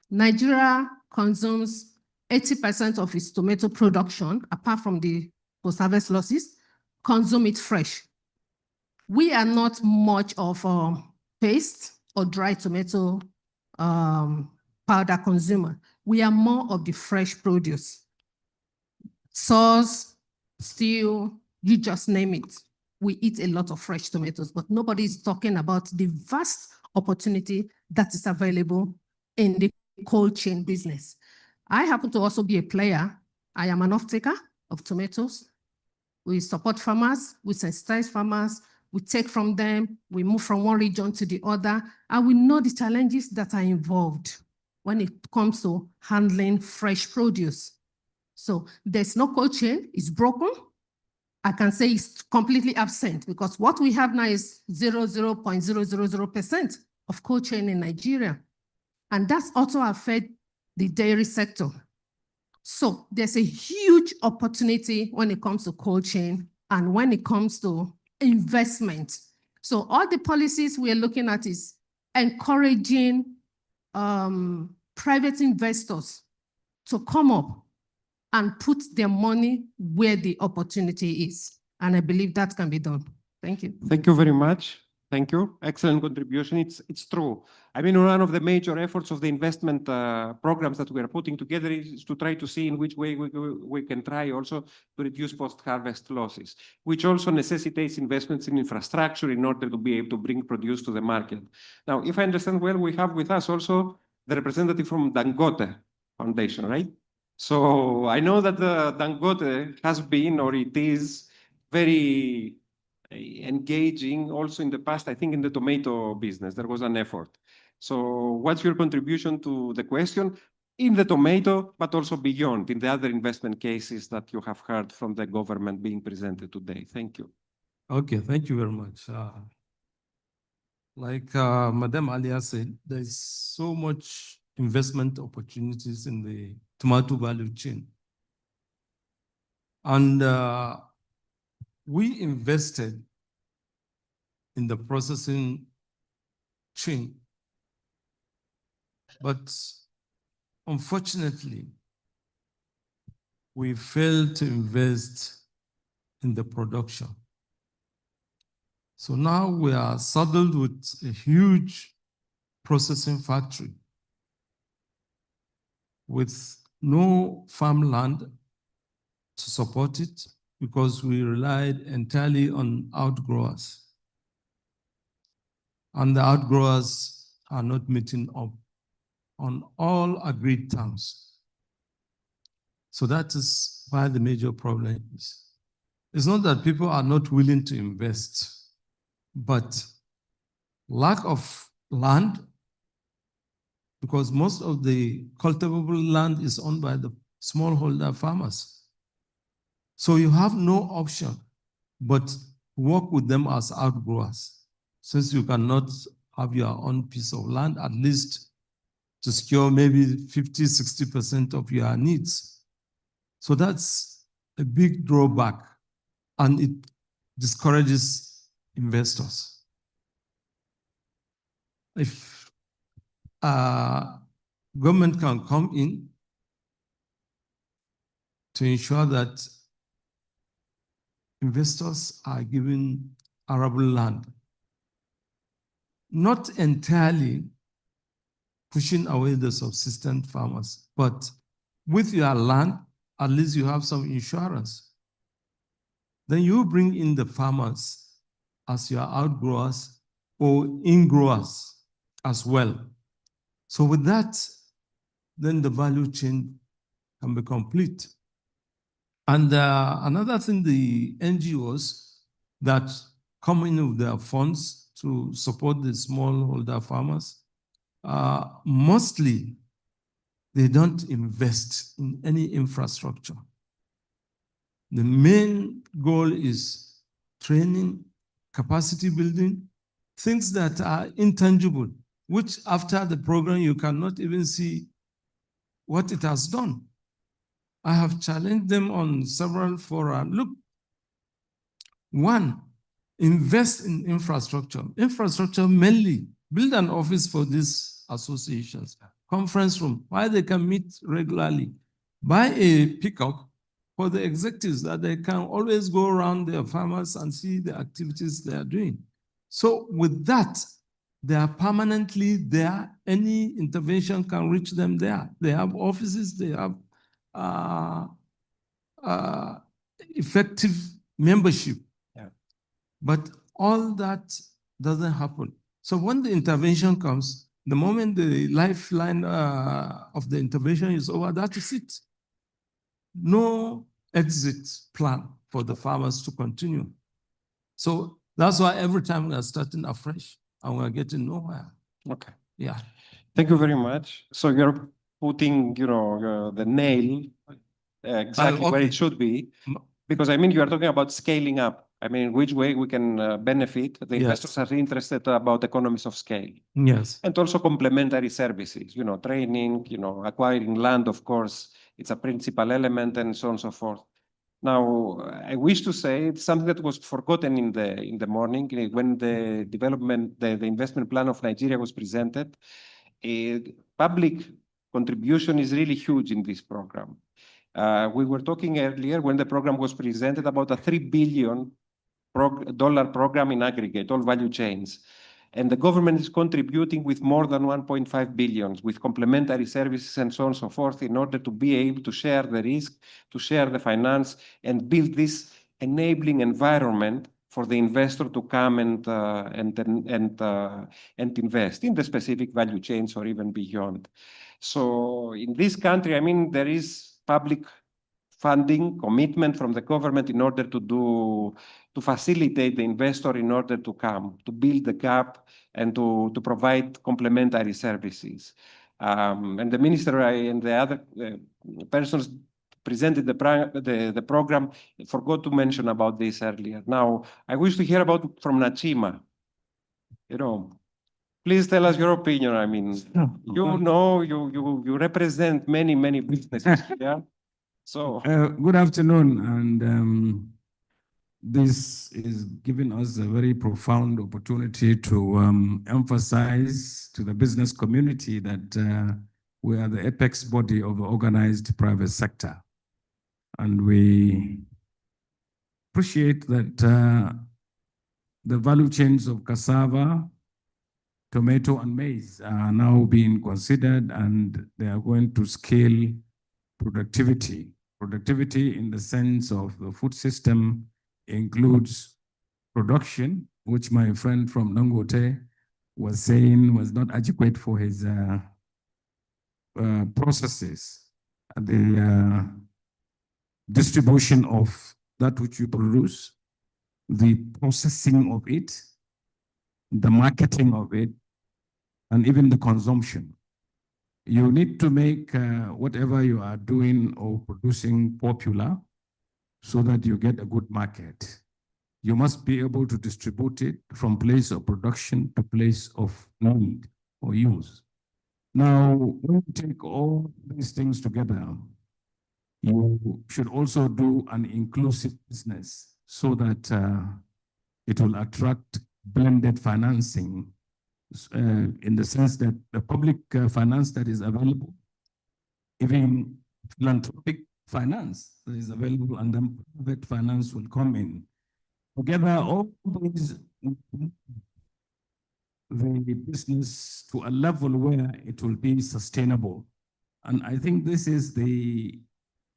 Nigeria consumes 80% of its tomato production, apart from the post-harvest losses, consume it fresh. We are not much of a paste or dry tomato powder consumer. We are more of the fresh produce. Sauce, stew, you just name it. We eat a lot of fresh tomatoes, but nobody is talking about the vast opportunity that is available in the cold chain business. I happen to also be a player. I am an off-taker of tomatoes. We support farmers, we sensitize farmers, we take from them, we move from one region to the other, and we know the challenges that are involved when it comes to handling fresh produce. So there's no cold chain, it's broken. I can say it's completely absent because what we have now is 0.000% of cold chain in Nigeria. And that's also affected the dairy sector. So there's a huge opportunity when it comes to cold chain and when it comes to investment. So all the policies we are looking at is encouraging private investors to come up and put their money where the opportunity is. And I believe that can be done. Thank you. Thank you very much. Thank you. Excellent contribution. It's true. I mean, one of the major efforts of the investment programs that we are putting together is to try to see in which way we can try also to reduce post-harvest losses, which also necessitates investments in infrastructure in order to be able to bring produce to the market. Now, if I understand well, we have with us also the representative from Dangote Foundation, right? So I know that Dangote has been, or it is, very engaging also in the past. I think in the tomato business, there was an effort. So what's your contribution to the question in the tomato, but also beyond, in the other investment cases that you have heard from the government being presented today? Thank you. Okay, thank you very much. Like Madam Alia said, there's so much investment opportunities in the tomato value chain. And we invested in the processing chain. But unfortunately, we failed to invest in the production. So now we are saddled with a huge processing factory with no farmland to support it because we relied entirely on outgrowers. And the outgrowers are not meeting up on all agreed terms. So that is why the major problem is. It's not that people are not willing to invest, but lack of land, because most of the cultivable land is owned by the smallholder farmers. So you have no option but work with them as outgrowers. Since you cannot have your own piece of land, at least to secure maybe 50, 60% of your needs. So that's a big drawback, and it discourages investors. If government can come in to ensure that investors are given arable land, not entirely pushing away the subsistence farmers, but with your land, at least you have some insurance. Then you bring in the farmers as your outgrowers or ingrowers as well. So with that, then the value chain can be complete. And another thing, the NGOs that come in with their funds to support the smallholder farmers, mostly they don't invest in any infrastructure. The main goal is training, capacity building, things that are intangible, which after the program you cannot even see what it has done. I have challenged them on several fora. Look, one, invest in infrastructure. Infrastructure mainly, build an office for these associations, conference room, where they can meet regularly. Buy a pickup for the executives that they can always go around their farmers and see the activities they are doing. So with that, they are permanently there. Any intervention can reach them there. They have offices, they have effective membership. Yeah. But all that doesn't happen. So when the intervention comes, the moment the lifeline of the intervention is over, that is it. No exit plan for the farmers to continue. So that's why every time we are starting afresh and we're getting nowhere. Okay. Yeah. Thank you very much. So you're putting, the nail exactly where okay. it should be, because I mean, you are talking about scaling up. I mean, which way we can benefit. The investors are interested about economies of scale. Yes. And also complementary services, training, acquiring land, of course, it's a principal element, and so on and so forth. Now, I wish to say it's something that was forgotten in the morning when the investment plan of Nigeria was presented. Public contribution is really huge in this program. We were talking earlier when the program was presented about a $3 billion program in aggregate, all value chains. And the government is contributing with more than 1.5 billion with complementary services and so on and so forth in order to be able to share the risk, to share the finance, and build this enabling environment for the investor to come and invest in the specific value chains or even beyond. So in this country, I mean, there is public funding commitment from the government in order to facilitate the investor in order to come, to build the gap and to provide complementary services. And the minister and the other persons presented the program forgot to mention about this earlier. Now, I wish to hear about from Nachima. Please tell us your opinion. I mean, you represent many businesses. Yeah. So good afternoon, and this is giving us a very profound opportunity to emphasize to the business community that we are the apex body of the organized private sector. And we appreciate that the value chains of cassava, tomato, and maize are now being considered, and they are going to scale productivity. Productivity in the sense of the food system includes production, which my friend from Dangote was saying was not adequate for his processes. The distribution of that which you produce, the processing of it, the marketing of it, and even the consumption. You need to make whatever you are doing or producing popular so that you get a good market. You must be able to distribute it from place of production to place of need or use. Now, when you take all these things together, you should also do an inclusive business so that it will attract blended financing in the sense that the public finance that is available, even philanthropic finance that is available, and then private finance will come in. Together, all these the business to a level where it will be sustainable. And I think this is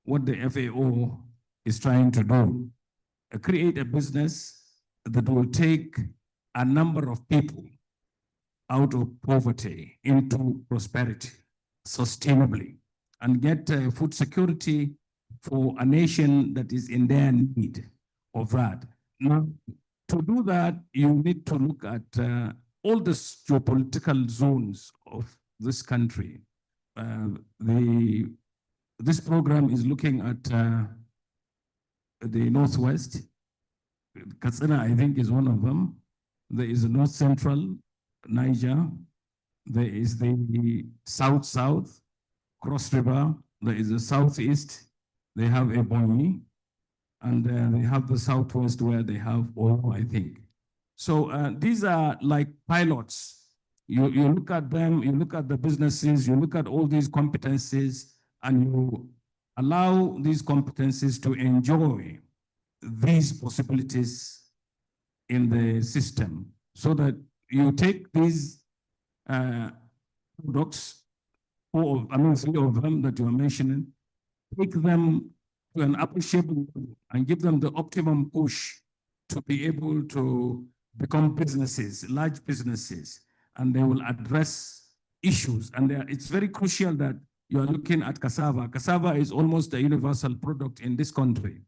what the FAO is trying to do. Create a business that will take a number of people out of poverty into prosperity sustainably and get food security for a nation that is in their need of that. Now, to do that, you need to look at all the geopolitical zones of this country. This program is looking at the Northwest. Katsina, I think, is one of them. There is the North Central, Niger. There is the South, Cross River. There is the Southeast. They have Ebonyi. And they have the Southwest where they have Oro, I think. So these are like pilots. You look at them, you look at the businesses, you look at all these competencies, and you allow these competencies to enjoy these possibilities in the system so that you take these products, three of them that you are mentioning, take them to an appreciable level and give them the optimum push to be able to become businesses, large businesses, and they will address issues. And it's very crucial that you are looking at cassava. Cassava is almost a universal product in this country.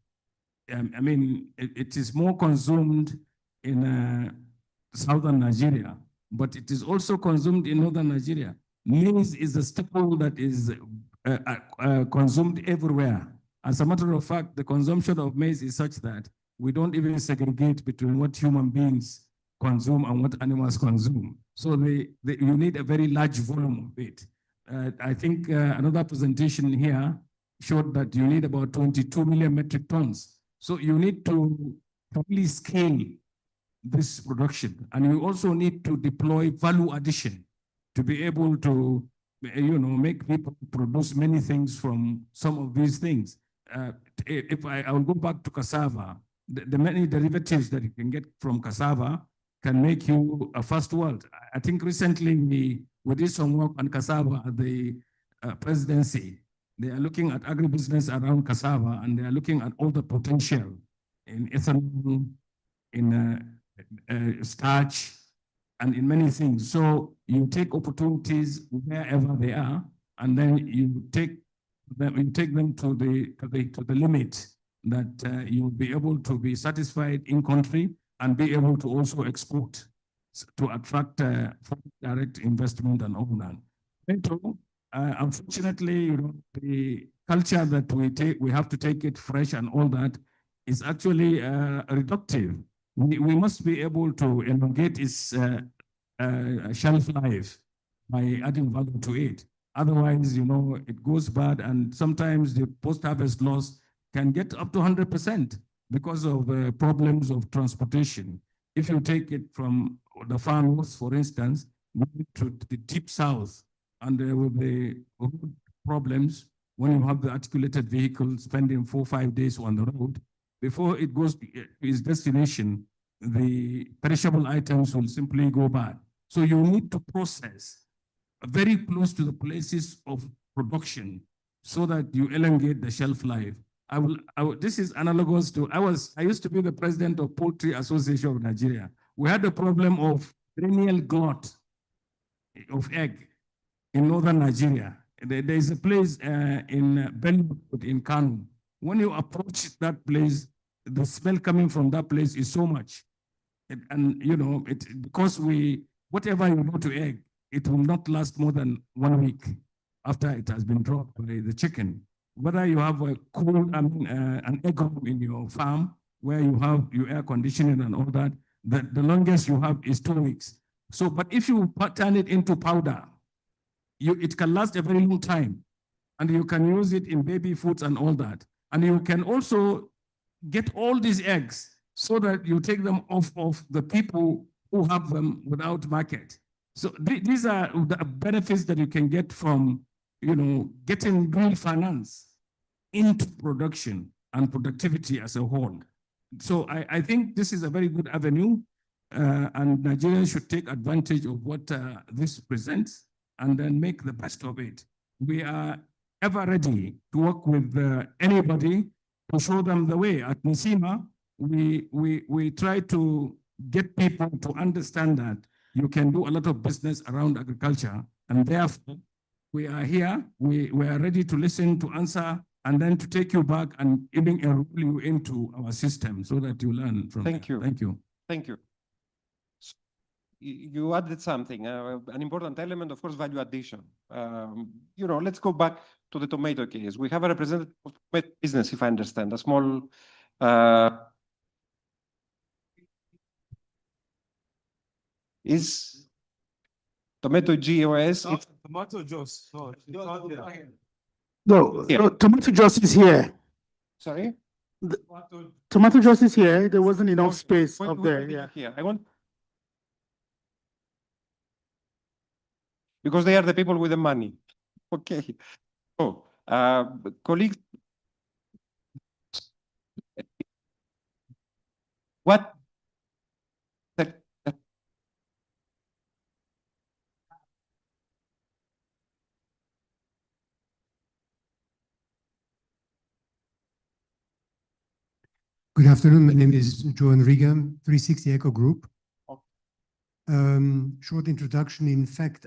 It is more consumed in southern Nigeria, but it is also consumed in northern Nigeria. Maize is a staple that is consumed everywhere. As a matter of fact, the consumption of maize is such that we don't even segregate between what human beings consume and what animals consume. So you need a very large volume of it. I think another presentation here showed that you need about 22 million metric tons. So you need to really scale this production. And you also need to deploy value addition to be able to make people produce many things from some of these things. If I will go back to cassava, the many derivatives that you can get from cassava can make you a first world. I think recently we did some work on cassava at the presidency. They are looking at agribusiness around cassava, and they are looking at all the potential in ethanol, in starch, and in many things. So you take opportunities wherever they are, and then you take them to the limit that you'll be able to be satisfied in country and be able to also export to attract direct investment and all that. Unfortunately, the culture that we have to take it fresh and all that is actually reductive. We must be able to elongate its shelf life by adding value to it. Otherwise, it goes bad, and sometimes the post-harvest loss can get up to 100% because of problems of transportation. If you take it from the far north, for instance, to the deep south, and with the problems, when you have the articulated vehicle spending 4 or 5 days on the road, before it goes to its destination, the perishable items will simply go bad. So you need to process very close to the places of production so that you elongate the shelf life. This is analogous to, I used to be the president of Poultry Association of Nigeria. We had the problem of perennial glut of egg in northern Nigeria. There is a place in Benwood in Kano. When you approach that place, the smell coming from that place is so much. Because whatever you do to egg, it will not last more than 1 week after it has been dropped by the chicken. Whether you have an egg room in your farm where you have your air conditioning and all that, the longest you have is 2 weeks. So, but if you turn it into powder, it can last a very long time, and you can use it in baby foods and all that. And you can also get all these eggs so that you take them off of the people who have them without market. So these are the benefits that you can get from, getting real finance into production and productivity as a whole. So I think this is a very good avenue, and Nigerians should take advantage of what this presents and then make the best of it. We are ever ready to work with anybody to show them the way. At Nisima, we try to get people to understand that you can do a lot of business around agriculture, and therefore we are here, we are ready to listen, to answer, and then to take you back and even enroll you into our system so that you learn from Thank there. you. Thank you. Thank you. You added something, an important element, of course, value addition. You know, let's go back to the tomato case. We have a representative of business, if I understand, a small is tomato GOS. No, tomato juice. No, it's not there. No, no, tomato juice is here. Sorry? Tomato juice is here. There wasn't enough space up there. Yeah. Here. I want, because they are the people with the money. Okay. Oh, colleagues, what? Good afternoon. My name is Joe Enriga, 360 Eco Group. Short introduction. In fact,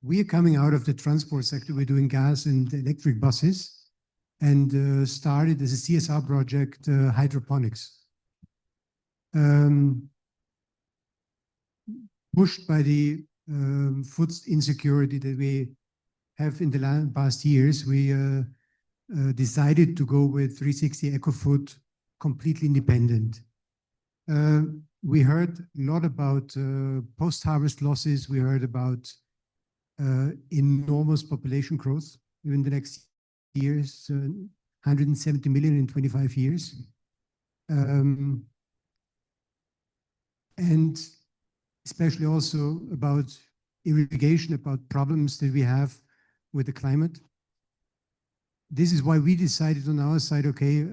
we are coming out of the transport sector. We're doing gas and electric buses, and started as a CSR project, hydroponics. Pushed by the food insecurity that we have in the past years, we decided to go with 360 Eco Food, completely independent. We heard a lot about post-harvest losses. We heard about enormous population growth in the next years, 170 million in 25 years. And especially also about irrigation, about problems that we have with the climate. This is why we decided on our side, okay,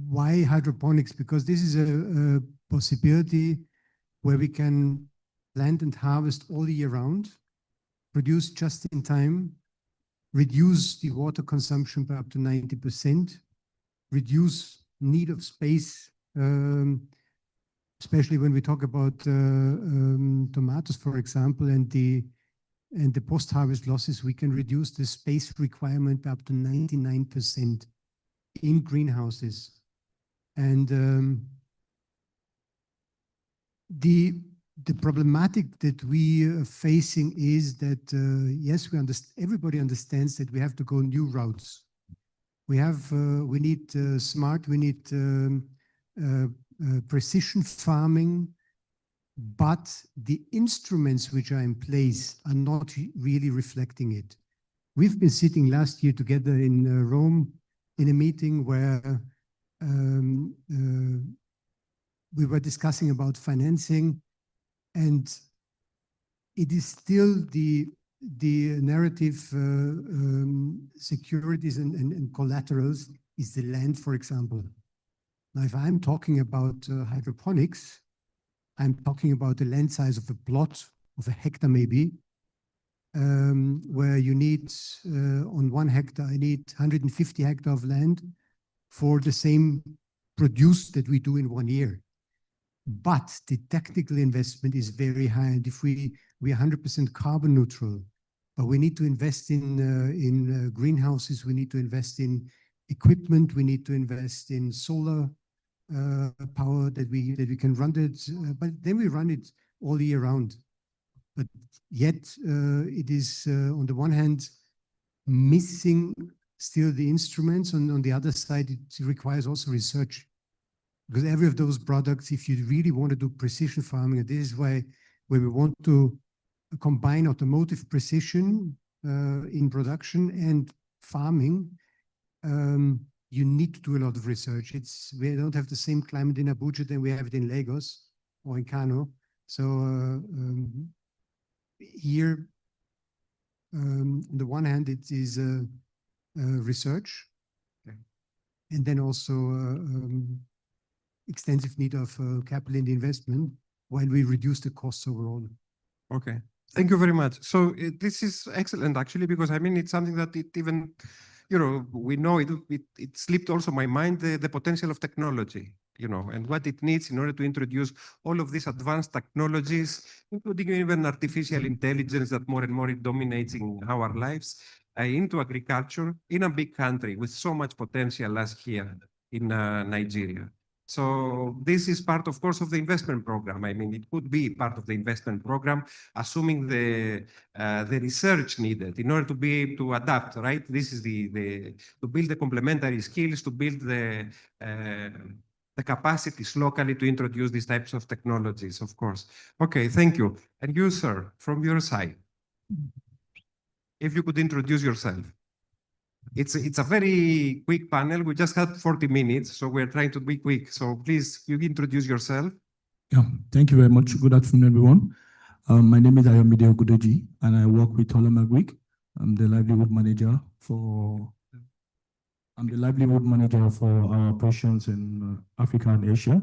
why hydroponics? Because this is a possibility where we can plant and harvest all year round, produce just in time, reduce the water consumption by up to 90%, reduce need of space, especially when we talk about tomatoes, for example, and the post-harvest losses. We can reduce the space requirement by up to 99% in greenhouses. And the problematic that we are facing is that, yes, everybody understands that we have to go new routes. We need smart, we need precision farming, but the instruments which are in place are not really reflecting it. We've been sitting last year together in Rome in a meeting where we were discussing about financing, and it is still the narrative securities and collaterals is the land, for example. Now, if I'm talking about hydroponics, I'm talking about the land size of a plot of a hectare maybe, where you need, on 1 hectare, I need 150 hectares of land for the same produce that we do in 1 year. But the technical investment is very high. And if we are 100% carbon neutral, but we need to invest in greenhouses, we need to invest in equipment, we need to invest in solar power that we can run it, but then we run it all year round. But yet it is on the one hand missing still the instruments, and on the other side it requires also research, because every of those products, if you really want to do precision farming, and this is why when we want to combine automotive precision in production and farming, you need to do a lot of research. We don't have the same climate in Abuja than we have it in Lagos or in Kano. So here, on the one hand, it is research, and then also extensive need of capital in the investment while we reduce the costs overall. Okay, thank you very much. So this is excellent, actually, because I mean, it's something that we know it slipped also my mind the potential of technology, and what it needs in order to introduce all of these advanced technologies, including even artificial intelligence that more and more it dominates in our lives, into agriculture in a big country with so much potential as here in Nigeria. So this is part, of course, of the investment program. I mean, it could be part of the investment program, assuming the research needed in order to be able to adapt, right? This is to build the complementary skills, to build the capacities locally to introduce these types of technologies, of course. Okay, thank you. And you, sir, from your side, if you could introduce yourself. It's a very quick panel. We just had 40 minutes, so we're trying to be quick. So please, you introduce yourself. Yeah, thank you very much. Good afternoon, everyone. My name is Ayomide Ogudeji, and I work with Holland Agric. I'm the livelihood manager for our operations in Africa and Asia.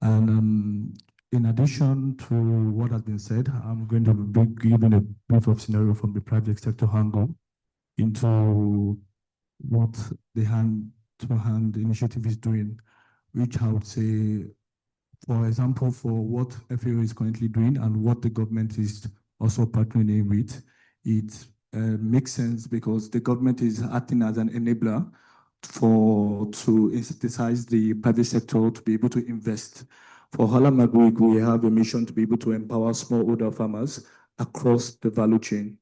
And in addition to what has been said, I'm going to be giving a brief of scenario from the private sector angle into what the hand-to-hand initiative is doing, which I would say, for example, for what FAO is currently doing and what the government is also partnering with, it makes sense because the government is acting as an enabler to incentivize the private sector to be able to invest. For Holland Agric, we have a mission to be able to empower smallholder farmers across the value chain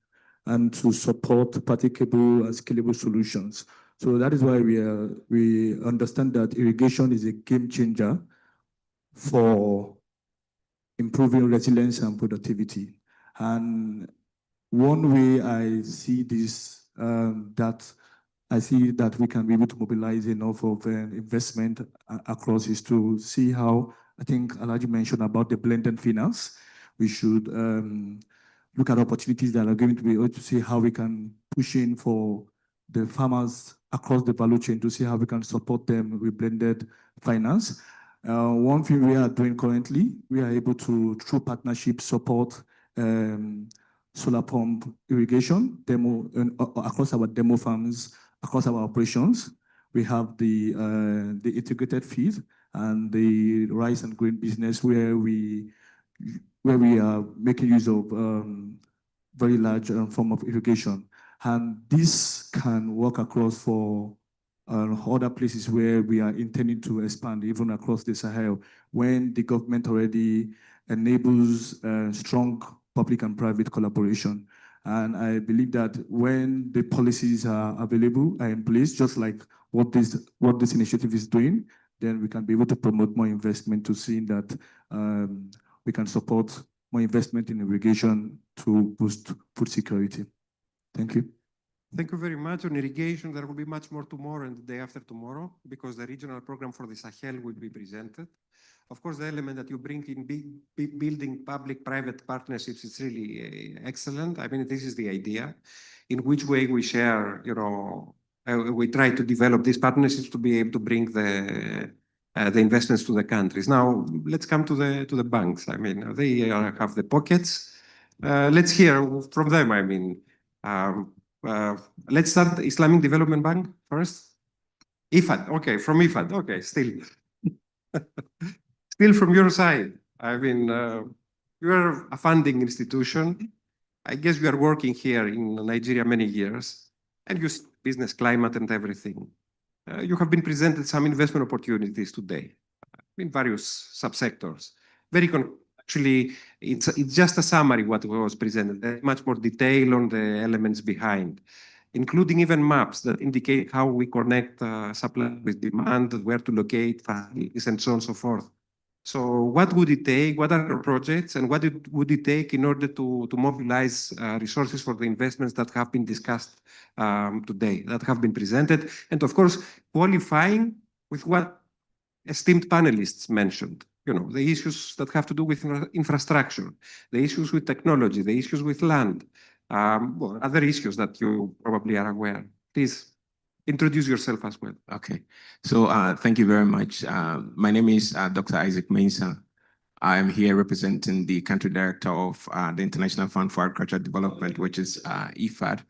and to support practicable and scalable solutions. So that is why we understand that irrigation is a game changer for improving resilience and productivity. And one way I see this, that we can be able to mobilize enough of investment across is to see how, I think Alhaji mentioned about the blended finance. We should look at opportunities that are going to be able to see how we can push in for the farmers across the value chain to see how we can support them with blended finance. One thing we are doing currently, we are able to, through partnership, support solar pump irrigation across our demo farms, across our operations. We have the integrated feed and the rice and grain business where we are making use of very large form of irrigation. And this can work across for other places where we are intending to expand, even across the Sahel, when the government already enables strong public and private collaboration. And I believe that when the policies are available, are in place, just like what this initiative is doing, then we can be able to promote more investment to see that we can support more investment in irrigation to boost food security. Thank you. Thank you very much. On irrigation, there will be much more tomorrow and the day after tomorrow, because the regional program for the Sahel will be presented. Of course, the element that you bring in building public-private partnerships is really excellent. I mean, this is the idea. In which way we share, we try to develop these partnerships to be able to bring the investments to the countries. Now, let's come to the banks. I mean, they have the pockets. Let's hear from them. I mean, let's start Islamic Development Bank first. IFAD, okay, from IFAD, okay, still. Still from your side. I mean, you are a funding institution. I guess you are working here in Nigeria many years, and you see business climate and everything. You have been presented some investment opportunities today in various subsectors. Actually, it's just a summary what was presented. There's much more detail on the elements behind, including even maps that indicate how we connect supply with demand, where to locate facilities, and so on and so forth. So what would it take? What are the projects? And what would it take in order to mobilize resources for the investments that have been discussed today, that have been presented? And of course, qualifying with what esteemed panelists mentioned, the issues that have to do with infrastructure, the issues with technology, the issues with land, other issues that you probably are aware. Please introduce yourself as well. Okay, so thank you very much. My name is Dr. Isaac Mensah. I am here representing the country director of the International Fund for Agricultural Development, which is IFAD.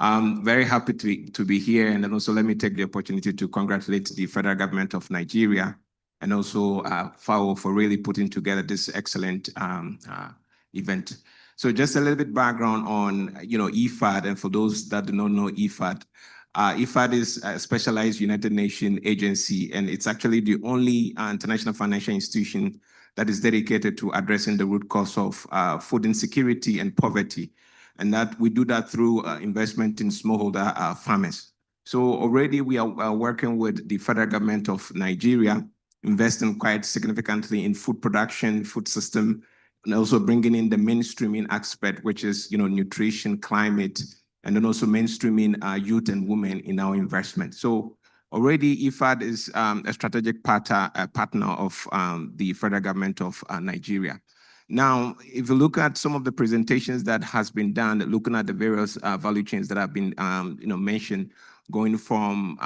I'm very happy to be here, and then also let me take the opportunity to congratulate the federal government of Nigeria and also FAO for really putting together this excellent event. So just a little bit background on IFAD, and for those that do not know IFAD, IFAD is a specialized United Nations agency, and it's actually the only international financial institution that is dedicated to addressing the root cause of food insecurity and poverty. And that we do that through investment in smallholder farmers. So already we are working with the federal government of Nigeria, investing quite significantly in food production, food system, and also bringing in the mainstreaming aspect, which is nutrition, climate, and then also mainstreaming youth and women in our investment. So already IFAD is a strategic partner of the federal government of Nigeria. Now, if you look at some of the presentations that has been done, looking at the various value chains that have been mentioned, going from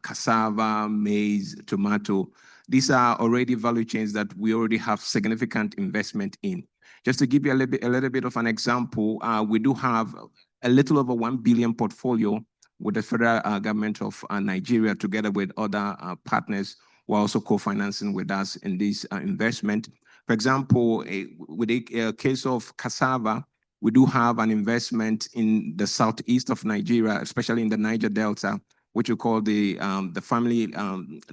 cassava, maize, tomato, these are already value chains that we already have significant investment in. Just to give you a little bit of an example, we do have a little over 1 billion portfolio with the federal government of Nigeria, together with other partners who are also co-financing with us in this investment. For example, with a case of cassava, we do have an investment in the southeast of Nigeria, especially in the Niger Delta, which we call the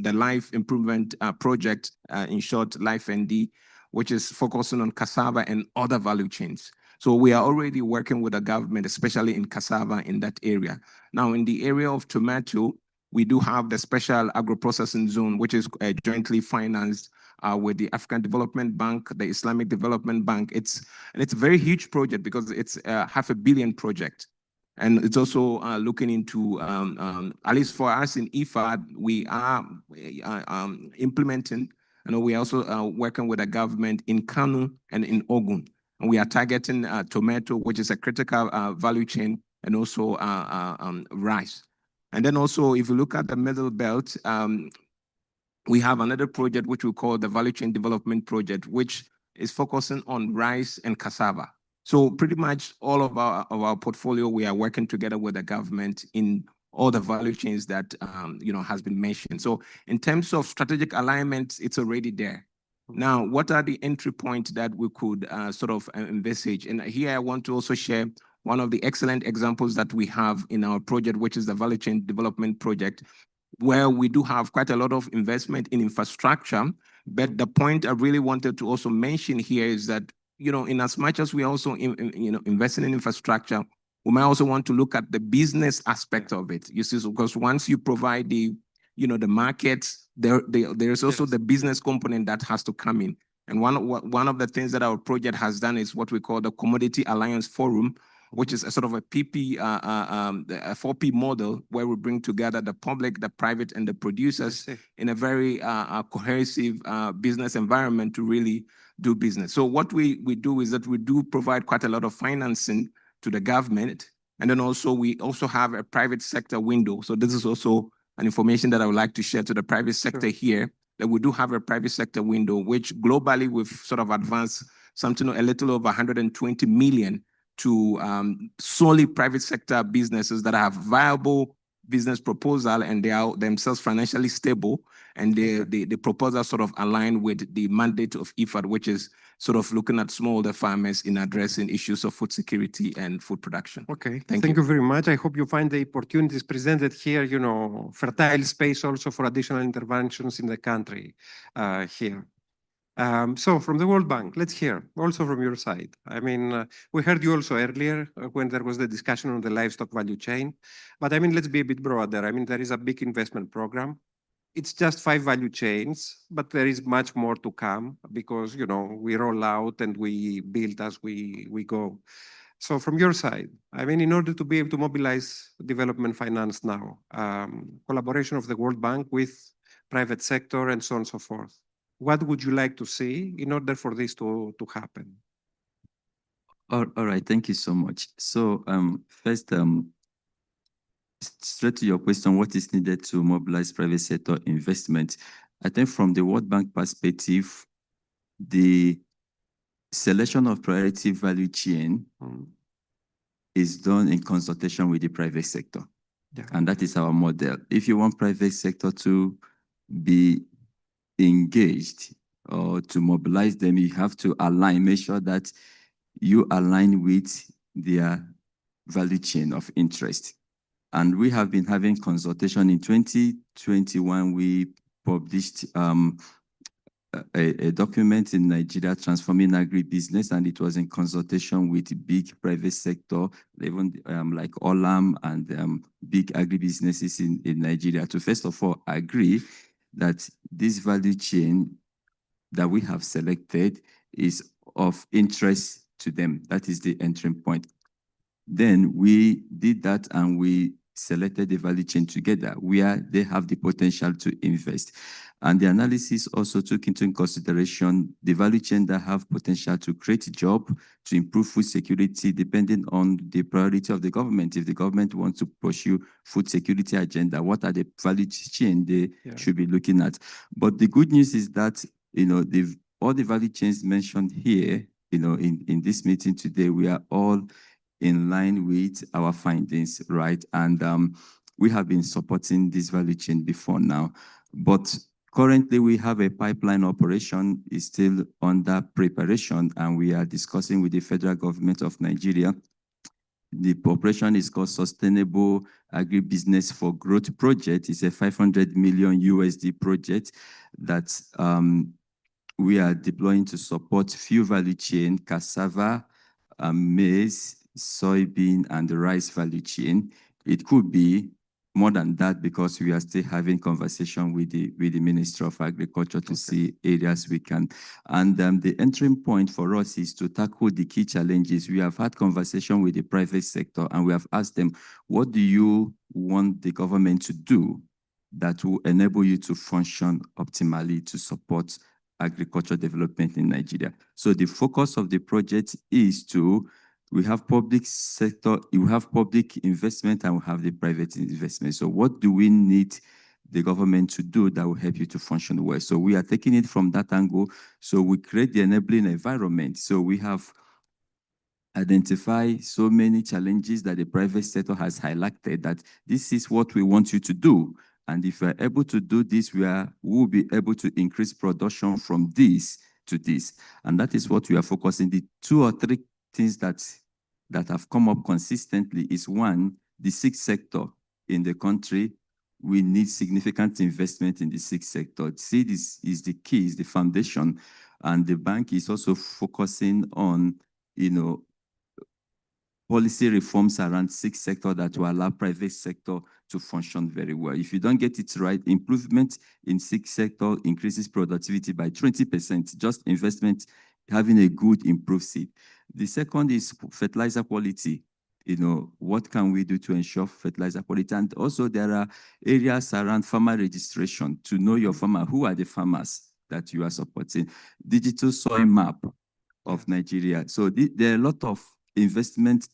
Life Improvement Project, in short, Life ND, which is focusing on cassava and other value chains. So we are already working with the government, especially in cassava in that area. Now, in the area of tomato, we do have the special agro-processing zone, which is jointly financed with the African Development Bank, the Islamic Development Bank. It's a very huge project because it's a $500 million project. And it's also looking into, at least for us in IFAD, we are implementing, and we are also working with the government in Kano and in Ogun. And we are targeting tomato, which is a critical value chain, and also rice. And then also, if you look at the Middle Belt, we have another project which we call the Value Chain Development Project, which is focusing on rice and cassava. So pretty much all of our portfolio, we are working together with the government in all the value chains that has been mentioned. So in terms of strategic alignment, it's already there. Now, what are the entry points that we could sort of envisage? And here I want to also share one of the excellent examples that we have in our project, which is the Value Chain Development Project, where we do have quite a lot of investment in infrastructure. But the point I really wanted to also mention here is that, in as much as we also investing in infrastructure, we might also want to look at the business aspect of it. You see, because once you provide the markets, there's also the business component that has to come in. And one of the things that our project has done is what we call the Commodity Alliance Forum, which is a sort of a PP, a 4P model where we bring together the public, the private, and the producers in a very cohesive business environment to really do business. So what we do is that we do provide quite a lot of financing to the government, and then also we also have a private sector window. So this is also an information that I would like to share to the private sector here, that we do have a private sector window, which globally we've sort of advanced something a little over 120 million to solely private sector businesses that have viable business proposal and they are themselves financially stable, and the proposal sort of align with the mandate of IFAD, which is sort of looking at smallholder farmers in addressing issues of food security and food production. Okay, thank you very much. I hope you find the opportunities presented here, fertile space also for additional interventions in the country here. So from the World Bank, let's hear also from your side. I mean, we heard you also earlier when there was the discussion on the livestock value chain, but I mean, let's be a bit broader. I mean, there is a big investment program. It's just 5 value chains, but there is much more to come because, we roll out and we build as we go. So from your side, I mean, in order to be able to mobilize development finance now, collaboration of the World Bank with private sector and so on and so forth, what would you like to see in order for this to happen? All right, thank you so much. So first, straight to your question, what is needed to mobilize private sector investment? I think from the World Bank perspective, the selection of priority value chain is done in consultation with the private sector. Yeah. And that is our model. If you want private sector to be engaged or to mobilize them, you have to align, make sure that you align with their value chain of interest. And we have been having consultation. In 2021, we published a document in Nigeria, Transforming Agribusiness, and it was in consultation with big private sector, even like Olam and big agribusinesses in Nigeria, to first of all agree that this value chain that we have selected is of interest to them. That is the entry point. Then we did that and we selected the value chain together where they have the potential to invest. And the analysis also took into consideration the value chain that have potential to create job, to improve food security, depending on the priority of the government. If the government wants to pursue food security agenda, what are the value chain they should be looking at? But the good news is that, all the value chains mentioned here, in this meeting today, we are all in line with our findings, right? And we have been supporting this value chain before now, but currently we have a pipeline operation is still under preparation, and we are discussing with the federal government of Nigeria. The operation is called Sustainable Agribusiness for Growth Project. It's a 500 million USD project that we are deploying to support few value chain, cassava, maize, soybean, and the rice value chain. It could be more than that because we are still having conversation with the Ministry of Agriculture to see areas we can. And the entering point for us is to tackle the key challenges. We have had conversation with the private sector and we have asked them, what do you want the government to do that will enable you to function optimally to support agriculture development in Nigeria? So the focus of the project is we have public sector, we have public investment, and we have the private investment. So what do we need the government to do that will help you to function well? So we are taking it from that angle. So we create the enabling environment. So we have identified so many challenges that the private sector has highlighted that this is what we want you to do. And if we're able to do this, we will be able to increase production from this to this. And that is what we are focusing. The 2 or 3 things that have come up consistently is one, the SIG sector in the country. We need significant investment in the SIG sector. See, this is the key, is the foundation. And the bank is also focusing on, policy reforms around SIG sector that will allow private sector to function very well. If you don't get it right, improvement in SIG sector increases productivity by 20%, just investment having a good improved seed. The second is fertilizer quality. What can we do to ensure fertilizer quality? And also there are areas around farmer registration to know your farmer. Who are the farmers that you are supporting? Digital soil map of Nigeria. So there are a lot of investment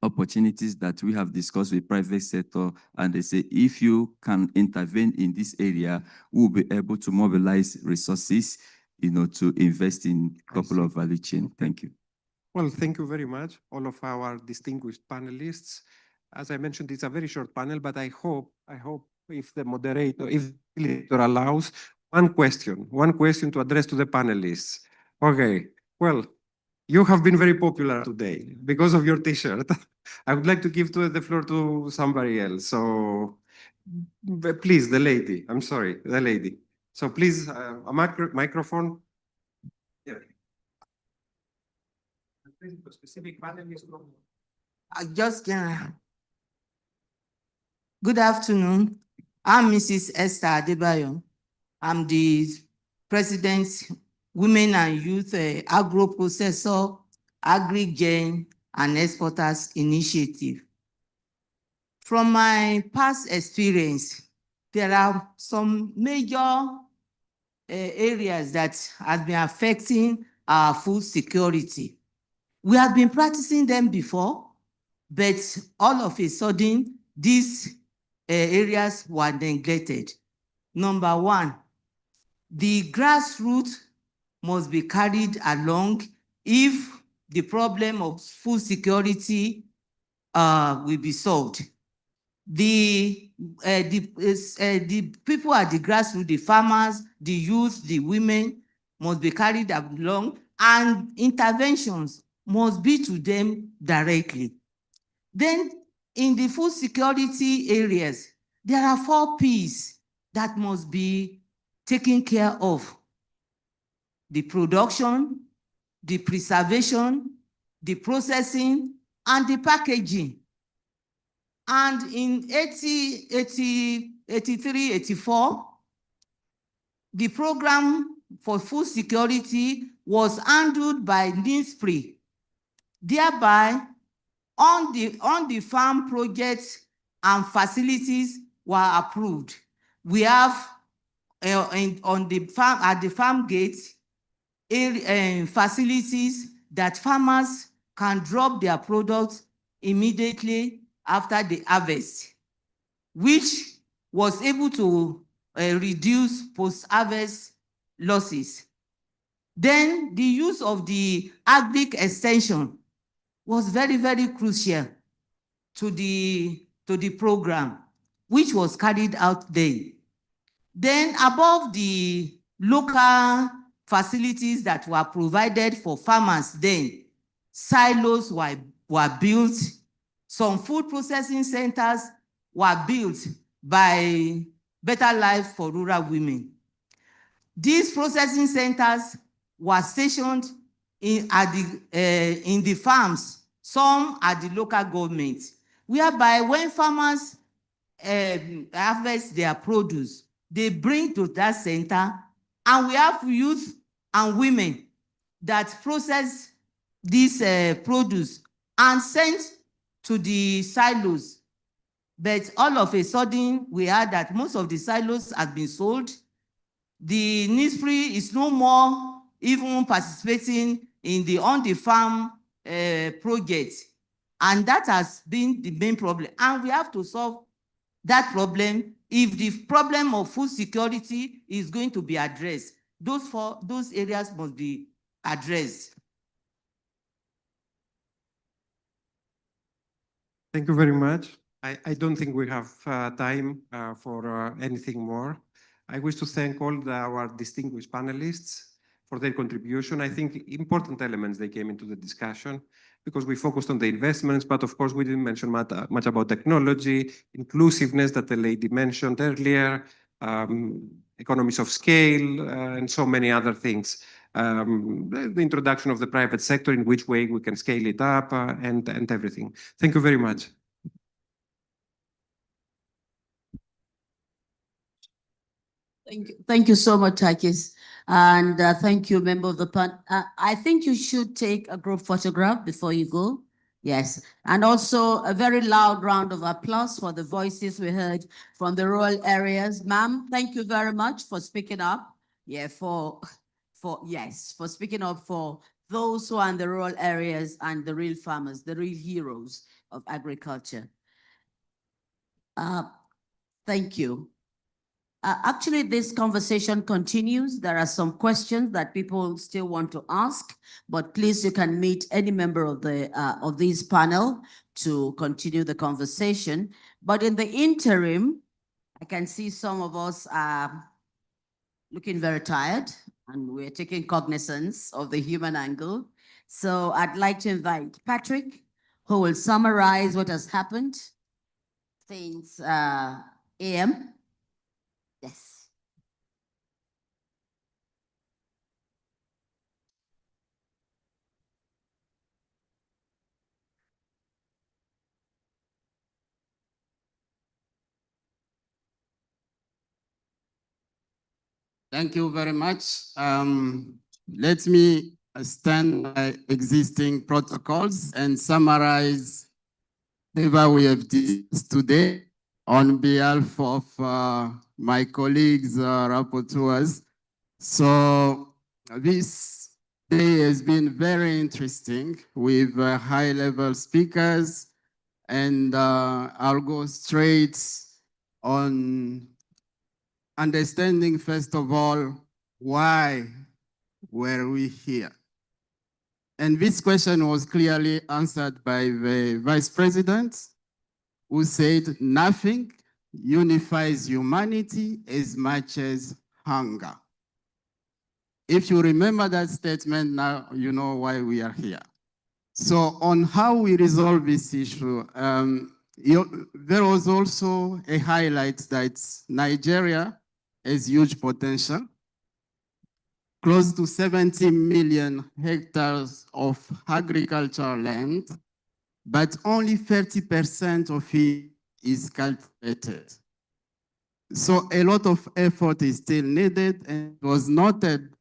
opportunities that we have discussed with private sector, and they say, if you can intervene in this area, we'll be able to mobilize resources, to invest in a couple of value chain. Thank you. Well, thank you very much, all of our distinguished panelists. As I mentioned, it's a very short panel, but I hope if the moderator, if the leader allows, one question to address to the panelists. Okay, well, you have been very popular today because of your T-shirt. I would like to give the floor to somebody else. So please, the lady. I'm sorry, the lady. So please, a microphone. Yeah. Specific panelist. Good afternoon. I'm Mrs. Esther Adebayo. I'm the President, Women and Youth Agro-Processor, Agri-Gen and Exporters Initiative. From my past experience, there are some major areas that have been affecting our food security. We have been practicing them before, but all of a sudden, these areas were neglected. Number one, the grassroots must be carried along if the problem of food security will be solved. The people at the grassroots, the farmers, the youth, the women must be carried along, and interventions must be to them directly. Then in the food security areas, there are 4 P's that must be taken care of: the production, the preservation, the processing, and the packaging. And in 83, 84, the program for food security was handled by NISPRI. Thereby, on the farm projects and facilities were approved. We have on the farm, at the farm gate, facilities that farmers can drop their products immediately after the harvest, which was able to reduce post-harvest losses. Then the use of the agric extension was very, very crucial to the program, which was carried out there. Then above the local facilities that were provided for farmers then, silos were built. Some food processing centers were built by Better Life for Rural Women. These processing centers were stationed in the farms, some at the local government, whereby when farmers harvest their produce, they bring to that center, and we have youth and women that process this produce and send to the silos. But all of a sudden, we heard that most of the silos have been sold. The NISPRI is no more even participating in the on-the-farm project. And that has been the main problem. And we have to solve that problem if the problem of food security is going to be addressed. Those areas must be addressed. Thank you very much. I don't think we have time for anything more. I wish to thank all our distinguished panelists for their contribution. I think important elements they came into the discussion because we focused on the investments, but of course we didn't mention much about technology, inclusiveness that the lady mentioned earlier, economies of scale, and so many other things. The introduction of the private sector, in which way we can scale it up, and everything. Thank you very much. Thank you so much, Takis. And thank you, member of the panel. I think you should take a group photograph before you go. Yes. And also a very loud round of applause for the voices we heard from the rural areas. Ma'am, thank you very much for speaking up. Yeah, for speaking up for those who are in the rural areas and the real farmers, the real heroes of agriculture. Thank you. Actually, this conversation continues. There are some questions that people still want to ask, but please, you can meet any member of this panel to continue the conversation. But in the interim, I can see some of us are looking very tired, and we're taking cognizance of the human angle. So I'd like to invite Patrick, who will summarize what has happened since AM. Yes. Thank you very much. Let me stand by existing protocols and summarize whatever we have discussed today on behalf of my colleagues, rapporteurs. So this day has been very interesting with high-level speakers, and I'll go straight on understanding, first of all, why were we here? And this question was clearly answered by the Vice President, who said nothing unifies humanity as much as hunger. If you remember that statement, now you know why we are here. So on how we resolve this issue, there was also a highlight that Nigeria has huge potential, close to 70 million hectares of agricultural land, but only 30% of it is cultivated. So a lot of effort is still needed, and it was noted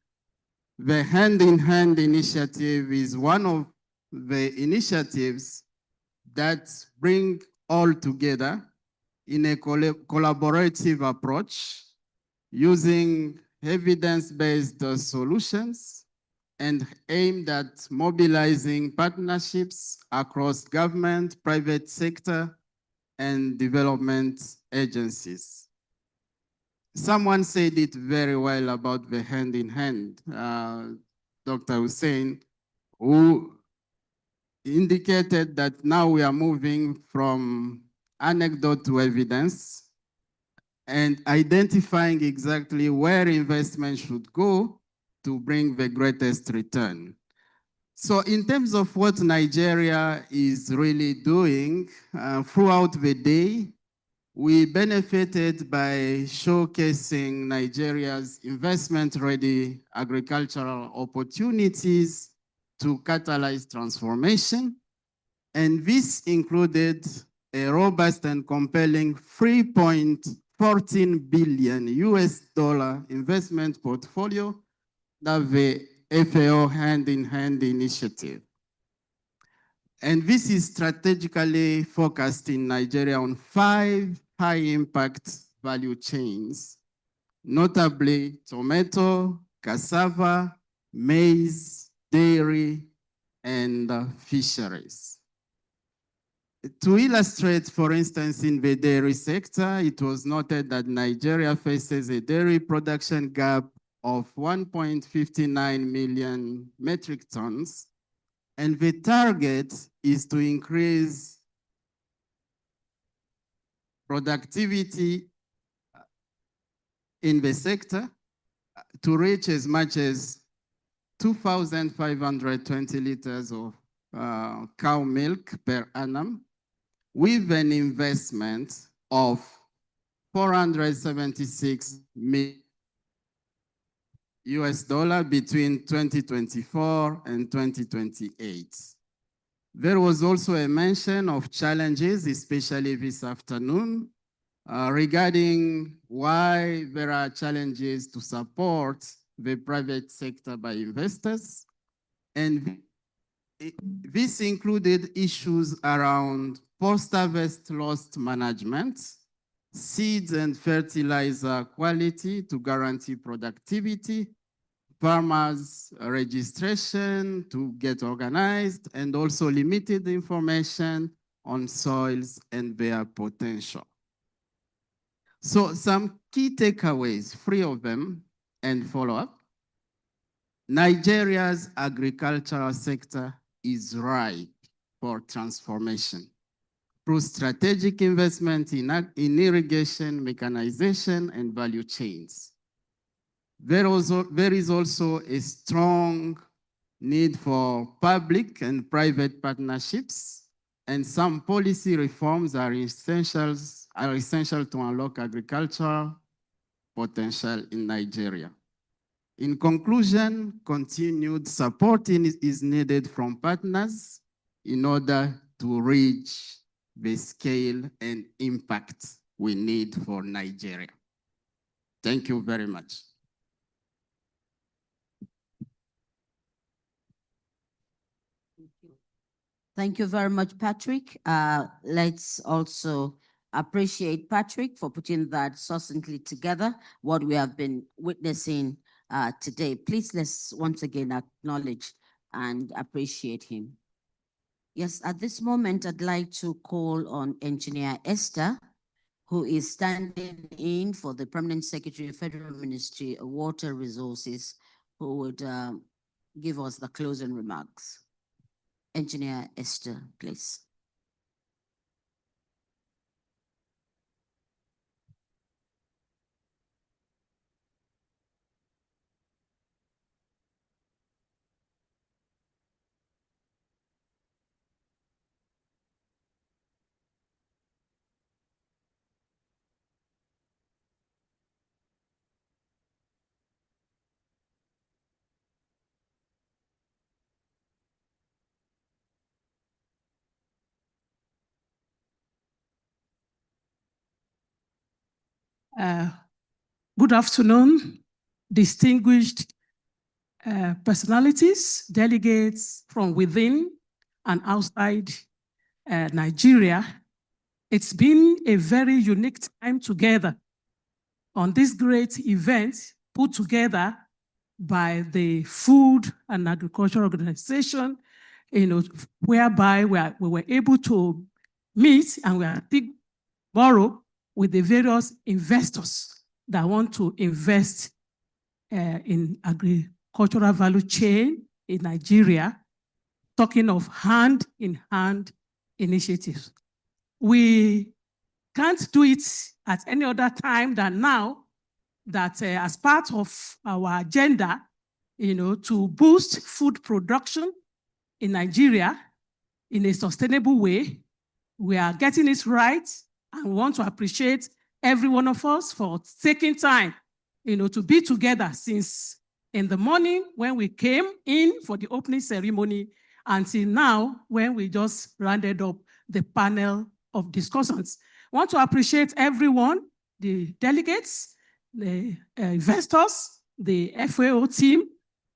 the hand-in-hand initiative is one of the initiatives that bring all together in a collaborative approach using evidence-based solutions and aimed at mobilizing partnerships across government, private sector, and development agencies. Someone said it very well about the hand-in-hand, Dr. Hussein, who indicated that now we are moving from anecdote to evidence and identifying exactly where investment should go to bring the greatest return. So in terms of what Nigeria is really doing, throughout the day, we benefited by showcasing Nigeria's investment-ready agricultural opportunities to catalyze transformation. And this included a robust and compelling $3.14 billion investment portfolio that the FAO hand-in-hand initiative. And this is strategically focused in Nigeria on 5 high-impact value chains, notably tomato, cassava, maize, dairy, and fisheries. To illustrate, for instance, in the dairy sector, it was noted that Nigeria faces a dairy production gap of 1.59 million metric tons, and the target is to increase productivity in the sector to reach as much as 2,520 liters of cow milk per annum, with an investment of 476 million US dollar between 2024 and 2028. There was also a mention of challenges, especially this afternoon, regarding why there are challenges to support the private sector by investors. And this included issues around post-harvest loss management, seeds and fertilizer quality to guarantee productivity, farmers' registration to get organized, and also limited information on soils and their potential. So some key takeaways, 3 of them, and follow-up. Nigeria's agricultural sector is ripe for transformation through strategic investment in irrigation, mechanization, and value chains. There is also a strong need for public and private partnerships, and some policy reforms are essential to unlock agricultural potential in Nigeria. In conclusion, continued support is needed from partners in order to reach the scale and impact we need for Nigeria. Thank you very much. Thank you very much, Patrick. Let's also appreciate Patrick for putting that succinctly together, what we have been witnessing today. Please, let's once again acknowledge and appreciate him. Yes, at this moment, I'd like to call on Engineer Esther, who is standing in for the Permanent Secretary of Federal Ministry of Water Resources, who would give us the closing remarks. Engineer Esther, please. Good afternoon, distinguished personalities, delegates from within and outside Nigeria. It's been a very unique time together on this great event put together by the Food and Agriculture Organization, whereby we were able to meet and we are borrow with the various investors that want to invest in agricultural value chain in Nigeria, talking of hand-in-hand initiatives. We can't do it at any other time than now that as part of our agenda, to boost food production in Nigeria in a sustainable way, we are getting it right and want to appreciate every one of us for taking time, to be together since in the morning when we came in for the opening ceremony until now when we just rounded up the panel of discussants. I want to appreciate everyone, the delegates, the investors, the FAO team,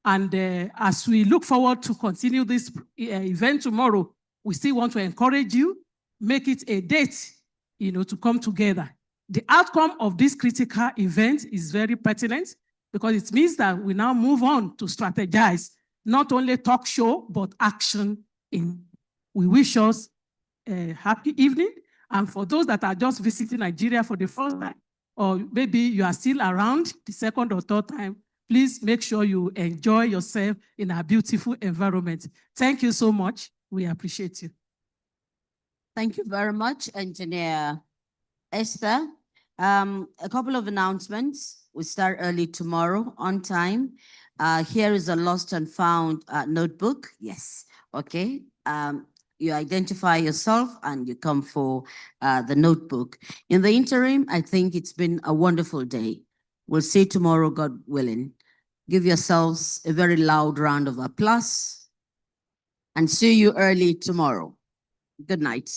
and as we look forward to continue this event tomorrow, we still want to encourage you, make it a date, to come together. The outcome of this critical event is very pertinent because it means that we now move on to strategize, not only talk show, but action in. We wish us a happy evening. And for those that are just visiting Nigeria for the first time, or maybe you are still around the second or third time, please make sure you enjoy yourself in a beautiful environment. Thank you so much. We appreciate you. Thank you very much, Engineer Esther. A couple of announcements. We start early tomorrow on time. Here is a lost and found notebook. Yes, okay. You identify yourself and you come for the notebook. In the interim, I think it's been a wonderful day. We'll see you tomorrow, God willing. Give yourselves a very loud round of applause and see you early tomorrow. Good night.